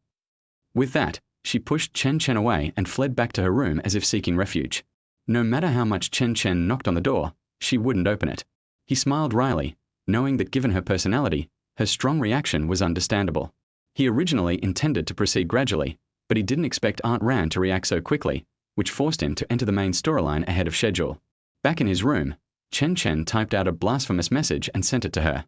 With that, she pushed Chen Chen away and fled back to her room as if seeking refuge. No matter how much Chen Chen knocked on the door, she wouldn't open it. He smiled wryly, knowing that given her personality, her strong reaction was understandable. He originally intended to proceed gradually, but he didn't expect Aunt Ran to react so quickly, which forced him to enter the main storyline ahead of schedule. Back in his room, Chen Chen typed out a blasphemous message and sent it to her.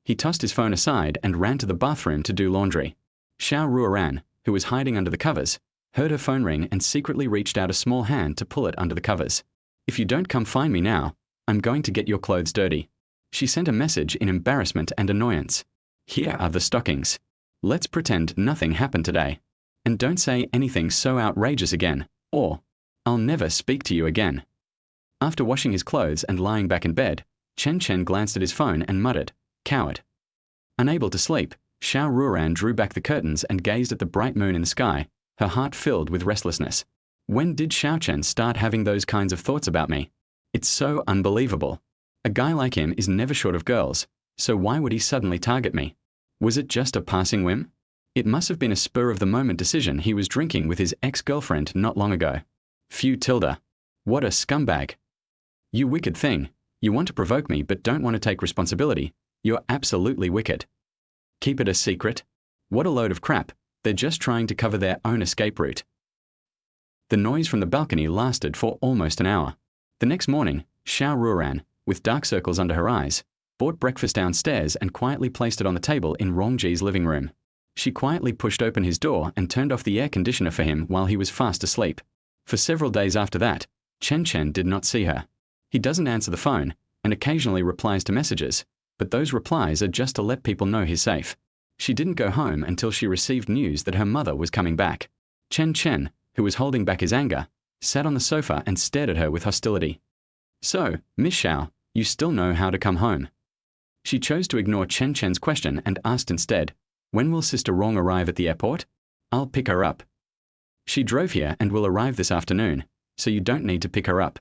He tossed his phone aside and ran to the bathroom to do laundry. Xiao Ruoran, who was hiding under the covers, heard her phone ring and secretly reached out a small hand to pull it under the covers. "If you don't come find me now, I'm going to get your clothes dirty." She sent a message in embarrassment and annoyance. "Here are the stockings. Let's pretend nothing happened today. And don't say anything so outrageous again, or I'll never speak to you again." After washing his clothes and lying back in bed, Chen Chen glanced at his phone and muttered, "Coward." Unable to sleep, Xiao Ruoran drew back the curtains and gazed at the bright moon in the sky, her heart filled with restlessness. When did Xiao Chen start having those kinds of thoughts about me? It's so unbelievable. A guy like him is never short of girls, so why would he suddenly target me? Was it just a passing whim? It must have been a spur-of-the-moment decision he was drinking with his ex-girlfriend not long ago. Phew Tilda. What a scumbag. You wicked thing. You want to provoke me but don't want to take responsibility. You're absolutely wicked. Keep it a secret? What a load of crap. They're just trying to cover their own escape route. The noise from the balcony lasted for almost an hour. The next morning, Xiao Ruoran, with dark circles under her eyes, brought breakfast downstairs and quietly placed it on the table in Rongji's living room. She quietly pushed open his door and turned off the air conditioner for him while he was fast asleep. For several days after that, Chen Chen did not see her. He doesn't answer the phone and occasionally replies to messages, but those replies are just to let people know he's safe. She didn't go home until she received news that her mother was coming back. Chen Chen, who was holding back his anger, sat on the sofa and stared at her with hostility. "So, Miss Xiao, you still know how to come home?" She chose to ignore Chen Chen's question and asked instead, "When will Sister Rong arrive at the airport? I'll pick her up." "She drove here and will arrive this afternoon, so you don't need to pick her up."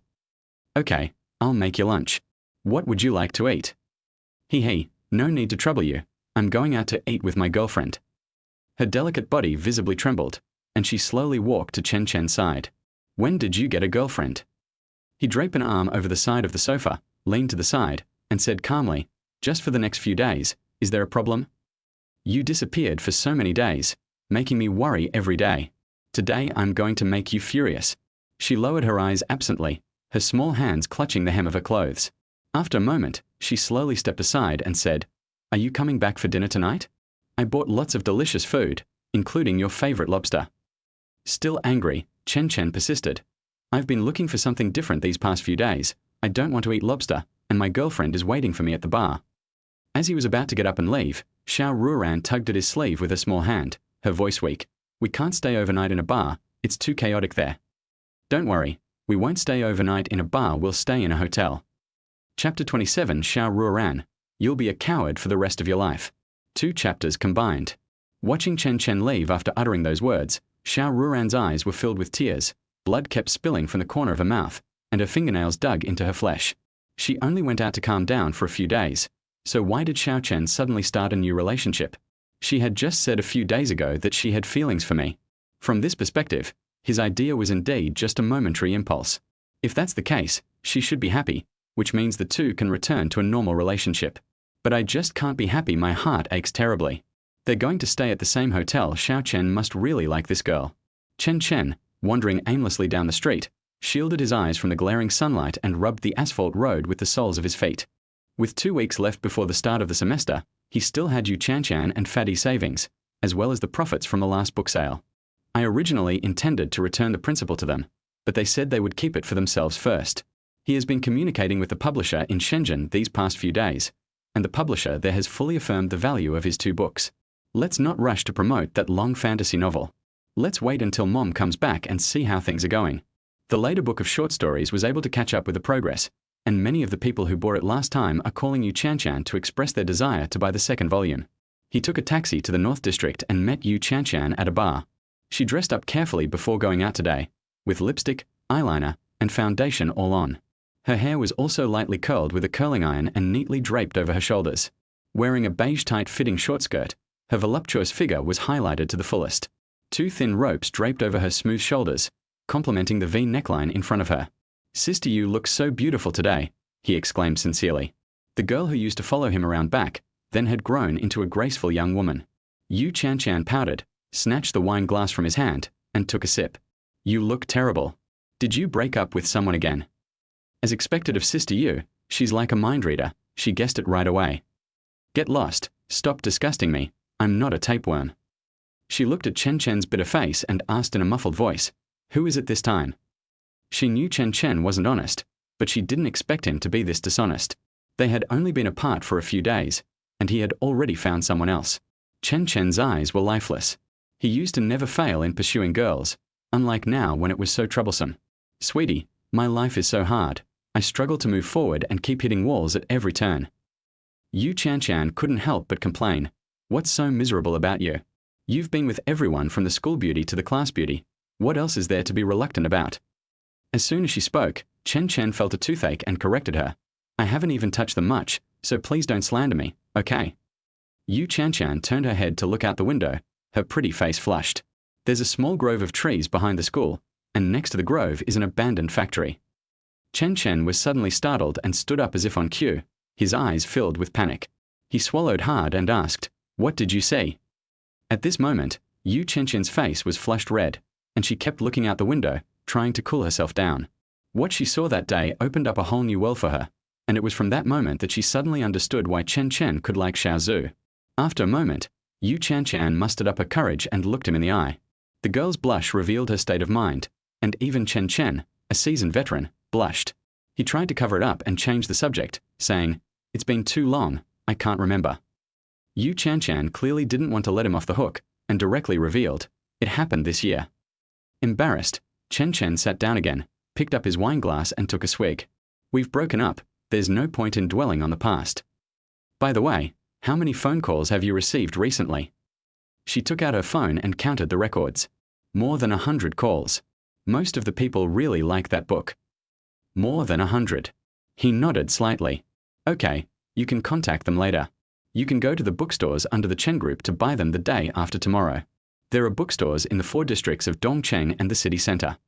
"Okay, I'll make you lunch. What would you like to eat?" He, no need to trouble you. I'm going out to eat with my girlfriend." Her delicate body visibly trembled, and she slowly walked to Chen Chen's side. "When did you get a girlfriend?" He draped an arm over the side of the sofa, leaned to the side, and said calmly, "Just for the next few days. Is there a problem?" "You disappeared for so many days, making me worry every day. Today I'm going to make you furious." She lowered her eyes absently, her small hands clutching the hem of her clothes. After a moment, she slowly stepped aside and said, "Are you coming back for dinner tonight? I bought lots of delicious food, including your favorite lobster." Still angry, Chen Chen persisted. "I've been looking for something different these past few days. I don't want to eat lobster, and my girlfriend is waiting for me at the bar." As he was about to get up and leave, Xiao Ruoran tugged at his sleeve with a small hand, her voice weak. "We can't stay overnight in a bar. It's too chaotic there." "Don't worry. We won't stay overnight in a bar. We'll stay in a hotel." Chapter 27, Xiao Ruoran. You'll be a coward for the rest of your life. 2 chapters combined. Watching Chen Chen leave after uttering those words, Xiao Ruoran's eyes were filled with tears, blood kept spilling from the corner of her mouth, and her fingernails dug into her flesh. She only went out to calm down for a few days, so why did Xiao Chen suddenly start a new relationship? She had just said a few days ago that she had feelings for me. From this perspective, his idea was indeed just a momentary impulse. If that's the case, she should be happy, which means the two can return to a normal relationship. But I just can't be happy. My heart aches terribly. They're going to stay at the same hotel. Xiao Chen must really like this girl. Chen Chen, wandering aimlessly down the street, shielded his eyes from the glaring sunlight and rubbed the asphalt road with the soles of his feet. With 2 weeks left before the start of the semester, he still had Yu Chanchan and Fadi savings, as well as the profits from the last book sale. I originally intended to return the principal to them, but they said they would keep it for themselves first. He has been communicating with the publisher in Shenzhen these past few days, and the publisher there has fully affirmed the value of his 2 books. Let's not rush to promote that long fantasy novel. Let's wait until Mom comes back and see how things are going. The later book of short stories was able to catch up with the progress, and many of the people who bought it last time are calling Yu Chanchan to express their desire to buy the second volume. He took a taxi to the North District and met Yu Chanchan at a bar. She dressed up carefully before going out today, with lipstick, eyeliner, and foundation all on. Her hair was also lightly curled with a curling iron and neatly draped over her shoulders. Wearing a beige tight-fitting short skirt, her voluptuous figure was highlighted to the fullest. 2 thin ropes draped over her smooth shoulders, complementing the V neckline in front of her. "Sister, you look so beautiful today," he exclaimed sincerely. The girl who used to follow him around back then had grown into a graceful young woman. Chen Chen pouted, snatched the wine glass from his hand, and took a sip. You look terrible. Did you break up with someone again? As expected of Sister Yu, she's like a mind reader. She guessed it right away. Get lost. Stop disgusting me. I'm not a tapeworm. She looked at Chen Chen's bitter face and asked in a muffled voice, who is it this time? She knew Chen Chen wasn't honest, but she didn't expect him to be this dishonest. They had only been apart for a few days, and he had already found someone else. Chen Chen's eyes were lifeless. He used to never fail in pursuing girls, unlike now when it was so troublesome. Sweetie, my life is so hard. I struggle to move forward and keep hitting walls at every turn. Chen Chen couldn't help but complain. What's so miserable about you? You've been with everyone from the school beauty to the class beauty. What else is there to be reluctant about? As soon as she spoke, Chen Chen felt a toothache and corrected her. I haven't even touched them much, so please don't slander me, okay? Chen Chen turned her head to look out the window, her pretty face flushed. There's a small grove of trees behind the school, and next to the grove is an abandoned factory. Chen Chen was suddenly startled and stood up as if on cue, his eyes filled with panic. He swallowed hard and asked, what did you see? At this moment, Chen Chen's face was flushed red, and she kept looking out the window, trying to cool herself down. What she saw that day opened up a whole new world for her, and it was from that moment that she suddenly understood why Chen Chen could like Xiao Zhu. After a moment, Chen Chen mustered up her courage and looked him in the eye. The girl's blush revealed her state of mind, and even Chen Chen, a seasoned veteran, blushed. He tried to cover it up and change the subject, saying, it's been too long, I can't remember. Chen Chen clearly didn't want to let him off the hook, and directly revealed, it happened this year. Embarrassed, Chen Chen sat down again, picked up his wine glass and took a swig. We've broken up, there's no point in dwelling on the past. By the way, how many phone calls have you received recently? She took out her phone and counted the records. More than 100 calls. Most of the people really like that book. More than 100. He nodded slightly. Okay, you can contact them later. You can go to the bookstores under the Chen Group to buy them the day after tomorrow. There are bookstores in the 4 districts of Dongcheng and the city center.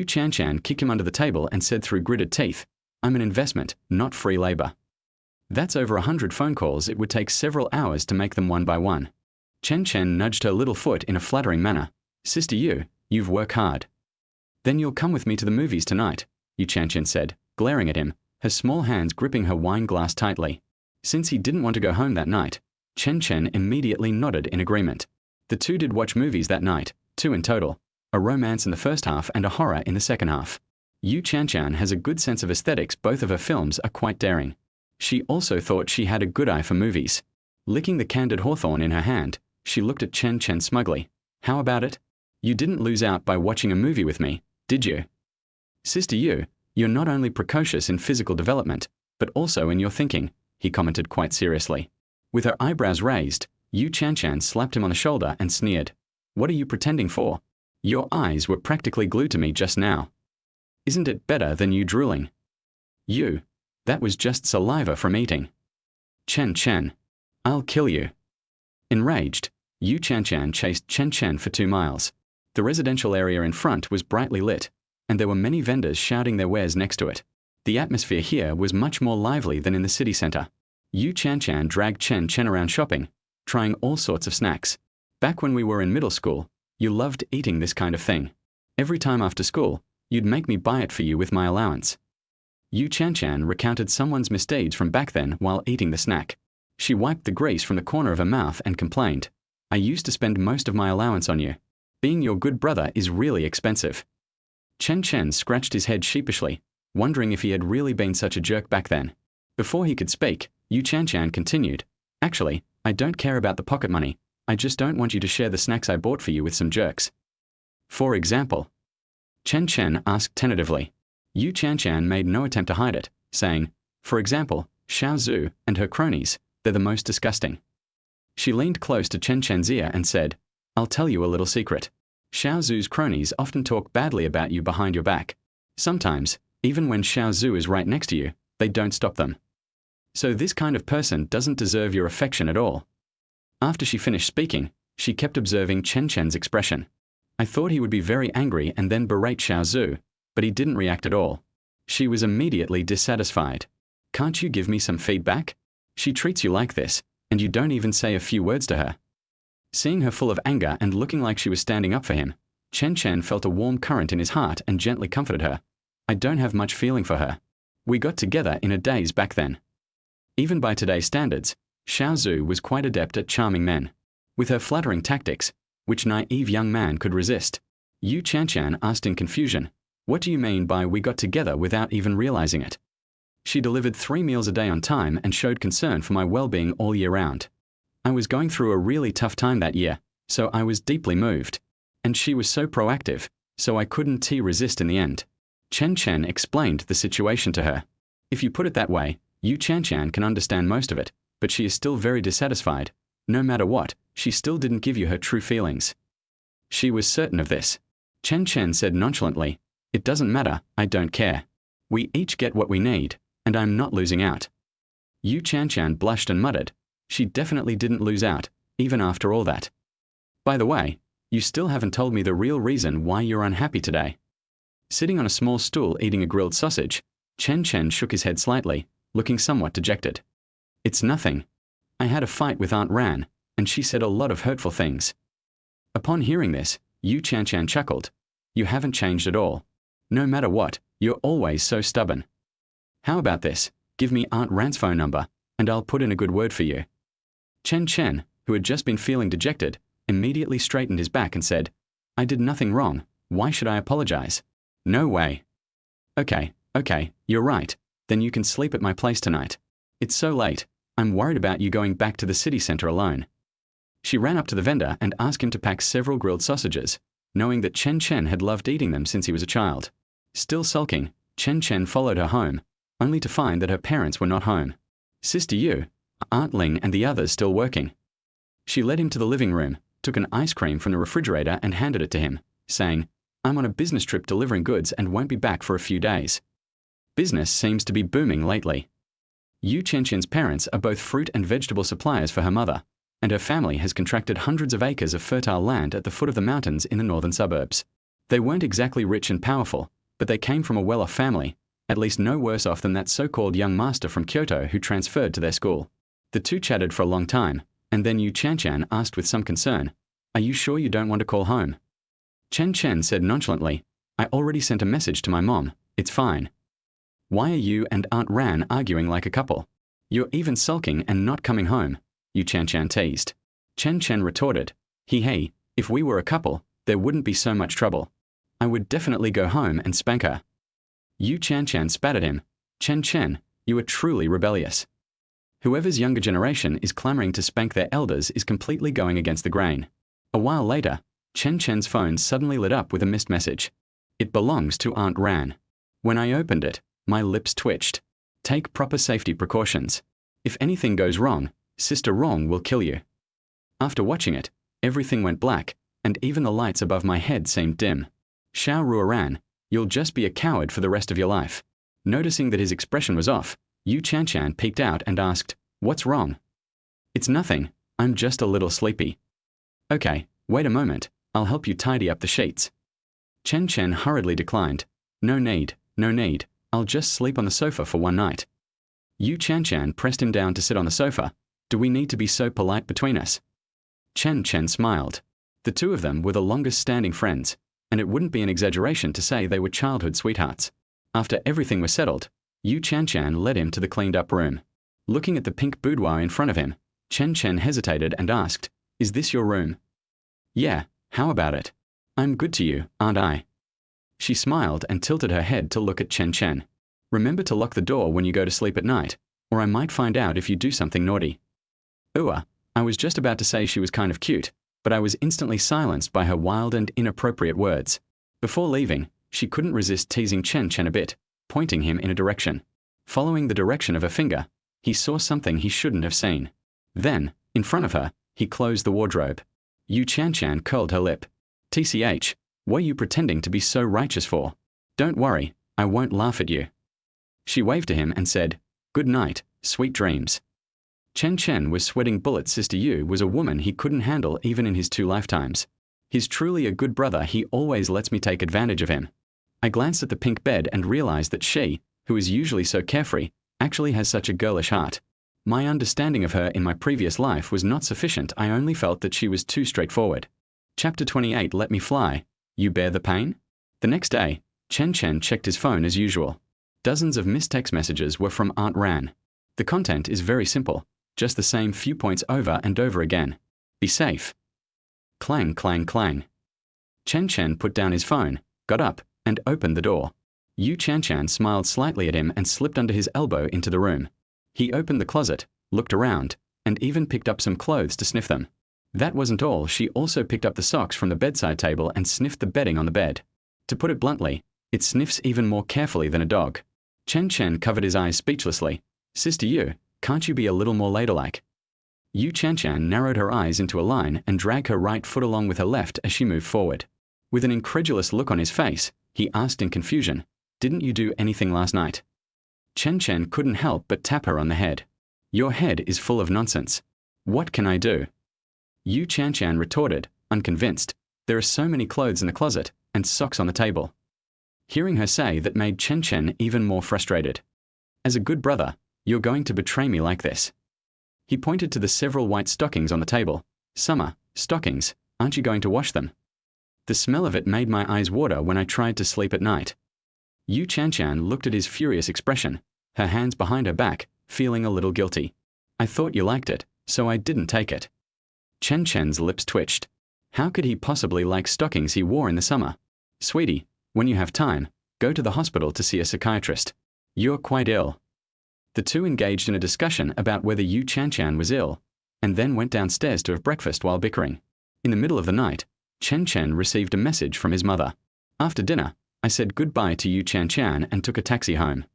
Chen Chen kicked him under the table and said through gritted teeth, I'm an investment, not free labor. That's over 100 phone calls. It would take several hours to make them one by one. Chen Chen nudged her little foot in a flattering manner. Sister Yu, you've worked hard. Then you'll come with me to the movies tonight, Chen Chen said, glaring at him, her small hands gripping her wine glass tightly. Since he didn't want to go home that night, Chen Chen immediately nodded in agreement. The two did watch movies that night, 2 in total, a romance in the first half and a horror in the second half. Chen Chen has a good sense of aesthetics. Both of her films are quite daring. She also thought she had a good eye for movies. Licking the candied hawthorn in her hand, she looked at Chen Chen smugly. How about it? You didn't lose out by watching a movie with me, did you? Sister Yu, you're not only precocious in physical development, but also in your thinking, he commented quite seriously. With her eyebrows raised, Chen Chen slapped him on the shoulder and sneered. What are you pretending for? Your eyes were practically glued to me just now. Isn't it better than you drooling? That was just saliva from eating. Chen Chen, I'll kill you. Enraged, Chen Chen chased Chen Chen for 2 miles. The residential area in front was brightly lit, and there were many vendors shouting their wares next to it. The atmosphere here was much more lively than in the city center. Chen Chen dragged Chen Chen around shopping, trying all sorts of snacks. Back when we were in middle school, you loved eating this kind of thing. Every time after school, you'd make me buy it for you with my allowance. Chen Chen recounted someone's misdeeds from back then while eating the snack. She wiped the grease from the corner of her mouth and complained, I used to spend most of my allowance on you. Being your good brother is really expensive. Chen Chen scratched his head sheepishly, wondering if he had really been such a jerk back then. Before he could speak, Chen Chen continued, Actually, I don't care about the pocket money. I just don't want you to share the snacks I bought for you with some jerks. For example? Chen Chen asked tentatively. Chen Chen made no attempt to hide it, saying, For example, Xiao Zhu and her cronies, they're the most disgusting. She leaned close to Chen Chen's ear and said, I'll tell you a little secret. Xiao Zhu's cronies often talk badly about you behind your back. Sometimes, even when Xiao Zhu is right next to you, they don't stop them. So this kind of person doesn't deserve your affection at all. After she finished speaking, she kept observing Chen Chen's expression. I thought he would be very angry and then berate Xiao Zhu, but he didn't react at all. She was immediately dissatisfied. Can't you give me some feedback? She treats you like this, and you don't even say a few words to her." Seeing her full of anger and looking like she was standing up for him, Chen Chen felt a warm current in his heart and gently comforted her. "I don't have much feeling for her. We got together in a daze back then." Even by today's standards, Xiao Zhu was quite adept at charming men. With her flattering tactics, which naive young man could resist, Yu Chen asked in confusion, "What do you mean by we got together without even realizing it?" She delivered 3 meals a day on time and showed concern for my well-being all year round. I was going through a really tough time that year, so I was deeply moved. And she was so proactive, so I couldn't resist in the end. Chen Chen explained the situation to her. If you put it that way, Yu Chen can understand most of it, but she is still very dissatisfied. No matter what, she still didn't give you her true feelings. She was certain of this. Chen Chen said nonchalantly, "It doesn't matter, I don't care. We each get what we need, and I'm not losing out." Yu Chen blushed and muttered, "She definitely didn't lose out, even after all that. By the way, you still haven't told me the real reason why you're unhappy today." Sitting on a small stool eating a grilled sausage, Chen Chen shook his head slightly, looking somewhat dejected. "It's nothing. I had a fight with Aunt Ran, and she said a lot of hurtful things." Upon hearing this, Yu Chen chuckled. "You haven't changed at all. No matter what, you're always so stubborn. How about this? Give me Aunt Ran's phone number, and I'll put in a good word for you." Chen Chen, who had just been feeling dejected, immediately straightened his back and said, "I did nothing wrong. Why should I apologize? No way." Okay, you're right. Then you can sleep at my place tonight. It's so late. I'm worried about you going back to the city center alone." She ran up to the vendor and asked him to pack several grilled sausages, knowing that Chen Chen had loved eating them since he was a child. Still sulking, Chen Chen followed her home, only to find that her parents were not home. Sister Yu, Aunt Ling and the others still working. She led him to the living room, took an ice cream from the refrigerator and handed it to him, saying, "I'm on a business trip delivering goods and won't be back for a few days. Business seems to be booming lately." Yu Chen's parents are both fruit and vegetable suppliers for her mother, and her family has contracted hundreds of acres of fertile land at the foot of the mountains in the northern suburbs. They weren't exactly rich and powerful, but they came from a well-off family, at least no worse off than that so-called young master from Kyoto who transferred to their school. The two chatted for a long time, and then Yu Chen asked with some concern, "Are you sure you don't want to call home?" Chen Chen said nonchalantly, "I already sent a message to my mom. It's fine." "Why are you and Aunt Ran arguing like a couple? You're even sulking and not coming home," Yu Chen teased. Chen Chen retorted, Hey, if we were a couple, there wouldn't be so much trouble. I would definitely go home and spank her." Yu Chen spat at him. "Chen Chen, you are truly rebellious. Whoever's younger generation is clamoring to spank their elders is completely going against the grain." A while later, Chen Chen's phone suddenly lit up with a missed message. "It belongs to Aunt Ran." When I opened it, my lips twitched. "Take proper safety precautions. If anything goes wrong, Sister Wrong will kill you." After watching it, everything went black, and even the lights above my head seemed dim. "Xiao Ruoran, you'll just be a coward for the rest of your life." Noticing that his expression was off, Yu Chen peeked out and asked, "What's wrong?" "It's nothing. I'm just a little sleepy." "Okay, wait a moment. I'll help you tidy up the sheets." Chen Chen hurriedly declined. No need. I'll just sleep on the sofa for one night." Yu Chen pressed him down to sit on the sofa. "Do we need to be so polite between us?" Chen Chen smiled. The two of them were the longest standing friends, and it wouldn't be an exaggeration to say they were childhood sweethearts. After everything was settled, Yu Chen led him to the cleaned-up room. Looking at the pink boudoir in front of him, Chen hesitated and asked, "Is this your room?" "Yeah, how about it? I'm good to you, aren't I?" She smiled and tilted her head to look at Chen. "Remember to lock the door when you go to sleep at night, or I might find out if you do something naughty." I was just about to say she was kind of cute, but I was instantly silenced by her wild and inappropriate words. Before leaving, she couldn't resist teasing Chen a bit, pointing him in a direction. Following the direction of her finger, he saw something he shouldn't have seen. Then, in front of her, he closed the wardrobe. Yu Chen curled her lip. "TCH, what are you pretending to be so righteous for? Don't worry, I won't laugh at you." She waved to him and said, "Good night, sweet dreams." Chen was sweating bullets. Sister Yu was a woman he couldn't handle even in his 2 lifetimes. He's truly a good brother. He always lets me take advantage of him. I glanced at the pink bed and realized that she, who is usually so carefree, actually has such a girlish heart. My understanding of her in my previous life was not sufficient. I only felt that she was too straightforward. Chapter 28. Let me fly. You bear the pain? The next day, Chen Chen checked his phone as usual. Dozens of missed text messages were from Aunt Ran. The content is very simple, just the same few points over and over again. Be safe. Clang, clang, clang. Chen Chen put down his phone, got up, and opened the door. Chen Chen smiled slightly at him and slipped under his elbow into the room. He opened the closet, looked around, and even picked up some clothes to sniff them. That wasn't all. She also picked up the socks from the bedside table and sniffed the bedding on the bed. To put it bluntly, it sniffs even more carefully than a dog. Chen Chen covered his eyes speechlessly. Sister Yu, can't you be a little more ladylike? Chen Chen narrowed her eyes into a line and dragged her right foot along with her left as she moved forward. With an incredulous look on his face, he asked in confusion, Didn't you do anything last night? Chen Chen couldn't help but tap her on the head. Your head is full of nonsense. What can I do? Chen Chen retorted, unconvinced. There are so many clothes in the closet, and socks on the table. Hearing her say that made Chen Chen even more frustrated. As a good brother, you're going to betray me like this. He pointed to the several white stockings on the table. Summer, stockings, aren't you going to wash them? The smell of it made my eyes water when I tried to sleep at night. Chen Chen looked at his furious expression, her hands behind her back, feeling a little guilty. I thought you liked it, so I didn't take it. Chen Chen's lips twitched. How could he possibly like stockings he wore in the summer? Sweetie, when you have time, go to the hospital to see a psychiatrist. You're quite ill. The two engaged in a discussion about whether Chen Chen was ill, and then went downstairs to have breakfast while bickering. In the middle of the night, Chen Chen received a message from his mother. After dinner, I said goodbye to Chen Chen and took a taxi home.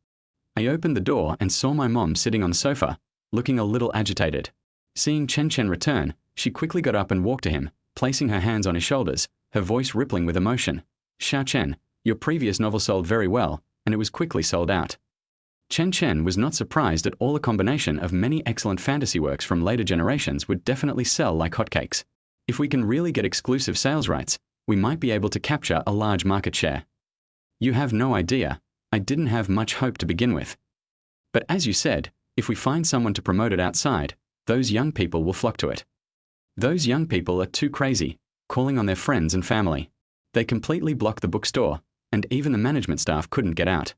I opened the door and saw my mom sitting on the sofa, looking a little agitated. Seeing Chen Chen return, she quickly got up and walked to him, placing her hands on his shoulders, her voice rippling with emotion. Xiao Chen, your previous novel sold very well, and it was quickly sold out. Chen Chen was not surprised at all. A combination of many excellent fantasy works from later generations would definitely sell like hotcakes. If we can really get exclusive sales rights, we might be able to capture a large market share. You have no idea, I didn't have much hope to begin with. But as you said, if we find someone to promote it outside, those young people will flock to it. Those young people are too crazy, calling on their friends and family. They completely blocked the bookstore, and even the management staff couldn't get out.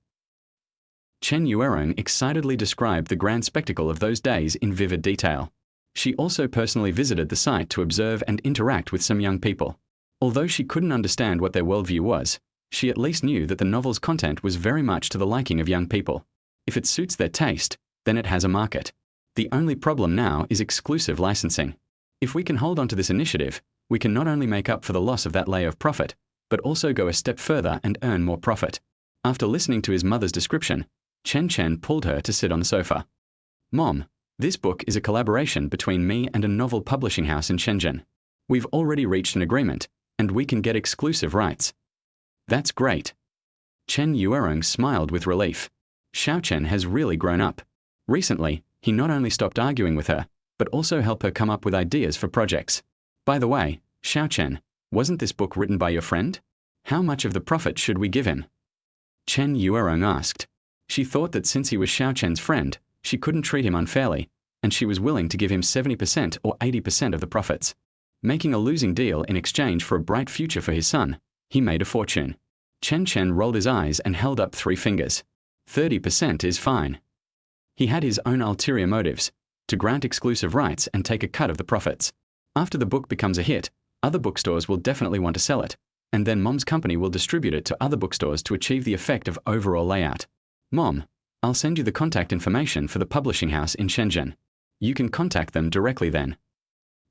Chen Yuerong excitedly described the grand spectacle of those days in vivid detail. She also personally visited the site to observe and interact with some young people. Although she couldn't understand what their worldview was, she at least knew that the novel's content was very much to the liking of young people. If it suits their taste, then it has a market. The only problem now is exclusive licensing. If we can hold on to this initiative, we can not only make up for the loss of that layer of profit, but also go a step further and earn more profit. After listening to his mother's description, Chen Chen pulled her to sit on the sofa. Mom, this book is a collaboration between me and a novel publishing house in Shenzhen. We've already reached an agreement, and we can get exclusive rights. That's great. Chen Yuerong smiled with relief. Xiao Chen has really grown up. Recently, he not only stopped arguing with her, but also helped her come up with ideas for projects. By the way, Xiao Chen, wasn't this book written by your friend? How much of the profit should we give him? Chen Yuerong asked. She thought that since he was Xiao Chen's friend, she couldn't treat him unfairly, and she was willing to give him 70% or 80% of the profits. Making a losing deal in exchange for a bright future for his son, he made a fortune. Chen Chen rolled his eyes and held up 3 fingers. 30% is fine. He had his own ulterior motives, to grant exclusive rights and take a cut of the profits. After the book becomes a hit, other bookstores will definitely want to sell it, and then Mom's company will distribute it to other bookstores to achieve the effect of overall layout. Mom, I'll send you the contact information for the publishing house in Shenzhen. You can contact them directly then.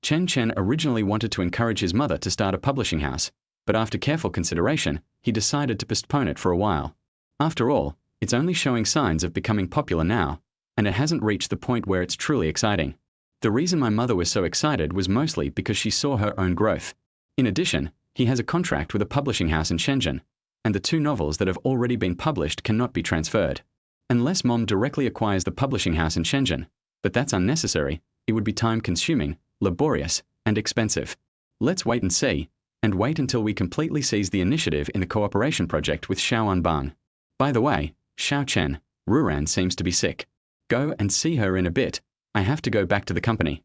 Chen Chen originally wanted to encourage his mother to start a publishing house, but after careful consideration, he decided to postpone it for a while. After all, it's only showing signs of becoming popular now, and it hasn't reached the point where it's truly exciting. The reason my mother was so excited was mostly because she saw her own growth. In addition, he has a contract with a publishing house in Shenzhen, and the 2 novels that have already been published cannot be transferred. Unless Mom directly acquires the publishing house in Shenzhen, but that's unnecessary, it would be time-consuming, laborious, and expensive. Let's wait and see, and wait until we completely seize the initiative in the cooperation project with Xiao Anbang. By the way, Xiao Chen Ruoran seems to be sick. Go and see her in a bit. I have to go back to the company.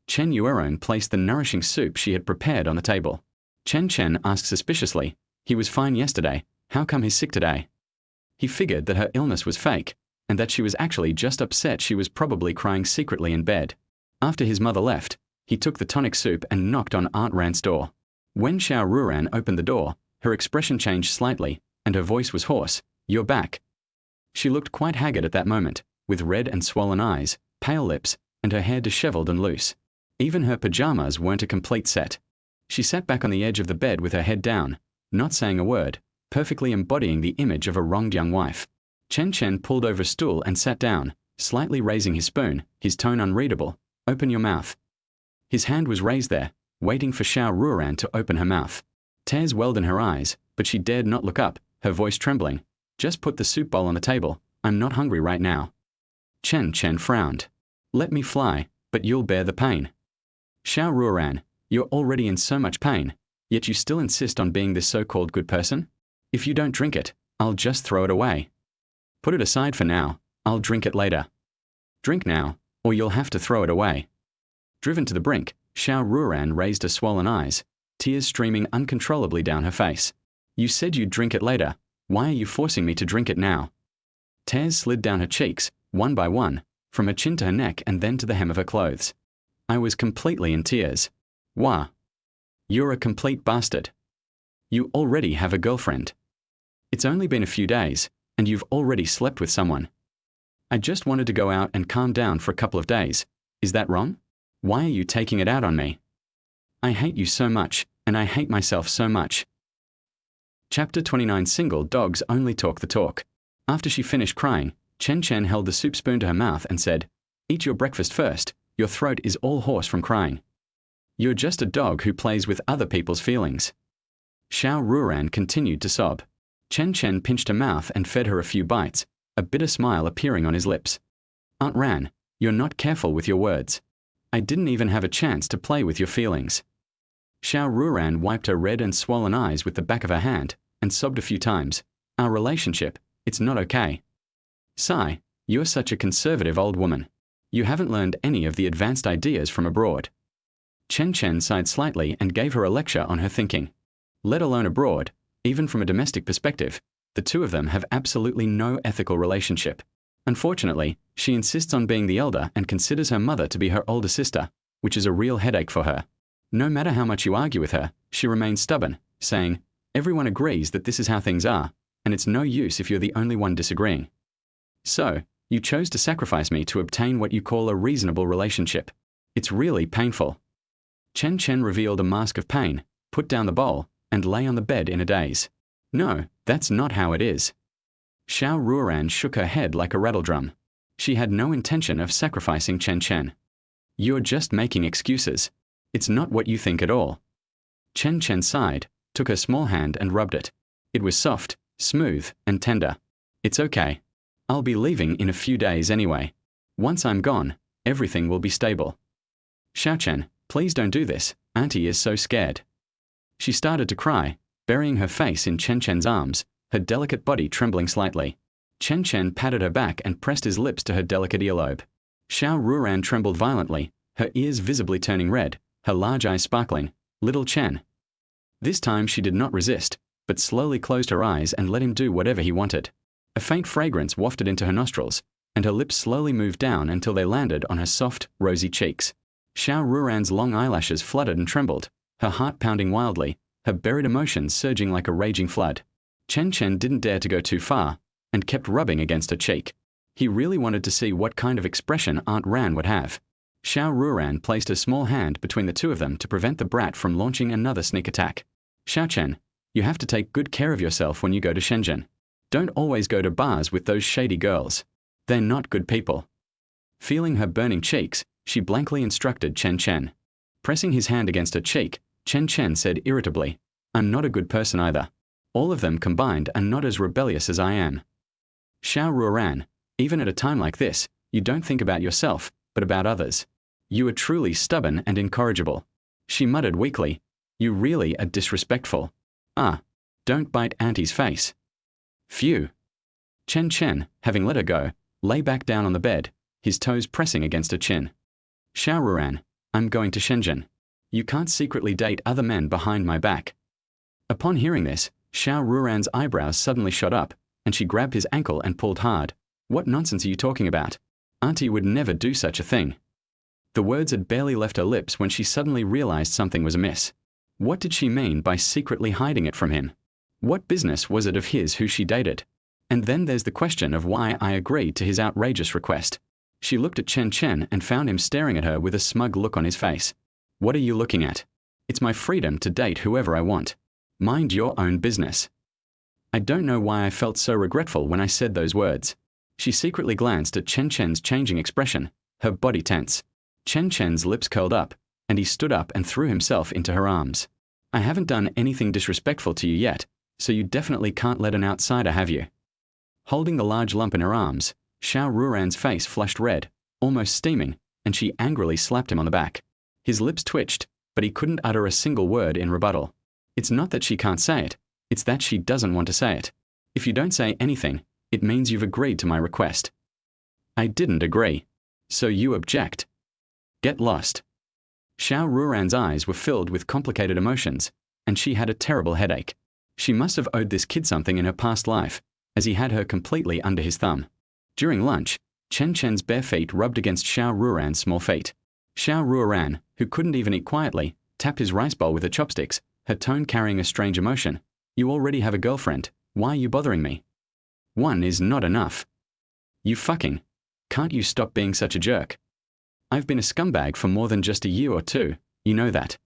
Chen Ruoran placed the nourishing soup she had prepared on the table. Chen Chen asked suspiciously, he was fine yesterday, how come he's sick today? He figured that her illness was fake, and that she was actually just upset she was probably crying secretly in bed. After his mother left, he took the tonic soup and knocked on Aunt Ran's door. When Xiao Ruoran opened the door, her expression changed slightly, and her voice was hoarse. You're back. She looked quite haggard at that moment, with red and swollen eyes, pale lips, and her hair disheveled and loose. Even her pajamas weren't a complete set. She sat back on the edge of the bed with her head down, not saying a word, perfectly embodying the image of a wronged young wife. Chen Chen pulled over a stool and sat down, slightly raising his spoon, his tone unreadable. Open your mouth. His hand was raised there, waiting for Xiao Ruoran to open her mouth. Tears welled in her eyes, but she dared not look up, her voice trembling. Just put the soup bowl on the table. I'm not hungry right now. Chen Chen frowned. Let me fly, but you'll bear the pain. Xiao Ruoran, you're already in so much pain, yet you still insist on being this so-called good person? If you don't drink it, I'll just throw it away. Put it aside for now, I'll drink it later. Drink now, or you'll have to throw it away. Driven to the brink, Xiao Ruoran raised her swollen eyes, tears streaming uncontrollably down her face. You said you'd drink it later. Why are you forcing me to drink it now? Tears slid down her cheeks, one by one, from her chin to her neck and then to the hem of her clothes. I was completely in tears. Wah. You're a complete bastard. You already have a girlfriend. It's only been a few days, and you've already slept with someone. I just wanted to go out and calm down for a couple of days. Is that wrong? Why are you taking it out on me? I hate you so much, and I hate myself so much. Chapter 29. Single dogs only talk the talk. After she finished crying, Chen Chen held the soup spoon to her mouth and said, Eat your breakfast first, your throat is all hoarse from crying. You're just a dog who plays with other people's feelings. Xiao Ruoran continued to sob. Chen Chen pinched her mouth and fed her a few bites, a bitter smile appearing on his lips. Aunt Ran, you're not careful with your words. I didn't even have a chance to play with your feelings. Xiao Ruoran wiped her red and swollen eyes with the back of her hand, and sobbed a few times. Our relationship, it's not okay. Sigh, you're such a conservative old woman. You haven't learned any of the advanced ideas from abroad. Chen Chen sighed slightly and gave her a lecture on her thinking. Let alone abroad, even from a domestic perspective, the two of them have absolutely no ethical relationship. Unfortunately, she insists on being the elder and considers her mother to be her older sister, which is a real headache for her. No matter how much you argue with her, she remains stubborn, saying, Everyone agrees that this is how things are, and it's no use if you're the only one disagreeing. So, you chose to sacrifice me to obtain what you call a reasonable relationship. It's really painful. Chen Chen revealed a mask of pain, put down the bowl, and lay on the bed in a daze. No, that's not how it is. Xiao Ruoran shook her head like a rattledrum. She had no intention of sacrificing Chen Chen. You're just making excuses. It's not what you think at all. Chen Chen sighed, took her small hand and rubbed it. It was soft, smooth, and tender. It's okay. I'll be leaving in a few days anyway. Once I'm gone, everything will be stable. Xiao Chen, please don't do this. Auntie is so scared. She started to cry, burying her face in Chen Chen's arms, her delicate body trembling slightly. Chen Chen patted her back and pressed his lips to her delicate earlobe. Xiao Ruoran trembled violently, her ears visibly turning red, her large eyes sparkling. Little Chen. This time she did not resist, but slowly closed her eyes and let him do whatever he wanted. A faint fragrance wafted into her nostrils, and her lips slowly moved down until they landed on her soft, rosy cheeks. Xiao Ruoran's long eyelashes fluttered and trembled, her heart pounding wildly, her buried emotions surging like a raging flood. Chen Chen didn't dare to go too far, and kept rubbing against her cheek. He really wanted to see what kind of expression Aunt Ran would have. Xiao Ruoran placed a small hand between the two of them to prevent the brat from launching another sneak attack. Xiao Chen, you have to take good care of yourself when you go to Shenzhen. Don't always go to bars with those shady girls. They're not good people. Feeling her burning cheeks, she blankly instructed Chen Chen. Pressing his hand against her cheek, Chen Chen said irritably, I'm not a good person either. All of them combined are not as rebellious as I am. Xiao Ruoran, even at a time like this, you don't think about yourself, but about others. You are truly stubborn and incorrigible. She muttered weakly, You really are disrespectful. Ah, don't bite Auntie's face. Phew. Chen Chen, having let her go, lay back down on the bed, his toes pressing against her chin. Xiao Ruoran, I'm going to Shenzhen. You can't secretly date other men behind my back. Upon hearing this, Xiao Ruoran's eyebrows suddenly shot up, and she grabbed his ankle and pulled hard. What nonsense are you talking about? Auntie would never do such a thing. The words had barely left her lips when she suddenly realized something was amiss. What did she mean by secretly hiding it from him? What business was it of his who she dated? And then there's the question of why I agreed to his outrageous request. She looked at Chen Chen and found him staring at her with a smug look on his face. What are you looking at? It's my freedom to date whoever I want. Mind your own business. I don't know why I felt so regretful when I said those words. She secretly glanced at Chen Chen's changing expression, her body tense. Chen Chen's lips curled up, and he stood up and threw himself into her arms. I haven't done anything disrespectful to you yet, so you definitely can't let an outsider have you. Holding the large lump in her arms, Xiao Ruoran's face flushed red, almost steaming, and she angrily slapped him on the back. His lips twitched, but he couldn't utter a single word in rebuttal. It's not that she can't say it, it's that she doesn't want to say it. If you don't say anything, it means you've agreed to my request. I didn't agree. So you object. Get lost. Xiao Ruoran's eyes were filled with complicated emotions, and she had a terrible headache. She must have owed this kid something in her past life, as he had her completely under his thumb. During lunch, Chen Chen's bare feet rubbed against Xiao Ruoran's small feet. Xiao Ruoran, who couldn't even eat quietly, tapped his rice bowl with her chopsticks, her tone carrying a strange emotion. You already have a girlfriend, why are you bothering me? One is not enough. You fucking. Can't you stop being such a jerk? I've been a scumbag for more than just a year or two, you know that.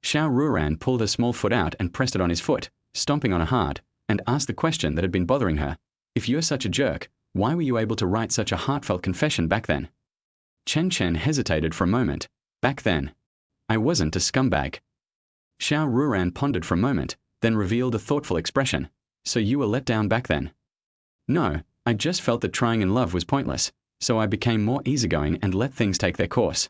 Xiao Ruoran pulled her small foot out and pressed it on his foot, stomping on her hard, and asked the question that had been bothering her. If you're such a jerk, why were you able to write such a heartfelt confession back then? Chen Chen hesitated for a moment. Back then. I wasn't a scumbag. Xiao Ruoran pondered for a moment, then revealed a thoughtful expression. So you were let down back then? No, I just felt that trying in love was pointless, so I became more easygoing and let things take their course.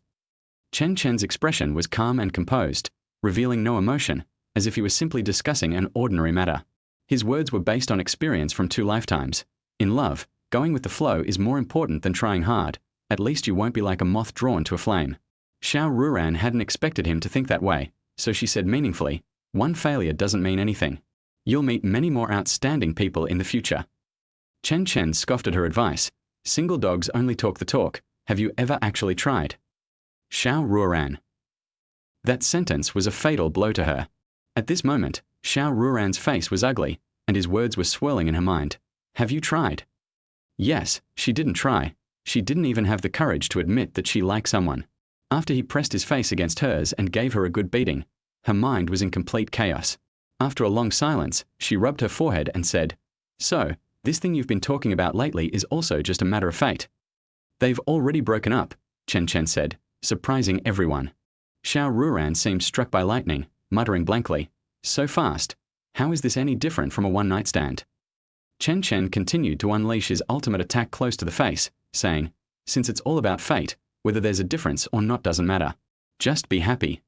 Chen Chen's expression was calm and composed, revealing no emotion, as if he was simply discussing an ordinary matter. His words were based on experience from 2 lifetimes. In love, going with the flow is more important than trying hard. At least you won't be like a moth drawn to a flame. Xiao Ruoran hadn't expected him to think that way, so she said meaningfully, one failure doesn't mean anything. You'll meet many more outstanding people in the future. Chen Chen scoffed at her advice. Single dogs only talk the talk. Have you ever actually tried? Xiao Ruoran. That sentence was a fatal blow to her. At this moment, Xiao Ruoran's face was ugly, and his words were swirling in her mind. Have you tried? Yes, she didn't try. She didn't even have the courage to admit that she liked someone. After he pressed his face against hers and gave her a good beating, her mind was in complete chaos. After a long silence, she rubbed her forehead and said, So, this thing you've been talking about lately is also just a matter of fate. They've already broken up, Chen Chen said, surprising everyone. Xiao Ruoran seemed struck by lightning, muttering blankly, So fast. How is this any different from a one-night stand? Chen Chen continued to unleash his ultimate attack close to the face, saying, Since it's all about fate, whether there's a difference or not doesn't matter. Just be happy.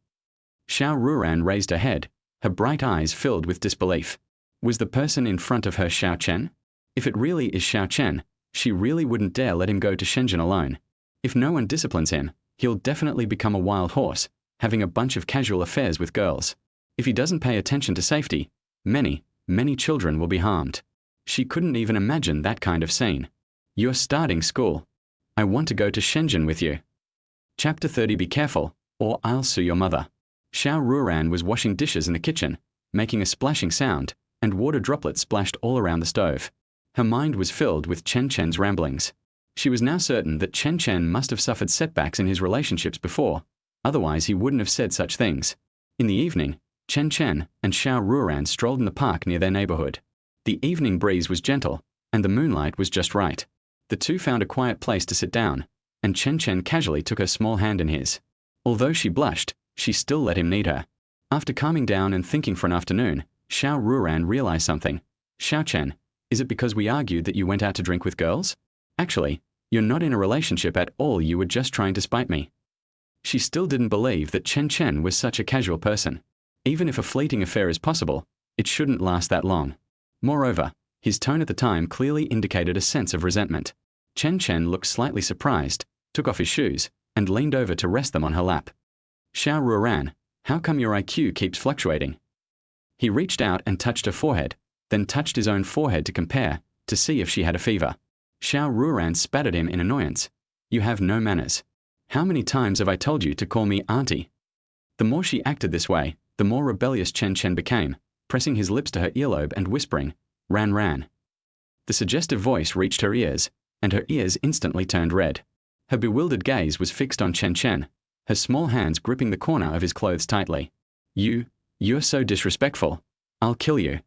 Xiao Ruoran raised her head, her bright eyes filled with disbelief. Was the person in front of her Xiao Chen? If it really is Xiao Chen, she really wouldn't dare let him go to Shenzhen alone. If no one disciplines him, he'll definitely become a wild horse, having a bunch of casual affairs with girls. If he doesn't pay attention to safety, many children will be harmed. She couldn't even imagine that kind of scene. You're starting school. I want to go to Shenzhen with you. Chapter 30. Be careful, or I'll sue your mother. Xiao Ruoran was washing dishes in the kitchen, making a splashing sound, and water droplets splashed all around the stove. Her mind was filled with Chen Chen's ramblings. She was now certain that Chen Chen must have suffered setbacks in his relationships before, otherwise he wouldn't have said such things. In the evening, Chen Chen and Xiao Ruoran strolled in the park near their neighborhood. The evening breeze was gentle, and the moonlight was just right. The two found a quiet place to sit down, and Chen Chen casually took her small hand in his. Although she blushed, she still let him knead her. After calming down and thinking for an afternoon, Xiao Ruoran realized something. Xiao Chen, is it because we argued that you went out to drink with girls? Actually, you're not in a relationship at all, you were just trying to spite me. She still didn't believe that Chen Chen was such a casual person. Even if a fleeting affair is possible, it shouldn't last that long. Moreover, his tone at the time clearly indicated a sense of resentment. Chen Chen looked slightly surprised, took off his shoes, and leaned over to rest them on her lap. Xiao Ruoran, how come your IQ keeps fluctuating? He reached out and touched her forehead, then touched his own forehead to compare, to see if she had a fever. Xiao Ruoran spat at him in annoyance. You have no manners. How many times have I told you to call me auntie? The more she acted this way, the more rebellious Chen Chen became, pressing his lips to her earlobe and whispering, Ran. The suggestive voice reached her ears, and her ears instantly turned red. Her bewildered gaze was fixed on Chen Chen, her small hands gripping the corner of his clothes tightly. You're so disrespectful. I'll kill you.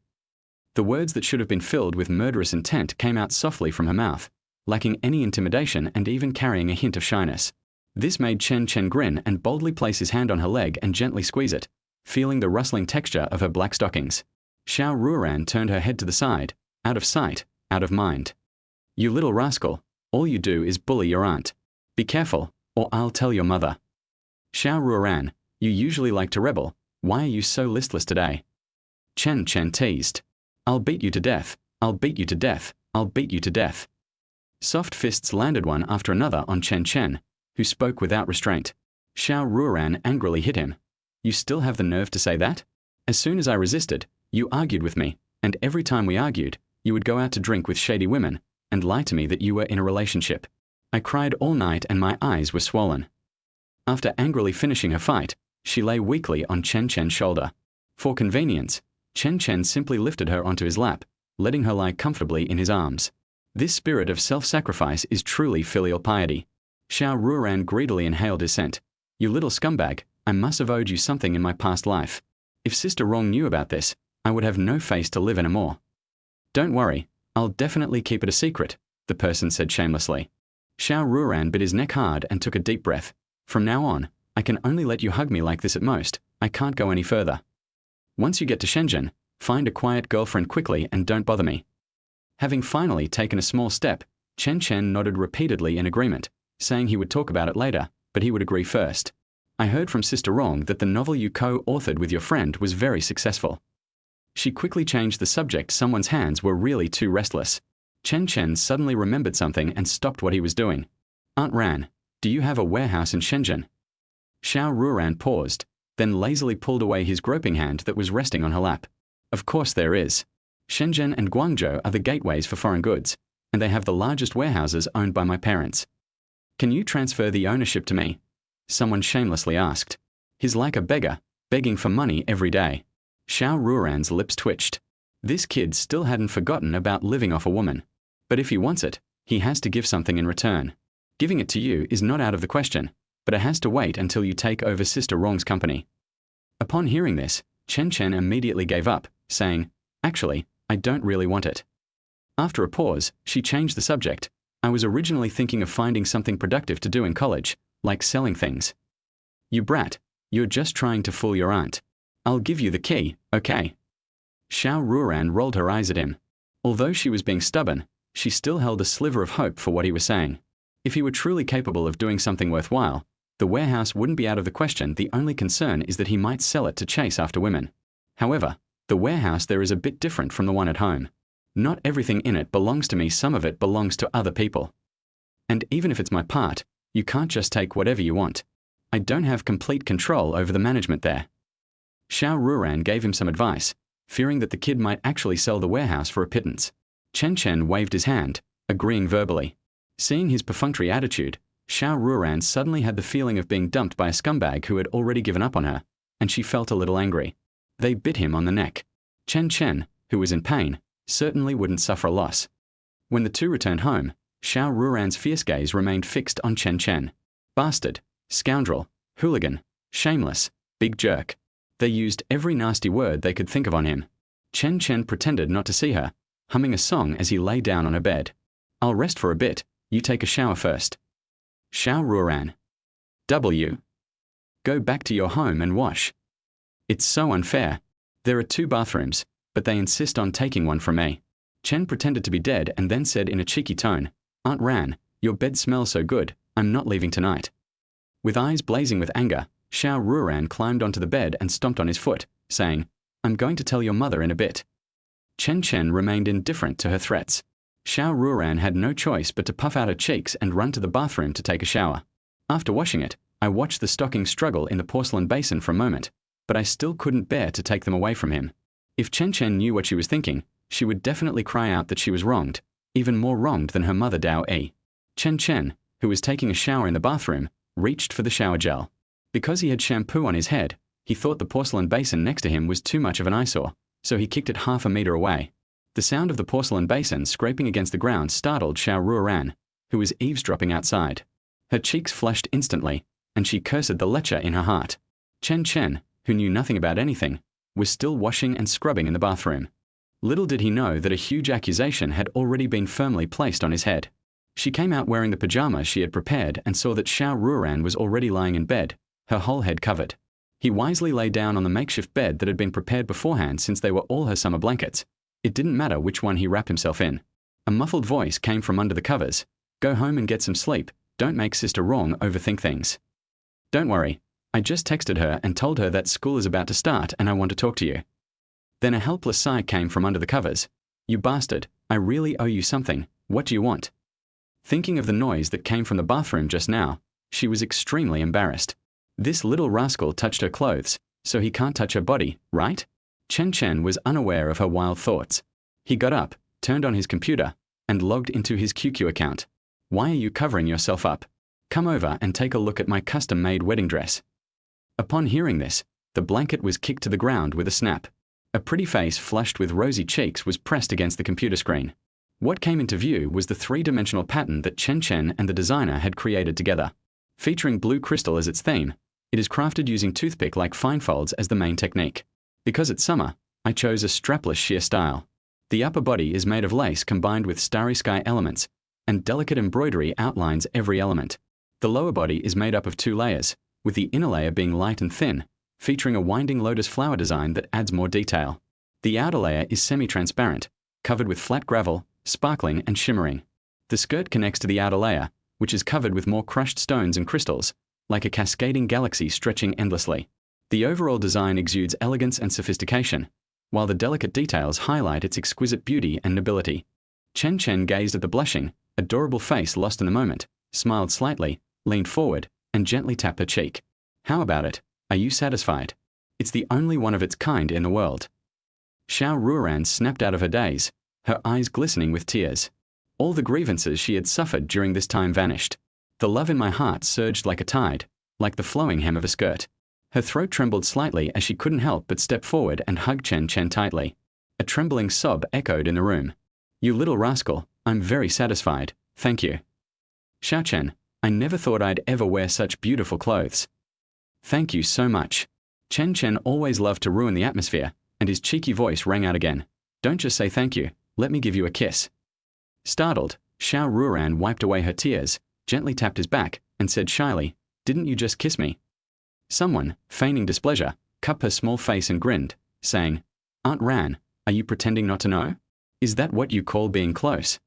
The words that should have been filled with murderous intent came out softly from her mouth, lacking any intimidation and even carrying a hint of shyness. This made Chen Chen grin and boldly place his hand on her leg and gently squeeze it, feeling the rustling texture of her black stockings. Xiao Ruoran turned her head to the side, out of sight, out of mind. You little rascal, all you do is bully your aunt. Be careful, or I'll tell your mother. Xiao Ruoran, you usually like to rebel. Why are you so listless today? Chen Chen teased. I'll beat you to death, I'll beat you to death, I'll beat you to death. Soft fists landed one after another on Chen Chen, who spoke without restraint. Xiao Ruoran angrily hit him. You still have the nerve to say that? As soon as I resisted, you argued with me, and every time we argued, you would go out to drink with shady women, and lie to me that you were in a relationship. I cried all night and my eyes were swollen. After angrily finishing her fight, she lay weakly on Chen Chen's shoulder. For convenience, Chen Chen simply lifted her onto his lap, letting her lie comfortably in his arms. This spirit of self-sacrifice is truly filial piety. Xiao Ruoran greedily inhaled his scent. You little scumbag, I must have owed you something in my past life. If Sister Rong knew about this, I would have no face to live anymore. Don't worry, I'll definitely keep it a secret, the person said shamelessly. Xiao Ruoran bit his neck hard and took a deep breath. From now on, I can only let you hug me like this at most. I can't go any further. Once you get to Shenzhen, find a quiet girlfriend quickly and don't bother me. Having finally taken a small step, Chen Chen nodded repeatedly in agreement, saying he would talk about it later, but he would agree first. I heard from Sister Rong that the novel you co-authored with your friend was very successful. She quickly changed the subject. Someone's hands were really too restless. Chen Chen suddenly remembered something and stopped what he was doing. Aunt Ran, do you have a warehouse in Shenzhen? Xiao Ruoran paused, then lazily pulled away his groping hand that was resting on her lap. Of course there is. Shenzhen and Guangzhou are the gateways for foreign goods, and they have the largest warehouses owned by my parents. Can you transfer the ownership to me? Someone shamelessly asked. He's like a beggar, begging for money every day. Xiao Ruoran's lips twitched. This kid still hadn't forgotten about living off a woman. But if he wants it, he has to give something in return. Giving it to you is not out of the question, but it has to wait until you take over Sister Rong's company. Upon hearing this, Chen Chen immediately gave up, saying, Actually, I don't really want it. After a pause, she changed the subject. I was originally thinking of finding something productive to do in college, like selling things. You brat, you're just trying to fool your aunt. I'll give you the key, okay? Xiao Ruoran rolled her eyes at him. Although she was being stubborn, she still held a sliver of hope for what he was saying. If he were truly capable of doing something worthwhile, the warehouse wouldn't be out of the question. The only concern is that he might sell it to chase after women. However, the warehouse there is a bit different from the one at home. Not everything in it belongs to me, some of it belongs to other people. And even if it's my part, you can't just take whatever you want. I don't have complete control over the management there. Xiao Ruoran gave him some advice, fearing that the kid might actually sell the warehouse for a pittance. Chen Chen waved his hand, agreeing verbally. Seeing his perfunctory attitude, Xiao Ruoran suddenly had the feeling of being dumped by a scumbag who had already given up on her, and she felt a little angry. They bit him on the neck. Chen Chen, who was in pain, certainly wouldn't suffer a loss. When the two returned home, Xiao Ruoran's fierce gaze remained fixed on Chen Chen. Bastard, scoundrel, hooligan, shameless, big jerk. They used every nasty word they could think of on him. Chen Chen pretended not to see her, humming a song as he lay down on her bed. I'll rest for a bit, you take a shower first. Xiao Ruoran. W. Go back to your home and wash. It's so unfair. There are 2 bathrooms, but they insist on taking one from me. Chen pretended to be dead and then said in a cheeky tone, Aunt Ran, your bed smells so good, I'm not leaving tonight. With eyes blazing with anger, Xiao Ruoran climbed onto the bed and stomped on his foot, saying, I'm going to tell your mother in a bit. Chen Chen remained indifferent to her threats. Xiao Ruoran had no choice but to puff out her cheeks and run to the bathroom to take a shower. After washing it, I watched the stockings struggle in the porcelain basin for a moment, but I still couldn't bear to take them away from him. If Chen Chen knew what she was thinking, she would definitely cry out that she was wronged, even more wronged than her mother Dao E. Chen Chen, who was taking a shower in the bathroom, reached for the shower gel. Because he had shampoo on his head, he thought the porcelain basin next to him was too much of an eyesore, so he kicked it half a meter away. The sound of the porcelain basin scraping against the ground startled Xiao Ruoran, who was eavesdropping outside. Her cheeks flushed instantly, and she cursed the lecher in her heart. Chen Chen, who knew nothing about anything, was still washing and scrubbing in the bathroom. Little did he know that a huge accusation had already been firmly placed on his head. She came out wearing the pajamas she had prepared and saw that Xiao Ruoran was already lying in bed, her whole head covered. He wisely lay down on the makeshift bed that had been prepared beforehand since they were all her summer blankets. It didn't matter which one he wrapped himself in. A muffled voice came from under the covers. "Go home and get some sleep. Don't make Sister Wrong overthink things." "Don't worry. I just texted her and told her that school is about to start and I want to talk to you." Then a helpless sigh came from under the covers. "You bastard, I really owe you something. What do you want?" Thinking of the noise that came from the bathroom just now, she was extremely embarrassed. This little rascal touched her clothes, so he can't touch her body, right? Chen Chen was unaware of her wild thoughts. He got up, turned on his computer, and logged into his QQ account. "Why are you covering yourself up? Come over and take a look at my custom-made wedding dress." Upon hearing this, the blanket was kicked to the ground with a snap. A pretty face flushed with rosy cheeks was pressed against the computer screen. What came into view was the three-dimensional pattern that Chen Chen and the designer had created together. Featuring blue crystal as its theme, it is crafted using toothpick-like fine folds as the main technique. Because it's summer, I chose a strapless sheer style. The upper body is made of lace combined with starry sky elements, and delicate embroidery outlines every element. The lower body is made up of 2 layers, with the inner layer being light and thin, featuring a winding lotus flower design that adds more detail. The outer layer is semi-transparent, covered with flat gravel, sparkling and shimmering. The skirt connects to the outer layer, which is covered with more crushed stones and crystals, like a cascading galaxy stretching endlessly. The overall design exudes elegance and sophistication, while the delicate details highlight its exquisite beauty and nobility. Chen Chen gazed at the blushing, adorable face lost in the moment, smiled slightly, leaned forward, and gently tapped her cheek. "How about it? Are you satisfied? It's the only one of its kind in the world." Xiao Ruoran snapped out of her daze, her eyes glistening with tears. All the grievances she had suffered during this time vanished. The love in my heart surged like a tide, like the flowing hem of a skirt. Her throat trembled slightly as she couldn't help but step forward and hug Chen Chen tightly. A trembling sob echoed in the room. "You little rascal, I'm very satisfied, thank you." "Xiao Chen, I never thought I'd ever wear such beautiful clothes." "Thank you so much." Chen Chen always loved to ruin the atmosphere, and his cheeky voice rang out again. "Don't just say thank you, let me give you a kiss." Startled, Xiao Ruoran wiped away her tears, gently tapped his back, and said shyly, "Didn't you just kiss me?" Someone, feigning displeasure, cupped her small face and grinned, saying, "Aunt Ran, are you pretending not to know? Is that what you call being close?"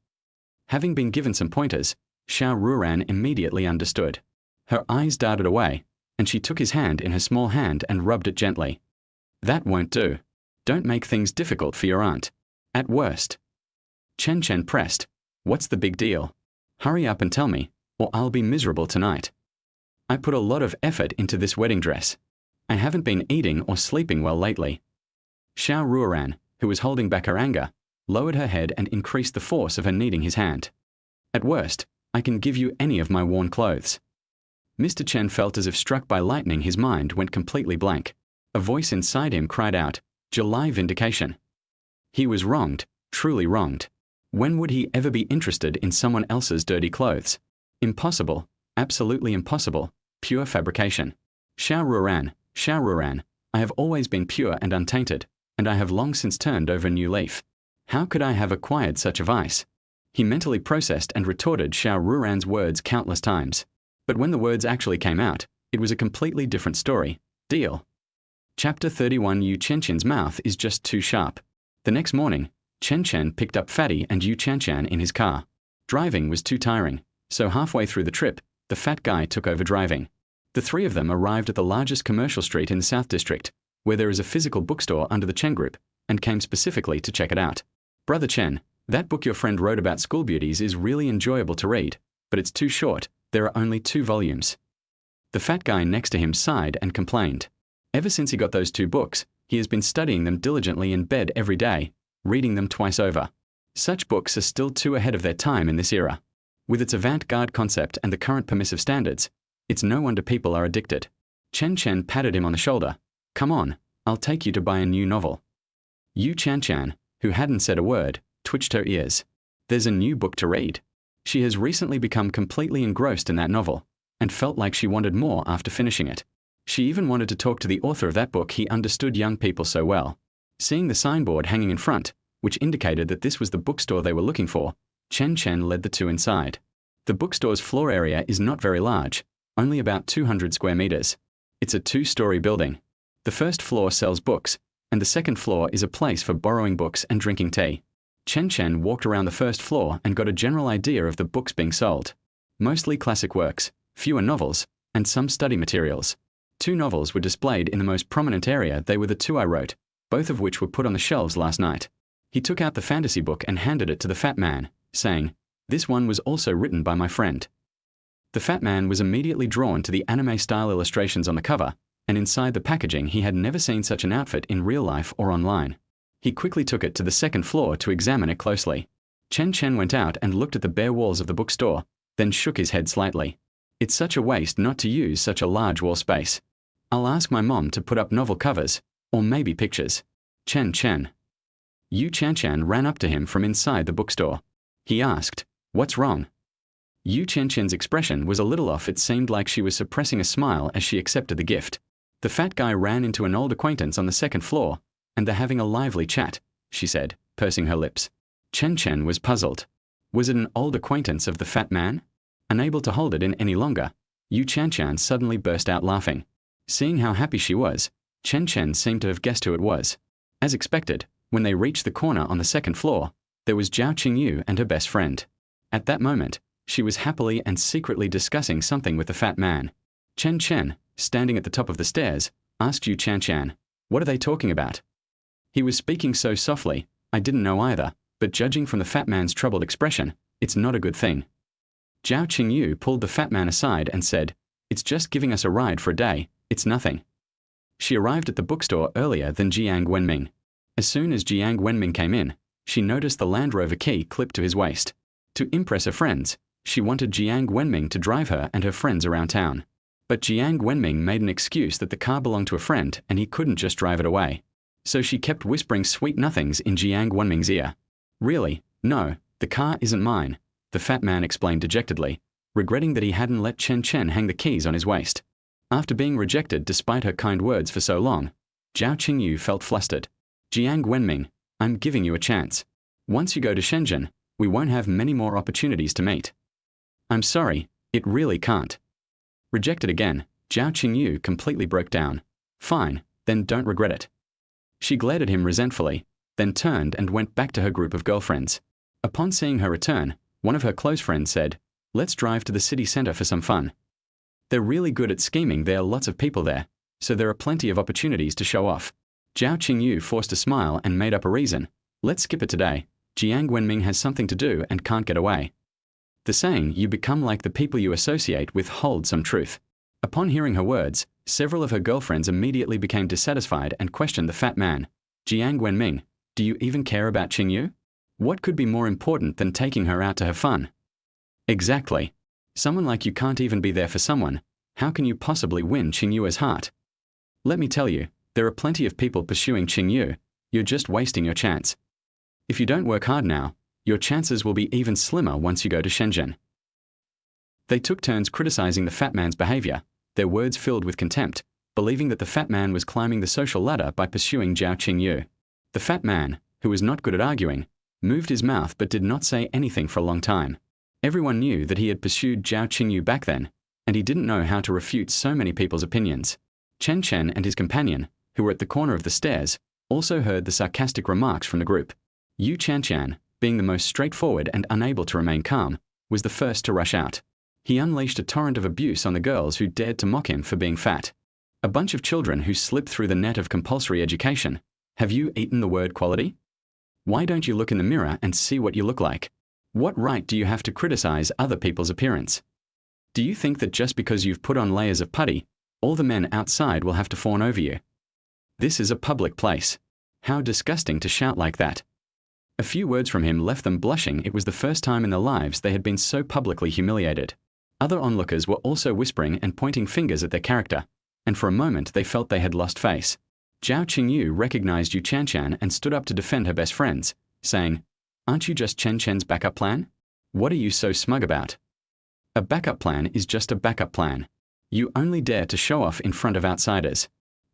Having been given some pointers, Xiao Ruoran immediately understood. Her eyes darted away, and she took his hand in her small hand and rubbed it gently. "That won't do. Don't make things difficult for your aunt. At worst." Chen Chen pressed, "What's the big deal? Hurry up and tell me, or I'll be miserable tonight. I put a lot of effort into this wedding dress. I haven't been eating or sleeping well lately." Xiao Ruoran, who was holding back her anger, lowered her head and increased the force of her kneading his hand. "At worst, I can give you any of my worn clothes." Mr. Chen felt as if struck by lightning. His mind went completely blank. A voice inside him cried out, "July vindication." He was wronged, truly wronged. When would he ever be interested in someone else's dirty clothes? Impossible, absolutely impossible, pure fabrication. Xiao Ruoran, I have always been pure and untainted, and I have long since turned over a new leaf. How could I have acquired such a vice? He mentally processed and retorted Xiao Ruoran's words countless times. But when the words actually came out, it was a completely different story. Deal. Chapter 31. Chen Chen's mouth is just too sharp. The next morning, Chen Chen picked up Fatty and Chen Chen in his car. Driving was too tiring, so halfway through the trip, the fat guy took over driving. The 3 of them arrived at the largest commercial street in the South District, where there is a physical bookstore under the Chen Group, and came specifically to check it out. "Brother Chen, That book your friend wrote about school beauties is really enjoyable to read, but it's too short. There are only 2 volumes. The fat guy next to him sighed and complained. Ever since he got those 2 books, he has been studying them diligently in bed every day, reading them twice over. Such books are still too ahead of their time in this era. With its avant-garde concept and the current permissive standards, it's no wonder people are addicted. Chen Chen patted him on the shoulder. Come on, I'll take you to buy a new novel. Chen Chen, who hadn't said a word, twitched her ears. There's a new book to read. She has recently become completely engrossed in that novel, and felt like she wanted more after finishing it. She even wanted to talk to the author of that book. He understood young people so well. Seeing the signboard hanging in front, which indicated that this was the bookstore they were looking for, Chen Chen led the 2 inside. The bookstore's floor area is not very large, only about 200 square meters. It's a 2-story building. The first floor sells books, and the second floor is a place for borrowing books and drinking tea. Chen Chen walked around the first floor and got a general idea of the books being sold. Mostly classic works, fewer novels, and some study materials. 2 novels were displayed in the most prominent area. They were the 2 I wrote, both of which were put on the shelves last night. He took out the fantasy book and handed it to the fat man, saying, "This one was also written by my friend." The fat man was immediately drawn to the anime-style illustrations on the cover, and inside the packaging he had never seen such an outfit in real life or online. He quickly took it to the second floor to examine it closely. Chen Chen went out and looked at the bare walls of the bookstore, then shook his head slightly. It's such a waste not to use such a large wall space. I'll ask my mom to put up novel covers, or maybe pictures. Chen Chen. Chen Chen ran up to him from inside the bookstore. He asked, "What's wrong?" Chen Chen's expression was a little off. It seemed like she was suppressing a smile as she accepted the gift. The fat guy ran into an old acquaintance on the second floor, and they're having a lively chat, she said, pursing her lips. Chen Chen was puzzled. Was it an old acquaintance of the fat man? Unable to hold it in any longer, Chen Chen suddenly burst out laughing. Seeing how happy she was, Chen Chen seemed to have guessed who it was. As expected, when they reached the corner on the second floor, there was Zhao Qingyu and her best friend. At that moment, she was happily and secretly discussing something with the fat man. Chen Chen, standing at the top of the stairs, asked Chen Chen, "What are they talking about?" He was speaking so softly, I didn't know either, but judging from the fat man's troubled expression, it's not a good thing. Zhao Qingyu pulled the fat man aside and said, "It's just giving us a ride for a day, it's nothing." She arrived at the bookstore earlier than Jiang Wenming. As soon as Jiang Wenming came in, she noticed the Land Rover key clipped to his waist. To impress her friends, she wanted Jiang Wenming to drive her and her friends around town. But Jiang Wenming made an excuse that the car belonged to a friend and he couldn't just drive it away. So she kept whispering sweet nothings in Jiang Wenming's ear. "Really, no, the car isn't mine," the fat man explained dejectedly, regretting that he hadn't let Chen Chen hang the keys on his waist. After being rejected despite her kind words for so long, Zhao Qingyu felt flustered. "Jiang Wenming, I'm giving you a chance. Once you go to Shenzhen, we won't have many more opportunities to meet." "I'm sorry, it really can't." Rejected again, Zhao Qingyu completely broke down. "Fine, then don't regret it." She glared at him resentfully, then turned and went back to her group of girlfriends. Upon seeing her return, one of her close friends said, "Let's drive to the city center for some fun. They're really good at scheming. There are lots of people there, so there are plenty of opportunities to show off." Zhao Qingyu forced a smile and made up a reason. "Let's skip it today. Jiang Wenming has something to do and can't get away." The saying, "You become like the people you associate with," holds some truth. Upon hearing her words, several of her girlfriends immediately became dissatisfied and questioned the fat man. "Jiang Wenming, do you even care about Qingyu? What could be more important than taking her out to have fun?" "Exactly. Someone like you can't even be there for someone. How can you possibly win Qingyu's heart?" "Let me tell you, there are plenty of people pursuing Qingyu. You're just wasting your chance. If you don't work hard now, your chances will be even slimmer once you go to Shenzhen." They took turns criticizing the fat man's behavior, their words filled with contempt, believing that the fat man was climbing the social ladder by pursuing Zhao Qingyu. The fat man, who was not good at arguing, moved his mouth but did not say anything for a long time. Everyone knew that he had pursued Zhao Qingyu back then, and he didn't know how to refute so many people's opinions. Chen Chen and his companion, who were at the corner of the stairs, also heard the sarcastic remarks from the group. Chen Chen, being the most straightforward and unable to remain calm, was the first to rush out. He unleashed a torrent of abuse on the girls who dared to mock him for being fat. A bunch of children who slipped through the net of compulsory education. Have you eaten the word quality? Why don't you look in the mirror and see what you look like? What right do you have to criticize other people's appearance? Do you think that just because you've put on layers of putty, all the men outside will have to fawn over you? This is a public place. How disgusting to shout like that. A few words from him left them blushing. It was the first time in their lives they had been so publicly humiliated. Other onlookers were also whispering and pointing fingers at their character, and for a moment they felt they had lost face. Zhao Qingyu recognized Yu Chen Chen and stood up to defend her best friends, saying, "Aren't you just Chen Chen's backup plan? What are you so smug about? A backup plan is just a backup plan. You only dare to show off in front of outsiders.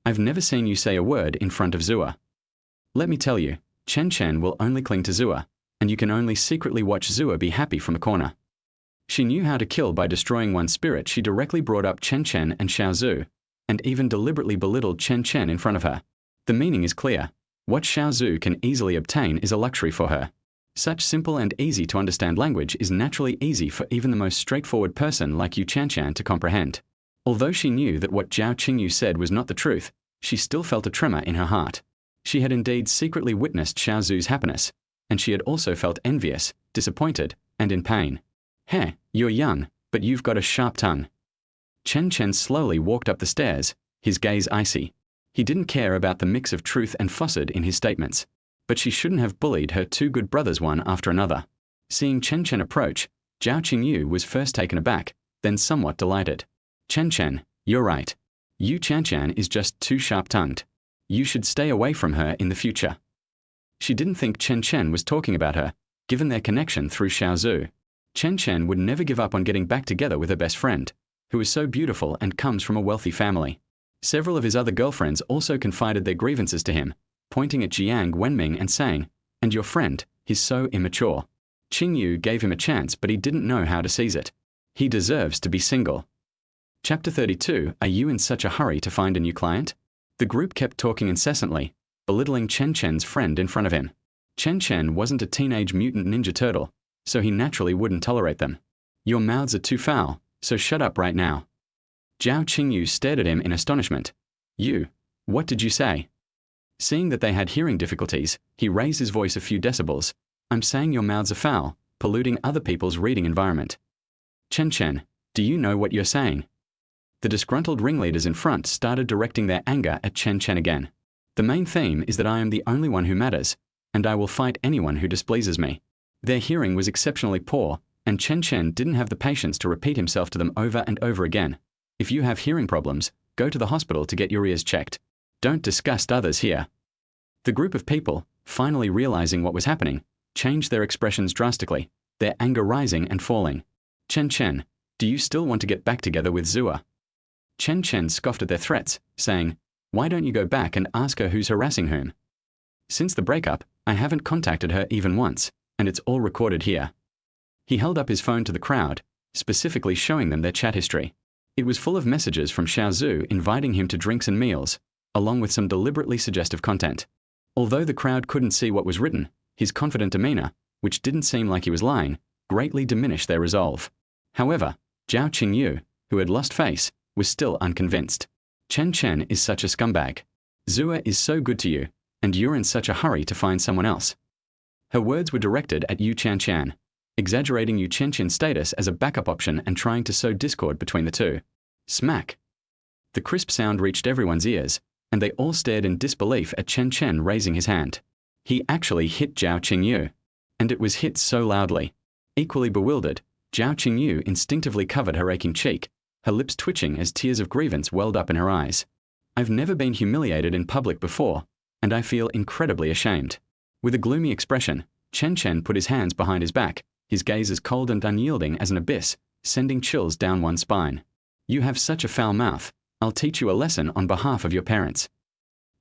I've never seen you say a word in front of Zua. Let me tell you, Chen Chen will only cling to Zua, and you can only secretly watch Zua be happy from a corner." She knew how to kill by destroying one's spirit. She directly brought up Chen Chen and Xiao Zhu, and even deliberately belittled Chen Chen in front of her. The meaning is clear. What Xiao Zhu can easily obtain is a luxury for her. Such simple and easy to understand language is naturally easy for even the most straightforward person like Yu Chen Chen to comprehend. Although she knew that what Zhao Qingyu said was not the truth, she still felt a tremor in her heart. She had indeed secretly witnessed Xiao Zhu's happiness, and she had also felt envious, disappointed, and in pain. "Heh, you're young, but you've got a sharp tongue." Chen Chen slowly walked up the stairs, his gaze icy. He didn't care about the mix of truth and falsehood in his statements, but she shouldn't have bullied her two good brothers one after another. Seeing Chen Chen approach, Zhao Qingyu was first taken aback, then somewhat delighted. "Chen Chen, you're right. Yu Chen Chen is just too sharp-tongued. You should stay away from her in the future." She didn't think Chen Chen was talking about her, given their connection through Xiao Zhu. Chen Chen would never give up on getting back together with her best friend, who is so beautiful and comes from a wealthy family. Several of his other girlfriends also confided their grievances to him, pointing at Jiang Wenming and saying, "And your friend, he's so immature." Qingyu gave him a chance, but he didn't know how to seize it. He deserves to be single. Chapter 32. Are you in such a hurry to find a new client? The group kept talking incessantly, belittling Chen Chen's friend in front of him. Chen Chen wasn't a teenage mutant ninja turtle, so he naturally wouldn't tolerate them. "Your mouths are too foul, so shut up right now." Zhao Qingyu stared at him in astonishment. "You, what did you say?" Seeing that they had hearing difficulties, he raised his voice a few decibels. "I'm saying your mouths are foul, polluting other people's reading environment." "Chen Chen, do you know what you're saying?" The disgruntled ringleaders in front started directing their anger at Chen Chen again. "The main theme is that I am the only one who matters, and I will fight anyone who displeases me." Their hearing was exceptionally poor, and Chen Chen didn't have the patience to repeat himself to them over and over again. "If you have hearing problems, go to the hospital to get your ears checked. Don't disgust others here." The group of people, finally realizing what was happening, changed their expressions drastically, their anger rising and falling. "Chen Chen, do you still want to get back together with Zua?" Chen Chen scoffed at their threats, saying, "Why don't you go back and ask her who's harassing whom? Since the breakup, I haven't contacted her even once, and it's all recorded here." He held up his phone to the crowd, specifically showing them their chat history. It was full of messages from Xiao Zhu inviting him to drinks and meals, along with some deliberately suggestive content. Although the crowd couldn't see what was written, his confident demeanor, which didn't seem like he was lying, greatly diminished their resolve. However, Zhao Qingyu, who had lost face, was still unconvinced. "Chen Chen is such a scumbag. Zua is so good to you, and you're in such a hurry to find someone else." Her words were directed at Yu Chen Chen, exaggerating Yu Chen Chen's status as a backup option and trying to sow discord between the two. Smack! The crisp sound reached everyone's ears, and they all stared in disbelief at Chen Chen raising his hand. He actually hit Zhao Qingyu, and it was hit so loudly. Equally bewildered, Zhao Qingyu instinctively covered her aching cheek, her lips twitching as tears of grievance welled up in her eyes. "I've never been humiliated in public before, and I feel incredibly ashamed." With a gloomy expression, Chen Chen put his hands behind his back, his gaze as cold and unyielding as an abyss, sending chills down one's spine. "You have such a foul mouth. I'll teach you a lesson on behalf of your parents."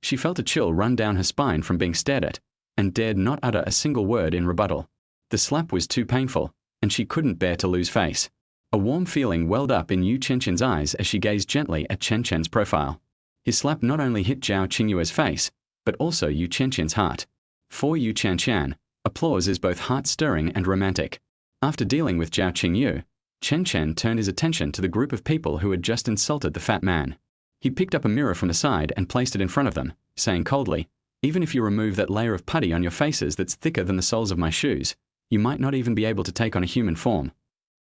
She felt a chill run down her spine from being stared at, and dared not utter a single word in rebuttal. The slap was too painful, and she couldn't bear to lose face. A warm feeling welled up in Yu Chen Chen's eyes as she gazed gently at Chen Chen's profile. His slap not only hit Zhao Qingyu's face, but also Yu Chen Chen's heart. For Yu Chen Chen, applause is both heart-stirring and romantic. After dealing with Zhao Qingyu, Chen Chen turned his attention to the group of people who had just insulted the fat man. He picked up a mirror from the side and placed it in front of them, saying coldly, Even if you remove that layer of putty on your faces that's thicker than the soles of my shoes, you might not even be able to take on a human form.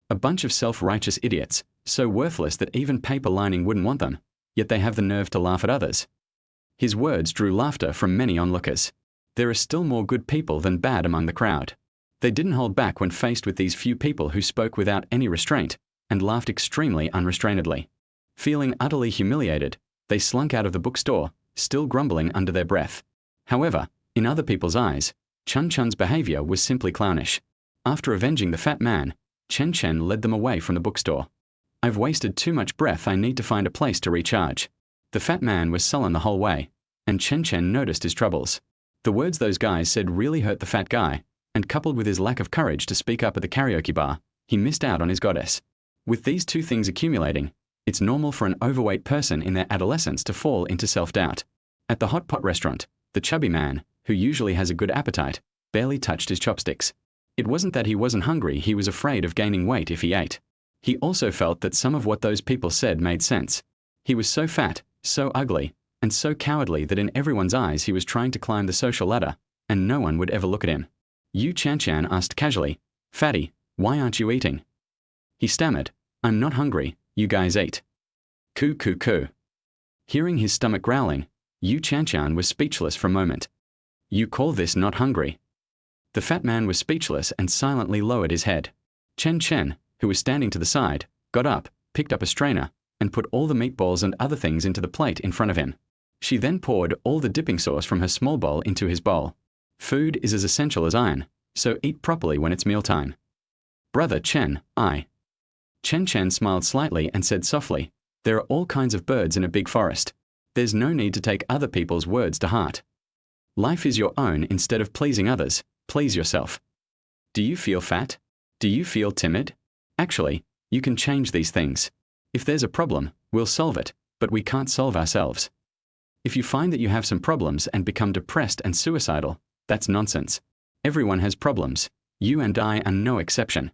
A bunch of self-righteous idiots, so worthless that even paper lining wouldn't want them, yet they have the nerve to laugh at others. His words drew laughter from many onlookers. There are still more good people than bad among the crowd. They didn't hold back when faced with these few people who spoke without any restraint and laughed extremely unrestrainedly. Feeling utterly humiliated, they slunk out of the bookstore, still grumbling under their breath. However, in other people's eyes, Chen Chen's behavior was simply clownish. After avenging the fat man, Chen Chen led them away from the bookstore. I've wasted too much breath, I need to find a place to recharge. The fat man was sullen the whole way, and Chen Chen noticed his troubles. The words those guys said really hurt the fat guy, and coupled with his lack of courage to speak up at the karaoke bar, he missed out on his goddess. With these two things accumulating, it's normal for an overweight person in their adolescence to fall into self-doubt. At the hot pot restaurant, the chubby man, who usually has a good appetite, barely touched his chopsticks. It wasn't that he wasn't hungry, he was afraid of gaining weight if he ate. He also felt that some of what those people said made sense. He was so fat, so ugly, and so cowardly that in everyone's eyes he was trying to climb the social ladder, and no one would ever look at him. Chen Chen asked casually, "Fatty, why aren't you eating?" He stammered, "I'm not hungry, you guys ate." Coo coo coo. Hearing his stomach growling, Chen Chen was speechless for a moment. "You call this not hungry?" The fat man was speechless and silently lowered his head. Chen Chen, who was standing to the side, got up, picked up a strainer, and put all the meatballs and other things into the plate in front of him. She then poured all the dipping sauce from her small bowl into his bowl. Food is as essential as iron, so eat properly when it's mealtime. "Brother Chen, Chen Chen smiled slightly and said softly, "There are all kinds of birds in a big forest. There's no need to take other people's words to heart. Life is your own. Instead of pleasing others, please yourself. Do you feel fat? Do you feel timid? Actually, you can change these things. If there's a problem, we'll solve it, but we can't solve ourselves. If you find that you have some problems and become depressed and suicidal, that's nonsense. Everyone has problems. You and I are no exception."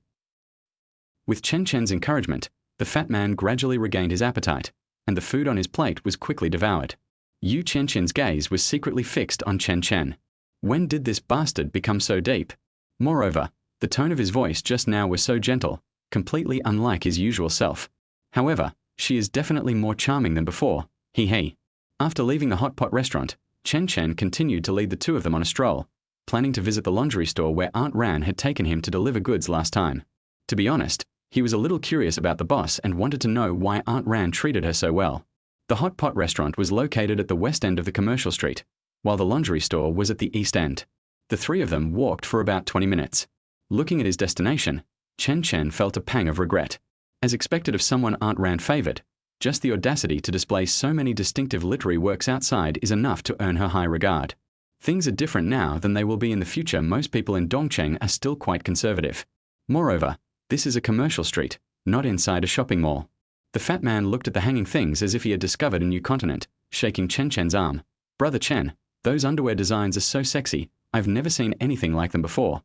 With Chen Chen's encouragement, the fat man gradually regained his appetite, and the food on his plate was quickly devoured. Chen Chen's gaze was secretly fixed on Chen Chen. When did this bastard become so deep? Moreover, the tone of his voice just now was so gentle, completely unlike his usual self. However, she is definitely more charming than before, he. After leaving the hot pot restaurant, Chen Chen continued to lead the two of them on a stroll, planning to visit the laundry store where Aunt Ran had taken him to deliver goods last time. To be honest, he was a little curious about the boss and wanted to know why Aunt Ran treated her so well. The hot pot restaurant was located at the west end of the commercial street, while the laundry store was at the east end. The three of them walked for about 20 minutes. Looking at his destination, Chen Chen felt a pang of regret. As expected of someone Aunt Ran favored, just the audacity to display so many distinctive literary works outside is enough to earn her high regard. Things are different now than they will be in the future. Most people in Dongcheng are still quite conservative. Moreover, this is a commercial street, not inside a shopping mall. The fat man looked at the hanging things as if he had discovered a new continent, shaking Chen Chen's arm. "Brother Chen, those underwear designs are so sexy, I've never seen anything like them before."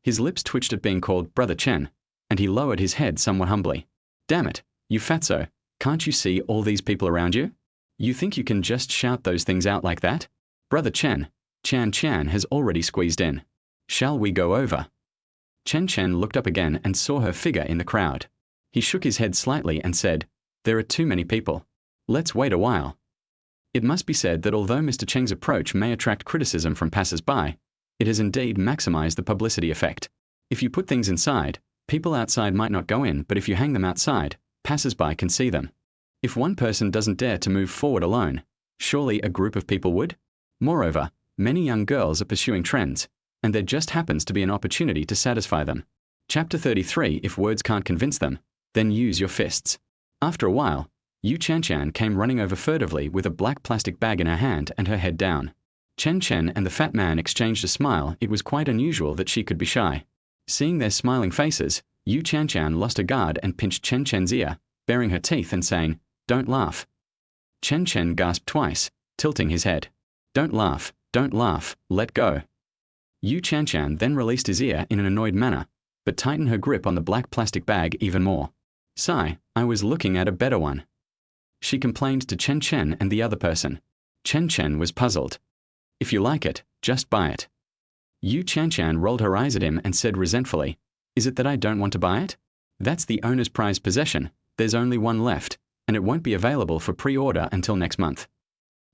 His lips twitched at being called Brother Chen, and he lowered his head somewhat humbly. "Damn it, you fatso, can't you see all these people around you? You think you can just shout those things out like that? Brother Chen, Chen Chen has already squeezed in. Shall we go over?" Chen Chen looked up again and saw her figure in the crowd. He shook his head slightly and said, "There are too many people. Let's wait a while." It must be said that although Mr. Cheng's approach may attract criticism from passers-by, it has indeed maximized the publicity effect. If you put things inside, people outside might not go in, but if you hang them outside, passers-by can see them. If one person doesn't dare to move forward alone, surely a group of people would? Moreover, many young girls are pursuing trends, and there just happens to be an opportunity to satisfy them. Chapter 33. If words can't convince them, then use your fists. After a while, Chen Chen came running over furtively with a black plastic bag in her hand and her head down. Chen Chen and the fat man exchanged a smile. It was quite unusual that she could be shy. Seeing their smiling faces, Chen Chen lost her guard and pinched Chen Chen's ear, baring her teeth and saying, "Don't laugh." Chen Chen gasped twice, tilting his head. Don't laugh, let go." Chen Chen then released his ear in an annoyed manner, but tightened her grip on the black plastic bag even more. "Sigh, I was looking at a better one," she complained to Chen Chen and the other person. Chen Chen was puzzled. If you like it, just buy it. Chen Chen rolled her eyes at him and said resentfully, "Is it that I don't want to buy it? That's the owner's prized possession. There's only one left, and it won't be available for pre-order until next month."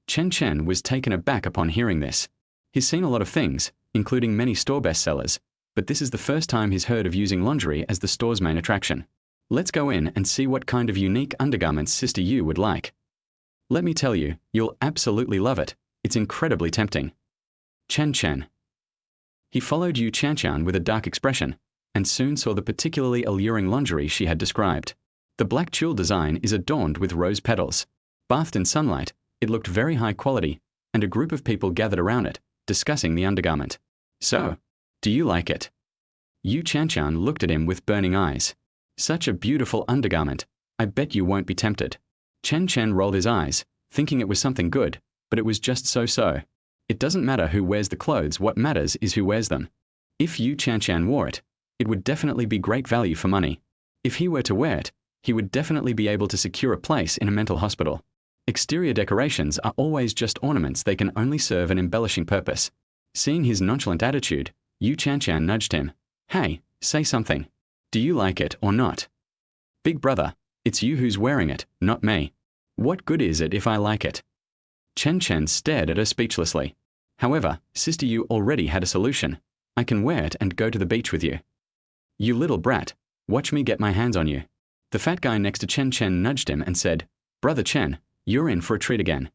Chen Chen was taken aback upon hearing this. He's seen a lot of things, including many store bestsellers, but this is the first time he's heard of using lingerie as the store's main attraction. Let's go in and see what kind of unique undergarments Sister Yu would like. Let me tell you, you'll absolutely love it. It's incredibly tempting. Chen Chen. He followed Chen Chen with a dark expression, and soon saw the particularly alluring lingerie she had described. The black tulle design is adorned with rose petals. Bathed in sunlight, it looked very high quality, and a group of people gathered around it, discussing the undergarment. "So, do you like it?" Chen Chen looked at him with burning eyes. "Such a beautiful undergarment. I bet you won't be tempted." Chen Chen rolled his eyes, thinking it was something good, but it was just so-so. It doesn't matter who wears the clothes, what matters is who wears them. If Chen Chen wore it, it would definitely be great value for money. If he were to wear it, he would definitely be able to secure a place in a mental hospital. Exterior decorations are always just ornaments, they can only serve an embellishing purpose. Seeing his nonchalant attitude, Chen Chen nudged him. "Hey, say something. Do you like it or not?" "Big brother, it's you who's wearing it, not me. What good is it if I like it?" Chen Chen stared at her speechlessly. However, Sister Yu already had a solution. "I can wear it and go to the beach with you." "You little brat, watch me get my hands on you." The fat guy next to Chen Chen nudged him and said, "Brother Chen, you're in for a treat again."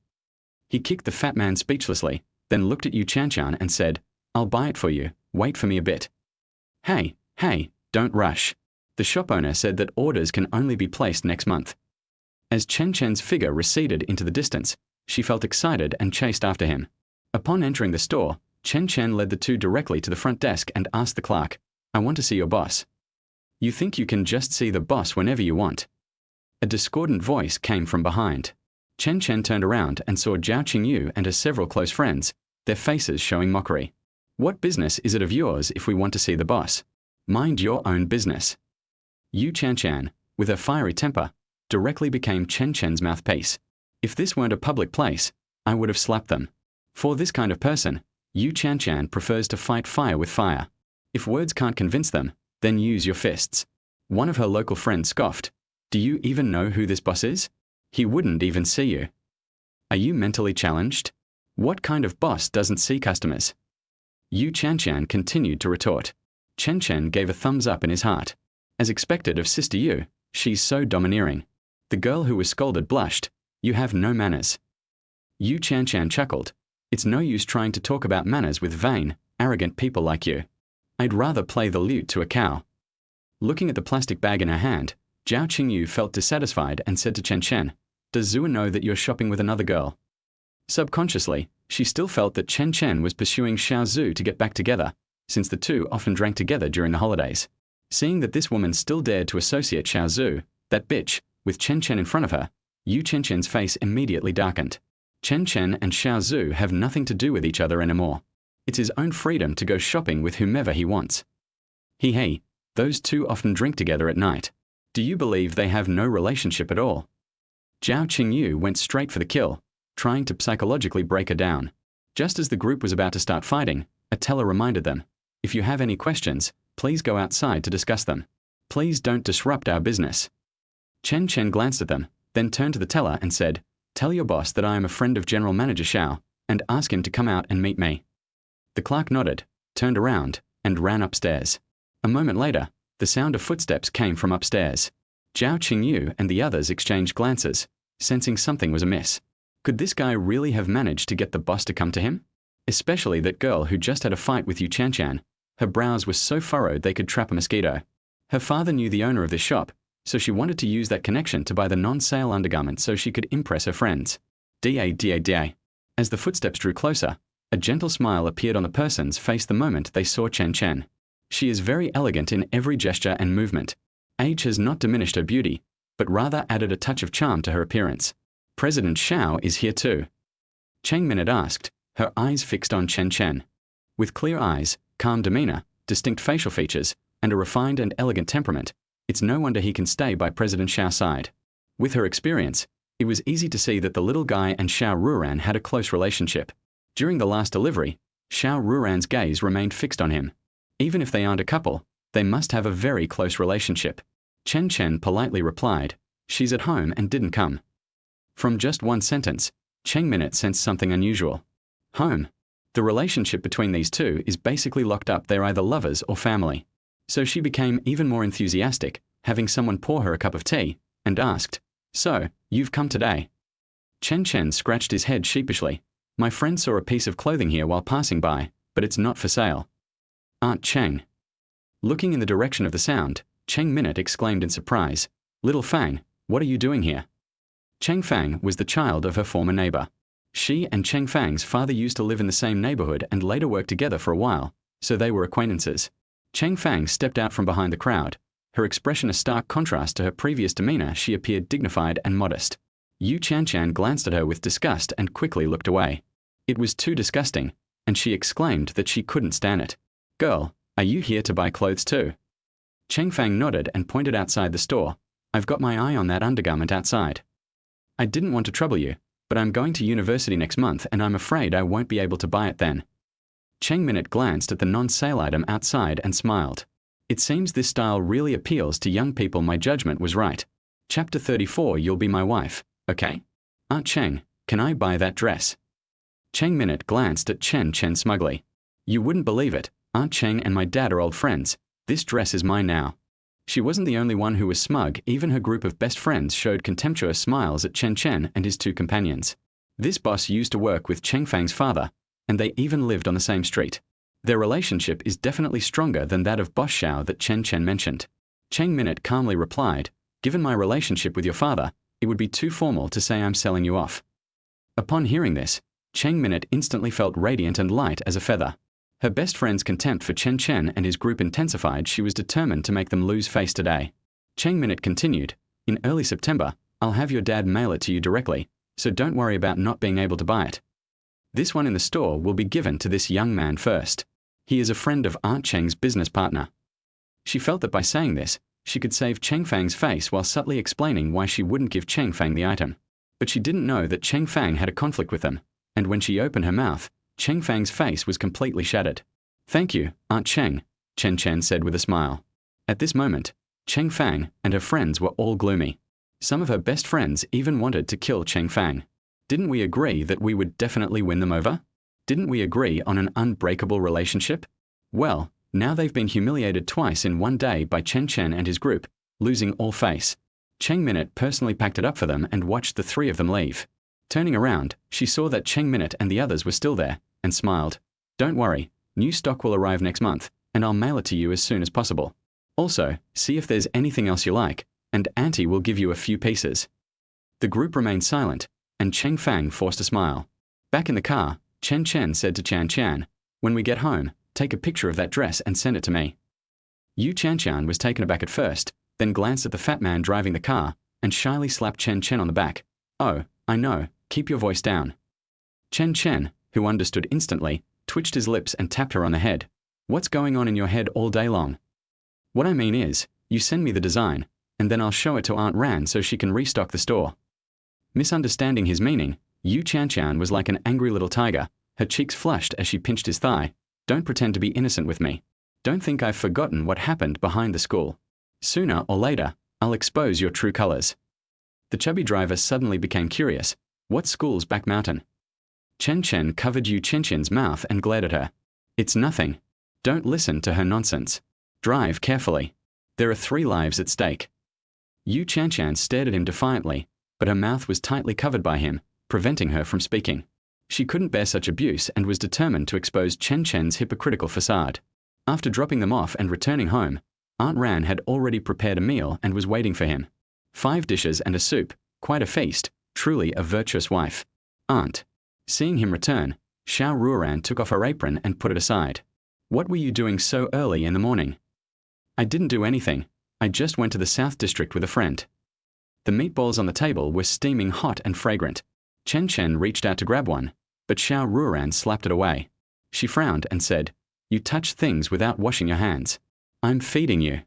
He kicked the fat man speechlessly, then looked at Chen Chen and said, "I'll buy it for you, wait for me a bit." Hey, don't rush." The shop owner said that orders can only be placed next month. As Chen Chen's figure receded into the distance, she felt excited and chased after him. Upon entering the store, Chen Chen led the two directly to the front desk and asked the clerk, "I want to see your boss." "You think you can just see the boss whenever you want?" A discordant voice came from behind. Chen Chen turned around and saw Zhao Qingyu and her several close friends, their faces showing mockery. "What business is it of yours if we want to see the boss? Mind your own business." Chen Chen, with her fiery temper, directly became Chen Chen's mouthpiece. If this weren't a public place, I would have slapped them. For this kind of person, Chen Chen prefers to fight fire with fire. If words can't convince them, then use your fists. One of her local friends scoffed, "Do you even know who this boss is? He wouldn't even see you. Are you mentally challenged? What kind of boss doesn't see customers?" Chen Chen continued to retort. Chen Chen gave a thumbs up in his heart. As expected of Sister Yu, she's so domineering. The girl who was scolded blushed. "You have no manners." Chen Chen chuckled. "It's no use trying to talk about manners with vain, arrogant people like you. I'd rather play the lute to a cow." Looking at the plastic bag in her hand, Zhao Qingyu felt dissatisfied and said to Chen Chen, "Does Zua know that you're shopping with another girl?" Subconsciously, she still felt that Chen Chen was pursuing Xiao Zhu to get back together, since the two often drank together during the holidays. Seeing that this woman still dared to associate Xiao Zhu, that bitch, with Chen Chen in front of her, Chen Chen's face immediately darkened. Chen Chen and Xiao Zhu have nothing to do with each other anymore. It's his own freedom to go shopping with whomever he wants. Hey, those two often drink together at night. Do you believe they have no relationship at all? Zhao Qingyu went straight for the kill, trying to psychologically break her down. Just as the group was about to start fighting, a teller reminded them, "If you have any questions, please go outside to discuss them. Please don't disrupt our business." Chen Chen glanced at them, then turned to the teller and said, "Tell your boss that I am a friend of General Manager Xiao, and ask him to come out and meet me." The clerk nodded, turned around, and ran upstairs. A moment later, the sound of footsteps came from upstairs. Zhao Qingyu and the others exchanged glances, sensing something was amiss. Could this guy really have managed to get the boss to come to him? Especially that girl who just had a fight with Chen Chen. Her brows were so furrowed they could trap a mosquito. Her father knew the owner of this shop, so she wanted to use that connection to buy the non-sale undergarment so she could impress her friends. Da. As the footsteps drew closer, a gentle smile appeared on the person's face the moment they saw Chen Chen. She is very elegant in every gesture and movement. Age has not diminished her beauty, but rather added a touch of charm to her appearance. President Xiao is here too. Cheng Min had asked, her eyes fixed on Chen Chen. With clear eyes, calm demeanor, distinct facial features, and a refined and elegant temperament, it's no wonder he can stay by President Xiao's side. With her experience, it was easy to see that the little guy and Xiao Ruoran had a close relationship. During the last delivery, Xiao Ruoran's gaze remained fixed on him. Even if they aren't a couple, they must have a very close relationship. Chen Chen politely replied, "She's at home and didn't come." From just one sentence, Cheng Minute sensed something unusual. Home. The relationship between these two is basically locked up. They're either lovers or family. So she became even more enthusiastic, having someone pour her a cup of tea, and asked, "So, you've come today?" Chen Chen scratched his head sheepishly. "My friend saw a piece of clothing here while passing by, but it's not for sale." "Aunt Cheng." Looking in the direction of the sound, Cheng Minute exclaimed in surprise, "Little Fang, what are you doing here?" Cheng Fang was the child of her former neighbor. She and Cheng Fang's father used to live in the same neighborhood and later worked together for a while, so they were acquaintances. Cheng Fang stepped out from behind the crowd. Her expression a stark contrast to her previous demeanor. She appeared dignified and modest. Yu Qianchan glanced at her with disgust and quickly looked away. It was too disgusting, and she exclaimed that she couldn't stand it. "Girl, are you here to buy clothes too?" Cheng Fang nodded and pointed outside the store. "I've got my eye on that undergarment outside. I didn't want to trouble you, but I'm going to university next month and I'm afraid I won't be able to buy it then." Cheng Minute glanced at the non-sale item outside and smiled. "It seems this style really appeals to young people. My judgment was right. Chapter 34, you'll be my wife, okay? Aunt Cheng, can I buy that dress?" Cheng Minute glanced at Chen Chen smugly. "You wouldn't believe it. Aunt Cheng and my dad are old friends. This dress is mine now." She wasn't the only one who was smug. Even her group of best friends showed contemptuous smiles at Chen Chen and his two companions. This boss used to work with Cheng Fang's father, and they even lived on the same street. Their relationship is definitely stronger than that of Boss Xiao that Chen Chen mentioned. Cheng Minute calmly replied, "Given my relationship with your father, it would be too formal to say I'm selling you off." Upon hearing this, Cheng Minute instantly felt radiant and light as a feather. Her best friend's contempt for Chen Chen and his group intensified. She was determined to make them lose face today. Cheng Minute continued, "In early September, I'll have your dad mail it to you directly, so don't worry about not being able to buy it. This one in the store will be given to this young man first. He is a friend of Aunt Cheng's business partner." She felt that by saying this, she could save Cheng Fang's face while subtly explaining why she wouldn't give Cheng Fang the item. But she didn't know that Cheng Fang had a conflict with them, and when she opened her mouth, Cheng Fang's face was completely shattered. "Thank you, Aunt Cheng," Chen Chen said with a smile. At this moment, Cheng Fang and her friends were all gloomy. Some of her best friends even wanted to kill Cheng Fang. Didn't we agree that we would definitely win them over? Didn't we agree on an unbreakable relationship? Well, now they've been humiliated twice in one day by Chen Chen and his group, losing all face. Cheng Minute personally packed it up for them and watched the three of them leave. Turning around, she saw that Cheng Minute and the others were still there, and smiled. "Don't worry, new stock will arrive next month, and I'll mail it to you as soon as possible. Also, see if there's anything else you like, and Auntie will give you a few pieces." The group remained silent, and Cheng Fang forced a smile. Back in the car, Chen Chen said to Qian Qian, "When we get home, take a picture of that dress and send it to me." Yu Qianchan was taken aback at first, then glanced at the fat man driving the car, and shyly slapped Chen Chen on the back. "Oh, I know, keep your voice down." Chen Chen, who understood instantly, twitched his lips and tapped her on the head. "What's going on in your head all day long?" "What I mean is, you send me the design, and then I'll show it to Aunt Ran so she can restock the store." Misunderstanding his meaning, Yu Qianchan was like an angry little tiger, her cheeks flushed as she pinched his thigh. "Don't pretend to be innocent with me. Don't think I've forgotten what happened behind the school. Sooner or later, I'll expose your true colors." The chubby driver suddenly became curious. "What school's back mountain?" Chen Chen covered Yu Qianchan's mouth and glared at her. "It's nothing. Don't listen to her nonsense. Drive carefully. There are 3 lives at stake." Yu Qianchan stared at him defiantly, but her mouth was tightly covered by him, preventing her from speaking. She couldn't bear such abuse and was determined to expose Chen Chen's hypocritical facade. After dropping them off and returning home, Aunt Ran had already prepared a meal and was waiting for him. 5 dishes and a soup, quite a feast, truly a virtuous wife. "Aunt." Seeing him return, Xiao Ruoran took off her apron and put it aside. "What were you doing so early in the morning?" "I didn't do anything. I just went to the South District with a friend." The meatballs on the table were steaming hot and fragrant. Chen Chen reached out to grab one, but Xiao Ruoran slapped it away. She frowned and said, "You touch things without washing your hands. I'm feeding you."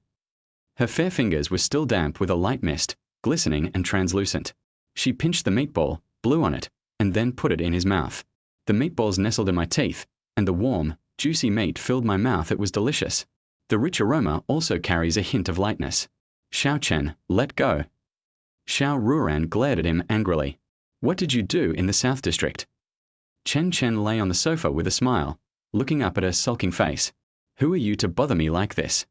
Her fair fingers were still damp with a light mist, glistening and translucent. She pinched the meatball, blew on it, and then put it in his mouth. The meatballs nestled in my teeth, and the warm, juicy meat filled my mouth. It was delicious. The rich aroma also carries a hint of lightness. Xiao Chen, let go. Xiao Ruoran glared at him angrily. What did you do in the South District? Chen Chen lay on the sofa with a smile, looking up at her sulking face. Who are you to bother me like this?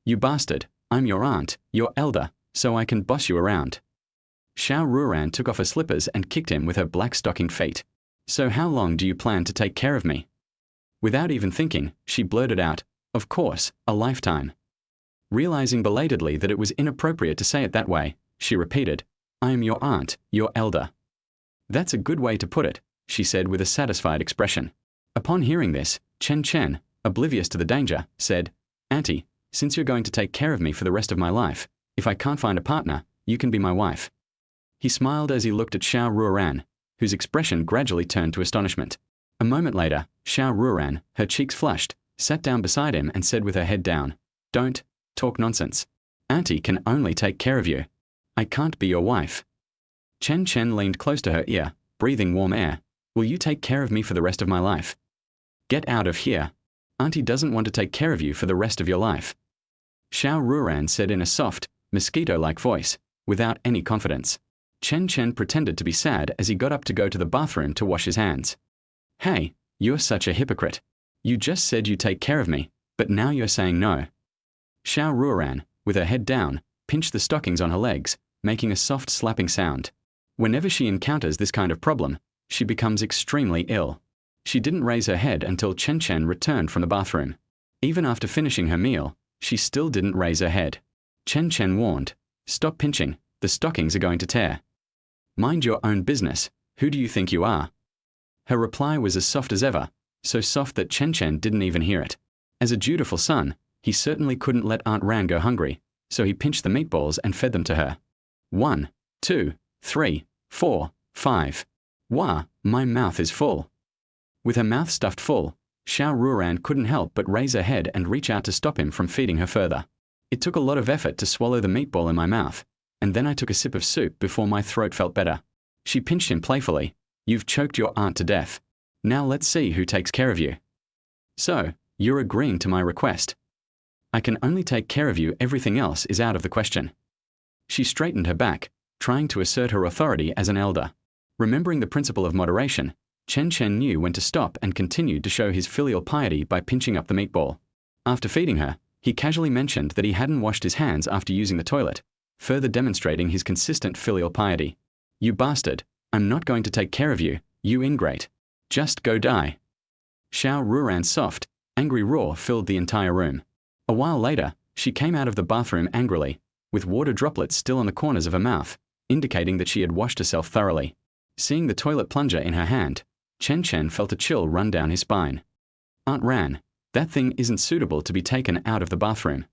You bastard, I'm your aunt, your elder, so I can boss you around. Xiao Ruoran took off her slippers and kicked him with her black stocking feet. So how long do you plan to take care of me? Without even thinking, she blurted out, of course, a lifetime. Realizing belatedly that it was inappropriate to say it that way, she repeated, I am your aunt, your elder. That's a good way to put it, she said with a satisfied expression. Upon hearing this, Chen Chen, oblivious to the danger, said, Auntie, since you're going to take care of me for the rest of my life, if I can't find a partner, you can be my wife. He smiled as he looked at Xiao Ruoran, whose expression gradually turned to astonishment. A moment later, Xiao Ruoran, her cheeks flushed, sat down beside him and said with her head down, Don't talk nonsense. Auntie can only take care of you. I can't be your wife. Chen Chen leaned close to her ear, breathing warm air. Will you take care of me for the rest of my life? Get out of here. Auntie doesn't want to take care of you for the rest of your life. Xiao Ruoran said in a soft, mosquito-like voice, without any confidence. Chen Chen pretended to be sad as he got up to go to the bathroom to wash his hands. Hey, you're such a hypocrite. You just said you'd take care of me, but now you're saying no. Xiao Ruoran, with her head down, pinched the stockings on her legs, making a soft slapping sound. Whenever she encounters this kind of problem, she becomes extremely ill. She didn't raise her head until Chen Chen returned from the bathroom. Even after finishing her meal, she still didn't raise her head. Chen Chen warned, Stop pinching, the stockings are going to tear. Mind your own business, who do you think you are? Her reply was as soft as ever, so soft that Chen Chen didn't even hear it. As a dutiful son, he certainly couldn't let Aunt Ran go hungry, so he pinched the meatballs and fed them to her. 1, 2, 3, 4, 5. Wah, my mouth is full. With her mouth stuffed full, Xiao Ruoran couldn't help but raise her head and reach out to stop him from feeding her further. It took a lot of effort to swallow the meatball in my mouth, and then I took a sip of soup before my throat felt better. She pinched him playfully. You've choked your aunt to death. Now let's see who takes care of you. So, you're agreeing to my request. I can only take care of you, everything else is out of the question. She straightened her back, trying to assert her authority as an elder. Remembering the principle of moderation, Chen Chen knew when to stop and continued to show his filial piety by pinching up the meatball. After feeding her, he casually mentioned that he hadn't washed his hands after using the toilet, further demonstrating his consistent filial piety. You bastard, I'm not going to take care of you, you ingrate. Just go die. Xiao Ruoran's soft, angry roar filled the entire room. A while later, she came out of the bathroom angrily, with water droplets still on the corners of her mouth, indicating that she had washed herself thoroughly. Seeing the toilet plunger in her hand, Chen Chen felt a chill run down his spine. Aunt Ran, that thing isn't suitable to be taken out of the bathroom.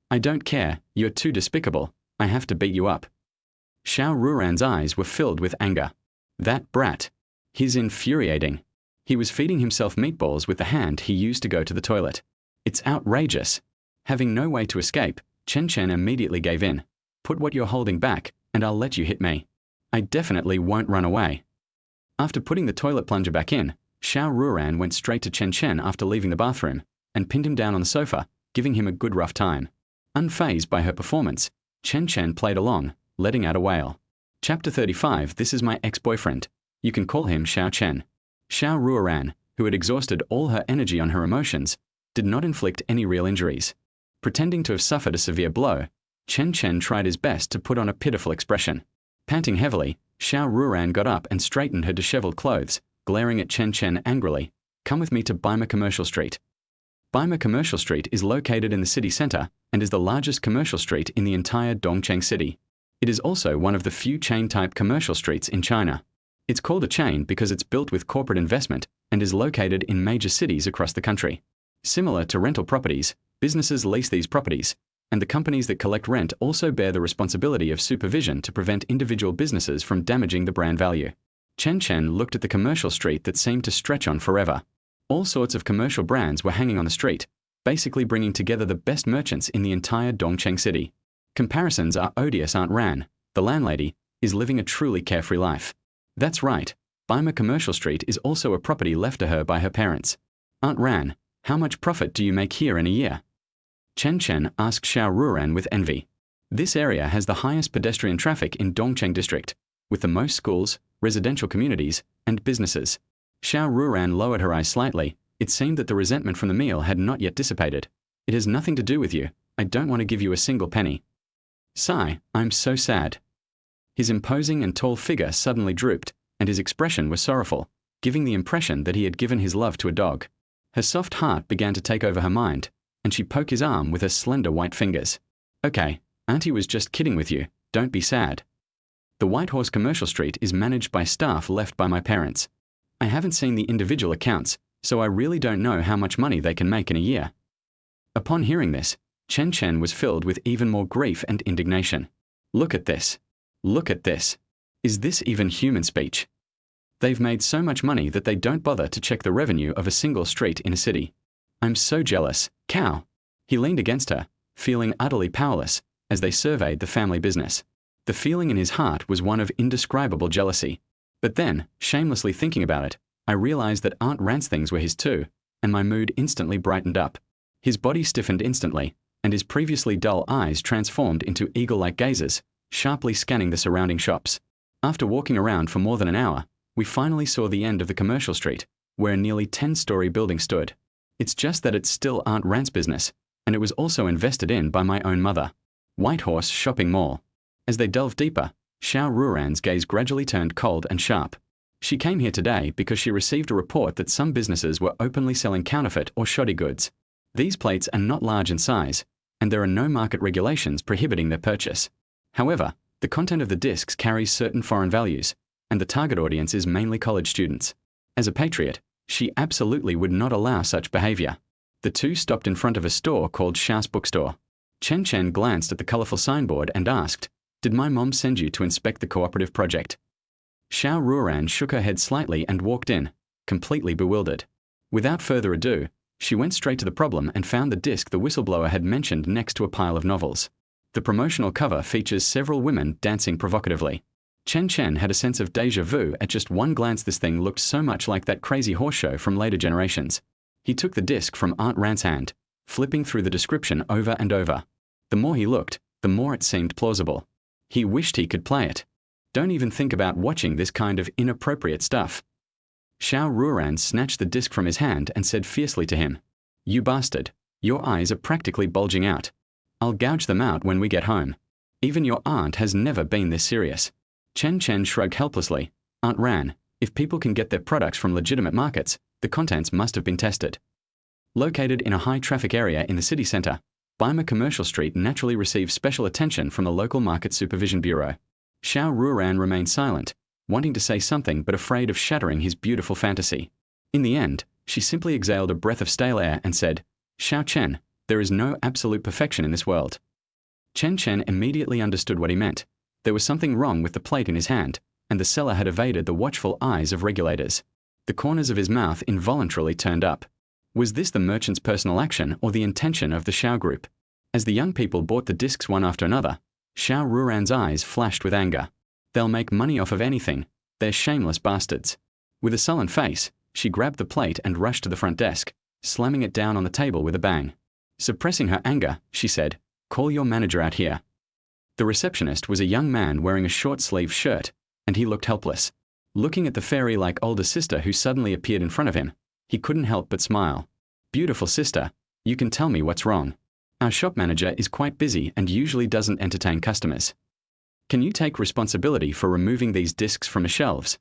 I don't care, you're too despicable, I have to beat you up. Xiao Ruoran's eyes were filled with anger. That brat. He's infuriating. He was feeding himself meatballs with the hand he used to go to the toilet. It's outrageous. Having no way to escape, Chen Chen immediately gave in. Put what you're holding back, and I'll let you hit me. I definitely won't run away. After putting the toilet plunger back in, Xiao Ruoran went straight to Chen Chen after leaving the bathroom, and pinned him down on the sofa, giving him a good rough time. Unfazed by her performance, Chen Chen played along, letting out a wail. Chapter 35. This is my ex-boyfriend. You can call him Xiao Chen. Xiao Ruoran, who had exhausted all her energy on her emotions, did not inflict any real injuries. Pretending to have suffered a severe blow, Chen Chen tried his best to put on a pitiful expression. Panting heavily, Xiao Ruoran got up and straightened her disheveled clothes, glaring at Chen Chen angrily. Come with me to Baima Commercial Street. Baima Commercial Street is located in the city center and is the largest commercial street in the entire Dongcheng City. It is also one of the few chain-type commercial streets in China. It's called a chain because it's built with corporate investment and is located in major cities across the country. Similar to rental properties, businesses lease these properties, and the companies that collect rent also bear the responsibility of supervision to prevent individual businesses from damaging the brand value. Chen Chen looked at the commercial street that seemed to stretch on forever. All sorts of commercial brands were hanging on the street, basically bringing together the best merchants in the entire Dongcheng City. Comparisons are odious. Aunt Ran, the landlady, is living a truly carefree life. That's right, Baima Commercial Street is also a property left to her by her parents. Aunt Ran, how much profit do you make here in a year? Chen Chen asked Xiao Ruoran with envy. This area has the highest pedestrian traffic in Dongcheng district, with the most schools, residential communities, and businesses. Xiao Ruoran lowered her eyes slightly. It seemed that the resentment from the meal had not yet dissipated. It has nothing to do with you. I don't want to give you a single penny. Sigh, I'm so sad. His imposing and tall figure suddenly drooped, and his expression was sorrowful, giving the impression that he had given his love to a dog. Her soft heart began to take over her mind, and she poked his arm with her slender white fingers. Okay, Auntie was just kidding with you, don't be sad. The White Horse Commercial Street is managed by staff left by my parents. I haven't seen the individual accounts, so I really don't know how much money they can make in a year. Upon hearing this, Chen Chen was filled with even more grief and indignation. Look at this. Look at this. Is this even human speech? They've made so much money that they don't bother to check the revenue of a single street in a city. I'm so jealous, cow. He leaned against her, feeling utterly powerless, as they surveyed the family business. The feeling in his heart was one of indescribable jealousy. But then, shamelessly thinking about it, I realized that Aunt Ran's things were his too, and my mood instantly brightened up. His body stiffened instantly, and his previously dull eyes transformed into eagle-like gazes, sharply scanning the surrounding shops. After walking around for more than an hour, we finally saw the end of the commercial street, where a nearly 10-story building stood. It's just that it's still Aunt Ran's business, and it was also invested in by my own mother. White Horse Shopping Mall. As they delved deeper, Xiao Ruoran's gaze gradually turned cold and sharp. She came here today because she received a report that some businesses were openly selling counterfeit or shoddy goods. These plates are not large in size, and there are no market regulations prohibiting their purchase. However, the content of the discs carries certain foreign values, and the target audience is mainly college students. As a patriot, she absolutely would not allow such behavior. The two stopped in front of a store called Xiao's Bookstore. Chen Chen glanced at the colorful signboard and asked, "Did my mom send you to inspect the cooperative project?" Xiao Ruoran shook her head slightly and walked in, completely bewildered. Without further ado, she went straight to the problem and found the disc the whistleblower had mentioned next to a pile of novels. The promotional cover features several women dancing provocatively. Chen Chen had a sense of déjà vu at just one glance. This thing looked so much like that crazy horse show from later generations. He took the disc from Aunt Ran's hand, flipping through the description over and over. The more he looked, the more it seemed plausible. He wished he could play it. Don't even think about watching this kind of inappropriate stuff. Xiao Ruoran snatched the disc from his hand and said fiercely to him, "You bastard, your eyes are practically bulging out. I'll gouge them out when we get home. Even your aunt has never been this serious." Chen Chen shrugged helplessly. Aunt Ran, if people can get their products from legitimate markets, the contents must have been tested. Located in a high-traffic area in the city center, Baima Commercial Street naturally receives special attention from the local Market Supervision Bureau. Xiao Ruoran remained silent, wanting to say something but afraid of shattering his beautiful fantasy. In the end, she simply exhaled a breath of stale air and said, "Xiao Chen, there is no absolute perfection in this world." Chen Chen immediately understood what he meant. There was something wrong with the plate in his hand, and the seller had evaded the watchful eyes of regulators. The corners of his mouth involuntarily turned up. Was this the merchant's personal action or the intention of the Xiao group? As the young people bought the discs one after another, Xiao Ruoran's eyes flashed with anger. They'll make money off of anything. They're shameless bastards. With a sullen face, she grabbed the plate and rushed to the front desk, slamming it down on the table with a bang. Suppressing her anger, she said, "Call your manager out here." The receptionist was a young man wearing a short-sleeved shirt, and he looked helpless. Looking at the fairy-like older sister who suddenly appeared in front of him, he couldn't help but smile. "Beautiful sister, you can tell me what's wrong. Our shop manager is quite busy and usually doesn't entertain customers. Can you take responsibility for removing these discs from the shelves?"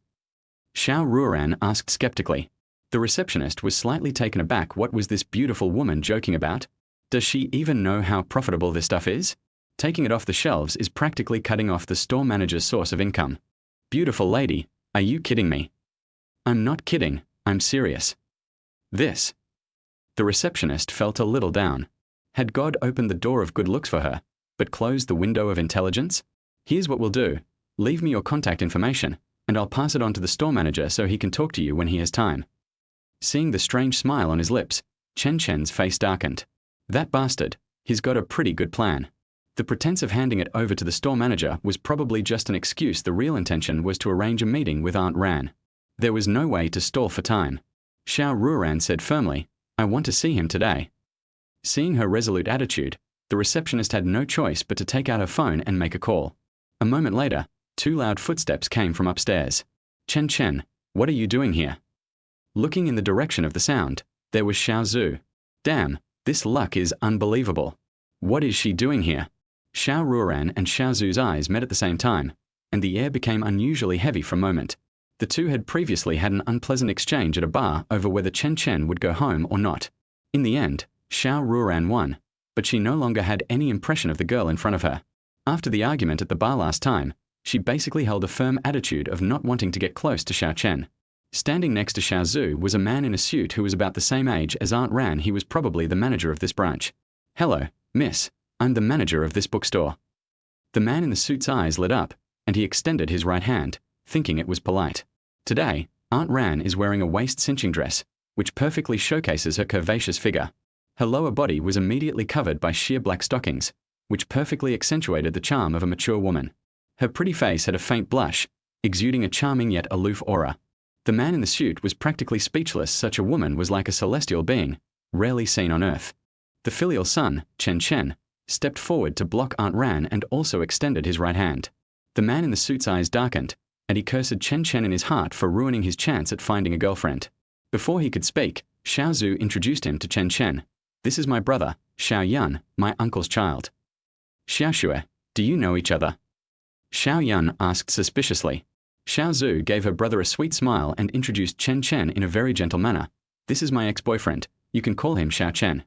Xiao Ruoran asked skeptically. The receptionist was slightly taken aback. What was this beautiful woman joking about? Does she even know how profitable this stuff is? Taking it off the shelves is practically cutting off the store manager's source of income. Beautiful lady, are you kidding me? I'm not kidding, I'm serious. This. The receptionist felt a little down. Had God opened the door of good looks for her, but closed the window of intelligence? Here's what we'll do. Leave me your contact information, and I'll pass it on to the store manager so he can talk to you when he has time. Seeing the strange smile on his lips, Chen Chen's face darkened. That bastard, he's got a pretty good plan. The pretense of handing it over to the store manager was probably just an excuse. The real intention was to arrange a meeting with Aunt Ran. There was no way to stall for time. Xiao Ruoran said firmly, "I want to see him today." Seeing her resolute attitude, the receptionist had no choice but to take out her phone and make a call. A moment later, 2 loud footsteps came from upstairs. "Chen Chen, what are you doing here?" Looking in the direction of the sound, there was Xiao Zhu. "Damn, this luck is unbelievable. What is she doing here?" Xiao Ruoran and Xiao Zhu's eyes met at the same time, and the air became unusually heavy for a moment. The two had previously had an unpleasant exchange at a bar over whether Chen Chen would go home or not. In the end, Xiao Ruoran won, but she no longer had any impression of the girl in front of her. After the argument at the bar last time, she basically held a firm attitude of not wanting to get close to Xiao Chen. Standing next to Xiao Zhu was a man in a suit who was about the same age as Aunt Ran. He was probably the manager of this branch. "Hello, miss. I'm the manager of this bookstore." The man in the suit's eyes lit up, and he extended his right hand, thinking it was polite. Today, Aunt Ran is wearing a waist-cinching dress, which perfectly showcases her curvaceous figure. Her lower body was immediately covered by sheer black stockings, which perfectly accentuated the charm of a mature woman. Her pretty face had a faint blush, exuding a charming yet aloof aura. The man in the suit was practically speechless. Such a woman was like a celestial being, rarely seen on Earth. The filial son, Chen Chen, stepped forward to block Aunt Ran and also extended his right hand. The man in the suit's eyes darkened, and he cursed Chen Chen in his heart for ruining his chance at finding a girlfriend. Before he could speak, Xiao Zhu introduced him to Chen Chen. "This is my brother, Xiao Yun, my uncle's child." "Xiao Xue, do you know each other?" Xiao Yun asked suspiciously. Xiao Zhu gave her brother a sweet smile and introduced Chen Chen in a very gentle manner. "This is my ex-boyfriend. You can call him Xiao Chen."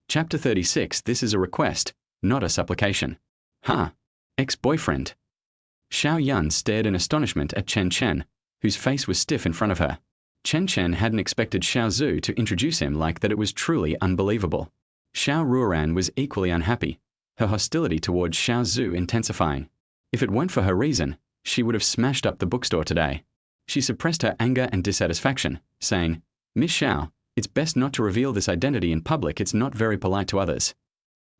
Chapter 36. This is a request, not a supplication. "Huh? Ex-boyfriend?" Xiao Yun stared in astonishment at Chen Chen, whose face was stiff in front of her. Chen Chen hadn't expected Xiao Zhu to introduce him like that. It was truly unbelievable. Xiao Ruoran was equally unhappy, her hostility towards Xiao Zhu intensifying. If it weren't for her reason, she would have smashed up the bookstore today. She suppressed her anger and dissatisfaction, saying, "Miss Xiao, it's best not to reveal this identity in public. It's not very polite to others."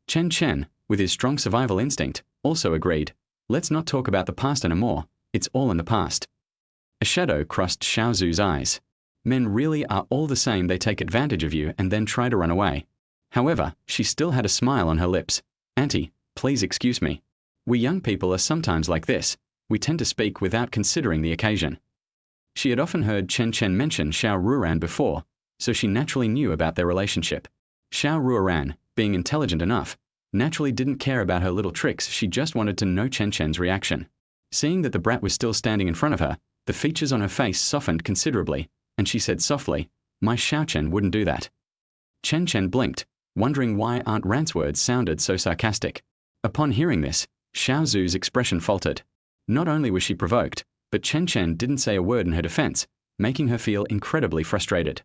Chen Chen, with his strong survival instinct, also agreed. "Let's not talk about the past anymore. It's all in the past." A shadow crossed Xiao Zhu's eyes. Men really are all the same. They take advantage of you and then try to run away. However, she still had a smile on her lips. "Auntie, please excuse me. We young people are sometimes like this. We tend to speak without considering the occasion." She had often heard Chen Chen mention Xiao Ruoran before, so she naturally knew about their relationship. Xiao Ruoran, being intelligent enough, naturally didn't care about her little tricks. She just wanted to know Chen Chen's reaction. Seeing that the brat was still standing in front of her, the features on her face softened considerably, and she said softly, "My Xiao Chen wouldn't do that." Chen Chen blinked, wondering why Aunt Ran's words sounded so sarcastic. Upon hearing this, Xiao Zhu's expression faltered. Not only was she provoked, but Chen Chen didn't say a word in her defense, making her feel incredibly frustrated.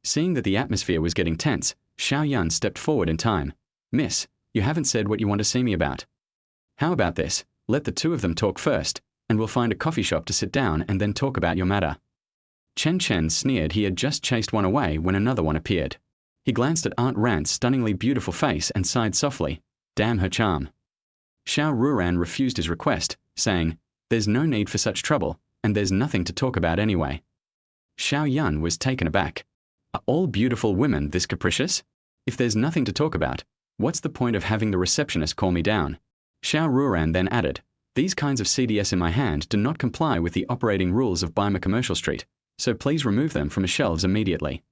Seeing that the atmosphere was getting tense, Xiao Yun stepped forward in time. "Miss, you haven't said what you want to see me about. How about this? Let the two of them talk first, and we'll find a coffee shop to sit down and then talk about your matter." Chen Chen sneered. He had just chased one away when another one appeared. He glanced at Aunt Ran's stunningly beautiful face and sighed softly. Damn her charm. Xiao Ruoran refused his request, saying, "There's no need for such trouble, and there's nothing to talk about anyway." Xiao Yun was taken aback. Are all beautiful women this capricious? If there's nothing to talk about, what's the point of having the receptionist call me down? Xiao Ruoran then added, "These kinds of CDS in my hand do not comply with the operating rules of Bima Commercial Street, so please remove them from the shelves immediately."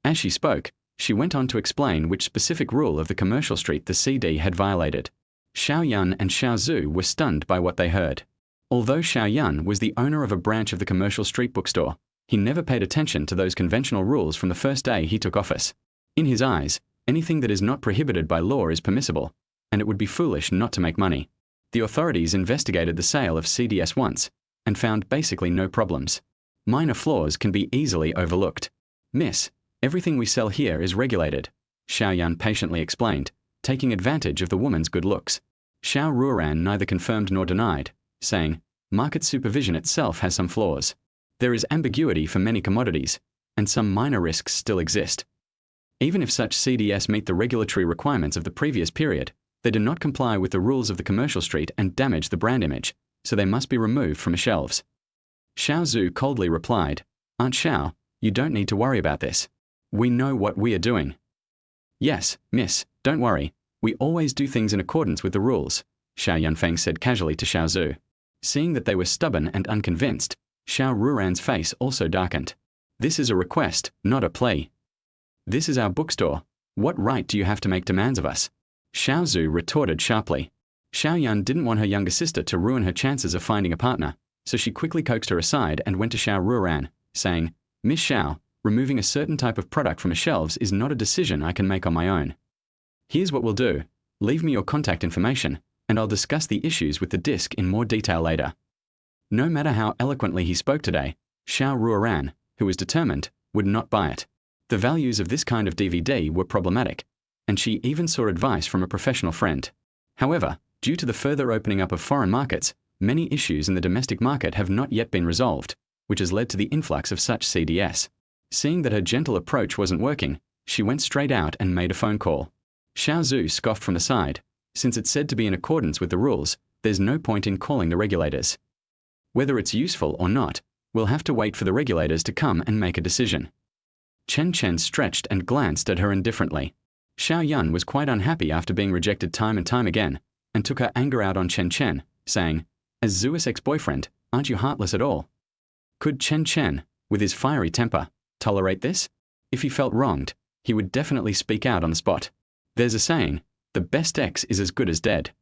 As she spoke, she went on to explain which specific rule of the commercial street the CD had violated. Xiao Yun and Xiao Zhu were stunned by what they heard. Although Xiao Yun was the owner of a branch of the commercial street bookstore, he never paid attention to those conventional rules from the first day he took office. In his eyes, anything that is not prohibited by law is permissible, and it would be foolish not to make money. The authorities investigated the sale of CDS once, and found basically no problems. Minor flaws can be easily overlooked. "Miss, everything we sell here is regulated," Xiao Yun patiently explained, taking advantage of the woman's good looks. Xiao Ruoran neither confirmed nor denied, saying, "Market supervision itself has some flaws. There is ambiguity for many commodities, and some minor risks still exist. Even if such CDS meet the regulatory requirements of the previous period, they do not comply with the rules of the commercial street and damage the brand image, so they must be removed from the shelves." Xiao Zhu coldly replied, Aunt Xiao, you don't need to worry about this. We know what we are doing. Yes, miss, don't worry. We always do things in accordance with the rules, Xiao Yunfeng said casually to Xiao Zhu. Seeing that they were stubborn and unconvinced, Xiao Ruoran's face also darkened. This is a request, not a plea. This is our bookstore. What right do you have to make demands of us? Xiao Zhu retorted sharply. Xiao Yun didn't want her younger sister to ruin her chances of finding a partner, so she quickly coaxed her aside and went to Xiao Ruoran, saying, Miss Xiao, removing a certain type of product from the shelves is not a decision I can make on my own. Here's what we'll do. Leave me your contact information, and I'll discuss the issues with the disc in more detail later. No matter how eloquently he spoke today, Xiao Ruoran, who was determined, would not buy it. The values of this kind of DVD were problematic, and she even sought advice from a professional friend. However, due to the further opening up of foreign markets, many issues in the domestic market have not yet been resolved, which has led to the influx of such CDS. Seeing that her gentle approach wasn't working, she went straight out and made a phone call. Xiao Zhu scoffed from the side. Since it's said to be in accordance with the rules, there's no point in calling the regulators. Whether it's useful or not, we'll have to wait for the regulators to come and make a decision. Chen Chen stretched and glanced at her indifferently. Xiao Yun was quite unhappy after being rejected time and time again, and took her anger out on Chen Chen, saying, As Zua's ex-boyfriend, aren't you heartless at all? Could Chen Chen, with his fiery temper, tolerate this? If he felt wronged, he would definitely speak out on the spot. There's a saying, the best ex is as good as dead.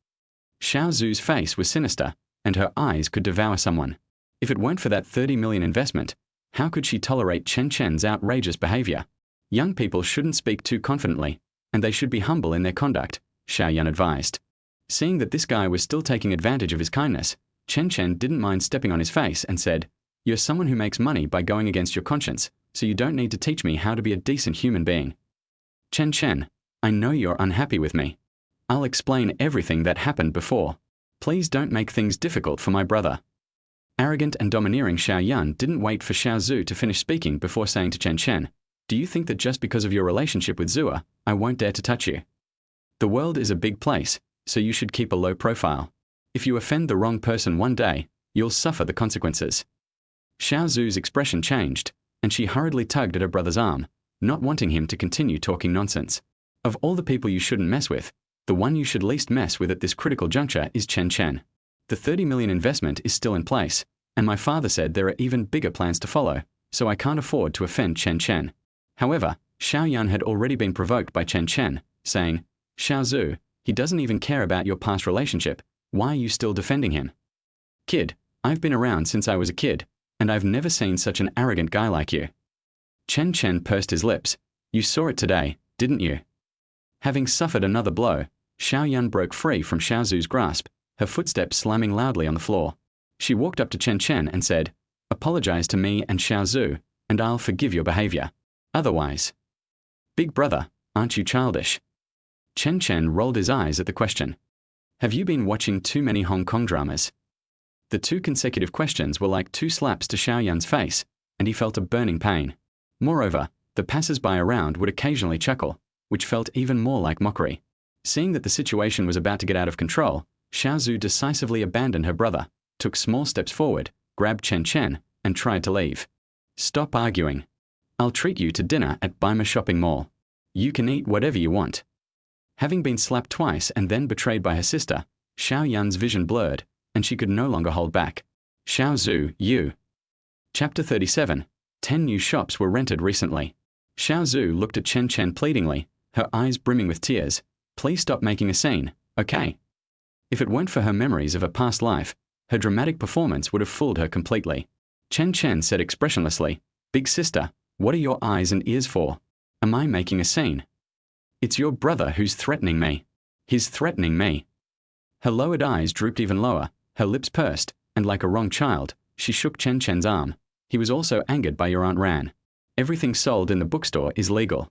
Xiao Zhu's face was sinister, and her eyes could devour someone. If it weren't for that 30 million investment, how could she tolerate Chen Chen's outrageous behavior? Young people shouldn't speak too confidently, and they should be humble in their conduct, Xiao Yun advised. Seeing that this guy was still taking advantage of his kindness, Chen Chen didn't mind stepping on his face and said, You're someone who makes money by going against your conscience, so you don't need to teach me how to be a decent human being. Chen Chen, I know you're unhappy with me. I'll explain everything that happened before. Please don't make things difficult for my brother. Arrogant and domineering Xiao Yun didn't wait for Xiao Zhu to finish speaking before saying to Chen Chen, Do you think that just because of your relationship with Zua, I won't dare to touch you? The world is a big place, so you should keep a low profile. If you offend the wrong person one day, you'll suffer the consequences. Xiao Zhu's expression changed, and she hurriedly tugged at her brother's arm, not wanting him to continue talking nonsense. Of all the people you shouldn't mess with, the one you should least mess with at this critical juncture is Chen Chen. The 30 million investment is still in place, and my father said there are even bigger plans to follow, so I can't afford to offend Chen Chen. However, Xiao Yun had already been provoked by Chen Chen, saying, Xiao Zhu, he doesn't even care about your past relationship. Why are you still defending him? Kid, I've been around since I was a kid, and I've never seen such an arrogant guy like you. Chen Chen pursed his lips. You saw it today, didn't you? Having suffered another blow, Xiao Yun broke free from Xiao Zhu's grasp, her footsteps slamming loudly on the floor. She walked up to Chen Chen and said, Apologize to me and Xiao Zhu, and I'll forgive your behavior. Otherwise. Big brother, aren't you childish? Chen Chen rolled his eyes at the question. Have you been watching too many Hong Kong dramas? The two consecutive questions were like two slaps to Xiao Yun's face, and he felt a burning pain. Moreover, the passers-by around would occasionally chuckle, which felt even more like mockery. Seeing that the situation was about to get out of control, Xiao Zhu decisively abandoned her brother, took small steps forward, grabbed Chen Chen, and tried to leave. Stop arguing. I'll treat you to dinner at Bima Shopping Mall. You can eat whatever you want. Having been slapped twice and then betrayed by her sister, Xiao Yun's vision blurred, and she could no longer hold back. Xiao Zhu, you. Chapter 37. 10 new shops were rented recently. Xiao Zhu looked at Chen Chen pleadingly, her eyes brimming with tears. Please stop making a scene, okay? If it weren't for her memories of a past life, her dramatic performance would have fooled her completely. Chen Chen said expressionlessly, Big sister, what are your eyes and ears for? Am I making a scene? It's your brother who's threatening me. He's threatening me. Her lowered eyes drooped even lower, her lips pursed, and like a wrong child, she shook Chen Chen's arm. He was also angered by your Aunt Ran. Everything sold in the bookstore is legal.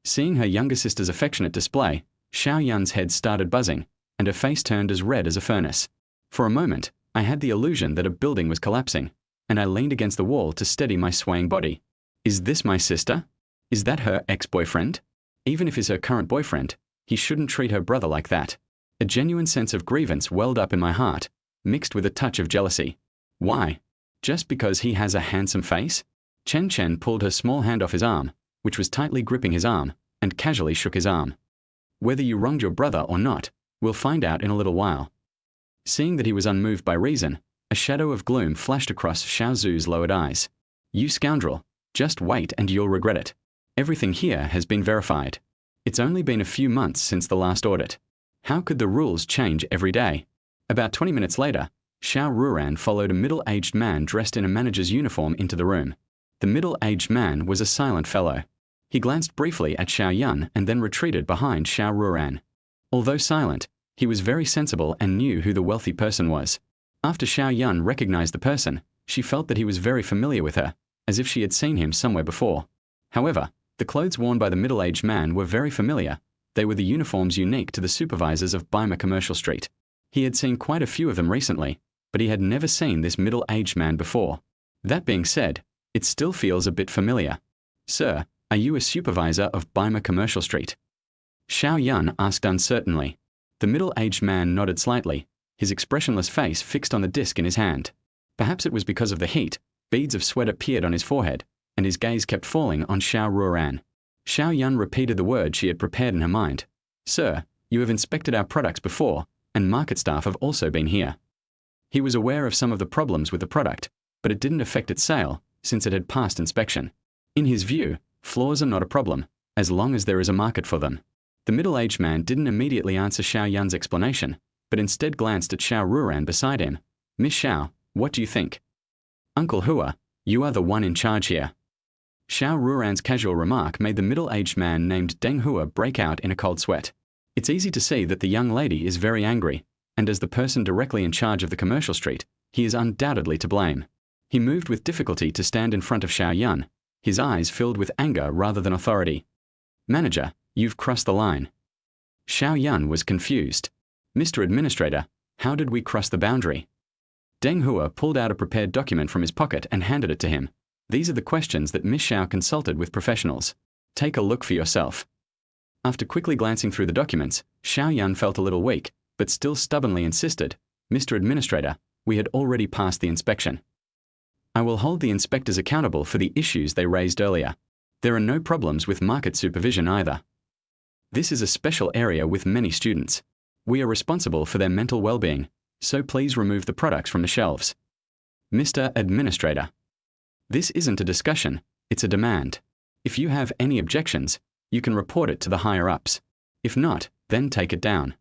Seeing her younger sister's affectionate display, Xiao Yun's head started buzzing, and her face turned as red as a furnace. For a moment, I had the illusion that a building was collapsing, and I leaned against the wall to steady my swaying body. Is this my sister? Is that her ex-boyfriend? Even if he's her current boyfriend, he shouldn't treat her brother like that. A genuine sense of grievance welled up in my heart, mixed with a touch of jealousy. Why? Just because he has a handsome face? Chen Chen pulled her small hand off his arm, which was tightly gripping his arm, and casually shook his arm. Whether you wronged your brother or not, we'll find out in a little while. Seeing that he was unmoved by reason, a shadow of gloom flashed across Xiao Zu's lowered eyes. You scoundrel, just wait and you'll regret it. Everything here has been verified. It's only been a few months since the last audit. How could the rules change every day? About 20 minutes later, Xiao Ruoran followed a middle-aged man dressed in a manager's uniform into the room. The middle-aged man was a silent fellow. He glanced briefly at Xiao Yun and then retreated behind Xiao Ruoran. Although silent, he was very sensible and knew who the wealthy person was. After Xiao Yun recognized the person, she felt that he was very familiar with her, as if she had seen him somewhere before. However, the clothes worn by the middle-aged man were very familiar. They were the uniforms unique to the supervisors of Baima Commercial Street. He had seen quite a few of them recently, but he had never seen this middle-aged man before. That being said, it still feels a bit familiar. Sir, are you a supervisor of Baima Commercial Street? Xiao Yun asked uncertainly. The middle-aged man nodded slightly, his expressionless face fixed on the disc in his hand. Perhaps it was because of the heat, beads of sweat appeared on his forehead, and his gaze kept falling on Xiao Ruoran. Xiao Yun repeated the word she had prepared in her mind. Sir, you have inspected our products before, and market staff have also been here. He was aware of some of the problems with the product, but it didn't affect its sale, since it had passed inspection. In his view, flaws are not a problem, as long as there is a market for them. The middle-aged man didn't immediately answer Xiao Yun's explanation, but instead glanced at Xiao Ruoran beside him. Miss Xiao, what do you think? Uncle Hua, you are the one in charge here. Xiao Ruoran's casual remark made the middle-aged man named Deng Hua break out in a cold sweat. It's easy to see that the young lady is very angry, and as the person directly in charge of the commercial street, he is undoubtedly to blame. He moved with difficulty to stand in front of Xiao Yun, his eyes filled with anger rather than authority. Manager, you've crossed the line. Xiao Yun was confused. Mr. Administrator, how did we cross the boundary? Deng Hua pulled out a prepared document from his pocket and handed it to him. These are the questions that Miss Xiao consulted with professionals. Take a look for yourself. After quickly glancing through the documents, Xiao Yun felt a little weak, but still stubbornly insisted, Mr. Administrator, we had already passed the inspection. I will hold the inspectors accountable for the issues they raised earlier. There are no problems with market supervision either. This is a special area with many students. We are responsible for their mental well-being, so please remove the products from the shelves. Mr. Administrator. This isn't a discussion, it's a demand. If you have any objections, you can report it to the higher-ups. If not, then take it down.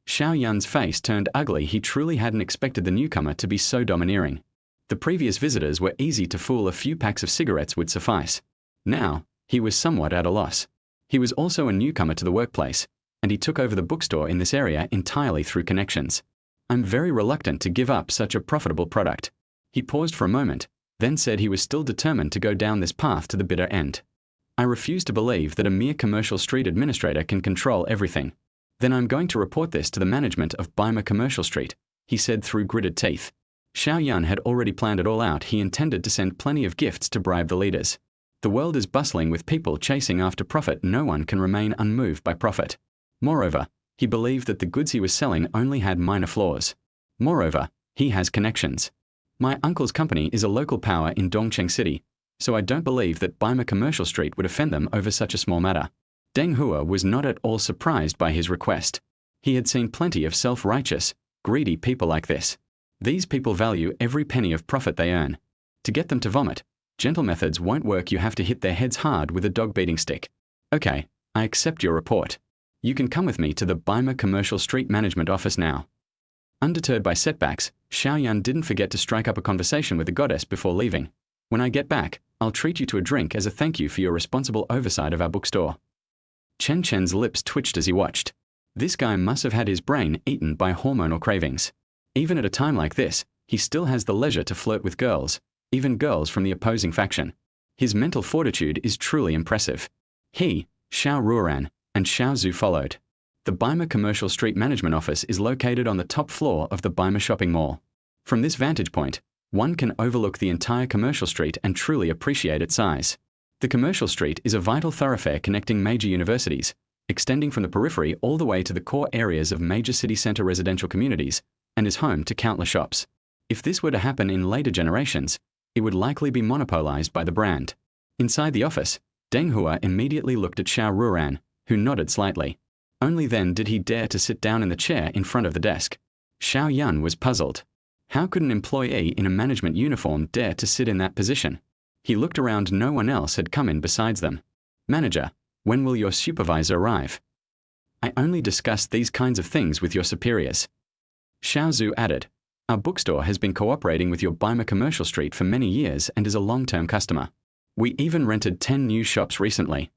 Xiao Yun's face turned ugly. He truly hadn't expected the newcomer to be so domineering. The previous visitors were easy to fool. A few packs of cigarettes would suffice. Now, he was somewhat at a loss. He was also a newcomer to the workplace, and he took over the bookstore in this area entirely through connections. I'm very reluctant to give up such a profitable product. He paused for a moment, then said he was still determined to go down this path to the bitter end. I refuse to believe that a mere commercial street administrator can control everything. Then I'm going to report this to the management of Baima Commercial Street, he said through gritted teeth. Xiao Yun had already planned it all out. He intended to send plenty of gifts to bribe the leaders. The world is bustling with people chasing after profit. No one can remain unmoved by profit. Moreover, he believed that the goods he was selling only had minor flaws. Moreover, he has connections. My uncle's company is a local power in Chuan City, so I don't believe that Baima Commercial Street would offend them over such a small matter. Deng Hua was not at all surprised by his request. He had seen plenty of self-righteous, greedy people like this. These people value every penny of profit they earn. To get them to vomit, gentle methods won't work. You have to hit their heads hard with a dog-beating stick. Okay, I accept your report. You can come with me to the Baima Commercial Street Management Office now. Undeterred by setbacks, Xiao Yun didn't forget to strike up a conversation with the goddess before leaving. When I get back, I'll treat you to a drink as a thank you for your responsible oversight of our bookstore. Chen Chen's lips twitched as he watched. This guy must have had his brain eaten by hormonal cravings. Even at a time like this, he still has the leisure to flirt with girls, even girls from the opposing faction. His mental fortitude is truly impressive. He, Xiao Ruoran, and Xiao Zu followed. The Baima Commercial Street Management Office is located on the top floor of the Baima Shopping Mall. From this vantage point, one can overlook the entire commercial street and truly appreciate its size. The commercial street is a vital thoroughfare connecting major universities, extending from the periphery all the way to the core areas of major city center residential communities, and is home to countless shops. If this were to happen in later generations, it would likely be monopolized by the brand. Inside the office, Deng Hua immediately looked at Xiao Ruoran, who nodded slightly. Only then did he dare to sit down in the chair in front of the desk. Xiao Yun was puzzled. How could an employee in a management uniform dare to sit in that position? He looked around. No one else had come in besides them. Manager, when will your supervisor arrive? I only discuss these kinds of things with your superiors. Xiao Zhu added, our bookstore has been cooperating with your Bima Commercial Street for many years and is a long-term customer. We even rented 10 new shops recently.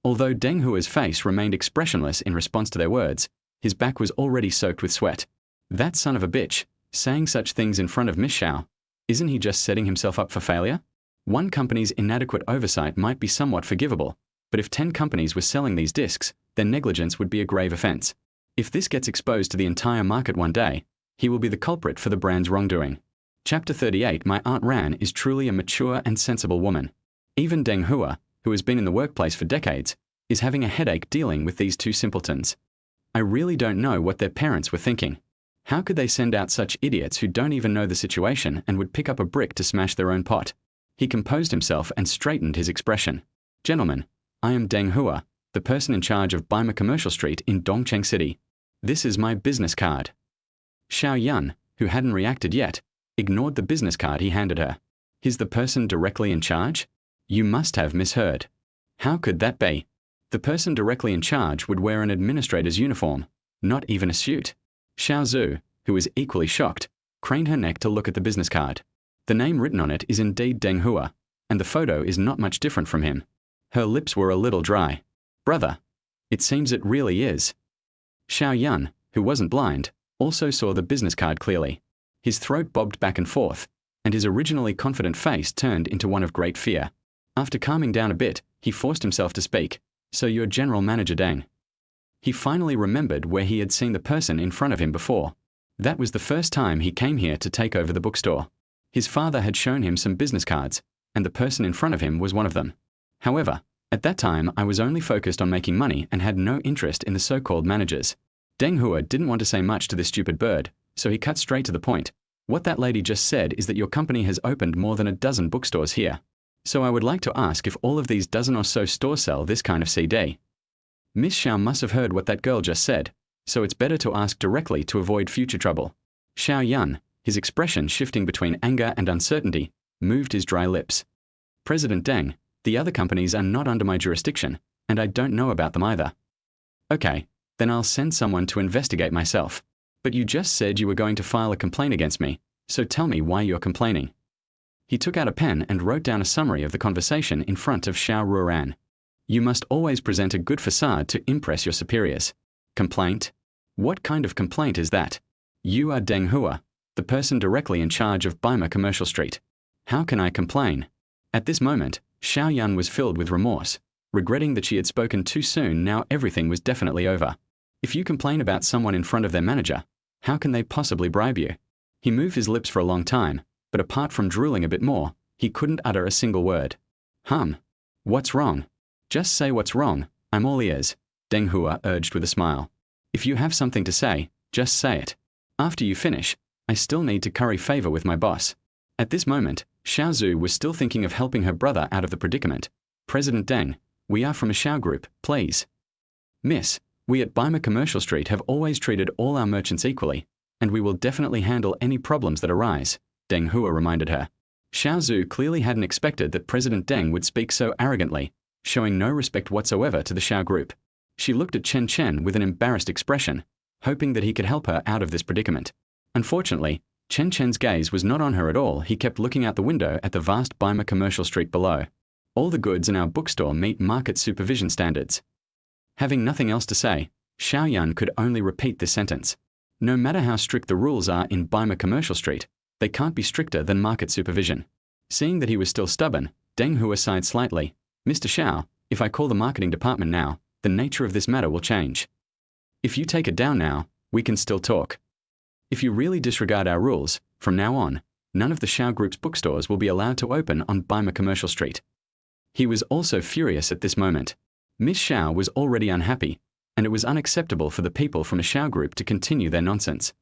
Although Deng Hua's face remained expressionless in response to their words, his back was already soaked with sweat. That son of a bitch, saying such things in front of Miss Xiao, isn't he just setting himself up for failure? One company's inadequate oversight might be somewhat forgivable, but if 10 companies were selling these discs, then negligence would be a grave offense. If this gets exposed to the entire market one day, he will be the culprit for the brand's wrongdoing. Chapter 38. My Aunt Ran is truly a mature and sensible woman. Even Deng Hua, who has been in the workplace for decades, is having a headache dealing with these two simpletons. I really don't know what their parents were thinking. How could they send out such idiots who don't even know the situation and would pick up a brick to smash their own pot? He composed himself and straightened his expression. Gentlemen, I am Deng Hua, the person in charge of Bima Commercial Street in Dongcheng City. This is my business card. Xiao Yun, who hadn't reacted yet, ignored the business card he handed her. He's the person directly in charge? You must have misheard. How could that be? The person directly in charge would wear an administrator's uniform, not even a suit. Xiao Zhu, who was equally shocked, craned her neck to look at the business card. The name written on it is indeed Deng Hua, and the photo is not much different from him. Her lips were a little dry. Brother, it seems it really is. Xiao Yun, who wasn't blind, also saw the business card clearly. His throat bobbed back and forth, and his originally confident face turned into one of great fear. After calming down a bit, he forced himself to speak. So you're General Manager Deng. He finally remembered where he had seen the person in front of him before. That was the first time he came here to take over the bookstore. His father had shown him some business cards, and the person in front of him was one of them. However, at that time I was only focused on making money and had no interest in the so-called managers. Deng Hua didn't want to say much to this stupid bird, so he cut straight to the point. What that lady just said is that your company has opened more than a dozen bookstores here. So I would like to ask if all of these dozen or so stores sell this kind of CD. Miss Xiao must have heard what that girl just said, so it's better to ask directly to avoid future trouble. Xiao Yun, his expression shifting between anger and uncertainty, moved his dry lips. President Deng, the other companies are not under my jurisdiction, and I don't know about them either. Okay, then I'll send someone to investigate myself. But you just said you were going to file a complaint against me, so tell me why you're complaining. He took out a pen and wrote down a summary of the conversation in front of Xiao Ruoran. You must always present a good facade to impress your superiors. Complaint? What kind of complaint is that? You are Deng Hua, the person directly in charge of Bima Commercial Street. How can I complain? At this moment, Xiao Yun was filled with remorse, regretting that she had spoken too soon. Now everything was definitely over. If you complain about someone in front of their manager, how can they possibly bribe you? He moved his lips for a long time, but apart from drooling a bit more, he couldn't utter a single word. What's wrong? Just say what's wrong, I'm all ears, Deng Hua urged with a smile. If you have something to say, just say it. After you finish, I still need to curry favor with my boss. At this moment, Xiao Zhu was still thinking of helping her brother out of the predicament. President Deng, we are from a Xiao group, please. Miss, we at Bima Commercial Street have always treated all our merchants equally, and we will definitely handle any problems that arise, Deng Hua reminded her. Xiao Zhu clearly hadn't expected that President Deng would speak so arrogantly, showing no respect whatsoever to the Xiao group. She looked at Chen Chen with an embarrassed expression, hoping that he could help her out of this predicament. Unfortunately, Chen Chen's gaze was not on her at all. He kept looking out the window at the vast Bima Commercial Street below. All the goods in our bookstore meet market supervision standards. Having nothing else to say, Xiao Yun could only repeat this sentence. No matter how strict the rules are in Bima Commercial Street, they can't be stricter than market supervision. Seeing that he was still stubborn, Deng Hua sighed slightly. Mr. Xiao, if I call the marketing department now, the nature of this matter will change. If you take it down now, we can still talk. If you really disregard our rules, from now on, none of the Xiao Group's bookstores will be allowed to open on Bima Commercial Street. He was also furious at this moment. Miss Xiao was already unhappy, and it was unacceptable for the people from a Xiao Group to continue their nonsense.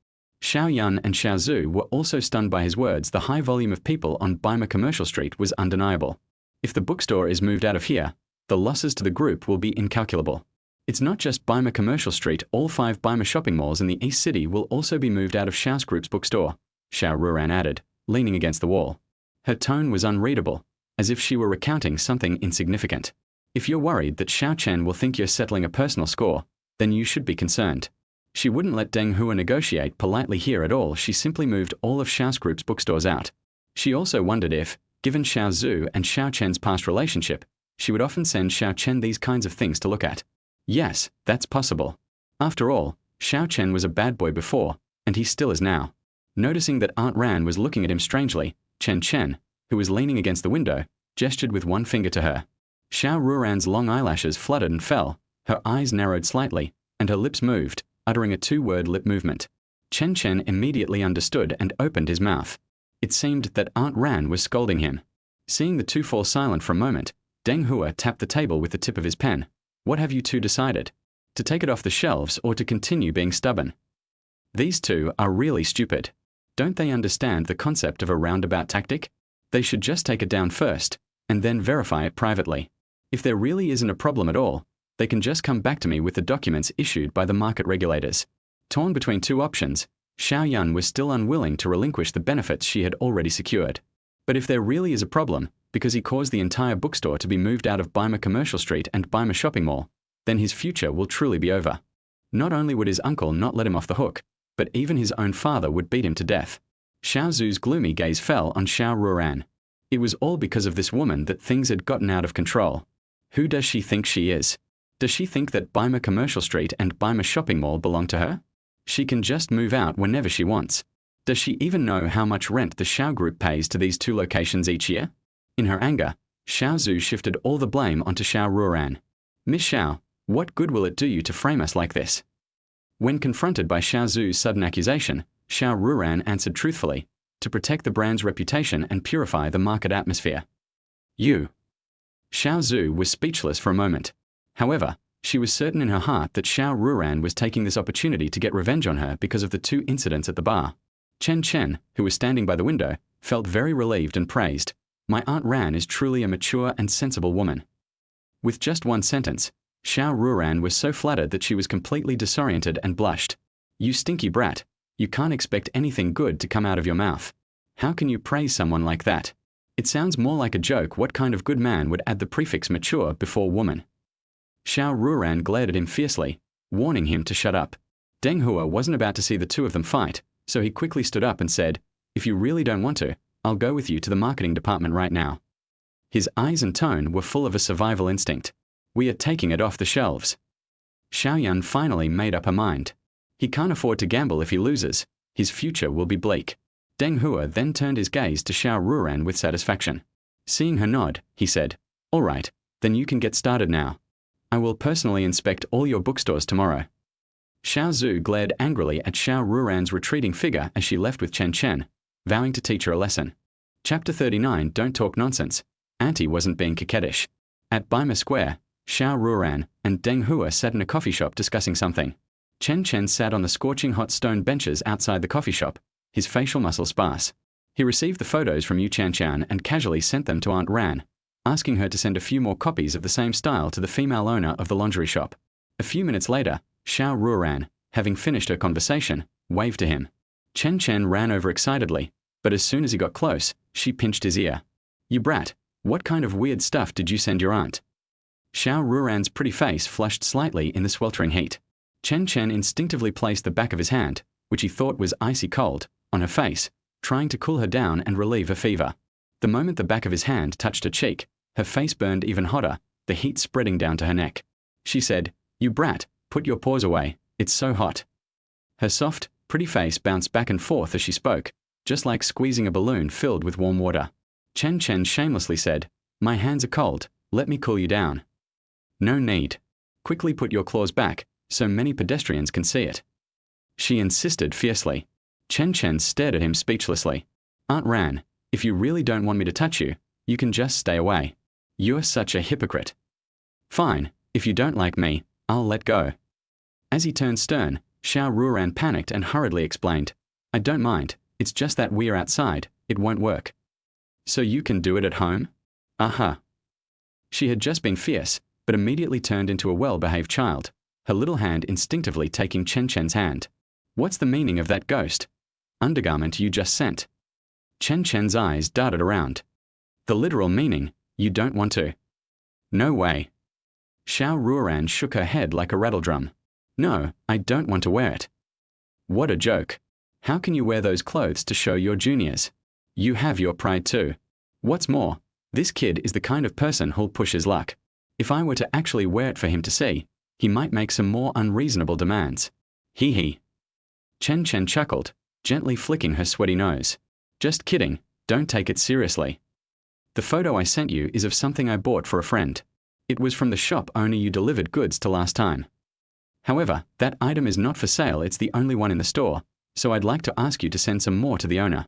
Xiao Yun and Xiao Zhu were also stunned by his words. The high volume of people on Bima Commercial Street was undeniable. If the bookstore is moved out of here, the losses to the group will be incalculable. It's not just Bima Commercial Street, all 5 Bima shopping malls in the East City will also be moved out of Xiao's group's bookstore, Xiao Ruoran added, leaning against the wall. Her tone was unreadable, as if she were recounting something insignificant. If you're worried that Xiao Chen will think you're settling a personal score, then you should be concerned. She wouldn't let Deng Hua negotiate politely here at all. She simply moved all of Xiao's group's bookstores out. She also wondered if, given Xiao Zhu and Xiao Chen's past relationship, she would often send Xiao Chen these kinds of things to look at. Yes, that's possible. After all, Xiao Chen was a bad boy before, and he still is now. Noticing that Aunt Ran was looking at him strangely, Chen Chen, who was leaning against the window, gestured with one finger to her. Xiao Ruoran's long eyelashes fluttered and fell, her eyes narrowed slightly, and her lips moved, uttering a 2-word lip movement. Chen Chen immediately understood and opened his mouth. It seemed that Aunt Ran was scolding him. Seeing the two fall silent for a moment, Deng Hua tapped the table with the tip of his pen. What have you two decided? To take it off the shelves or to continue being stubborn? These two are really stupid. Don't they understand the concept of a roundabout tactic? They should just take it down first, and then verify it privately. If there really isn't a problem at all, they can just come back to me with the documents issued by the market regulators. Torn between 2 options, Xiao Yun was still unwilling to relinquish the benefits she had already secured. But if there really is a problem, because he caused the entire bookstore to be moved out of Bima Commercial Street and Bima Shopping Mall, then his future will truly be over. Not only would his uncle not let him off the hook, but even his own father would beat him to death. Xiao Zhu's gloomy gaze fell on Xiao Ruoran. It was all because of this woman that things had gotten out of control. Who does she think she is? Does she think that Bima Commercial Street and Bima Shopping Mall belong to her? She can just move out whenever she wants. Does she even know how much rent the Xiao Group pays to these 2 locations each year? In her anger, Xiao Zhu shifted all the blame onto Xiao Ruoran. Miss Xiao, what good will it do you to frame us like this? When confronted by Xiao Zhu's sudden accusation, Xiao Ruoran answered truthfully, to protect the brand's reputation and purify the market atmosphere. You. Xiao Zhu was speechless for a moment. However, she was certain in her heart that Xiao Ruoran was taking this opportunity to get revenge on her because of the 2 incidents at the bar. Chen Chen, who was standing by the window, felt very relieved and praised. My Aunt Ran is truly a mature and sensible woman. With just 1 sentence, Xiao Ruoran was so flattered that she was completely disoriented and blushed. You stinky brat, you can't expect anything good to come out of your mouth. How can you praise someone like that? It sounds more like a joke. What kind of good man would add the prefix mature before woman? Xiao Ruoran glared at him fiercely, warning him to shut up. Deng Hua wasn't about to see the 2 of them fight, so he quickly stood up and said, if you really don't want to, I'll go with you to the marketing department right now. His eyes and tone were full of a survival instinct. We are taking it off the shelves. Xiao Yun finally made up her mind. He can't afford to gamble if he loses. His future will be bleak. Deng Hua then turned his gaze to Xiao Ruoran with satisfaction. Seeing her nod, he said, all right, then you can get started now. I will personally inspect all your bookstores tomorrow. Xiao Zhu glared angrily at Xiao Ruoran's retreating figure as she left with Chen Chen, vowing to teach her a lesson. Chapter 39. Don't talk nonsense. Auntie wasn't being coquettish. At Bima Square, Xiao Ruoran and Deng Hua sat in a coffee shop discussing something. Chen Chen sat on the scorching hot stone benches outside the coffee shop, his facial muscles sparse. He received the photos from Yu Chen and casually sent them to Aunt Ran, asking her to send a few more copies of the same style to the female owner of the lingerie shop. A few minutes later, Xiao Ruoran, having finished her conversation, waved to him. Chen Chen ran over excitedly, but as soon as he got close, she pinched his ear. You brat, what kind of weird stuff did you send your aunt? Xiao Ruoran's pretty face flushed slightly in the sweltering heat. Chen Chen instinctively placed the back of his hand, which he thought was icy cold, on her face, trying to cool her down and relieve her fever. The moment the back of his hand touched her cheek, her face burned even hotter, the heat spreading down to her neck. She said, you brat, put your paws away, it's so hot. Her soft, pretty face bounced back and forth as she spoke, just like squeezing a balloon filled with warm water. Chen Chen shamelessly said, my hands are cold, let me cool you down. No need. Quickly put your claws back, so many pedestrians can see it. She insisted fiercely. Chen Chen stared at him speechlessly. Aunt Ran, if you really don't want me to touch you, you can just stay away. You're such a hypocrite. Fine, if you don't like me, I'll let go. As he turned stern, Xiao Ruoran panicked and hurriedly explained, I don't mind, it's just that we're outside, it won't work. So you can do it at home? Aha. She had just been fierce, but immediately turned into a well-behaved child, her little hand instinctively taking Chen Chen's hand. What's the meaning of that ghost undergarment you just sent? Chen Chen's eyes darted around. The literal meaning, you don't want to. No way. Xiao Ruoran shook her head like a rattledrum. No, I don't want to wear it. What a joke. How can you wear those clothes to show your juniors? You have your pride too. What's more, this kid is the kind of person who'll push his luck. If I were to actually wear it for him to see, he might make some more unreasonable demands. Hee hee. Chen Chen chuckled, gently flicking her sweaty nose. Just kidding, don't take it seriously. The photo I sent you is of something I bought for a friend. It was from the shop owner you delivered goods to last time. However, that item is not for sale, it's the only one in the store, so I'd like to ask you to send some more to the owner.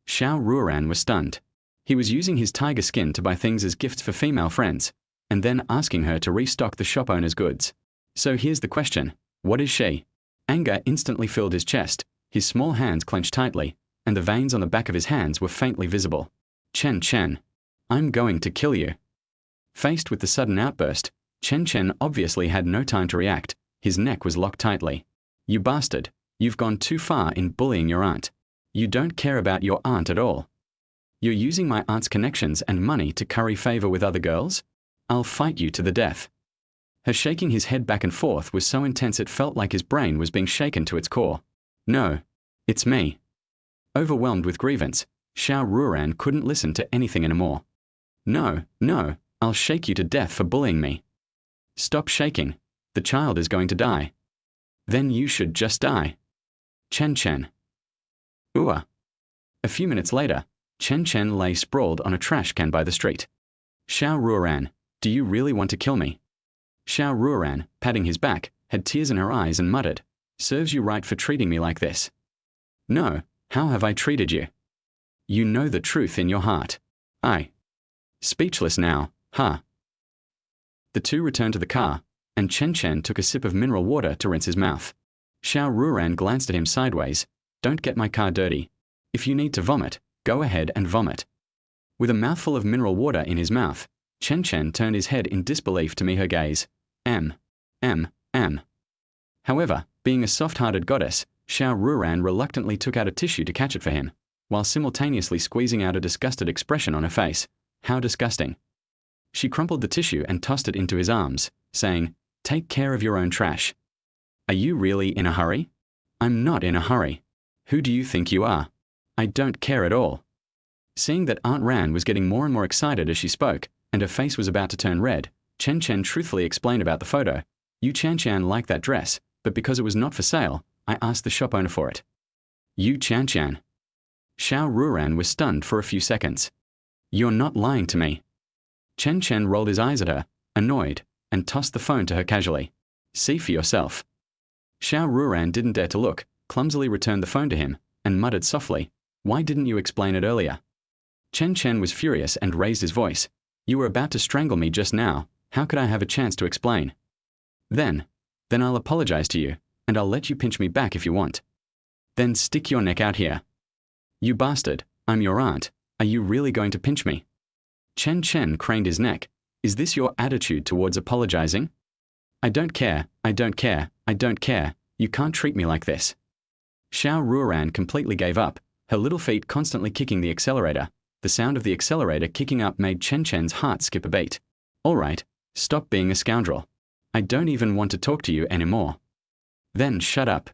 Xiao Ruoran was stunned. He was using his tiger skin to buy things as gifts for female friends, and then asking her to restock the shop owner's goods. So here's the question, what is she? Anger instantly filled his chest, his small hands clenched tightly, and the veins on the back of his hands were faintly visible. Chen Chen, I'm going to kill you. Faced with the sudden outburst, Chen Chen obviously had no time to react. His neck was locked tightly. You bastard, you've gone too far in bullying your aunt. You don't care about your aunt at all. You're using my aunt's connections and money to curry favor with other girls? I'll fight you to the death. Her shaking his head back and forth was so intense it felt like his brain was being shaken to its core. No, it's me. Overwhelmed with grievance, Xiao Ruoran couldn't listen to anything anymore. No, no, I'll shake you to death for bullying me. Stop shaking. The child is going to die. Then you should just die. Chen Chen. Ooh. A few minutes later, Chen Chen lay sprawled on a trash can by the street. Xiao Ruoran, do you really want to kill me? Xiao Ruoran, patting his back, had tears in her eyes and muttered, serves you right for treating me like this. No, how have I treated you? You know the truth in your heart. Speechless now, huh? The two returned to the car, and Chen Chen took a sip of mineral water to rinse his mouth. Xiao Ruoran glanced at him sideways. Don't get my car dirty. If you need to vomit, go ahead and vomit. With a mouthful of mineral water in his mouth, Chen Chen turned his head in disbelief to meet her gaze. However, being a soft-hearted goddess, Xiao Ruoran reluctantly took out a tissue to catch it for him, while simultaneously squeezing out a disgusted expression on her face. How disgusting. She crumpled the tissue and tossed it into his arms, saying, take care of your own trash. Are you really in a hurry? I'm not in a hurry. Who do you think you are? I don't care at all. Seeing that Aunt Ran was getting more and more excited as she spoke, and her face was about to turn red, Chen Chen truthfully explained about the photo. You Chen Chen liked that dress, but because it was not for sale, I asked the shop owner for it. You Chen Chen. Xiao Ruoran was stunned for a few seconds. You're not lying to me. Chen Chen rolled his eyes at her, annoyed, and tossed the phone to her casually. See for yourself. Xiao Ruoran didn't dare to look, clumsily returned the phone to him, and muttered softly, why didn't you explain it earlier? Chen Chen was furious and raised his voice. You were about to strangle me just now, how could I have a chance to explain? Then I'll apologize to you, and I'll let you pinch me back if you want. Then stick your neck out here. You bastard, I'm your aunt, are you really going to pinch me? Chen Chen craned his neck. Is this your attitude towards apologizing? I don't care, I don't care, I don't care, you can't treat me like this. Xiao Ruoran completely gave up, her little feet constantly kicking the accelerator. The sound of the accelerator kicking up made Chen Chen's heart skip a beat. All right, stop being a scoundrel. I don't even want to talk to you anymore. Then shut up.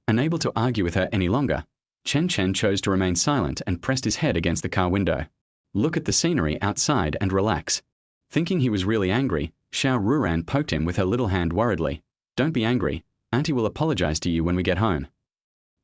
Unable to argue with her any longer, Chen Chen chose to remain silent and pressed his head against the car window. Look at the scenery outside and relax. Thinking he was really angry, Xiao Ruoran poked him with her little hand worriedly. Don't be angry, Auntie will apologize to you when we get home.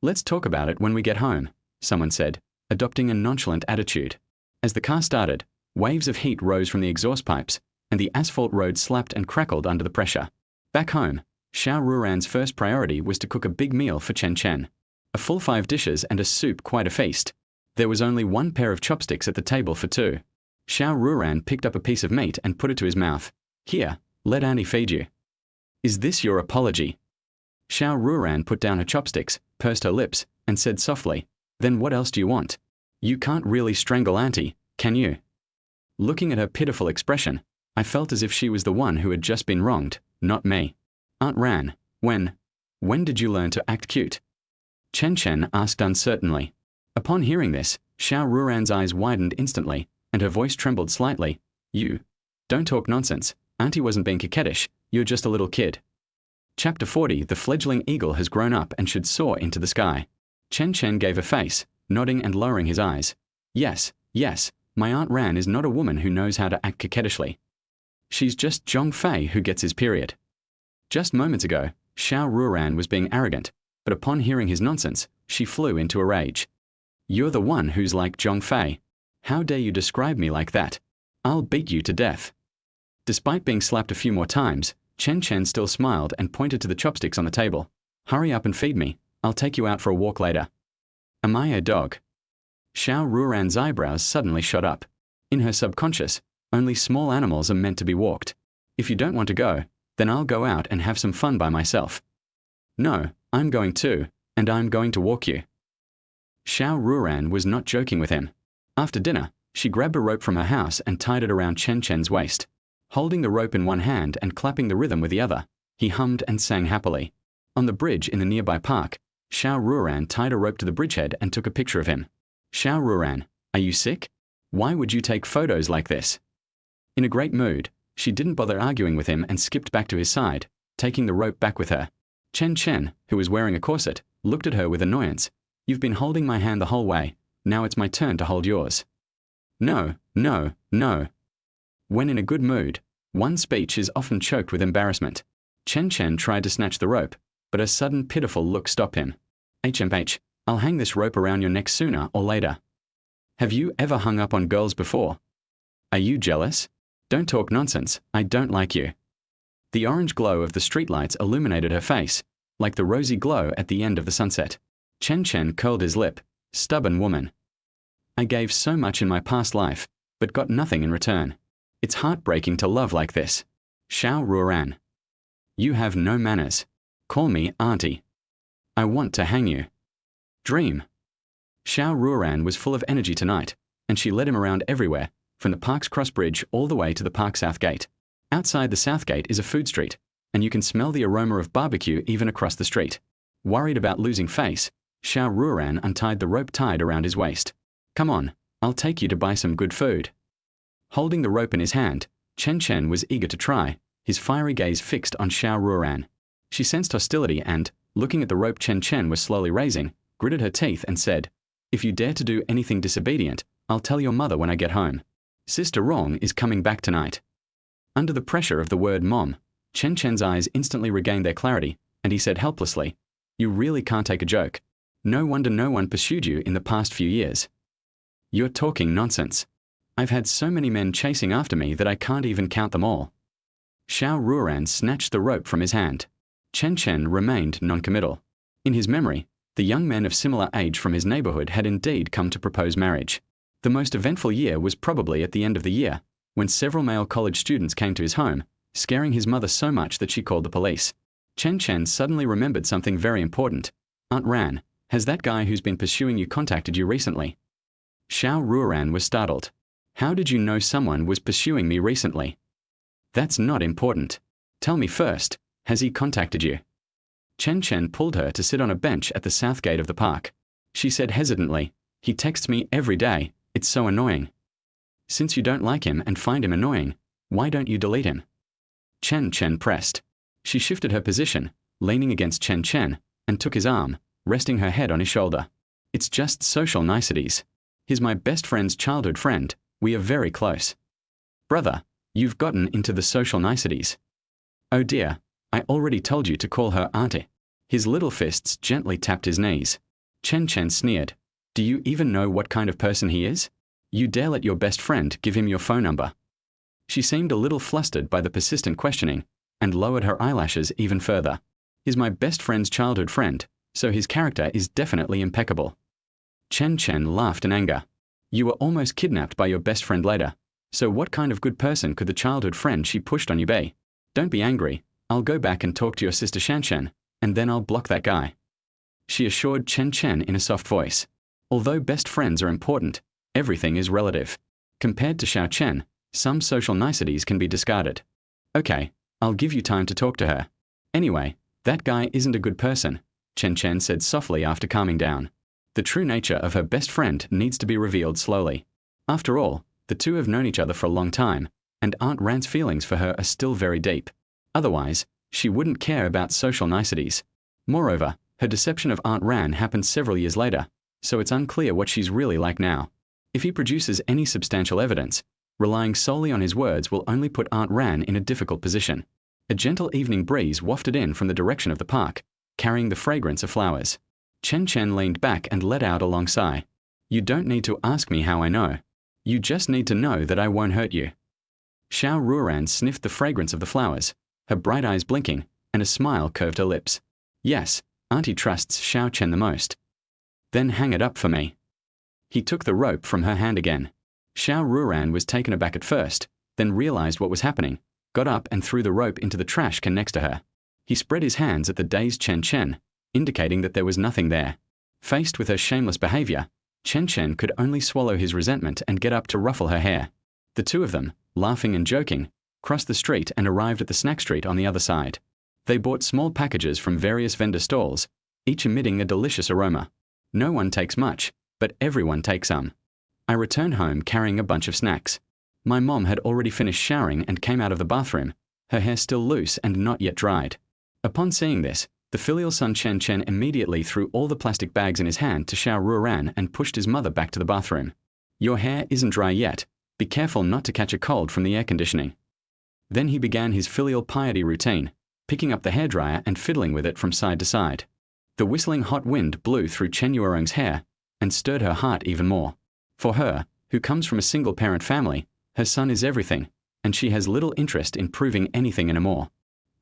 Let's talk about it when we get home, someone said, adopting a nonchalant attitude. As the car started, waves of heat rose from the exhaust pipes, and the asphalt road slapped and crackled under the pressure. Back home, Xiao Ruoran's first priority was to cook a big meal for Chen Chen. A full 5 dishes and a soup, quite a feast. There was only one pair of chopsticks at the table for 2. Xiao Ruoran picked up a piece of meat and put it to his mouth. Here, let Auntie feed you. Is this your apology? Xiao Ruoran put down her chopsticks, pursed her lips, and said softly, "Then what else do you want? You can't really strangle Auntie, can you?" Looking at her pitiful expression, I felt as if she was the one who had just been wronged, not me. "Aunt Ran, when did you learn to act cute?" Chen Chen asked uncertainly. Upon hearing this, Xiao Ruoran's eyes widened instantly, and her voice trembled slightly. "You don't talk nonsense. Auntie wasn't being coquettish. You're just a little kid." Chapter 40. The fledgling eagle has grown up and should soar into the sky. Chen Chen gave a face, nodding and lowering his eyes. Yes, my Aunt Ran is not a woman who knows how to act coquettishly. She's just Zhong Fei who gets his period. Just moments ago, Xiao Ruoran was being arrogant, but upon hearing his nonsense, she flew into a rage. "You're the one who's like Zhong Fei. How dare you describe me like that? I'll beat you to death." Despite being slapped a few more times, Chen Chen still smiled and pointed to the chopsticks on the table. "Hurry up and feed me. I'll take you out for a walk later." "Am I a dog?" Xiao Ruoran's eyebrows suddenly shot up. In her subconscious, only small animals are meant to be walked. "If you don't want to go, then I'll go out and have some fun by myself." "No, I'm going too, and I'm going to walk you." Xiao Ruoran was not joking with him. After dinner, she grabbed a rope from her house and tied it around Chen Chen's waist. Holding the rope in one hand and clapping the rhythm with the other, he hummed and sang happily. On the bridge in the nearby park, Xiao Ruoran tied a rope to the bridgehead and took a picture of him. "Xiao Ruoran, are you sick? Why would you take photos like this?" In a great mood, she didn't bother arguing with him and skipped back to his side, taking the rope back with her. Chen Chen, who was wearing a corset, looked at her with annoyance. "You've been holding my hand the whole way. Now it's my turn to hold yours." No. When in a good mood, one's speech is often choked with embarrassment. Chen Chen tried to snatch the rope, but a sudden pitiful look stopped him. "HMH, I'll hang this rope around your neck sooner or later." "Have you ever hung up on girls before? Are you jealous? Don't talk nonsense, I don't like you." The orange glow of the streetlights illuminated her face, like the rosy glow at the end of the sunset. Chen Chen curled his lip. Stubborn woman. "I gave so much in my past life, but got nothing in return. It's heartbreaking to love like this." Xiao Ruoran. "You have no manners. Call me Auntie. I want to hang you." Dream. Xiao Ruoran was full of energy tonight, and she led him around everywhere, from the park's cross bridge all the way to the park south gate. Outside the south gate is a food street, and you can smell the aroma of barbecue even across the street. Worried about losing face, Xiao Ruoran untied the rope tied around his waist. "Come on, I'll take you to buy some good food." Holding the rope in his hand, Chen Chen was eager to try, his fiery gaze fixed on Xiao Ruoran. She sensed hostility and, looking at the rope Chen Chen was slowly raising, gritted her teeth and said, "If you dare to do anything disobedient, I'll tell your mother when I get home. Sister Rong is coming back tonight." Under the pressure of the word mom, Chen Chen's eyes instantly regained their clarity, and he said helplessly, "You really can't take a joke. No wonder no one pursued you in the past few years." "You're talking nonsense. I've had so many men chasing after me that I can't even count them all." Xiao Ruoran snatched the rope from his hand. Chen Chen remained noncommittal. In his memory, the young men of similar age from his neighborhood had indeed come to propose marriage. The most eventful year was probably at the end of the year, when several male college students came to his home, scaring his mother so much that she called the police. Chen Chen suddenly remembered something very important. "Aunt Ran, has that guy who's been pursuing you contacted you recently?" Xiao Ruoran was startled. "How did you know someone was pursuing me recently?" "That's not important. Tell me first, has he contacted you?" Chen Chen pulled her to sit on a bench at the south gate of the park. She said hesitantly, "He texts me every day. It's so annoying." "Since you don't like him and find him annoying, why don't you delete him?" Chen Chen pressed. She shifted her position, leaning against Chen Chen, and took his arm, resting her head on his shoulder. "It's just social niceties. He's my best friend's childhood friend. We are very close." "Brother, you've gotten into the social niceties." "Oh dear, I already told you to call her auntie." His little fists gently tapped his knees. Chen Chen sneered. "Do you even know what kind of person he is? You dare let your best friend give him your phone number?" She seemed a little flustered by the persistent questioning, and lowered her eyelashes even further. "He's my best friend's childhood friend, so his character is definitely impeccable." Chen Chen laughed in anger. "You were almost kidnapped by your best friend later, so what kind of good person could the childhood friend she pushed on you be? Don't be angry, I'll go back and talk to your sister Xian Chen, and then I'll block that guy." she assured Chen Chen in a soft voice. Although best friends are important, everything is relative. Compared to Xiao Chen, some social niceties can be discarded. Okay, I'll give you time to talk to her. Anyway, that guy isn't a good person, Chen Chen said softly after calming down. The true nature of her best friend needs to be revealed slowly. After all, the two have known each other for a long time, and Aunt Ran's feelings for her are still very deep. Otherwise, she wouldn't care about social niceties. Moreover, her deception of Aunt Ran happened several years later, so it's unclear what she's really like now. If he produces any substantial evidence, relying solely on his words will only put Aunt Ran in a difficult position. A gentle evening breeze wafted in from the direction of the park, carrying the fragrance of flowers. Chen Chen leaned back and let out a long sigh. You don't need to ask me how I know. You just need to know that I won't hurt you. Xiao Ruoran sniffed the fragrance of the flowers, her bright eyes blinking, and a smile curved her lips. Yes, Auntie trusts Xiao Chen the most. Then hang it up for me. He took the rope from her hand again. Xiao Ruoran was taken aback at first, then realized what was happening, got up and threw the rope into the trash can next to her. He spread his hands at the dazed Chen Chen, indicating that there was nothing there. Faced with her shameless behavior, Chen Chen could only swallow his resentment and get up to ruffle her hair. The two of them, laughing and joking, crossed the street and arrived at the snack street on the other side. They bought small packages from various vendor stalls, each emitting a delicious aroma. No one takes much, but everyone takes some. I returned home carrying a bunch of snacks. My mom had already finished showering and came out of the bathroom, her hair still loose and not yet dried. Upon seeing this, the filial son Chen Chen immediately threw all the plastic bags in his hand to Xiao Ruoran and pushed his mother back to the bathroom. Your hair isn't dry yet. Be careful not to catch a cold from the air conditioning. Then he began his filial piety routine, picking up the hairdryer and fiddling with it from side to side. The whistling hot wind blew through Chen Yuerong's hair and stirred her heart even more. For her, who comes from a single-parent family, her son is everything, and she has little interest in proving anything anymore.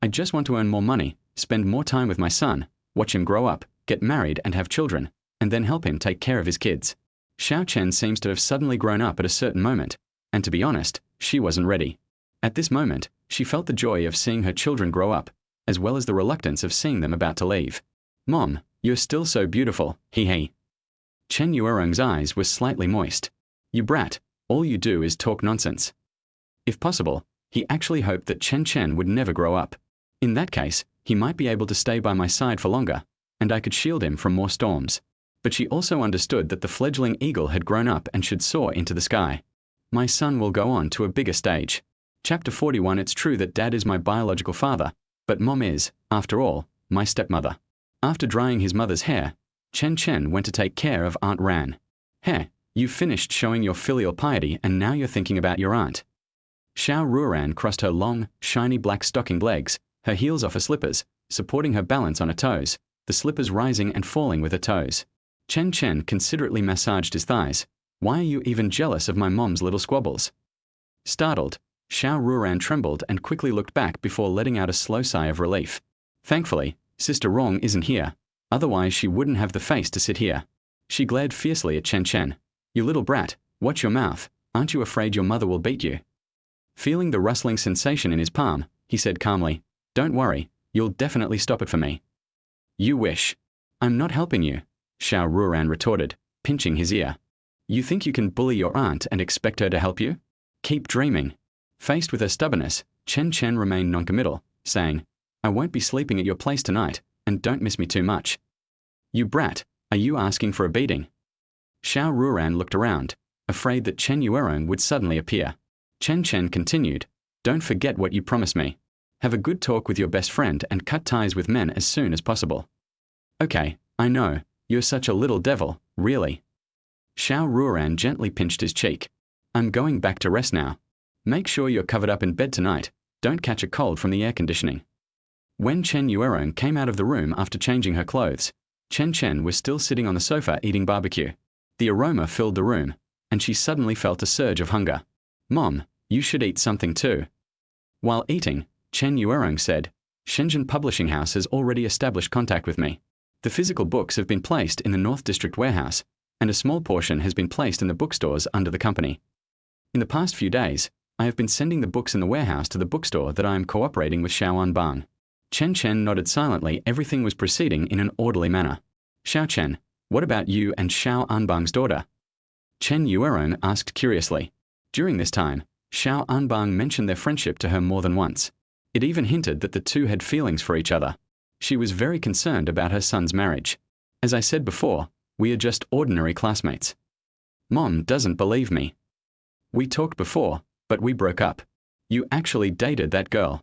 I just want to earn more money, spend more time with my son, watch him grow up, get married and have children, and then help him take care of his kids. Xiao Chen seems to have suddenly grown up at a certain moment, and to be honest, she wasn't ready. At this moment, she felt the joy of seeing her children grow up, as well as the reluctance of seeing them about to leave. Mom, you're still so beautiful, he. Chen Yuerong's eyes were slightly moist. You brat, all you do is talk nonsense. If possible, he actually hoped that Chen Chen would never grow up. In that case, he might be able to stay by my side for longer, and I could shield him from more storms. But she also understood that the fledgling eagle had grown up and should soar into the sky. My son will go on to a bigger stage. Chapter 41. It's true that Dad is my biological father, but Mom is, after all, my stepmother. After drying his mother's hair, Chen Chen went to take care of Aunt Ran. Hey, you've finished showing your filial piety and now you're thinking about your aunt. Xiao Ruoran crossed her long, shiny black stockinged legs, her heels off her slippers, supporting her balance on her toes, the slippers rising and falling with her toes. Chen Chen considerately massaged his thighs. Why are you even jealous of my mom's little squabbles? Startled, Xiao Ruoran trembled and quickly looked back before letting out a slow sigh of relief. Thankfully, Sister Rong isn't here, otherwise she wouldn't have the face to sit here. She glared fiercely at Chen Chen. You little brat, watch your mouth, aren't you afraid your mother will beat you? Feeling the rustling sensation in his palm, he said calmly, Don't worry, you'll definitely stop it for me. You wish. I'm not helping you, Xiao Ruoran retorted, pinching his ear. You think you can bully your aunt and expect her to help you? Keep dreaming. Faced with her stubbornness, Chen Chen remained noncommittal, saying, I won't be sleeping at your place tonight, and don't miss me too much. You brat, are you asking for a beating? Xiao Ruoran looked around, afraid that Chen Yuerong would suddenly appear. Chen Chen continued, Don't forget what you promised me. Have a good talk with your best friend and cut ties with men as soon as possible. Okay, I know, you're such a little devil, really. Xiao Ruoran gently pinched his cheek. I'm going back to rest now. Make sure you're covered up in bed tonight, don't catch a cold from the air conditioning. When Chen Yuerong came out of the room after changing her clothes, Chen Chen was still sitting on the sofa eating barbecue. The aroma filled the room, and she suddenly felt a surge of hunger. Mom, you should eat something too. While eating, Chen Yuerong said, Shenzhen Publishing House has already established contact with me. The physical books have been placed in the North District warehouse, and a small portion has been placed in the bookstores under the company. In the past few days, I have been sending the books in the warehouse to the bookstore that I am cooperating with Xiaoan Bang. Chen Chen nodded silently. Everything was proceeding in an orderly manner. Xiao Chen, what about you and Xiao Anbang's daughter? Chen Yuerong asked curiously. During this time, Xiao Anbang mentioned their friendship to her more than once. It even hinted that the two had feelings for each other. She was very concerned about her son's marriage. As I said before, we are just ordinary classmates. Mom doesn't believe me. We talked before, but we broke up. You actually dated that girl.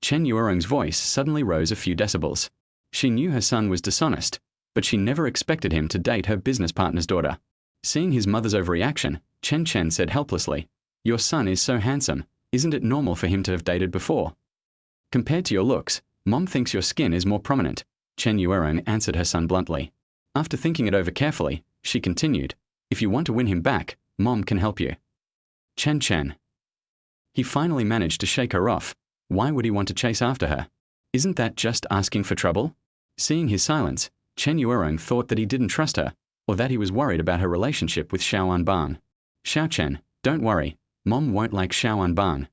Chen Yuerong's voice suddenly rose a few decibels. She knew her son was dishonest, but she never expected him to date her business partner's daughter. Seeing his mother's overreaction, Chen Chen said helplessly, "Your son is so handsome, isn't it normal for him to have dated before?" "Compared to your looks, Mom thinks your skin is more prominent," Chen Yuerong answered her son bluntly. After thinking it over carefully, she continued, "If you want to win him back, Mom can help you." Chen Chen. He finally managed to shake her off. Why would he want to chase after her? Isn't that just asking for trouble? Seeing his silence, Chen Yuerong thought that he didn't trust her, or that he was worried about her relationship with Xiao Anbang. "Xiao Chen, don't worry, Mom won't like Xiao Anbang.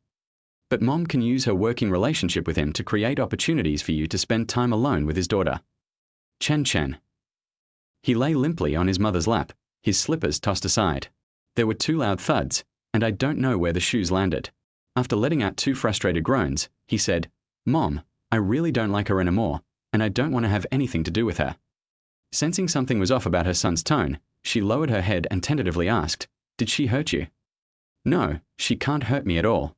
But Mom can use her working relationship with him to create opportunities for you to spend time alone with his daughter." Chen Chen. He lay limply on his mother's lap, his slippers tossed aside. There were 2 loud thuds, and I don't know where the shoes landed. After letting out 2 frustrated groans, he said, "Mom, I really don't like her anymore, and I don't want to have anything to do with her." Sensing something was off about her son's tone, she lowered her head and tentatively asked, "Did she hurt you?" "No, she can't hurt me at all.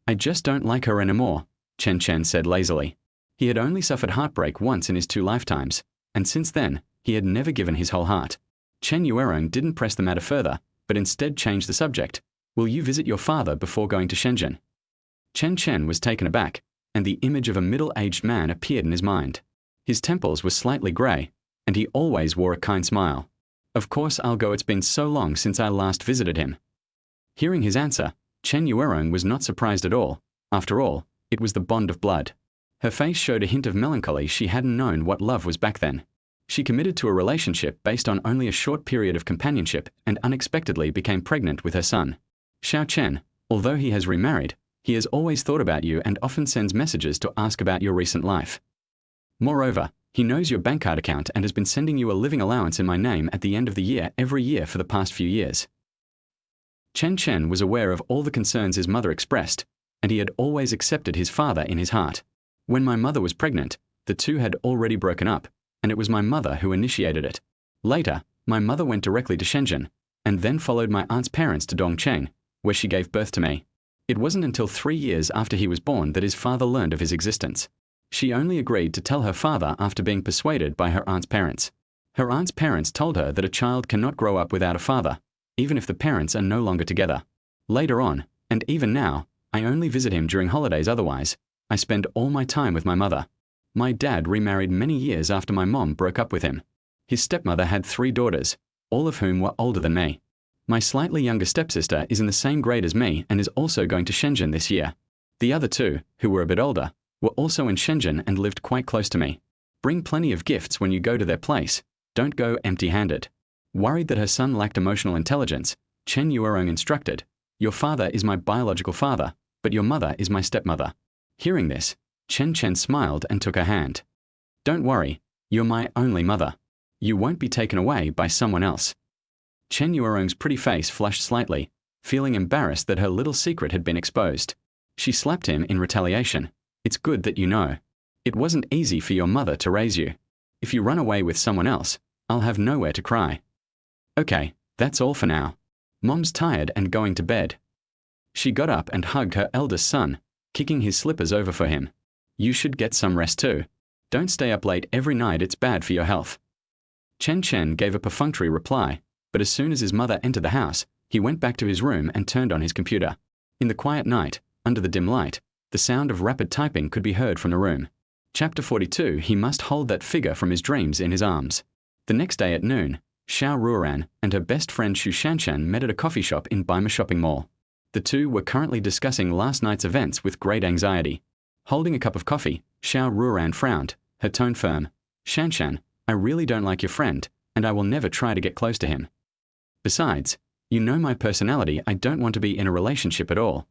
I just don't like her anymore," Chen Chen said lazily. He had only suffered heartbreak once in his 2 lifetimes, and since then, he had never given his whole heart. Chen Yuerong didn't press the matter further, but instead changed the subject. "Will you visit your father before going to Shenzhen?" Chen Chen was taken aback, and the image of a middle-aged man appeared in his mind. His temples were slightly grey, and he always wore a kind smile. "Of course I'll go, it's been so long since I last visited him." Hearing his answer, Chen Yuerong was not surprised at all. After all, it was the bond of blood. Her face showed a hint of melancholy. She hadn't known what love was back then. She committed to a relationship based on only a short period of companionship and unexpectedly became pregnant with her son. "Xiao Chen, although he has remarried, he has always thought about you and often sends messages to ask about your recent life. Moreover, he knows your bank card account and has been sending you a living allowance in my name at the end of the year every year for the past few years." Chen Chen was aware of all the concerns his mother expressed, and he had always accepted his father in his heart. When my mother was pregnant, the two had already broken up, and it was my mother who initiated it. Later, my mother went directly to Shenzhen, and then followed my aunt's parents to Dongcheng, where she gave birth to me. It wasn't until 3 years after he was born that his father learned of his existence. She only agreed to tell her father after being persuaded by her aunt's parents. Her aunt's parents told her that a child cannot grow up without a father, even if the parents are no longer together. Later on, and even now, I only visit him during holidays. Otherwise, I spend all my time with my mother. My dad remarried many years after my mom broke up with him. His stepmother had 3 daughters, all of whom were older than me. My slightly younger stepsister is in the same grade as me and is also going to Shenzhen this year. The other 2, who were a bit older, were also in Shenzhen and lived quite close to me. Bring plenty of gifts when you go to their place. Don't go empty-handed. Worried that her son lacked emotional intelligence, Chen Yuerong instructed, "Your father is my biological father, but your mother is my stepmother." Hearing this, Chen Chen smiled and took her hand. "Don't worry, you're my only mother. You won't be taken away by someone else." Chen Yuerong's pretty face flushed slightly, feeling embarrassed that her little secret had been exposed. She slapped him in retaliation. "It's good that you know. It wasn't easy for your mother to raise you. If you run away with someone else, I'll have nowhere to cry." "Okay, that's all for now. Mom's tired and going to bed." She got up and hugged her eldest son, kicking his slippers over for him. "You should get some rest too. Don't stay up late every night, it's bad for your health." Chen Chen gave a perfunctory reply, but as soon as his mother entered the house, he went back to his room and turned on his computer. In the quiet night, under the dim light, the sound of rapid typing could be heard from the room. Chapter 42. He must hold that figure from his dreams in his arms. The next day at noon, Xiao Ruoran and her best friend Xu Shanshan met at a coffee shop in Baima shopping mall. The two were currently discussing last night's events with great anxiety. Holding a cup of coffee, Xiao Ruoran frowned, her tone firm. "Shanshan, I really don't like your friend, and I will never try to get close to him. Besides, you know my personality, I don't want to be in a relationship at all."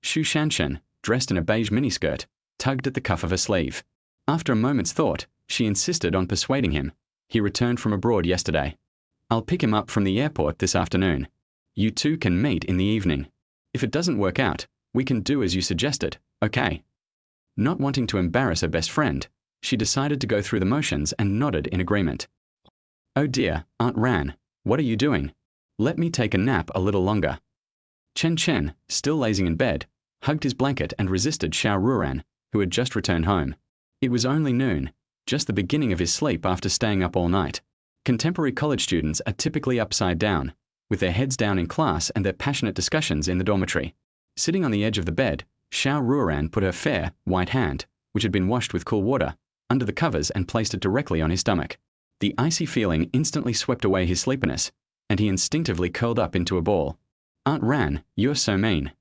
Xu Shanshan, dressed in a beige miniskirt, tugged at the cuff of her sleeve. After a moment's thought, she insisted on persuading him. He returned from abroad yesterday. I'll pick him up from the airport this afternoon. You two can meet in the evening. If it doesn't work out, we can do as you suggested, okay?" Not wanting to embarrass her best friend, she decided to go through the motions and nodded in agreement. "Oh dear, Aunt Ran, what are you doing? Let me take a nap a little longer." Chen Chen, still lazing in bed, hugged his blanket and resisted Xiao Ruoran, who had just returned home. It was only noon, just the beginning of his sleep after staying up all night. Contemporary college students are typically upside down, with their heads down in class and their passionate discussions in the dormitory. Sitting on the edge of the bed, Xiao Ruoran put her fair, white hand, which had been washed with cool water, under the covers and placed it directly on his stomach. The icy feeling instantly swept away his sleepiness, and he instinctively curled up into a ball. "Aunt Ran, you're so mean."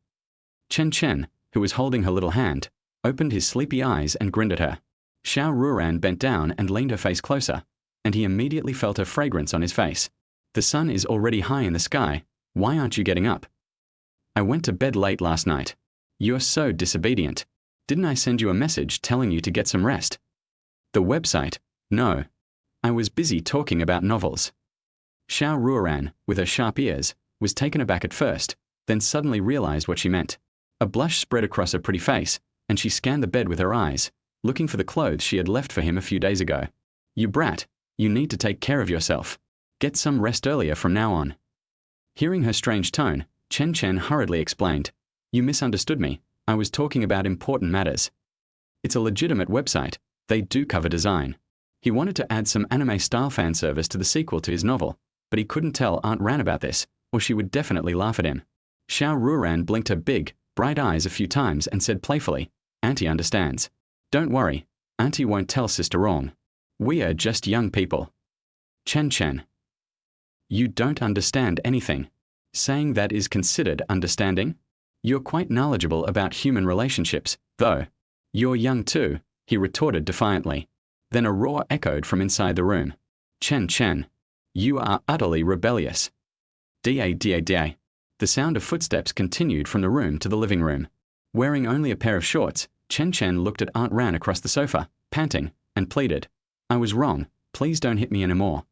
Chen Chen, who was holding her little hand, opened his sleepy eyes and grinned at her. Xiao Ruoran bent down and leaned her face closer, and he immediately felt her fragrance on his face. "The sun is already high in the sky. Why aren't you getting up?" "I went to bed late last night." "You're so disobedient. Didn't I send you a message telling you to get some rest?" "The website? No. I was busy talking about novels." Xiao Ruoran, with her sharp ears, was taken aback at first, then suddenly realized what she meant. A blush spread across her pretty face, and she scanned the bed with her eyes, looking for the clothes she had left for him a few days ago. "You brat, you need to take care of yourself. Get some rest earlier from now on." Hearing her strange tone, Chen Chen hurriedly explained, "You misunderstood me. I was talking about important matters. It's a legitimate website. They do cover design." He wanted to add some anime-style fan service to the sequel to his novel, but he couldn't tell Aunt Ran about this, or she would definitely laugh at him. Xiao Ruoran blinked her big, bright eyes a few times and said playfully, "Auntie understands. Don't worry, Auntie won't tell Sister wrong. We are just young people." Chen Chen. "You don't understand anything. Saying that is considered understanding? You're quite knowledgeable about human relationships, though." "You're young too," he retorted defiantly. Then a roar echoed from inside the room. "Chen Chen, you are utterly rebellious." Da. The sound of footsteps continued from the room to the living room. Wearing only a pair of shorts, Chen Chen looked at Aunt Ran across the sofa, panting, and pleaded, "I was wrong. Please don't hit me anymore."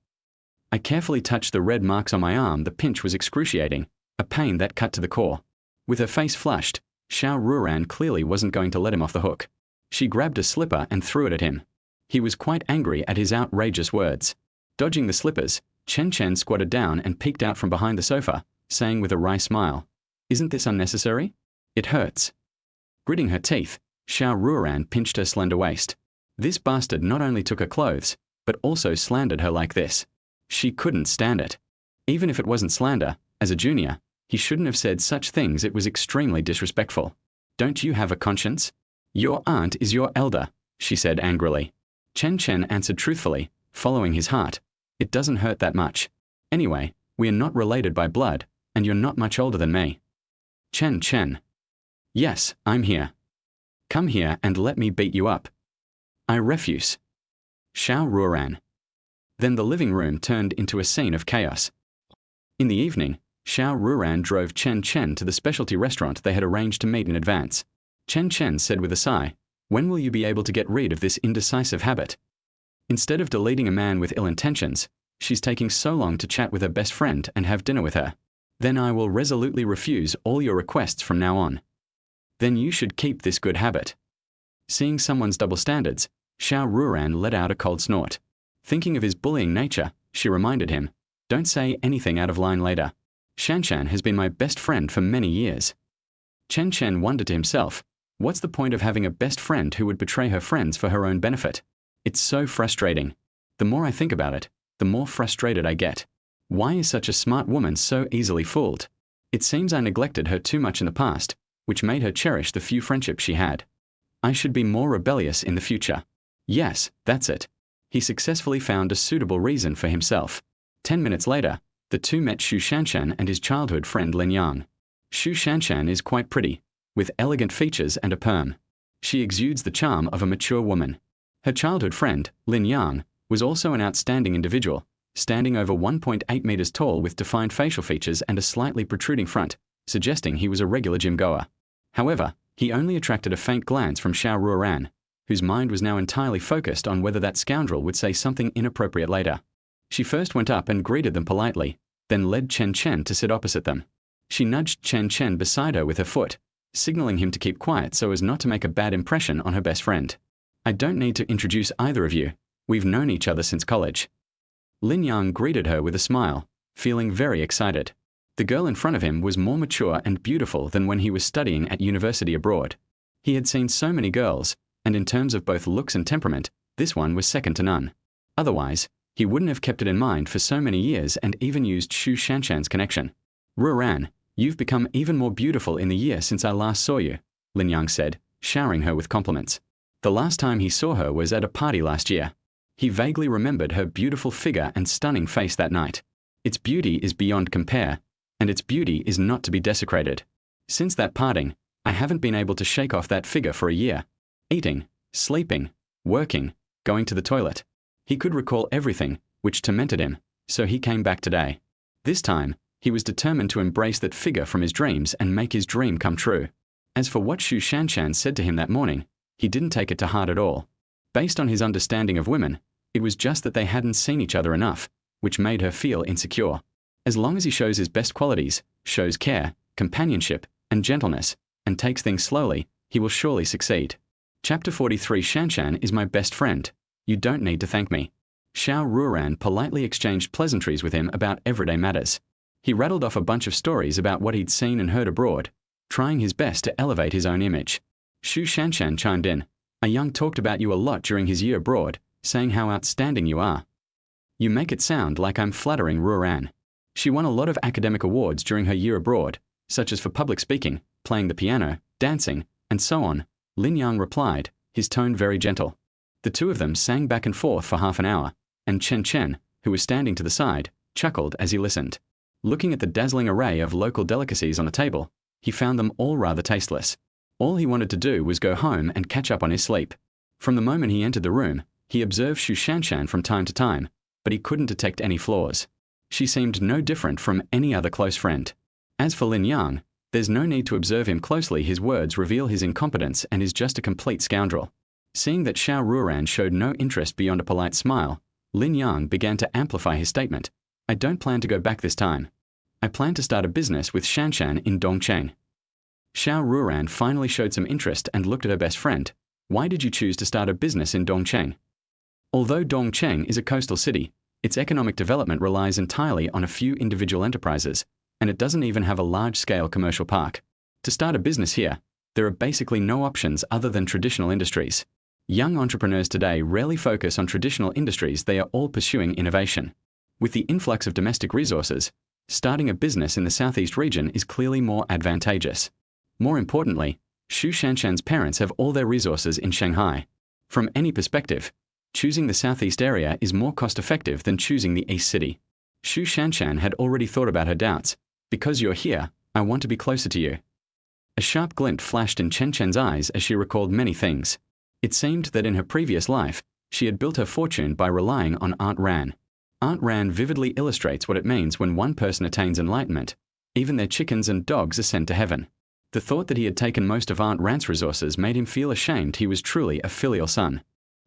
I carefully touched the red marks on my arm. The pinch was excruciating, a pain that cut to the core. With her face flushed, Xiao Ruoran clearly wasn't going to let him off the hook. She grabbed a slipper and threw it at him. He was quite angry at his outrageous words. Dodging the slippers, Chen Chen squatted down and peeked out from behind the sofa, saying with a wry smile, "Isn't this unnecessary? It hurts." Gritting her teeth, Xiao Ruoran pinched her slender waist. This bastard not only took her clothes, but also slandered her like this. She couldn't stand it. Even if it wasn't slander, as a junior, he shouldn't have said such things. It was extremely disrespectful. "Don't you have a conscience? Your aunt is your elder," she said angrily. Chen Chen answered truthfully, following his heart, "It doesn't hurt that much. Anyway, we are not related by blood, and you're not much older than me." Chen Chen. "Yes, I'm here. Come here and let me beat you up." "I refuse." Xiao Ruoran. Then the living room turned into a scene of chaos. In the evening, Xiao Ruoran drove Chen Chen to the specialty restaurant they had arranged to meet in advance. Chen Chen said with a sigh, "When will you be able to get rid of this indecisive habit? Instead of deleting a man with ill intentions, she's taking so long to chat with her best friend and have dinner with her. Then I will resolutely refuse all your requests from now on. Then you should keep this good habit." Seeing someone's double standards, Xiao Ruoran let out a cold snort. Thinking of his bullying nature, she reminded him, "Don't say anything out of line later. Shan Shan has been my best friend for many years." Chen Chen wondered to himself, what's the point of having a best friend who would betray her friends for her own benefit? It's so frustrating. The more I think about it, the more frustrated I get. Why is such a smart woman so easily fooled? It seems I neglected her too much in the past, which made her cherish the few friendships she had. I should be more rebellious in the future. Yes, that's it. He successfully found a suitable reason for himself. 10 minutes later, the two met Xu Shanshan and his childhood friend Lin Yang. Xu Shanshan is quite pretty, with elegant features and a perm. She exudes the charm of a mature woman. Her childhood friend, Lin Yang, was also an outstanding individual, standing over 1.8 meters tall with defined facial features and a slightly protruding front, suggesting he was a regular gym goer. However, he only attracted a faint glance from Xiao Ruoran, whose mind was now entirely focused on whether that scoundrel would say something inappropriate later. She first went up and greeted them politely, then led Chen Chen to sit opposite them. She nudged Chen Chen beside her with her foot, signaling him to keep quiet so as not to make a bad impression on her best friend. I don't need to introduce either of you. We've known each other since college. Lin Yang greeted her with a smile, feeling very excited. The girl in front of him was more mature and beautiful than when he was studying at university abroad. He had seen so many girls, and in terms of both looks and temperament, this one was second to none. Otherwise, he wouldn't have kept it in mind for so many years and even used Xu Shanshan's connection. Ruoran, you've become even more beautiful in the year since I last saw you, Lin Yang said, showering her with compliments. The last time he saw her was at a party last year. He vaguely remembered her beautiful figure and stunning face that night. Its beauty is beyond compare, and its beauty is not to be desecrated. Since that parting, I haven't been able to shake off that figure for a year. Eating, sleeping, working, going to the toilet. He could recall everything, which tormented him, so he came back today. This time, he was determined to embrace that figure from his dreams and make his dream come true. As for what Xu Shanshan said to him that morning, he didn't take it to heart at all. Based on his understanding of women, it was just that they hadn't seen each other enough, which made her feel insecure. As long as he shows his best qualities, shows care, companionship, and gentleness, and takes things slowly, he will surely succeed. Chapter 43 Shanshan is my best friend. You don't need to thank me. Xiao Ruoran politely exchanged pleasantries with him about everyday matters. He rattled off a bunch of stories about what he'd seen and heard abroad, trying his best to elevate his own image. Xu Shanshan chimed in. A young talked about you a lot during his year abroad, saying how outstanding you are. You make it sound like I'm flattering Ruoran. She won a lot of academic awards during her year abroad, such as for public speaking, playing the piano, dancing, and so on, Lin Yang replied, his tone very gentle. The two of them sang back and forth for half an hour, and Chen Chen, who was standing to the side, chuckled as he listened. Looking at the dazzling array of local delicacies on the table, he found them all rather tasteless. All he wanted to do was go home and catch up on his sleep. From the moment he entered the room, he observed Xu Shanshan from time to time, but he couldn't detect any flaws. She seemed no different from any other close friend. As for Lin Yang, there's no need to observe him closely. His words reveal his incompetence and is just a complete scoundrel. Seeing that Xiao Ruoran showed no interest beyond a polite smile, Lin Yang began to amplify his statement. I don't plan to go back this time. I plan to start a business with Shanshan in Dongcheng. Xiao Ruoran finally showed some interest and looked at her best friend. Why did you choose to start a business in Dongcheng? Although Dongcheng is a coastal city, its economic development relies entirely on a few individual enterprises, and it doesn't even have a large-scale commercial park. To start a business here, there are basically no options other than traditional industries. Young entrepreneurs today rarely focus on traditional industries. They are all pursuing innovation. With the influx of domestic resources, starting a business in the southeast region is clearly more advantageous. More importantly, Xu Shanshan's parents have all their resources in Shanghai. From any perspective, choosing the southeast area is more cost-effective than choosing the east city. Xu Shanshan had already thought about her doubts. Because you're here, I want to be closer to you. A sharp glint flashed in Chen Chen's eyes as she recalled many things. It seemed that in her previous life, she had built her fortune by relying on Aunt Ran. Aunt Ran vividly illustrates what it means when one person attains enlightenment. Even their chickens and dogs ascend to heaven. The thought that he had taken most of Aunt Ran's resources made him feel ashamed. He was truly a filial son.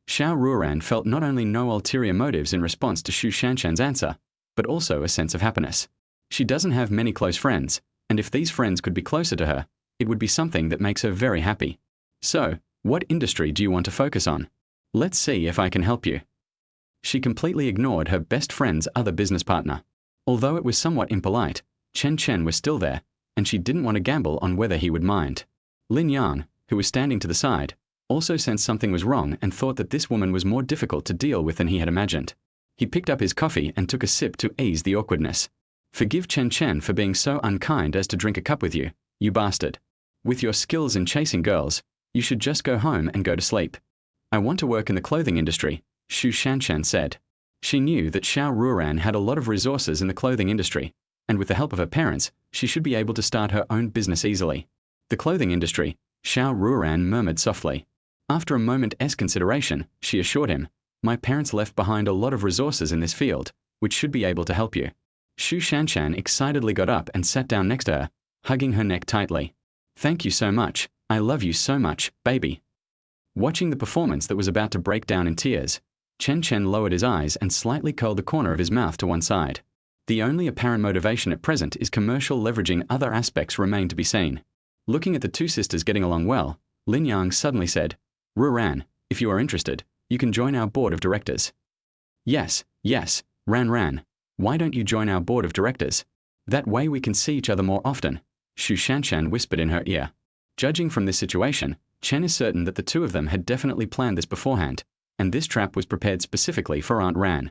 Xiao Ruoran felt not only no ulterior motives in response to Xu Shanshan's answer, but also a sense of happiness. She doesn't have many close friends, and if these friends could be closer to her, it would be something that makes her very happy. So, what industry do you want to focus on? Let's see if I can help you. She completely ignored her best friend's other business partner. Although it was somewhat impolite, Chen Chen was still there, and she didn't want to gamble on whether he would mind. Lin Yang, who was standing to the side, also sensed something was wrong and thought that this woman was more difficult to deal with than he had imagined. He picked up his coffee and took a sip to ease the awkwardness. Forgive Chen Chen for being so unkind as to drink a cup with you, you bastard. With your skills in chasing girls, you should just go home and go to sleep. I want to work in the clothing industry, Xu Shanshan said. She knew that Xiao Ruoran had a lot of resources in the clothing industry, and with the help of her parents, she should be able to start her own business easily. The clothing industry, Xiao Ruoran murmured softly. After a moment's consideration, she assured him, my parents left behind a lot of resources in this field, which should be able to help you. Xu Shanshan excitedly got up and sat down next to her, hugging her neck tightly. Thank you so much. I love you so much, baby. Watching the performance that was about to break down in tears, Chen Chen lowered his eyes and slightly curled the corner of his mouth to one side. The only apparent motivation at present is commercial leveraging. Other aspects remain to be seen. Looking at the two sisters getting along well, Lin Yang suddenly said, "Ruoran, if you are interested, you can join our board of directors." Yes, Ran. Why don't you join our board of directors? That way we can see each other more often, Xiao whispered in her ear. Judging from this situation, Chen is certain that the two of them had definitely planned this beforehand, and this trap was prepared specifically for Aunt Ran.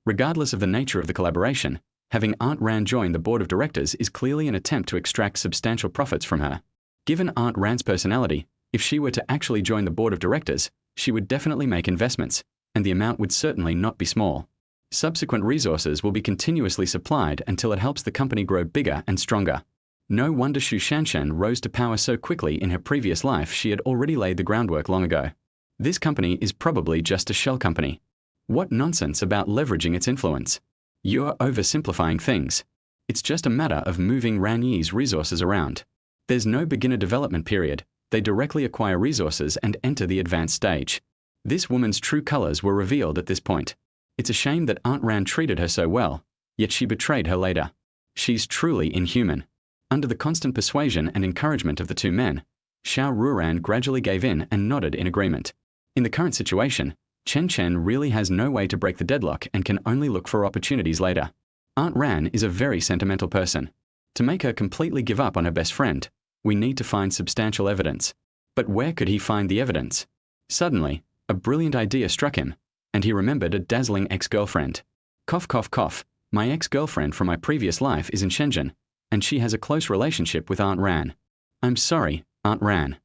Regardless of the nature of the collaboration, having Aunt Ran join the board of directors is clearly an attempt to extract substantial profits from her. Given Aunt Ran's personality, if she were to actually join the board of directors, she would definitely make investments, and the amount would certainly not be small. Subsequent resources will be continuously supplied until it helps the company grow bigger and stronger. No wonder Chen rose to power so quickly. In her previous life, she had already laid the groundwork long ago. This company is probably just a shell company. What nonsense about leveraging its influence. You're oversimplifying things. It's just a matter of moving Ran Yi's resources around. There's no beginner development period. They directly acquire resources and enter the advanced stage. This woman's true colors were revealed at this point. It's a shame that Aunt Ran treated her so well, yet she betrayed her later. She's truly inhuman. Under the constant persuasion and encouragement of the two men, Xiao Ruoran gradually gave in and nodded in agreement. In the current situation, Chen Chen really has no way to break the deadlock and can only look for opportunities later. Aunt Ran is a very sentimental person. To make her completely give up on her best friend, we need to find substantial evidence. But where could he find the evidence? Suddenly, a brilliant idea struck him, and he remembered a dazzling ex-girlfriend. Cough, cough, cough. My ex-girlfriend from my previous life is in Shenzhen, and she has a close relationship with Aunt Ran. I'm sorry, Aunt Ran.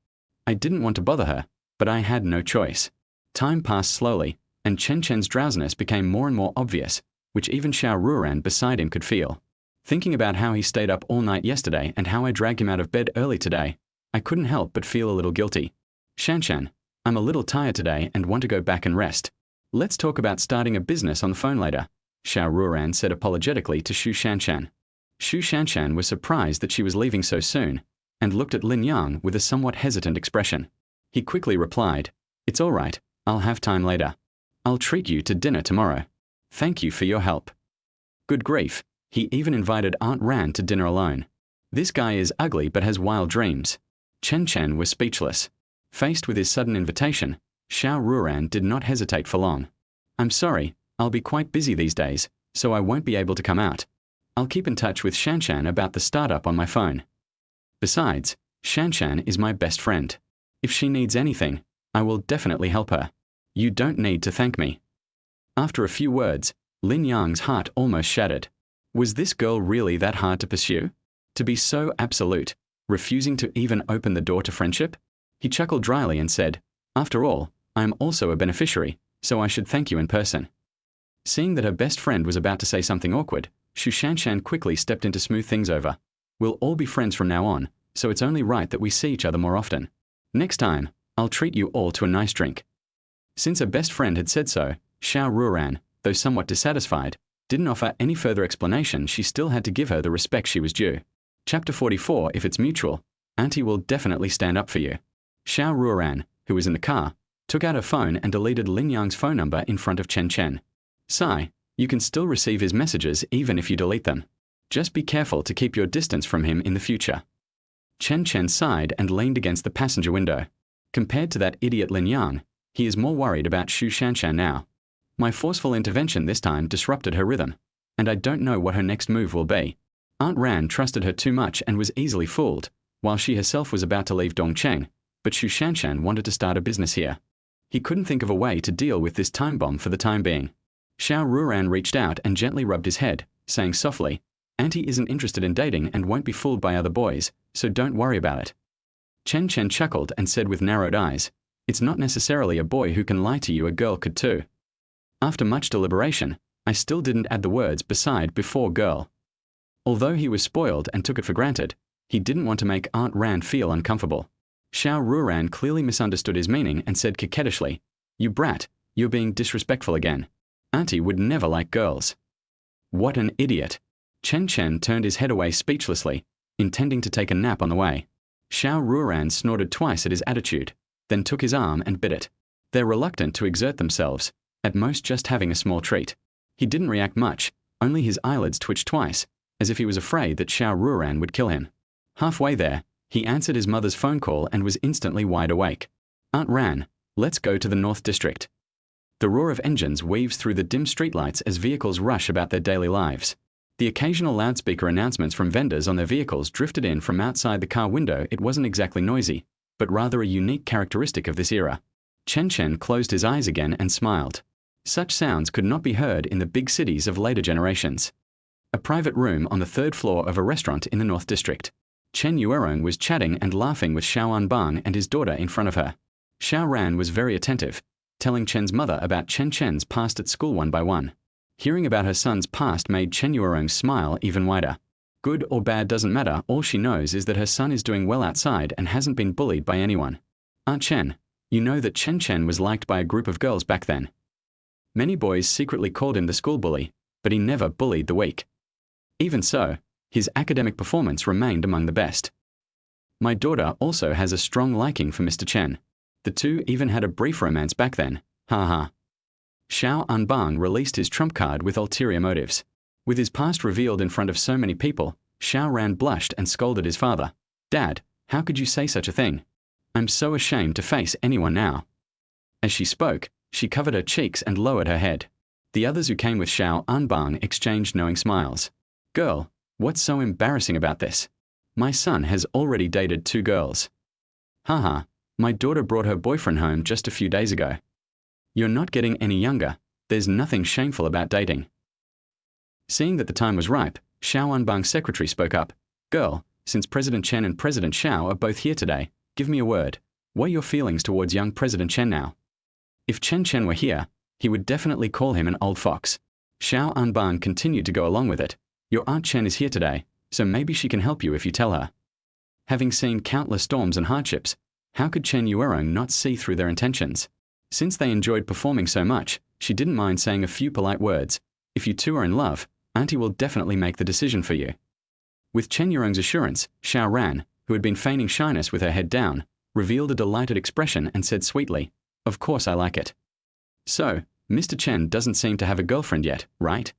I didn't want to bother her, but I had no choice. Time passed slowly, and Chen Chen's drowsiness became more and more obvious, which even Xiao Ruoran beside him could feel. Thinking about how he stayed up all night yesterday and how I dragged him out of bed early today, I couldn't help but feel a little guilty. Chen, I'm a little tired today and want to go back and rest. Let's talk about starting a business on the phone later, Xiao Ruoran said apologetically to Chen. Chen was surprised that she was leaving so soon, and looked at Lin Yang with a somewhat hesitant expression. He quickly replied, "It's all right, I'll have time later. I'll treat you to dinner tomorrow. Thank you for your help." Good grief, he even invited Aunt Ran to dinner alone. This guy is ugly but has wild dreams. Chen was speechless. Faced with his sudden invitation, Xiao Ruoran did not hesitate for long. "I'm sorry, I'll be quite busy these days, so I won't be able to come out. I'll keep in touch with Chen about the startup on my phone. Besides, Chen is my best friend. If she needs anything, I will definitely help her. You don't need to thank me." After a few words, Lin Yang's heart almost shattered. Was this girl really that hard to pursue? To be so absolute, refusing to even open the door to friendship? He chuckled dryly and said, "After all, I am also a beneficiary, so I should thank you in person." Seeing that her best friend was about to say something awkward, Chen quickly stepped in to smooth things over. "We'll all be friends from now on, so it's only right that we see each other more often. Next time, I'll treat you all to a nice drink." Since her best friend had said so, Xiao Ruoran, though somewhat dissatisfied, didn't offer any further explanation. She still had to give her the respect she was due. Chapter 44. If it's mutual, Auntie will definitely stand up for you. Xiao Ruoran, who was in the car, took out her phone and deleted Lin Yang's phone number in front of Chen Chen. "Sigh, you can still receive his messages even if you delete them. Just be careful to keep your distance from him in the future." Chen Chen sighed and leaned against the passenger window. Compared to that idiot Lin Yang, he is more worried about Chen now. My forceful intervention this time disrupted her rhythm, and I don't know what her next move will be. Aunt Ran trusted her too much and was easily fooled, while she herself was about to leave Dongcheng, but Chen wanted to start a business here. He couldn't think of a way to deal with this time bomb for the time being. Xiao Ruoran reached out and gently rubbed his head, saying softly, "Auntie isn't interested in dating and won't be fooled by other boys, so don't worry about it." Chen chuckled and said with narrowed eyes, "It's not necessarily a boy who can lie to you, a girl could too." After much deliberation, I still didn't add the words beside before girl. Although he was spoiled and took it for granted, he didn't want to make Aunt Ran feel uncomfortable. Xiao Ruoran clearly misunderstood his meaning and said coquettishly, "You brat, you're being disrespectful again. Auntie would never like girls." What an idiot. Chen turned his head away speechlessly, intending to take a nap on the way. Xiao Ruoran snorted twice at his attitude, then took his arm and bit it. They're reluctant to exert themselves, at most just having a small treat. He didn't react much, only his eyelids twitched twice, as if he was afraid that Xiao Ruoran would kill him. Halfway there, he answered his mother's phone call and was instantly wide awake. "Aunt Ran, let's go to the North District." The roar of engines weaves through the dim streetlights as vehicles rush about their daily lives. The occasional loudspeaker announcements from vendors on their vehicles drifted in from outside the car window. It wasn't exactly noisy, but rather a unique characteristic of this era. Chen Chen closed his eyes again and smiled. Such sounds could not be heard in the big cities of later generations. A private room on the third floor of a restaurant in the North District. Chen Yuerong was chatting and laughing with Xiao Anbang and his daughter in front of her. Xiao Ran was very attentive, telling Chen's mother about Chen Chen's past at school one by one. Hearing about her son's past made Chen Yuerong's smile even wider. Good or bad doesn't matter, all she knows is that her son is doing well outside and hasn't been bullied by anyone. "Aunt Chen, you know that Chen Chen was liked by a group of girls back then. Many boys secretly called him the school bully, but he never bullied the weak. Even so, his academic performance remained among the best. My daughter also has a strong liking for Mr. Chen. The two even had a brief romance back then, ha. Xiao Anbang released his trump card with ulterior motives. With his past revealed in front of so many people, Xiao Ran blushed and scolded his father. "Dad, how could you say such a thing? I'm so ashamed to face anyone now." As she spoke, she covered her cheeks and lowered her head. The others who came with Xiao Anbang exchanged knowing smiles. "Girl, what's so embarrassing about this? My son has already dated 2 girls. Haha, my daughter brought her boyfriend home just a few days ago. You're not getting any younger. There's nothing shameful about dating." Seeing that the time was ripe, Xiao Anbang's secretary spoke up. "Girl, since President Chen and President Xiao are both here today, give me a word. What are your feelings towards young President Chen now?" If Chen Chen were here, he would definitely call him an old fox. Xiao Anbang continued to go along with it. "Your Aunt Chen is here today, so maybe she can help you if you tell her." Having seen countless storms and hardships, how could Chen Yuerong not see through their intentions? Since they enjoyed performing so much, she didn't mind saying a few polite words. "If you two are in love, Auntie will definitely make the decision for you." With Chen Yuerong's assurance, Xiao Ran, who had been feigning shyness with her head down, revealed a delighted expression and said sweetly, "Of course I like it." "So, Mr. Chen doesn't seem to have a girlfriend yet, right?"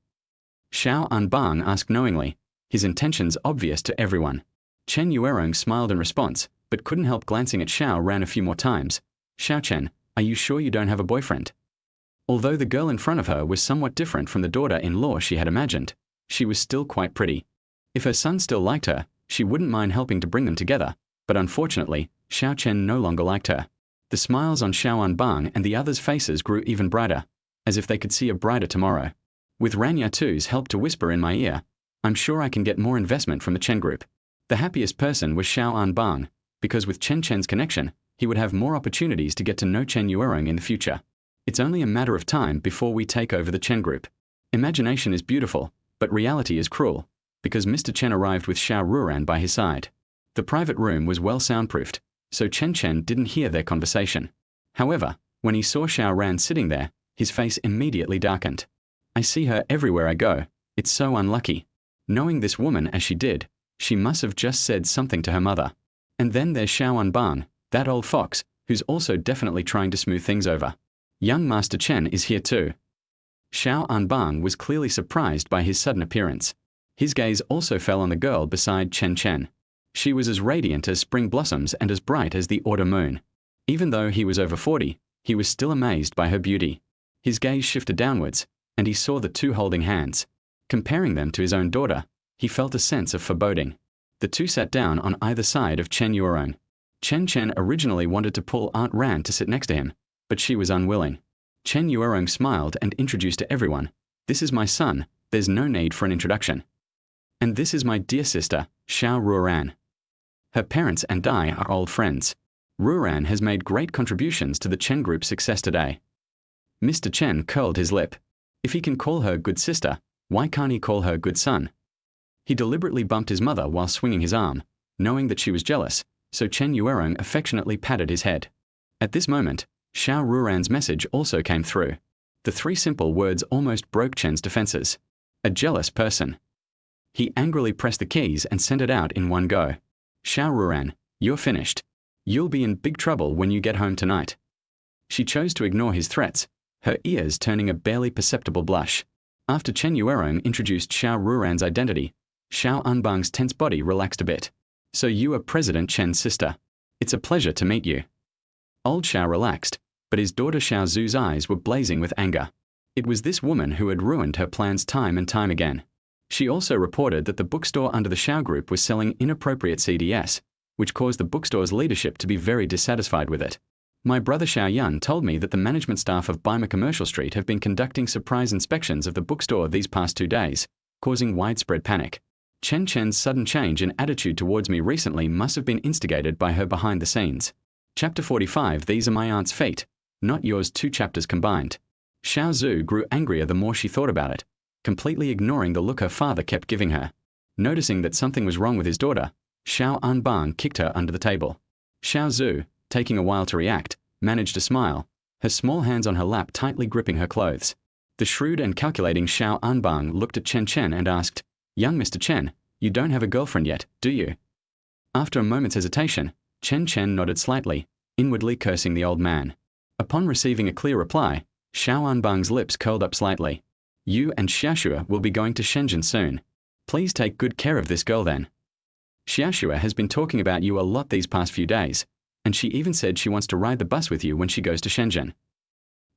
Xiao Anbang asked knowingly, his intentions obvious to everyone. Chen Yuerong smiled in response, but couldn't help glancing at Xiao Ran a few more times. "Xiao Chen, are you sure you don't have a boyfriend?" Although the girl in front of her was somewhat different from the daughter-in-law she had imagined, she was still quite pretty. If her son still liked her, she wouldn't mind helping to bring them together, but unfortunately, Xiao Chen no longer liked her. The smiles on Xiao Anbang and the others' faces grew even brighter, as if they could see a brighter tomorrow. With Ranya Tu's help to whisper in my ear, "I'm sure I can get more investment from the Chen Group." The happiest person was Xiao Anbang, because with Chen Chen's connection, he would have more opportunities to get to know Chen Yuerong in the future. It's only a matter of time before we take over the Chen Group. Imagination is beautiful, but reality is cruel, because Mr. Chen arrived with Xiao Ruoran by his side. The private room was well soundproofed, so Chen Chen didn't hear their conversation. However, when he saw Xiao Ran sitting there, his face immediately darkened. "I see her everywhere I go. It's so unlucky." Knowing this woman as she did, she must have just said something to her mother. And then there's Xiao Anbang, that old fox, who's also definitely trying to smooth things over. Young Master Chen is here too. Xiao Anbang was clearly surprised by his sudden appearance. His gaze also fell on the girl beside Chen Chen. She was as radiant as spring blossoms and as bright as the autumn moon. Even though he was over 40, he was still amazed by her beauty. His gaze shifted downwards, and he saw the two holding hands. Comparing them to his own daughter, he felt a sense of foreboding. The two sat down on either side of Chen Yuerong. Chen Chen originally wanted to pull Aunt Ran to sit next to him, but she was unwilling. Chen Yuerong smiled and introduced to everyone, "This is my son, there's no need for an introduction. And this is my dear sister, Xiao Ruoran. Her parents and I are old friends. Ruoran has made great contributions to the Chen Group's success today." Mr. Chen curled his lip. If he can call her good sister, why can't he call her good son? He deliberately bumped his mother while swinging his arm, knowing that she was jealous, so Chen Yuerong affectionately patted his head. At this moment, Xiao Ruoran's message also came through. The 3 simple words almost broke Chen's defenses. A jealous person. He angrily pressed the keys and sent it out in one go. "Xiao Ruoran, you're finished. You'll be in big trouble when you get home tonight. She chose to ignore his threats, her ears turning a barely perceptible blush. After Chen Yuerong introduced Xiao Ruoran's identity, Xiao Anbang's tense body relaxed a bit. So you are President Chen's sister. It's a pleasure to meet you. Old Xiao relaxed, but his daughter Xiao Zu's eyes were blazing with anger. It was this woman who had ruined her plans time and time again. She also reported that the bookstore under the Xiao Group was selling inappropriate CDs, which caused the bookstore's leadership to be very dissatisfied with it. My brother Xiao Yun told me that the management staff of Baima Commercial Street have been conducting surprise inspections of the bookstore these past 2 days, causing widespread panic. Chen Chen's sudden change in attitude towards me recently must have been instigated by her behind the scenes. Chapter 45. These are my aunt's feet, not yours. 2 chapters combined. Xiao Zu grew angrier the more she thought about it, completely ignoring the look her father kept giving her. Noticing that something was wrong with his daughter, Xiao Anbang kicked her under the table. Xiao Zu, taking a while to react, managed to smile, her small hands on her lap tightly gripping her clothes. The shrewd and calculating Xiao Anbang looked at Chen Chen and asked, "Young Mr. Chen, you don't have a girlfriend yet, do you?" After a moment's hesitation, Chen Chen nodded slightly, inwardly cursing the old man. Upon receiving a clear reply, Xiao Anbang's lips curled up slightly. "You and Xiaoxue will be going to Shenzhen soon. Please take good care of this girl then. Xiaoxue has been talking about you a lot these past few days, and she even said she wants to ride the bus with you when she goes to Shenzhen."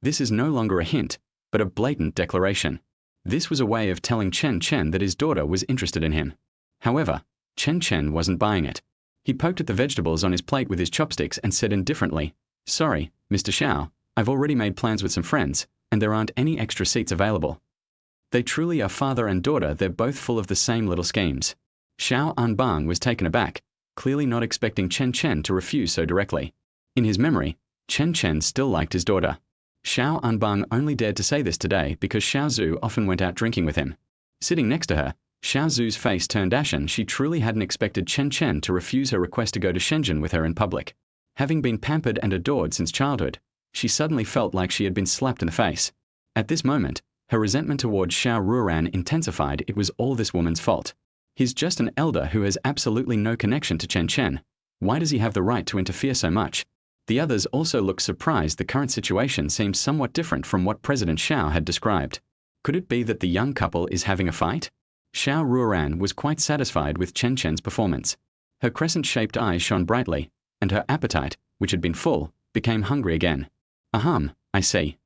This is no longer a hint, but a blatant declaration. This was a way of telling Chen Chen that his daughter was interested in him. However, Chen Chen wasn't buying it. He poked at the vegetables on his plate with his chopsticks and said indifferently, "Sorry, Mr. Xiao, I've already made plans with some friends, and there aren't any extra seats available." They truly are father and daughter. They're both full of the same little schemes. Xiao Anbang was taken aback, clearly not expecting Chen Chen to refuse so directly. In his memory, Chen Chen still liked his daughter. Xiao Anbang only dared to say this today because Xiao Zu often went out drinking with him. Sitting next to her, Xiao Zu's face turned ashen. She truly hadn't expected Chen Chen to refuse her request to go to Shenzhen with her in public. Having been pampered and adored since childhood, she suddenly felt like she had been slapped in the face. At this moment, her resentment towards Xiao Ruoran intensified. It was all this woman's fault. He's just an elder who has absolutely no connection to Chen Chen. Why does he have the right to interfere so much? The others also looked surprised. The current situation seemed somewhat different from what President Xiao had described. Could it be that the young couple is having a fight? Xiao Ruoran was quite satisfied with Chen Chen's performance. Her crescent-shaped eyes shone brightly, and her appetite, which had been full, became hungry again. "Aham, I see.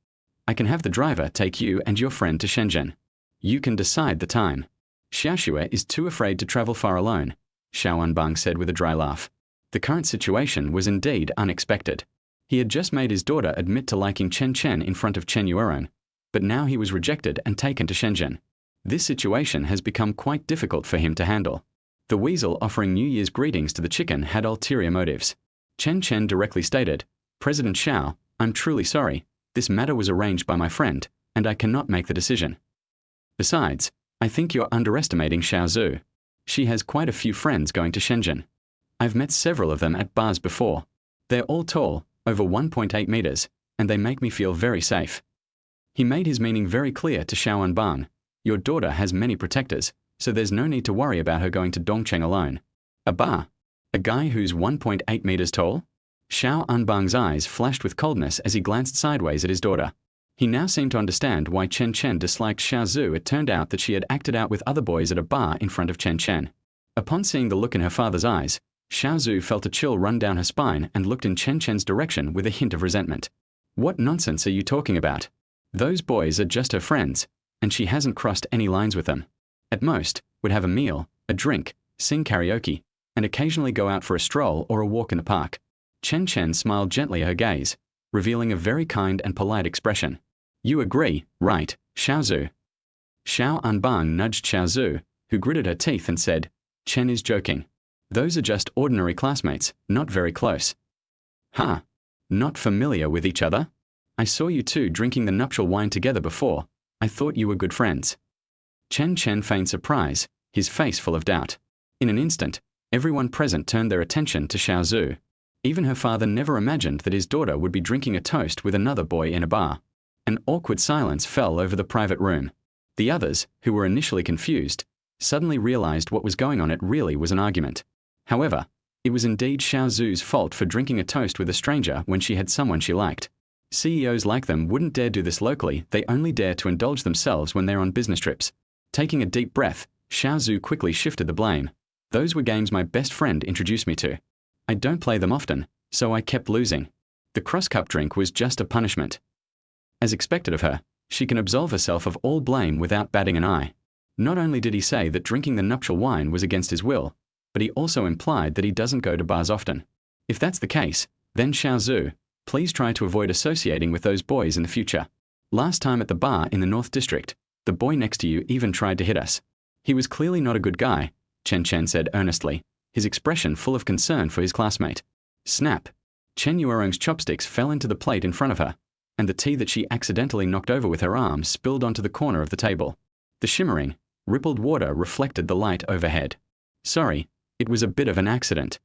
I can have the driver take you and your friend to Shenzhen. You can decide the time." "Xiaoxue is too afraid to travel far alone," Xiao Anbang said with a dry laugh. The current situation was indeed unexpected. He had just made his daughter admit to liking Chen Chen in front of Chen Yuerong, but now he was rejected and taken to Shenzhen. This situation has become quite difficult for him to handle. The weasel offering New Year's greetings to the chicken had ulterior motives. Chen Chen directly stated, "President Xiao, I'm truly sorry. This matter was arranged by my friend, and I cannot make the decision. Besides, I think you're underestimating Xiao Zu. She has quite a few friends going to Shenzhen. I've met several of them at bars before. They're all tall, over 1.8 meters, and they make me feel very safe." He made his meaning very clear to Xiao Anbang. Your daughter has many protectors, so there's no need to worry about her going to Dongcheng alone. A bar? A guy who's 1.8 meters tall? Xiao Anbang's eyes flashed with coldness as he glanced sideways at his daughter. He now seemed to understand why Chen Chen disliked Xiao Zu. It turned out that she had acted out with other boys at a bar in front of Chen Chen. Upon seeing the look in her father's eyes, Xiao Zu felt a chill run down her spine and looked in Chen Chen's direction with a hint of resentment. "What nonsense are you talking about? Those boys are just her friends, and she hasn't crossed any lines with them. At most, would have a meal, a drink, sing karaoke, and occasionally go out for a stroll or a walk in the park." Chen Chen smiled gently at her gaze, revealing a very kind and polite expression. "You agree, right, Xiao Zu?" Xiao Anbang nudged Xiao Zu, who gritted her teeth and said, "Chen is joking. Those are just ordinary classmates, not very close." "Huh? Not familiar with each other? I saw you two drinking the nuptial wine together before. I thought you were good friends." Chen Chen feigned surprise, his face full of doubt. In an instant, everyone present turned their attention to Xiao Zu. Even her father never imagined that his daughter would be drinking a toast with another boy in a bar. An awkward silence fell over the private room. The others, who were initially confused, suddenly realized what was going on. It really was an argument. However, It was indeed Xiao Zu's fault for drinking a toast with a stranger when she had someone she liked. CEOs like them wouldn't dare do this locally, they only dare to indulge themselves when they're on business trips. Taking a deep breath, Xiao Zu quickly shifted the blame. Those were games my best friend introduced me to. I don't play them often, so I kept losing. The cross-cup drink was just a punishment. As expected of her, she can absolve herself of all blame without batting an eye. Not only did he say that drinking the nuptial wine was against his will, but he also implied that he doesn't go to bars often. If that's the case, then Xiao Zu, please try to avoid associating with those boys in the future. Last time at the bar in the North District, the boy next to you even tried to hit us. He was clearly not a good guy, Chen Chen said earnestly, his expression full of concern for his classmate. Snap! Chen Yuerong's chopsticks fell into the plate in front of her, and the tea that she accidentally knocked over with her arm spilled onto the corner of the table. The shimmering, rippled water reflected the light overhead. Sorry, it was a bit of an accident.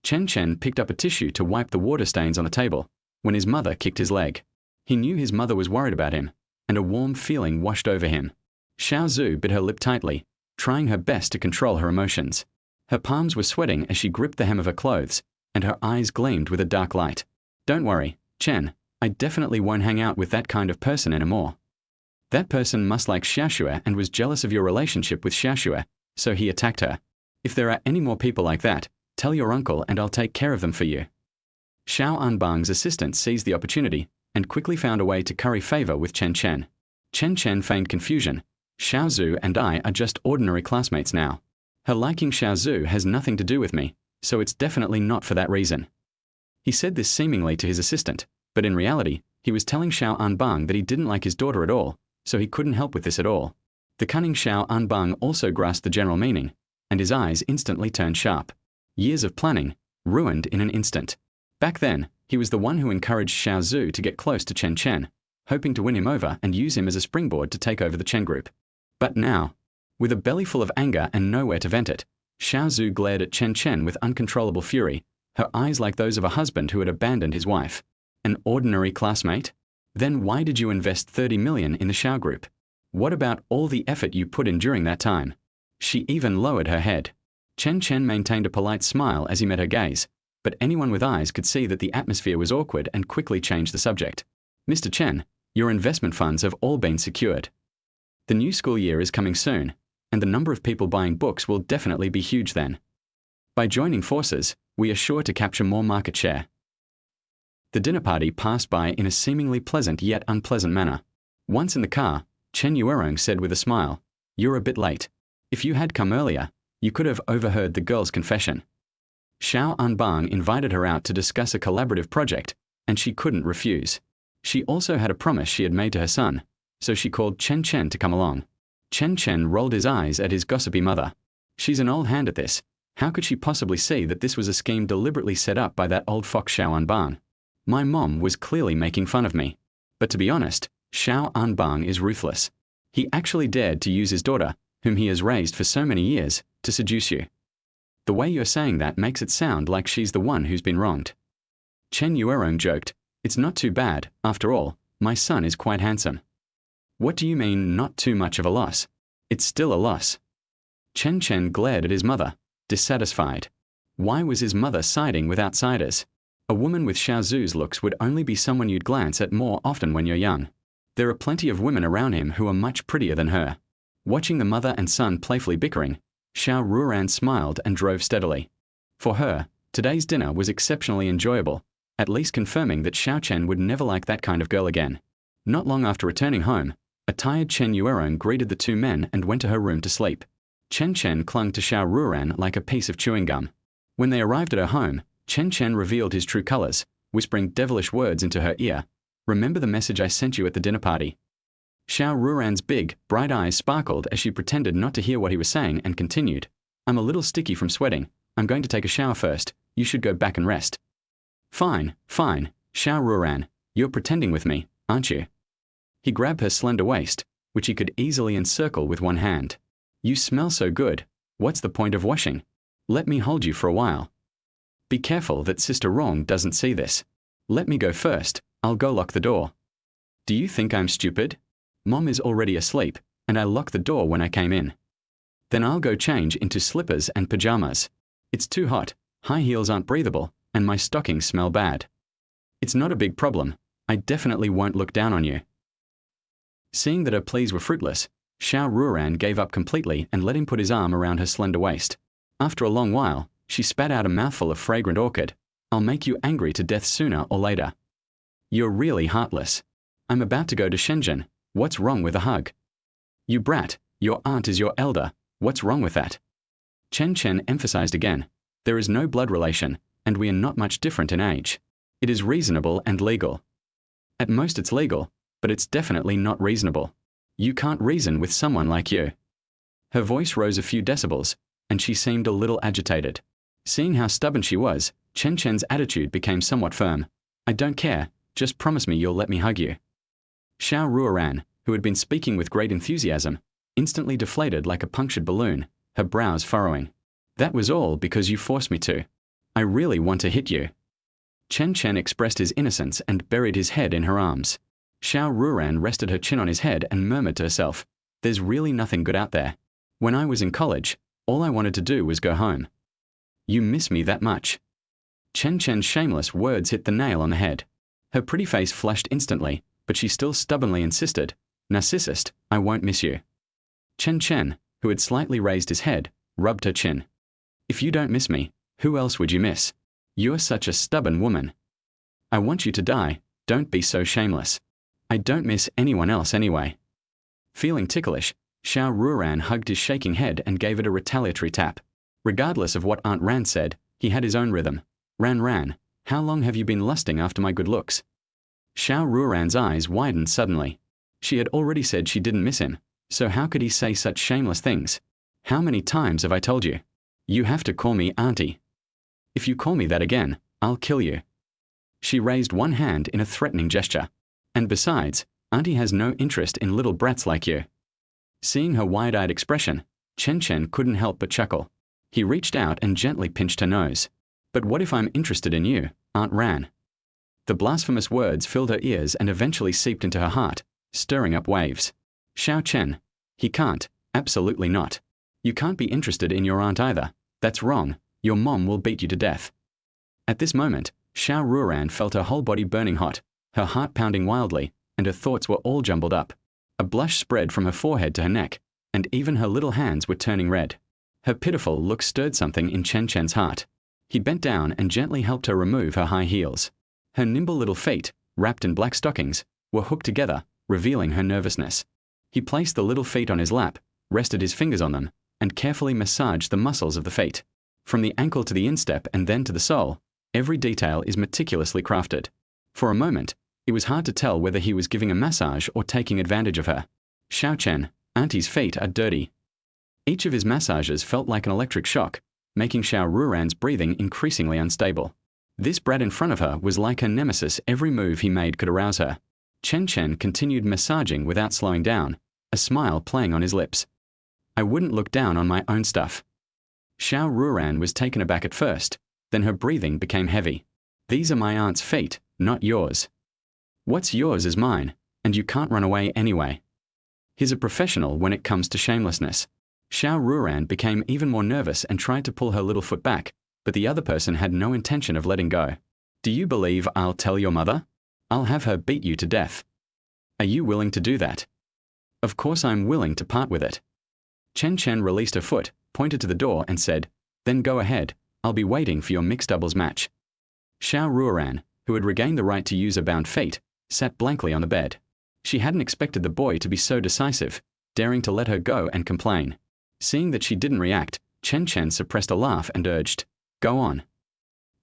Chen Chen picked up a tissue to wipe the water stains on the table, when his mother kicked his leg. He knew his mother was worried about him, and a warm feeling washed over him. Xiao Zu bit her lip tightly, trying her best to control her emotions. Her palms were sweating as she gripped the hem of her clothes, and her eyes gleamed with a dark light. Don't worry, Chen, I definitely won't hang out with that kind of person anymore. That person must like Xiaoxue and was jealous of your relationship with Xiaoxue, so he attacked her. If there are any more people like that, tell your uncle and I'll take care of them for you. Xiao Anbang's assistant seized the opportunity and quickly found a way to curry favor with Chen Chen. Chen Chen feigned confusion. Xiao Zu and I are just ordinary classmates now. Her liking Xiao Zu has nothing to do with me, so it's definitely not for that reason. He said this seemingly to his assistant, but in reality, he was telling Xiao Anbang that he didn't like his daughter at all, so he couldn't help with this at all. The cunning Xiao Anbang also grasped the general meaning, and his eyes instantly turned sharp. Years of planning, ruined in an instant. Back then, he was the one who encouraged Xiao Zu to get close to Chen Chen, hoping to win him over and use him as a springboard to take over the Chen group. But now, with a belly full of anger and nowhere to vent it, Xiao Zu glared at Chen Chen with uncontrollable fury, her eyes like those of a husband who had abandoned his wife. An ordinary classmate? Then why did you invest 30 million in the Xiao group? What about all the effort you put in during that time? She even lowered her head. Chen Chen maintained a polite smile as he met her gaze, but anyone with eyes could see that the atmosphere was awkward and quickly changed the subject. Mr. Chen, your investment funds have all been secured. The new school year is coming soon, and the number of people buying books will definitely be huge then. By joining forces, we are sure to capture more market share. The dinner party passed by in a seemingly pleasant yet unpleasant manner. Once in the car, Chen Yuerong said with a smile, "You're a bit late. If you had come earlier, you could have overheard the girl's confession." Xiao Anbang invited her out to discuss a collaborative project, and she couldn't refuse. She also had a promise she had made to her son, so she called Chen Chen to come along. Chen Chen rolled his eyes at his gossipy mother. She's an old hand at this. How could she possibly see that this was a scheme deliberately set up by that old fox Xiao Anbang? My mom was clearly making fun of me. But to be honest, Xiao Anbang is ruthless. He actually dared to use his daughter, whom he has raised for so many years, to seduce you. The way you're saying that makes it sound like she's the one who's been wronged. Chen Yuerong joked, "It's not too bad, after all, my son is quite handsome." What do you mean, not too much of a loss? It's still a loss. Chen Chen glared at his mother, dissatisfied. Why was his mother siding with outsiders? A woman with Xiao Zu's looks would only be someone you'd glance at more often when you're young. There are plenty of women around him who are much prettier than her. Watching the mother and son playfully bickering, Xiao Ruoran smiled and drove steadily. For her, today's dinner was exceptionally enjoyable, at least confirming that Xiao Chen would never like that kind of girl again. Not long after returning home, a tired Chen Yuerong greeted the two men and went to her room to sleep. Chen Chen clung to Xiao Ruoran like a piece of chewing gum. When they arrived at her home, Chen Chen revealed his true colors, whispering devilish words into her ear. "Remember the message I sent you at the dinner party?" Xiao Ruoran's big, bright eyes sparkled as she pretended not to hear what he was saying and continued, "I'm a little sticky from sweating. I'm going to take a shower first. You should go back and rest." Fine, fine, Xiao Ruoran, you're pretending with me, aren't you? He grabbed her slender waist, which he could easily encircle with one hand. "You smell so good. What's the point of washing? Let me hold you for a while. Be careful that Sister Rong doesn't see this. Let me go first. I'll go lock the door." "Do you think I'm stupid? Mom is already asleep, and I locked the door when I came in." "Then I'll go change into slippers and pajamas. It's too hot. High heels aren't breathable, and my stockings smell bad. It's not a big problem. I definitely won't look down on you. Seeing that her pleas were fruitless, Xiao Ruoran gave up completely and let him put his arm around her slender waist. After a long while, she spat out a mouthful of fragrant orchid. I'll make you angry to death sooner or later. You're really heartless. I'm about to go to Shenzhen. What's wrong with a hug? You brat, your aunt is your elder. What's wrong with that? Chen Chen emphasized again. There is no blood relation, and we are not much different in age. It is reasonable and legal. At most it's legal, but it's definitely not reasonable. You can't reason with someone like you. Her voice rose a few decibels, and she seemed a little agitated. Seeing how stubborn she was, Chen Chen's attitude became somewhat firm. I don't care, just promise me you'll let me hug you. Xiao Ruoran, who had been speaking with great enthusiasm, instantly deflated like a punctured balloon, her brows furrowing. That was all because you forced me to. I really want to hit you. Chen Chen expressed his innocence and buried his head in her arms. Xiao Ruoran rested her chin on his head and murmured to herself, there's really nothing good out there. When I was in college, all I wanted to do was go home. You miss me that much. Chen Chen's shameless words hit the nail on the head. Her pretty face flushed instantly, but she still stubbornly insisted, Narcissist, I won't miss you. Chen Chen, who had slightly raised his head, rubbed her chin. If you don't miss me, who else would you miss? You're such a stubborn woman. I want you to die, don't be so shameless. I don't miss anyone else anyway. Feeling ticklish, Xiao Ruoran hugged his shaking head and gave it a retaliatory tap. Regardless of what Aunt Ran said, he had his own rhythm. Ran, how long have you been lusting after my good looks? Xiao Ruoran's eyes widened suddenly. She had already said she didn't miss him, so how could he say such shameless things? How many times have I told you? You have to call me Auntie. If you call me that again, I'll kill you. She raised one hand in a threatening gesture. And besides, Auntie has no interest in little brats like you. Seeing her wide-eyed expression, Chen Chen couldn't help but chuckle. He reached out and gently pinched her nose. But what if I'm interested in you, Aunt Ran? The blasphemous words filled her ears and eventually seeped into her heart, stirring up waves. Xiao Chen. He can't, absolutely not. You can't be interested in your aunt either. That's wrong. Your mom will beat you to death. At this moment, Xiao Ruoran felt her whole body burning hot, her heart pounding wildly, and her thoughts were all jumbled up. A blush spread from her forehead to her neck, and even her little hands were turning red. Her pitiful look stirred something in Chen Chen's heart. He bent down and gently helped her remove her high heels. Her nimble little feet, wrapped in black stockings, were hooked together, revealing her nervousness. He placed the little feet on his lap, rested his fingers on them, and carefully massaged the muscles of the feet. From the ankle to the instep and then to the sole, every detail is meticulously crafted. For a moment, it was hard to tell whether he was giving a massage or taking advantage of her. Xiao Chen, Auntie's feet are dirty. Each of his massages felt like an electric shock, making Xiao Ruoran's breathing increasingly unstable. This brat in front of her was like her nemesis. Every move he made could arouse her. Chen Chen continued massaging without slowing down, a smile playing on his lips. I wouldn't look down on my own stuff. Xiao Ruoran was taken aback at first, then her breathing became heavy. These are my aunt's feet, not yours. What's yours is mine, and you can't run away anyway. He's a professional when it comes to shamelessness. Xiao Ruoran became even more nervous and tried to pull her little foot back, but the other person had no intention of letting go. Do you believe I'll tell your mother? I'll have her beat you to death. Are you willing to do that? Of course I'm willing to part with it. Chen Chen released her foot, pointed to the door and said, Then go ahead, I'll be waiting for your mixed doubles match. Xiao Ruoran, who had regained the right to use her bound feet, sat blankly on the bed. She hadn't expected the boy to be so decisive, daring to let her go and complain. Seeing that she didn't react, Chen Chen suppressed a laugh and urged, Go on.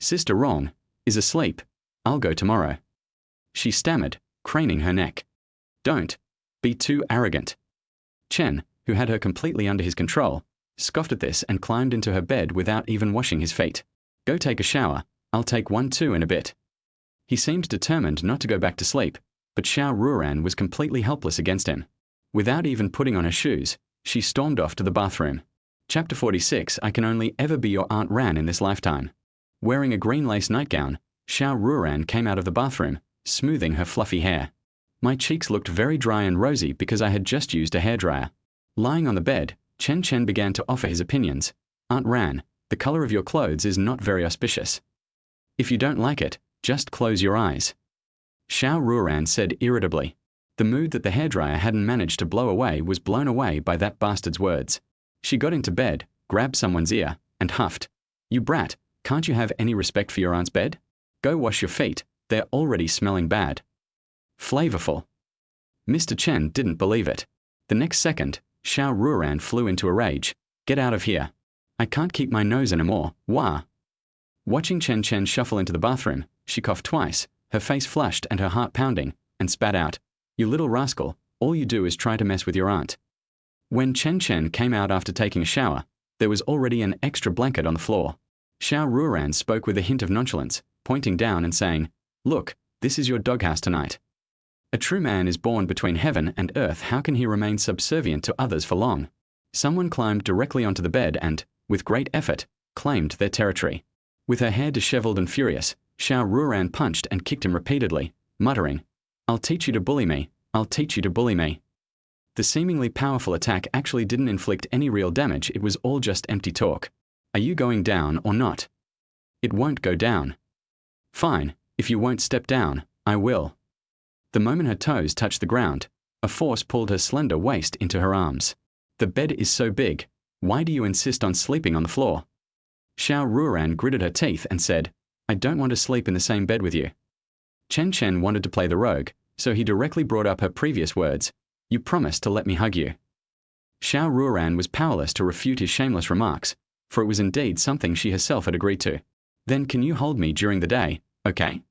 Sister Wrong is asleep. I'll go tomorrow. She stammered, craning her neck. Don't be too arrogant. Chen, who had her completely under his control, scoffed at this and climbed into her bed without even washing his feet. Go take a shower. I'll take one too in a bit. He seemed determined not to go back to sleep, but Xiao Ruoran was completely helpless against him. Without even putting on her shoes, she stormed off to the bathroom. Chapter 46. I can only ever be your Aunt Ran in this lifetime. Wearing a green lace nightgown, Xiao Ruoran came out of the bathroom, smoothing her fluffy hair. My cheeks looked very dry and rosy because I had just used a hairdryer. Lying on the bed, Chen Chen began to offer his opinions. Aunt Ran, The color of your clothes is not very auspicious. If you don't like it, just close your eyes. Xiao Ruoran said irritably. The mood that the hairdryer hadn't managed to blow away was blown away by that bastard's words. She got into bed, grabbed someone's ear, and huffed. You brat, can't you have any respect for your aunt's bed? Go wash your feet, they're already smelling bad. Flavorful. Mr. Chen didn't believe it. The next second, Xiao Ruoran flew into a rage. Get out of here. I can't keep my nose anymore, wah. Watching Chen Chen shuffle into the bathroom, she coughed twice, her face flushed and her heart pounding, and spat out. You little rascal, all you do is try to mess with your aunt. When Chen Chen came out after taking a shower, there was already an extra blanket on the floor. Xiao Ruoran spoke with a hint of nonchalance, pointing down and saying, Look, this is your doghouse tonight. A true man is born between heaven and earth. How can he remain subservient to others for long? Someone climbed directly onto the bed and, with great effort, claimed their territory. With her hair disheveled and furious, Xiao Ruoran punched and kicked him repeatedly, muttering, I'll teach you to bully me, I'll teach you to bully me. The seemingly powerful attack actually didn't inflict any real damage, it was all just empty talk. Are you going down or not? It won't go down. Fine, if you won't step down, I will. The moment her toes touched the ground, a force pulled her slender waist into her arms. The bed is so big, why do you insist on sleeping on the floor? Xiao Ruoran gritted her teeth and said, I don't want to sleep in the same bed with you. Chen Chen wanted to play the rogue, so he directly brought up her previous words, You promised to let me hug you. Xiao Ruoran was powerless to refute his shameless remarks, for it was indeed something she herself had agreed to. Then can you hold me during the day, okay?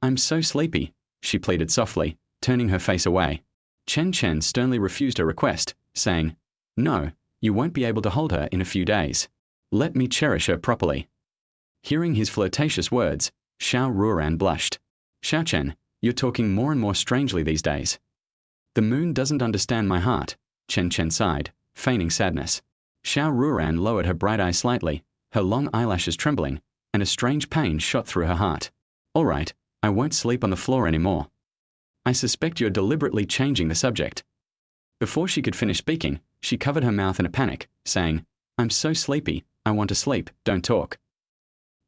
I'm so sleepy, she pleaded softly, turning her face away. Chen Chen sternly refused her request, saying, No, you won't be able to hold her in a few days. Let me cherish her properly. Hearing his flirtatious words, Xiao Ruoran blushed. Xiao Chen, you're talking more and more strangely these days. The moon doesn't understand my heart, Chen Chen sighed, feigning sadness. Xiao Ruoran lowered her bright eyes slightly, her long eyelashes trembling, and a strange pain shot through her heart. All right, I won't sleep on the floor anymore. I suspect you're deliberately changing the subject. Before she could finish speaking, she covered her mouth in a panic, saying, I'm so sleepy, I want to sleep, don't talk.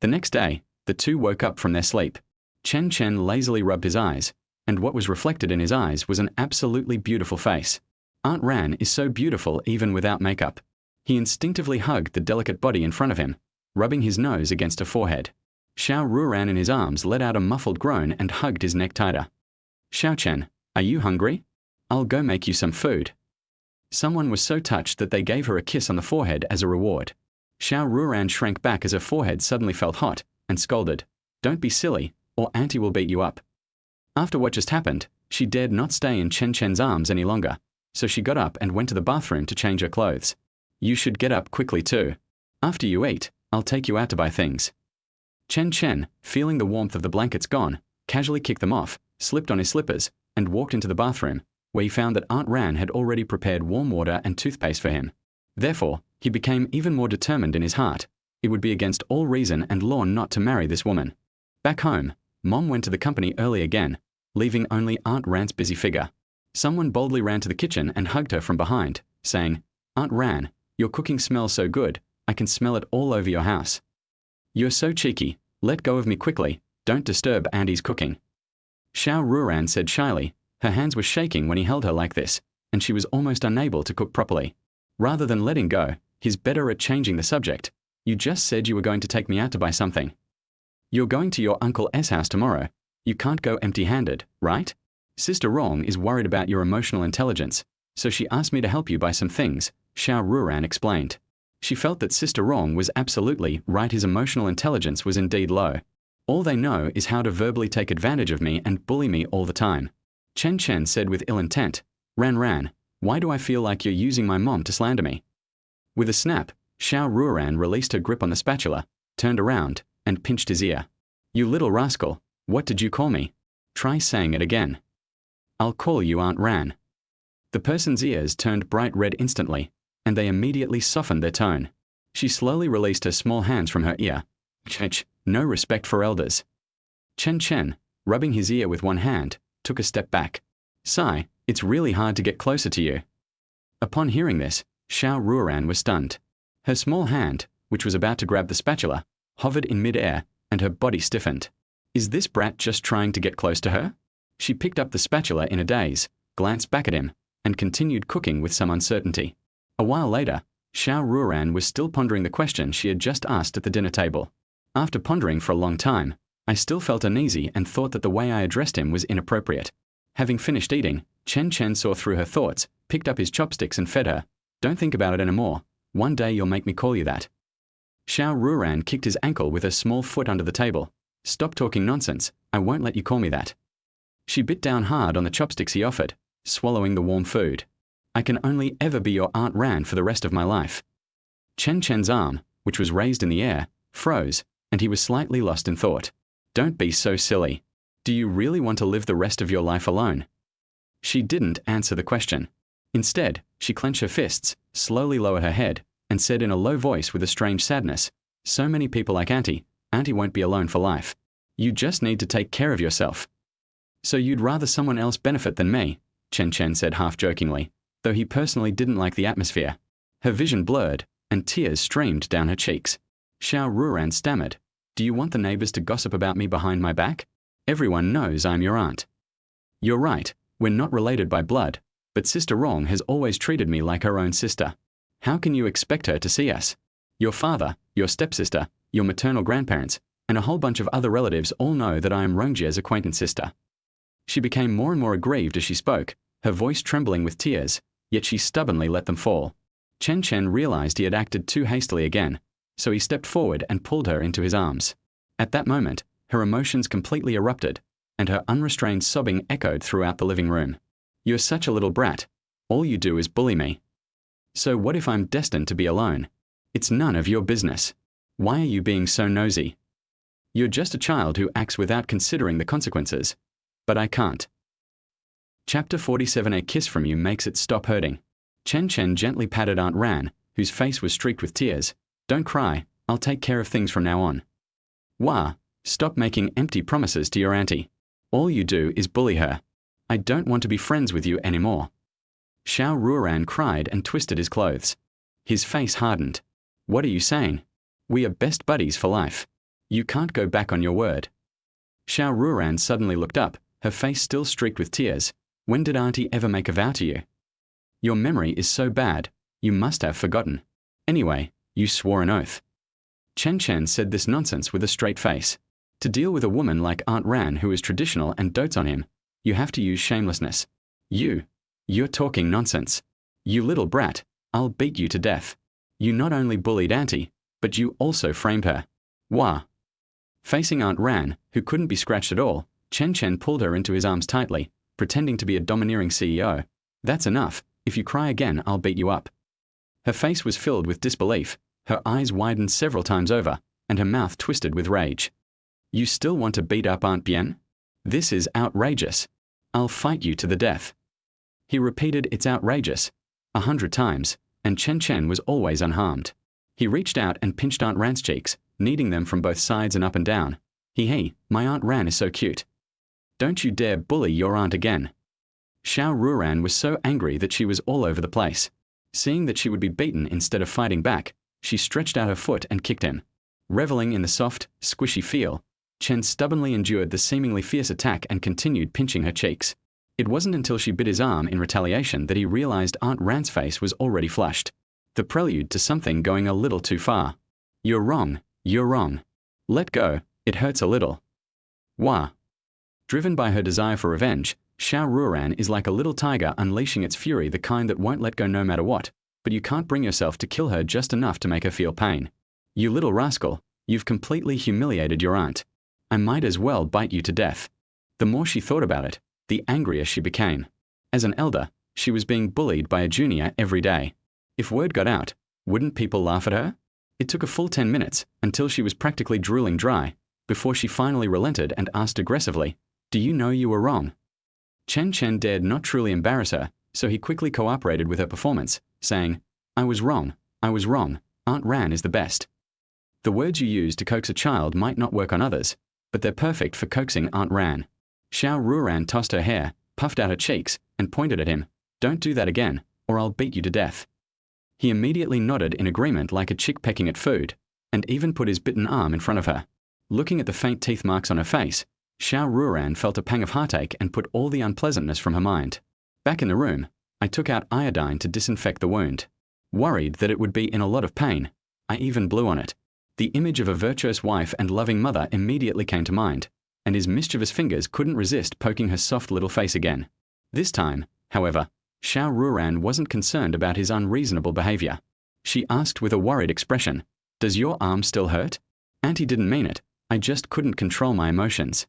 The next day, the two woke up from their sleep. Chen Chen lazily rubbed his eyes, and what was reflected in his eyes was an absolutely beautiful face. Aunt Ran is so beautiful even without makeup. He instinctively hugged the delicate body in front of him, rubbing his nose against her forehead. Xiao Ruoran in his arms let out a muffled groan and hugged his neck tighter. Xiao Chen, are you hungry? I'll go make you some food. Someone was so touched that they gave her a kiss on the forehead as a reward. Xiao Ruoran shrank back as her forehead suddenly felt hot, and scolded, Don't be silly, or Auntie will beat you up. After what just happened, she dared not stay in Chen Chen's arms any longer, so she got up and went to the bathroom to change her clothes. You should get up quickly too. After you eat, I'll take you out to buy things. Chen Chen, feeling the warmth of the blankets gone, casually kicked them off, slipped on his slippers, and walked into the bathroom, where he found that Aunt Ran had already prepared warm water and toothpaste for him. Therefore, he became even more determined in his heart. It would be against all reason and law not to marry this woman. Back home, Mom went to the company early again, leaving only Aunt Ran's busy figure. Someone boldly ran to the kitchen and hugged her from behind, saying, Aunt Ran, your cooking smells so good, I can smell it all over your house. You're so cheeky, let go of me quickly, don't disturb Auntie's cooking. Xiao Ruoran said shyly, her hands were shaking when he held her like this, and she was almost unable to cook properly. Rather than letting go, he's better at changing the subject. You just said you were going to take me out to buy something. You're going to your Uncle S house tomorrow. You can't go empty-handed, right? Sister Rong is worried about your emotional intelligence, so she asked me to help you buy some things, Xiao Ruoran explained. She felt that Sister Rong was absolutely right. His emotional intelligence was indeed low. All they know is how to verbally take advantage of me and bully me all the time. Chen Chen said with ill intent, Ran, why do I feel like you're using my mom to slander me? With a snap, Xiao Ruoran released her grip on the spatula, turned around, and pinched his ear. You little rascal, what did you call me? Try saying it again. I'll call you Aunt Ran. The person's ears turned bright red instantly, and they immediately softened their tone. She slowly released her small hands from her ear. No respect for elders. Chen Chen, rubbing his ear with one hand, took a step back. Sigh, it's really hard to get closer to you. Upon hearing this, Xiao Ruoran was stunned. Her small hand, which was about to grab the spatula, hovered in mid-air, and her body stiffened. Is this brat just trying to get close to her? She picked up the spatula in a daze, glanced back at him, and continued cooking with some uncertainty. A while later, Xiao Ruoran was still pondering the question she had just asked at the dinner table. After pondering for a long time, I still felt uneasy and thought that the way I addressed him was inappropriate. Having finished eating, Chen Chen saw through her thoughts, picked up his chopsticks and fed her. Don't think about it anymore. One day you'll make me call you that. Xiao Ruoran kicked his ankle with her small foot under the table. Stop talking nonsense. I won't let you call me that. She bit down hard on the chopsticks he offered, swallowing the warm food. I can only ever be your Aunt Ran for the rest of my life. Chen Chen's arm, which was raised in the air, froze, and he was slightly lost in thought. Don't be so silly. Do you really want to live the rest of your life alone? She didn't answer the question. Instead, she clenched her fists, slowly lowered her head, and said in a low voice with a strange sadness, so many people like Auntie. Auntie won't be alone for life. You just need to take care of yourself. So you'd rather someone else benefit than me, Chen Chen said half-jokingly, though he personally didn't like the atmosphere. Her vision blurred, and tears streamed down her cheeks. Xiao Ruoran stammered, do you want the neighbors to gossip about me behind my back? Everyone knows I'm your aunt. You're right, we're not related by blood, but Sister Rong has always treated me like her own sister. How can you expect her to see us? Your father, your stepsister, your maternal grandparents, and a whole bunch of other relatives all know that I am Rongjia's acquaintance sister. She became more and more aggrieved as she spoke, her voice trembling with tears, yet she stubbornly let them fall. Chen Chen realized he had acted too hastily again, so he stepped forward and pulled her into his arms. At that moment, her emotions completely erupted, and her unrestrained sobbing echoed throughout the living room. You're such a little brat. All you do is bully me. So what if I'm destined to be alone? It's none of your business. Why are you being so nosy? You're just a child who acts without considering the consequences. But I can't. Chapter 47. A kiss from you makes it stop hurting. Chen Chen gently patted Aunt Ran, whose face was streaked with tears. Don't cry, I'll take care of things from now on. Wah, stop making empty promises to your auntie. All you do is bully her. I don't want to be friends with you anymore. Xiao Ruoran cried and twisted his clothes. His face hardened. What are you saying? We are best buddies for life. You can't go back on your word. Xiao Ruoran suddenly looked up, her face still streaked with tears. When did Auntie ever make a vow to you? Your memory is so bad, you must have forgotten. Anyway, you swore an oath. Chen Chen said this nonsense with a straight face. To deal with a woman like Aunt Ran who is traditional and dotes on him, you have to use shamelessness. You're talking nonsense. You little brat, I'll beat you to death. You not only bullied Auntie, but you also framed her. Wah. Facing Aunt Ran, who couldn't be scratched at all, Chen Chen pulled her into his arms tightly, pretending to be a domineering CEO. That's enough. If you cry again, I'll beat you up. Her face was filled with disbelief, her eyes widened several times over, and her mouth twisted with rage. You still want to beat up Aunt Bien? This is outrageous. I'll fight you to the death. He repeated it's outrageous 100 times, and Chen Chen was always unharmed. He reached out and pinched Aunt Ran's cheeks, kneading them from both sides and up and down. My Aunt Ran is so cute. Don't you dare bully your aunt again. Xiao Ruoran was so angry that she was all over the place. Seeing that she would be beaten instead of fighting back, she stretched out her foot and kicked him. Reveling in the soft, squishy feel, Chen stubbornly endured the seemingly fierce attack and continued pinching her cheeks. It wasn't until she bit his arm in retaliation that he realized Aunt Ran's face was already flushed. The prelude to something going a little too far. You're wrong. You're wrong. Let go. It hurts a little. Wah. Driven by her desire for revenge, Xiao Ruoran is like a little tiger unleashing its fury, the kind that won't let go no matter what, but you can't bring yourself to kill her just enough to make her feel pain. You little rascal, you've completely humiliated your aunt. I might as well bite you to death. The more she thought about it, the angrier she became. As an elder, she was being bullied by a junior every day. If word got out, wouldn't people laugh at her? It took a full 10 minutes, until she was practically drooling dry, before she finally relented and asked aggressively, Do you know you were wrong? Chen Chen dared not truly embarrass her, so he quickly cooperated with her performance, saying, I was wrong. Aunt Ran is the best. The words you use to coax a child might not work on others, but they're perfect for coaxing Aunt Ran. Xiao Ruoran tossed her hair, puffed out her cheeks, and pointed at him. Don't do that again, or I'll beat you to death. He immediately nodded in agreement like a chick pecking at food, and even put his bitten arm in front of her. Looking at the faint teeth marks on her face, Xiao Ruoran felt a pang of heartache and put all the unpleasantness from her mind. Back in the room, I took out iodine to disinfect the wound. Worried that it would be in a lot of pain, I even blew on it. The image of a virtuous wife and loving mother immediately came to mind, and his mischievous fingers couldn't resist poking her soft little face again. This time, however, Xiao Ruoran wasn't concerned about his unreasonable behavior. She asked with a worried expression, "Does your arm still hurt?" Auntie didn't mean it. I just couldn't control my emotions.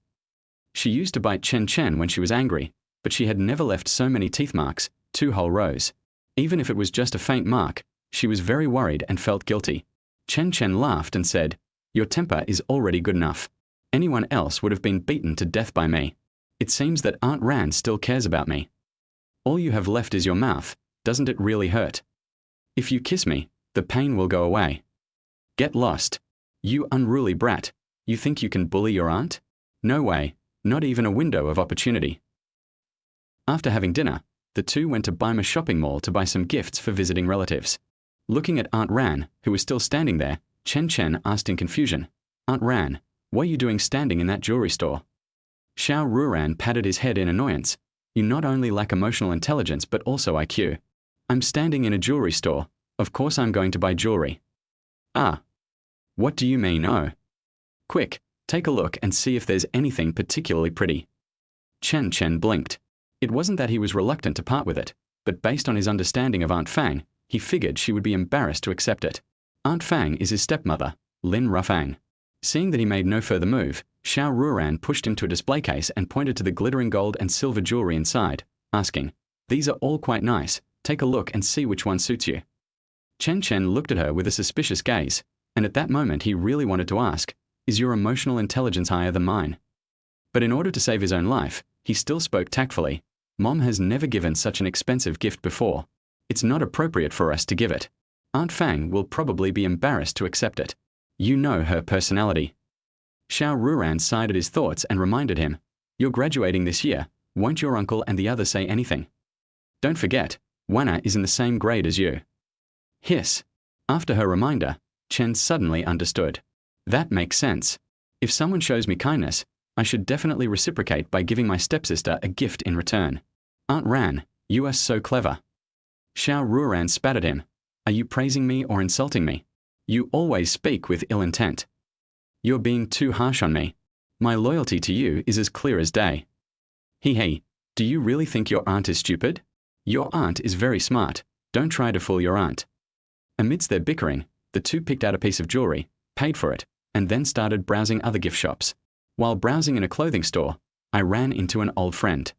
She used to bite Chen Chen when she was angry, but she had never left so many teeth marks, 2 whole rows. Even if it was just a faint mark, she was very worried and felt guilty. Chen Chen laughed and said, "Your temper is already good enough. Anyone else would have been beaten to death by me. It seems that Aunt Ran still cares about me. All you have left is your mouth. Doesn't it really hurt? If you kiss me, the pain will go away. Get lost. You unruly brat. You think you can bully your aunt? No way, not even a window of opportunity." After having dinner, the two went to Bima shopping mall to buy some gifts for visiting relatives. Looking at Aunt Ran, who was still standing there, Chen Chen asked in confusion, "Aunt Ran, what are you doing standing in that jewelry store?" Xiao Ruoran patted his head in annoyance. "You not only lack emotional intelligence but also IQ. I'm standing in a jewelry store. Of course I'm going to buy jewelry." "Ah. What do you mean, oh? Quick, take a look and see if there's anything particularly pretty." Chen Chen blinked. It wasn't that he was reluctant to part with it, but based on his understanding of Aunt Fang, he figured she would be embarrassed to accept it. Aunt Fang is his stepmother, Lin Rufang. Seeing that he made no further move, Xiao Ruoran pushed him to a display case and pointed to the glittering gold and silver jewelry inside, asking, "These are all quite nice. Take a look and see which one suits you." Chen Chen looked at her with a suspicious gaze, and at that moment he really wanted to ask, "Is your emotional intelligence higher than mine?" But in order to save his own life, he still spoke tactfully. "Mom has never given such an expensive gift before. It's not appropriate for us to give it. Aunt Fang will probably be embarrassed to accept it. You know her personality." Xiao Ruoran sighed at his thoughts and reminded him, "You're graduating this year. Won't your uncle and the others say anything? Don't forget, Wana is in the same grade as you." Hiss. After her reminder, Chen suddenly understood. That makes sense. If someone shows me kindness, I should definitely reciprocate by giving my stepsister a gift in return. Aunt Ran, you are so clever. Xiao Ruoran spat at him. "Are you praising me or insulting me? You always speak with ill intent. You're being too harsh on me. My loyalty to you is as clear as day." He, do you really think your aunt is stupid? Your aunt is very smart. Don't try to fool your aunt. Amidst their bickering, the two picked out a piece of jewelry, paid for it, and then started browsing other gift shops. While browsing in a clothing store, I ran into an old friend.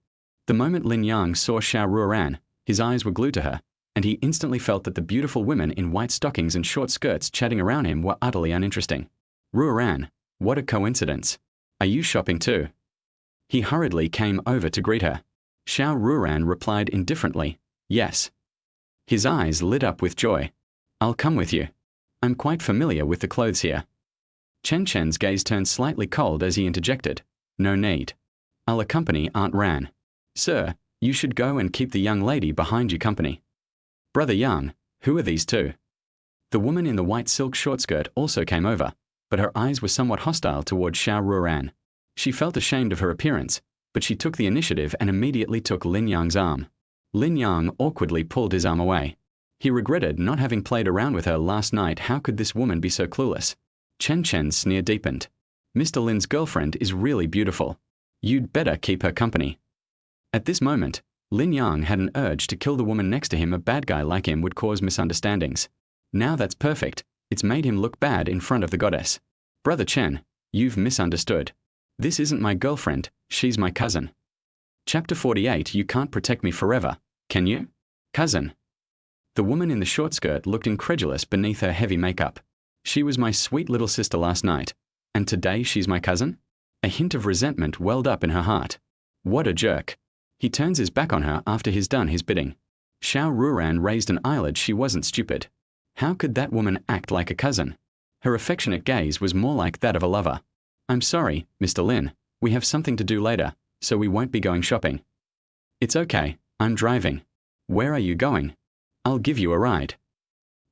The moment Lin Yang saw Xiao Ruoran, his eyes were glued to her, and he instantly felt that the beautiful women in white stockings and short skirts chatting around him were utterly uninteresting. "Ruoran, what a coincidence. Are you shopping too?" He hurriedly came over to greet her. Xiao Ruoran replied indifferently, "Yes." His eyes lit up with joy. "I'll come with you. I'm quite familiar with the clothes here." Chen Chen's gaze turned slightly cold as he interjected, "No need. I'll accompany Aunt Ran." "Sir, you should go and keep the young lady behind you company." "Brother Yang, who are these two?" The woman in the white silk short skirt also came over, but her eyes were somewhat hostile toward Xiao Ruoran. She felt ashamed of her appearance, but she took the initiative and immediately took Lin Yang's arm. Lin Yang awkwardly pulled his arm away. He regretted not having played around with her last night. How could this woman be so clueless? Chen Chen's sneer deepened. "Mr. Lin's girlfriend is really beautiful. You'd better keep her company." At this moment, Lin Yang had an urge to kill the woman next to him. A bad guy like him would cause misunderstandings. Now that's perfect. It's made him look bad in front of the goddess. "Brother Chen, you've misunderstood. This isn't my girlfriend, she's my cousin." Chapter 48. You can't protect me forever, can you? Cousin. The woman in the short skirt looked incredulous beneath her heavy makeup. "She was my sweet little sister last night, and today she's my cousin?" A hint of resentment welled up in her heart. What a jerk. He turns his back on her after he's done his bidding. Xiao Ruoran raised an eyelid. She wasn't stupid. How could that woman act like a cousin? Her affectionate gaze was more like that of a lover. "I'm sorry, Mr. Lin, we have something to do later, so we won't be going shopping." "It's okay, I'm driving." "Where are you going?" "I'll give you a ride."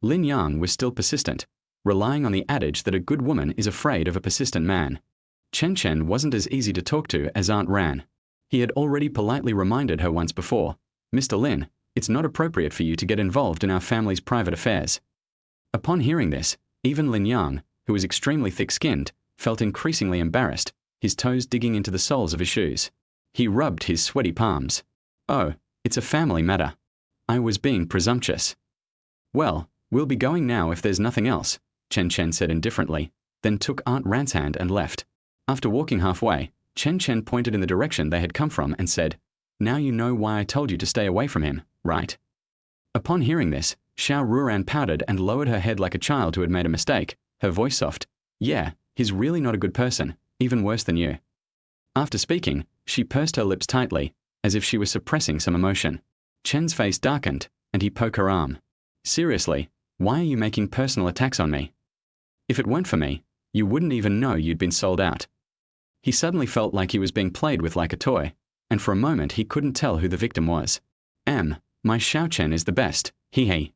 Lin Yang was still persistent. relying on the adage that a good woman is afraid of a persistent man. Chen Chen wasn't as easy to talk to as Aunt Ran. He had already politely reminded her once before, "Mr. Lin, it's not appropriate for you to get involved in our family's private affairs." Upon hearing this, even Lin Yang, who was extremely thick-skinned, felt increasingly embarrassed, his toes digging into the soles of his shoes. He rubbed his sweaty palms. "Oh, it's a family matter. I was being presumptuous." "Well, we'll be going now if there's nothing else," Chen Chen said indifferently, then took Aunt Ran's hand and left. After walking halfway, Chen Chen pointed in the direction they had come from and said, "Now you know why I told you to stay away from him, right?" Upon hearing this, Xiao Ruoran pouted and lowered her head like a child who had made a mistake, her voice soft. "Yeah, he's really not a good person, even worse than you." After speaking, she pursed her lips tightly, as if she was suppressing some emotion. Chen's face darkened, and he poked her arm. "Seriously, why are you making personal attacks on me? If it weren't for me, you wouldn't even know you'd been sold out." He suddenly felt like he was being played with like a toy, and for a moment he couldn't tell who the victim was. My Xiao Chen is the best, he.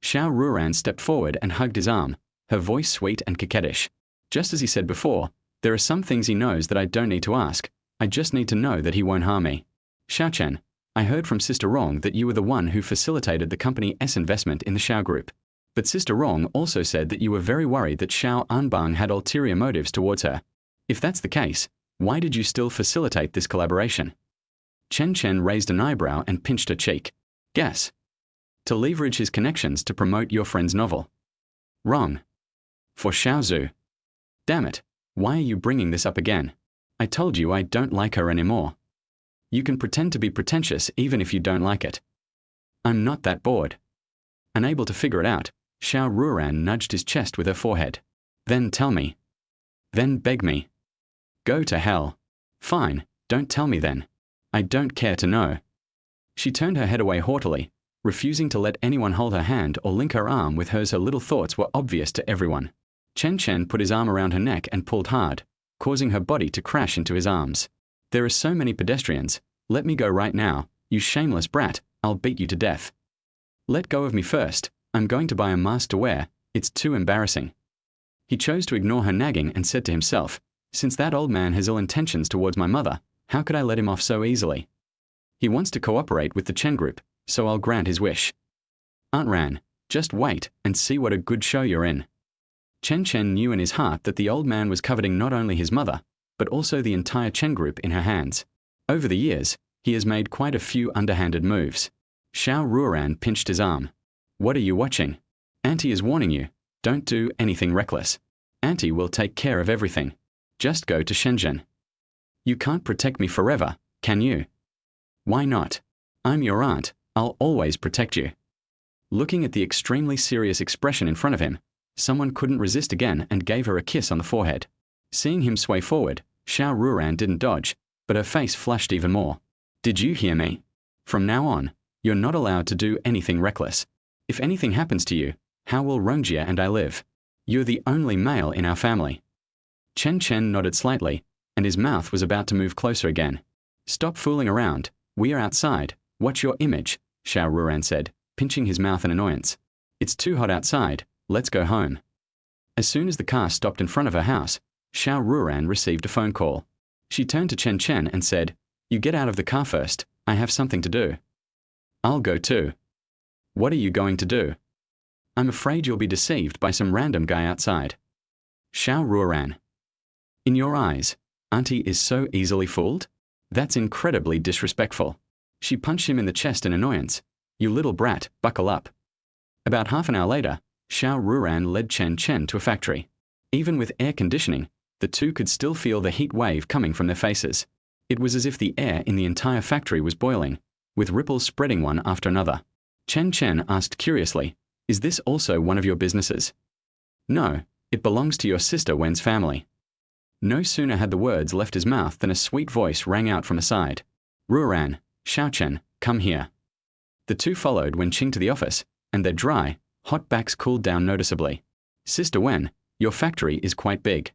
Xiao Ruoran stepped forward and hugged his arm, her voice sweet and coquettish. Just as he said before, there are some things he knows that I don't need to ask, I just need to know that he won't harm me. Xiao Chen, I heard from Sister Rong that you were the one who facilitated the Company S investment in the Xiao Group. But Sister Rong also said that you were very worried that Xiao Anbang had ulterior motives towards her. If that's the case, why did you still facilitate this collaboration? Chen Chen raised an eyebrow and pinched her cheek. Guess. To leverage his connections to promote your friend's novel. Wrong. For Xiao Zhu. Damn it, why are you bringing this up again? I told you I don't like her anymore. You can pretend to be pretentious even if you don't like it. I'm not that bored. Unable to figure it out, Xiao Ruoran nudged his chest with her forehead. Then tell me. Then beg me. Go to hell. Fine, don't tell me then. I don't care to know. She turned her head away haughtily, refusing to let anyone hold her hand or link her arm with hers. Her little thoughts were obvious to everyone. Chen Chen put his arm around her neck and pulled hard, causing her body to crash into his arms. There are so many pedestrians. Let me go right now, you shameless brat, I'll beat you to death. Let go of me first, I'm going to buy a mask to wear, it's too embarrassing. He chose to ignore her nagging and said to himself, since that old man has ill intentions towards my mother, how could I let him off so easily? He wants to cooperate with the Chen Group, so I'll grant his wish. Aunt Ran, just wait and see what a good show you're in. Chen Chen knew in his heart that the old man was coveting not only his mother, but also the entire Chen Group in her hands. Over the years, he has made quite a few underhanded moves. Xiao Ruoran pinched his arm. What are you watching? Auntie is warning you, don't do anything reckless. Auntie will take care of everything. Just go to Shenzhen. You can't protect me forever, can you? Why not? I'm your aunt, I'll always protect you. Looking at the extremely serious expression in front of him, someone couldn't resist again and gave her a kiss on the forehead. Seeing him sway forward, Xiao Ruoran didn't dodge, but her face flushed even more. Did you hear me? From now on, you're not allowed to do anything reckless. If anything happens to you, how will Rongjie and I live? You're the only male in our family. Chen Chen nodded slightly, and his mouth was about to move closer again. Stop fooling around, we are outside, watch your image, Xiao Ruoran said, pinching his mouth in annoyance. It's too hot outside, let's go home. As soon as the car stopped in front of her house, Xiao Ruoran received a phone call. She turned to Chen Chen and said, You get out of the car first, I have something to do. I'll go too. What are you going to do? I'm afraid you'll be deceived by some random guy outside. Xiao Ruoran. In your eyes, Auntie is so easily fooled? That's incredibly disrespectful. She punched him in the chest in annoyance. You little brat, buckle up. About half an hour later, Xiao Ruoran led Chen Chen to a factory. Even with air conditioning, the two could still feel the heat wave coming from their faces. It was as if the air in the entire factory was boiling, with ripples spreading one after another. Chen Chen asked curiously, Is this also one of your businesses? No, it belongs to your sister Wen's family. No sooner had the words left his mouth than a sweet voice rang out from aside. Ruoran, Xiao Chen, come here. The two followed Wen Qing to the office, and their dry, hot backs cooled down noticeably. Sister Wen, your factory is quite big.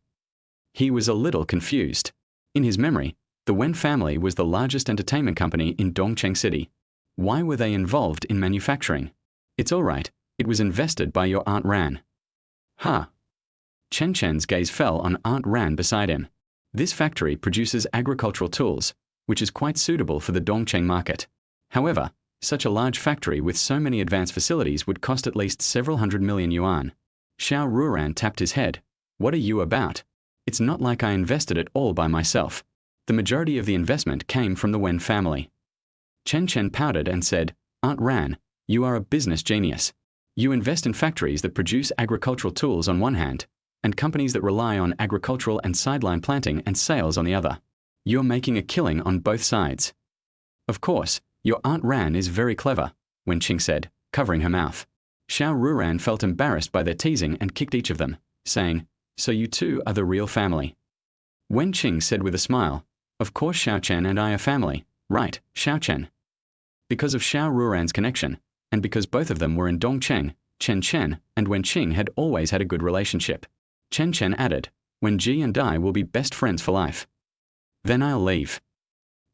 He was a little confused. In his memory, the Wen family was the largest entertainment company in Dongcheng City. Why were they involved in manufacturing? It's all right, it was invested by your Aunt Ran. Ha! Chen Chen's gaze fell on Aunt Ran beside him. This factory produces agricultural tools, which is quite suitable for the Dongcheng market. However, such a large factory with so many advanced facilities would cost at least several hundred million yuan. Xiao Ruoran tapped his head. What are you about? It's not like I invested it all by myself. The majority of the investment came from the Wen family. Chen Chen pouted and said, Aunt Ran, you are a business genius. You invest in factories that produce agricultural tools on one hand, and companies that rely on agricultural and sideline planting and sales on the other. You're making a killing on both sides. Of course, your Aunt Ran is very clever, Wen Qing said, covering her mouth. Xiao Ruoran felt embarrassed by their teasing and kicked each of them, saying, So you two are the real family. Wen Qing said with a smile, Of course Xiao Chen and I are family, right, Xiao Chen? Because of Xiao Ruoran's connection, and because both of them were in Dongcheng, Chen Chen and Wen Qing had always had a good relationship. Chen Chen added, Wen Ji and I will be best friends for life. Then I'll leave.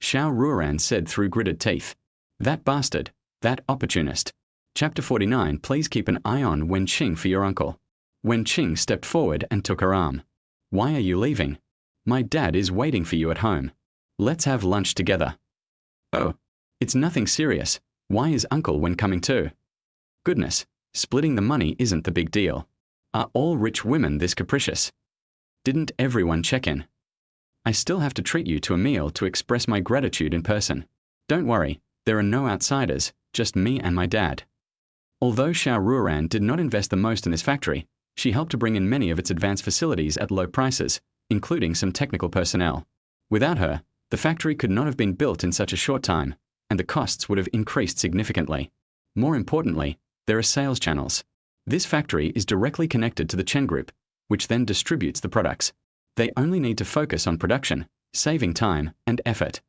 Xiao Ruoran said through gritted teeth. That bastard, that opportunist. Chapter 49. Please keep an eye on Wen Qing for your uncle. Wen Qing stepped forward and took her arm. Why are you leaving? My dad is waiting for you at home. Let's have lunch together. Oh, it's nothing serious. Why is Uncle Wen coming too? Goodness, splitting the money isn't the big deal. Are all rich women this capricious? Didn't everyone check in? I still have to treat you to a meal to express my gratitude in person. Don't worry, there are no outsiders, just me and my dad. Although Xiao Ruoran did not invest the most in this factory, she helped to bring in many of its advanced facilities at low prices, including some technical personnel. Without her, the factory could not have been built in such a short time, and the costs would have increased significantly. More importantly, there are sales channels. This factory is directly connected to the Chen Group, which then distributes the products. They only need to focus on production, saving time and effort.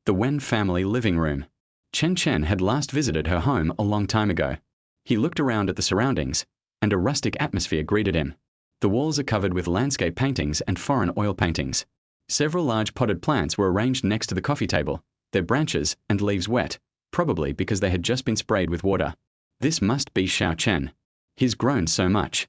The Wen family living room. Chen Chen had last visited her home a long time ago. He looked around at the surroundings, and a rustic atmosphere greeted him. The walls are covered with landscape paintings and foreign oil paintings. Several large potted plants were arranged next to the coffee table, their branches and leaves wet, probably because they had just been sprayed with water. This must be Xiao Chen. He's grown so much.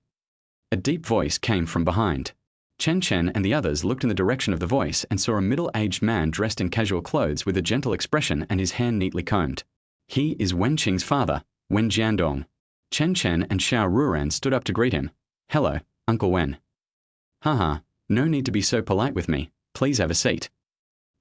A deep voice came from behind. Chen Chen and the others looked in the direction of the voice and saw a middle-aged man dressed in casual clothes with a gentle expression and his hair neatly combed. He is Wen Qing's father, Wen Jiandong. Chen Chen and Xiao Ruoran stood up to greet him. Hello, Uncle Wen. Haha, no need to be so polite with me. Please have a seat.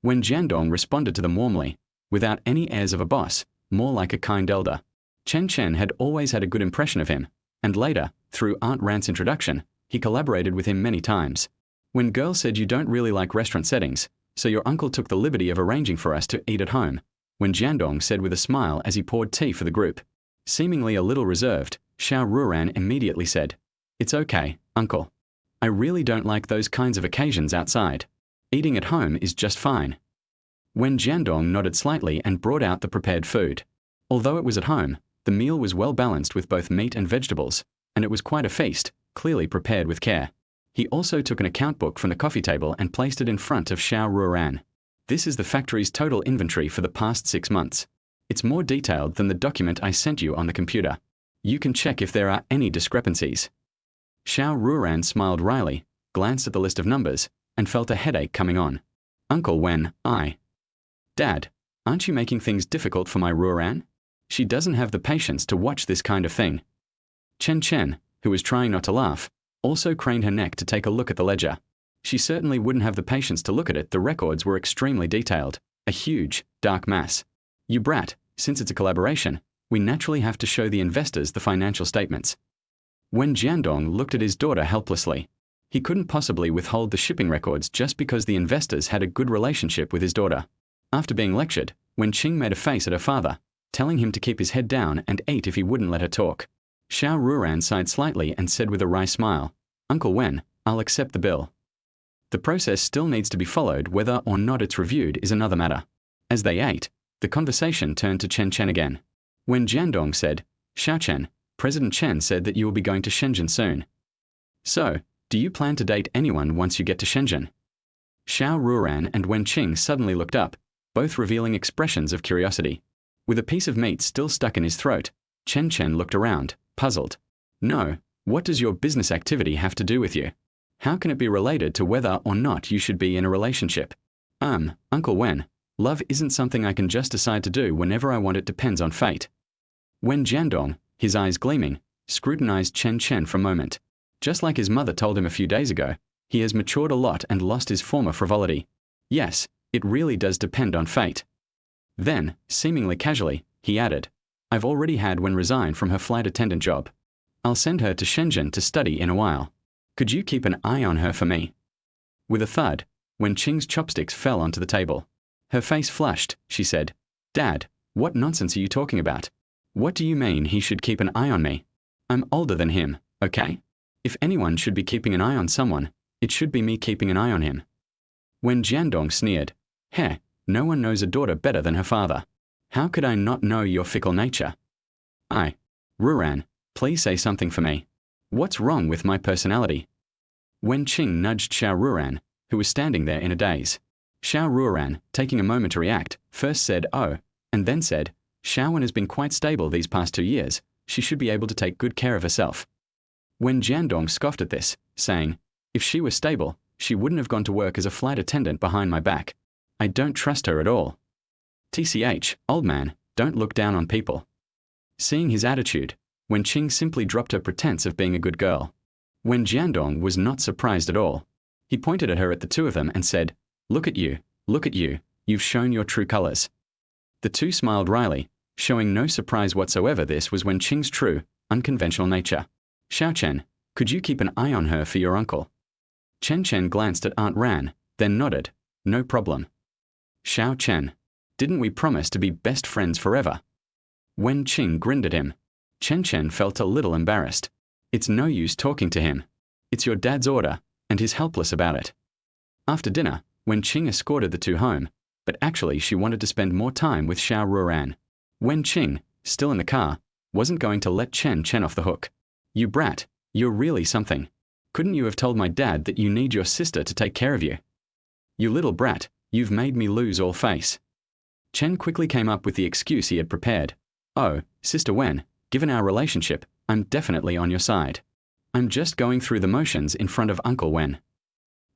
Wen Jiandong responded to them warmly, without any airs of a boss, more like a kind elder. Chen Chen had always had a good impression of him, and later, through Aunt Ran's introduction, he collaborated with him many times. When girls said you don't really like restaurant settings, so your uncle took the liberty of arranging for us to eat at home, Wen Jiandong said with a smile as he poured tea for the group. Seemingly a little reserved, Xiao Ruoran immediately said, It's okay, uncle. I really don't like those kinds of occasions outside. Eating at home is just fine. Wen Jiandong nodded slightly and brought out the prepared food. Although it was at home, the meal was well balanced with both meat and vegetables, and it was quite a feast, clearly prepared with care. He also took an account book from the coffee table and placed it in front of Xiao Ruoran. This is the factory's total inventory for the past 6 months. It's more detailed than the document I sent you on the computer. You can check if there are any discrepancies. Xiao Ruoran smiled wryly, glanced at the list of numbers, and felt a headache coming on. Uncle Wen, Dad, aren't you making things difficult for my Ruoran? She doesn't have the patience to watch this kind of thing. Chen Chen, who was trying not to laugh, also craned her neck to take a look at the ledger. She certainly wouldn't have the patience to look at it. The records were extremely detailed, a huge, dark mass. You brat, since it's a collaboration, we naturally have to show the investors the financial statements. Wen Jiandong looked at his daughter helplessly. He couldn't possibly withhold the shipping records just because the investors had a good relationship with his daughter. After being lectured, Wen Qing made a face at her father, telling him to keep his head down and eat if he wouldn't let her talk. Xiao Ruoran sighed slightly and said with a wry smile, Uncle Wen, I'll accept the bill. The process still needs to be followed. Whether or not it's reviewed is another matter. As they ate, the conversation turned to Chen Chen again. When Jiandong said, Xiao Chen, President Chen said that you will be going to Shenzhen soon. So, do you plan to date anyone once you get to Shenzhen? Xiao Ruoran and Wen Qing suddenly looked up, both revealing expressions of curiosity. With a piece of meat still stuck in his throat, Chen Chen looked around, puzzled. No, What does your business activity have to do with you? How can it be related to whether or not you should be in a relationship? Uncle Wen, love isn't something I can just decide to do whenever I want. It depends on fate. Wen Jiandong, his eyes gleaming, scrutinized Chen Chen for a moment. Just like his mother told him a few days ago, he has matured a lot and lost his former frivolity. Yes, it really does depend on fate. Then, seemingly casually, he added, I've already had Wen resign from her flight attendant job. I'll send her to Shenzhen to study in a while. Could you keep an eye on her for me? With a thud, Wen Qing's chopsticks fell onto the table. Her face flushed, she said, Dad, what nonsense are you talking about? What do you mean he should keep an eye on me? I'm older than him, okay? If anyone should be keeping an eye on someone, it should be me keeping an eye on him. Wen Jiandong sneered, Heh, no one knows a daughter better than her father. How could I not know your fickle nature? Ruoran, please say something for me. What's wrong with my personality? Wen Qing nudged Xiao Ruoran, who was standing there in a daze. Xiao Ruoran, taking a moment to react, first said, oh, and then said, Xiaowen has been quite stable these past 2 years. She should be able to take good care of herself. Wen Jiandong scoffed at this, saying, if she were stable, she wouldn't have gone to work as a flight attendant behind my back. I don't trust her at all. TCH, old man, don't look down on people. Seeing his attitude, Wen Qing simply dropped her pretense of being a good girl. Wen Jiandong was not surprised at all. He pointed at her at the two of them and said, look at you, you've shown your true colors. The two smiled wryly, showing no surprise whatsoever. This was Wen Qing's true, unconventional nature. Xiao Chen, could you keep an eye on her for your uncle? Chen Chen glanced at Aunt Ran, then nodded, no problem. Xiao Chen, didn't we promise to be best friends forever? Wen Qing grinned at him. Chen Chen felt a little embarrassed. It's no use talking to him. It's your dad's order, and he's helpless about it. After dinner, Wen Qing escorted the two home, but actually she wanted to spend more time with Xiao Ruoran. Wen Qing, still in the car, wasn't going to let Chen Chen off the hook. You brat, you're really something. Couldn't you have told my dad that you need your sister to take care of you? You little brat, you've made me lose all face. Chen quickly came up with the excuse he had prepared. Oh, Sister Wen, given our relationship, I'm definitely on your side. I'm just going through the motions in front of Uncle Wen.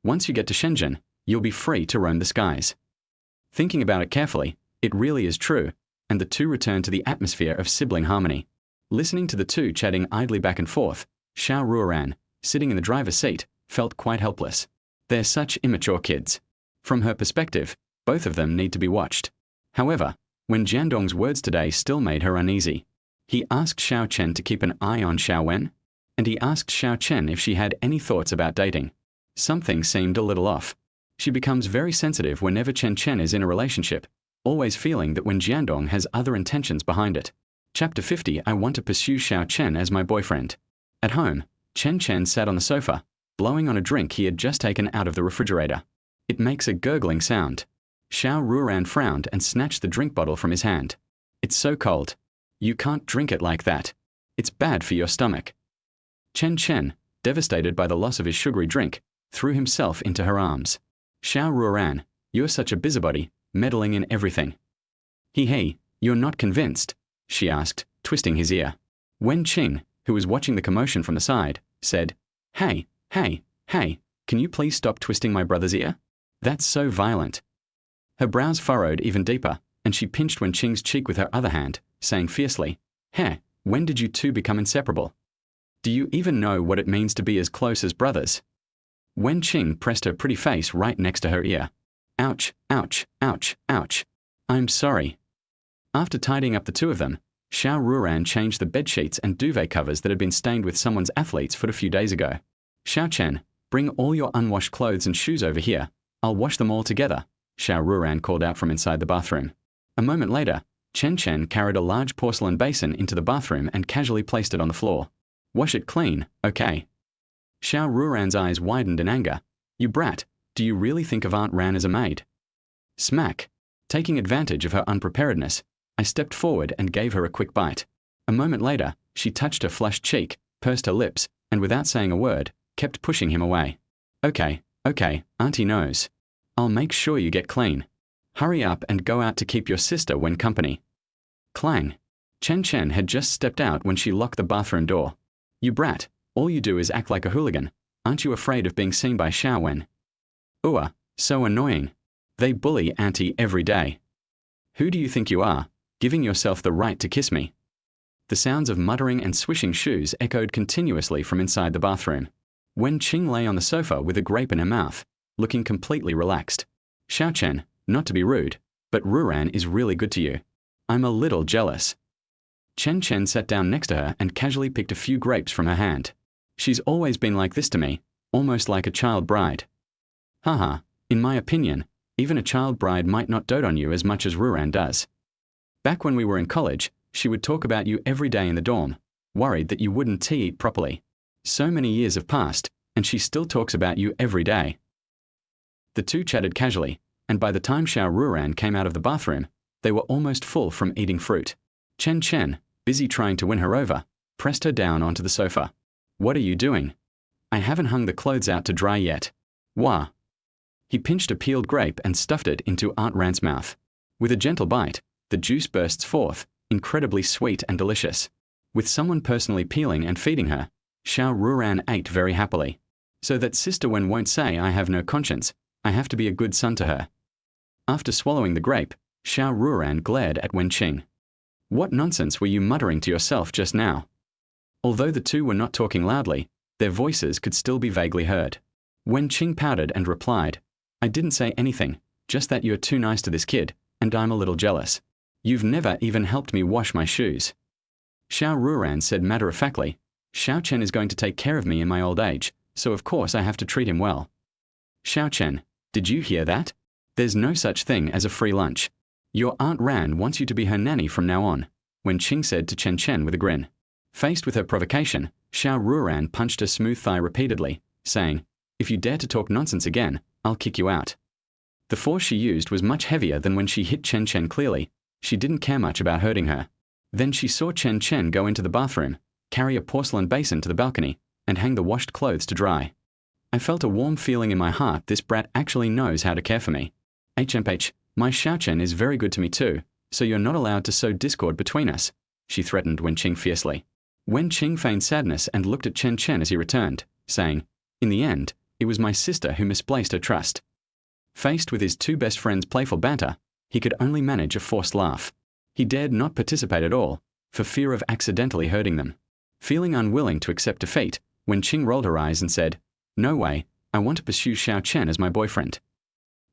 Once you get to Shenzhen, you'll be free to roam the skies. Thinking about it carefully, it really is true, and the two returned to the atmosphere of sibling harmony. Listening to the two chatting idly back and forth, Xiao Ruoran, sitting in the driver's seat, felt quite helpless. They're such immature kids. From her perspective, both of them need to be watched. However, Wen Jiandong's words today still made her uneasy. He asked Xiao Chen to keep an eye on Xiao Wen, and he asked Xiao Chen if she had any thoughts about dating. Something seemed a little off. She becomes very sensitive whenever Chen Chen is in a relationship, always feeling that Wen Jiandong has other intentions behind it. Chapter 50. I want to pursue Xiao Chen as my boyfriend. At home, Chen Chen sat on the sofa, blowing on a drink he had just taken out of the refrigerator. It makes a gurgling sound. Xiao Ruoran frowned and snatched the drink bottle from his hand. It's so cold. You can't drink it like that. It's bad for your stomach. Chen Chen, devastated by the loss of his sugary drink, threw himself into her arms. Xiao Ruoran, you're such a busybody, meddling in everything. You're not convinced? She asked, twisting his ear. Wen Qing, who was watching the commotion from the side, said, Hey, can you please stop twisting my brother's ear? That's so violent. Her brows furrowed even deeper, and she pinched Wen Qing's cheek with her other hand, saying fiercely, when did you two become inseparable? Do you even know what it means to be as close as brothers? Wen Qing pressed her pretty face right next to her ear. Ouch, ouch, ouch, ouch. I'm sorry. After tidying up the two of them, Xiao Ruoran changed the bedsheets and duvet covers that had been stained with someone's athlete's foot a few days ago. Xiao Chen, bring all your unwashed clothes and shoes over here. I'll wash them all together, Xiao Ruoran called out from inside the bathroom. A moment later, Chen Chen carried a large porcelain basin into the bathroom and casually placed it on the floor. Wash it clean, okay? Xiao Ruoran's eyes widened in anger. You brat, do you really think of Aunt Ran as a maid? Smack. Taking advantage of her unpreparedness, I stepped forward and gave her a quick bite. A moment later, she touched her flushed cheek, pursed her lips, and without saying a word, kept pushing him away. Okay, Auntie knows. I'll make sure you get clean. Hurry up and go out to keep your sister when company. Clang. Chen Chen had just stepped out when she locked the bathroom door. You brat, All you do is act like a hooligan. Aren't you afraid of being seen by Xiao Wen? So annoying. They bully Auntie every day. Who do you think you are, giving yourself the right to kiss me? The sounds of muttering and swishing shoes echoed continuously from inside the bathroom. Wen Qing lay on the sofa with a grape in her mouth, looking completely relaxed. Xiao Chen, not to be rude, but Ruoran is really good to you. I'm a little jealous. Chen Chen sat down next to her and casually picked a few grapes from her hand. She's always been like this to me, almost like a child bride. Haha, in my opinion, even a child bride might not dote on you as much as Ruoran does. Back when we were in college, she would talk about you every day in the dorm, worried that you wouldn't eat properly. So many years have passed, and she still talks about you every day. The two chatted casually, and by the time Xiao Ruoran came out of the bathroom, they were almost full from eating fruit. Chen Chen, busy trying to win her over, pressed her down onto the sofa. What are you doing? I haven't hung the clothes out to dry yet. Wah. He pinched a peeled grape and stuffed it into Aunt Rant's mouth. With a gentle bite, the juice bursts forth, incredibly sweet and delicious. With someone personally peeling and feeding her, Xiao Ruoran ate very happily. So that Sister Wen won't say I have no conscience, I have to be a good son to her. After swallowing the grape, Xiao Ruoran glared at Wen Qing. What nonsense were you muttering to yourself just now? Although the two were not talking loudly, their voices could still be vaguely heard. Wen Qing pouted and replied, I didn't say anything, just that you're too nice to this kid, and I'm a little jealous. You've never even helped me wash my shoes. Xiao Ruoran said matter-of-factly, Xiao Chen is going to take care of me in my old age, so of course I have to treat him well. Xiao Chen, did you hear that? There's no such thing as a free lunch. Your Aunt Ran wants you to be her nanny from now on, Wen Qing said to Chen Chen with a grin. Faced with her provocation, Xiao Ruoran punched her smooth thigh repeatedly, saying, If you dare to talk nonsense again, I'll kick you out. The force she used was much heavier than when she hit Chen Chen clearly. She didn't care much about hurting her. Then she saw Chen Chen go into the bathroom, carry a porcelain basin to the balcony, and hang the washed clothes to dry. I felt a warm feeling in my heart this brat actually knows how to care for me. HMH, my Xiao Chen is very good to me too, so you're not allowed to sow discord between us, she threatened Wen Qing fiercely. Wen Qing feigned sadness and looked at Chen Chen as he returned, saying, In the end, it was my sister who misplaced her trust. Faced with his two best friends' playful banter, he could only manage a forced laugh. He dared not participate at all, for fear of accidentally hurting them. Feeling unwilling to accept defeat, Wen Qing rolled her eyes and said, No way, I want to pursue Xiao Chen as my boyfriend.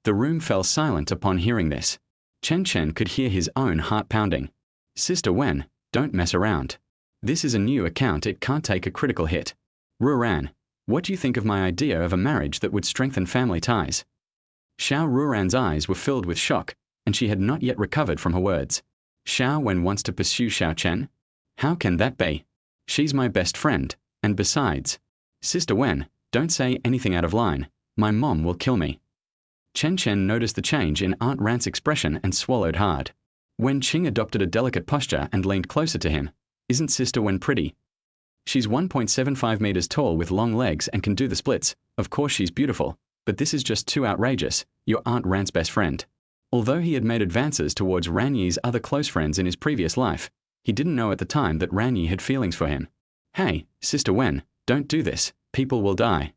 The room fell silent upon hearing this. Chen Chen could hear his own heart pounding. Sister Wen, don't mess around. This is a new account, it can't take a critical hit. Ruoran, what do you think of my idea of a marriage that would strengthen family ties? Xiao Ruoran's eyes were filled with shock, and she had not yet recovered from her words. Xiao Wen wants to pursue Xiao Chen? How can that be? She's my best friend, and besides, Sister Wen, don't say anything out of line. My mom will kill me. Chen Chen noticed the change in Aunt Rant's expression and swallowed hard. Wen Qing adopted a delicate posture and leaned closer to him. Isn't Sister Wen pretty? She's 1.75 meters tall with long legs and can do the splits. Of course she's beautiful, but this is just too outrageous. You're Aunt Rant's best friend. Although he had made advances towards Ran Yi's other close friends in his previous life, he didn't know at the time that Ran Yi had feelings for him. Hey, Sister Wen, don't do this. People will die.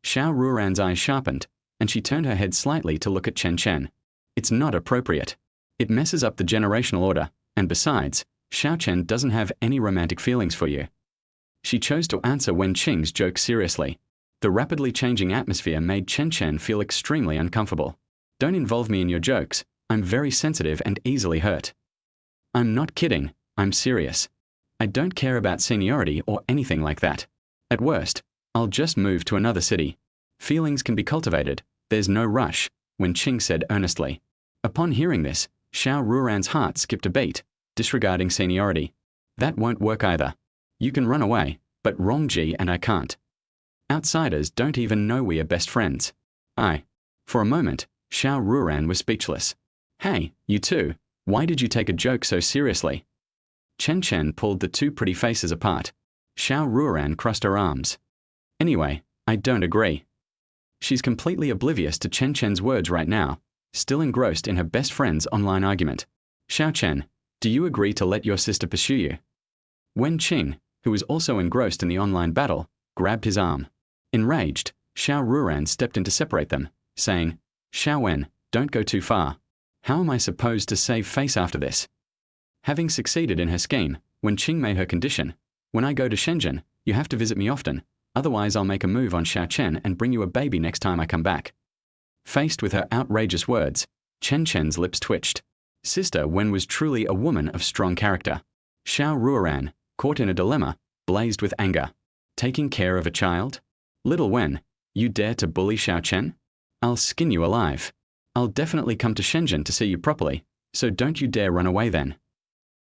Xiao Ruoran's eyes sharpened, and she turned her head slightly to look at Chen Chen. It's not appropriate. It messes up the generational order, and besides, Xiao Chen doesn't have any romantic feelings for you. She chose to answer Wen Qing's joke seriously. The rapidly changing atmosphere made Chen Chen feel extremely uncomfortable. Don't involve me in your jokes. I'm very sensitive and easily hurt. I'm not kidding. I'm serious. I don't care about seniority or anything like that. At worst, I'll just move to another city. Feelings can be cultivated. There's no rush, Wen Qing said earnestly. Upon hearing this, Xiao Ruoran's heart skipped a beat, disregarding seniority. That won't work either. You can run away, but Rongji and I can't. Outsiders don't even know we are best friends. For a moment, Xiao Ruoran was speechless. Hey, you two, why did you take a joke so seriously? Chen Chen pulled the two pretty faces apart. Xiao Ruoran crossed her arms. Anyway, I don't agree. She's completely oblivious to Chen Chen's words right now, still engrossed in her best friend's online argument. Xiao Chen, do you agree to let your sister pursue you? Wen Qing, who was also engrossed in the online battle, grabbed his arm. Enraged, Xiao Ruoran stepped in to separate them, saying, "Xiao Wen, don't go too far. How am I supposed to save face after this?" Having succeeded in her scheme, Wen Qing made her condition, "When I go to Shenzhen, you have to visit me often, otherwise I'll make a move on Xiao Chen and bring you a baby next time I come back." Faced with her outrageous words, Chen Chen's lips twitched. Sister Wen was truly a woman of strong character. Xiao Ruoran, caught in a dilemma, blazed with anger. Taking care of a child? Little Wen, you dare to bully Xiao Chen? I'll skin you alive. I'll definitely come to Shenzhen to see you properly, so don't you dare run away then.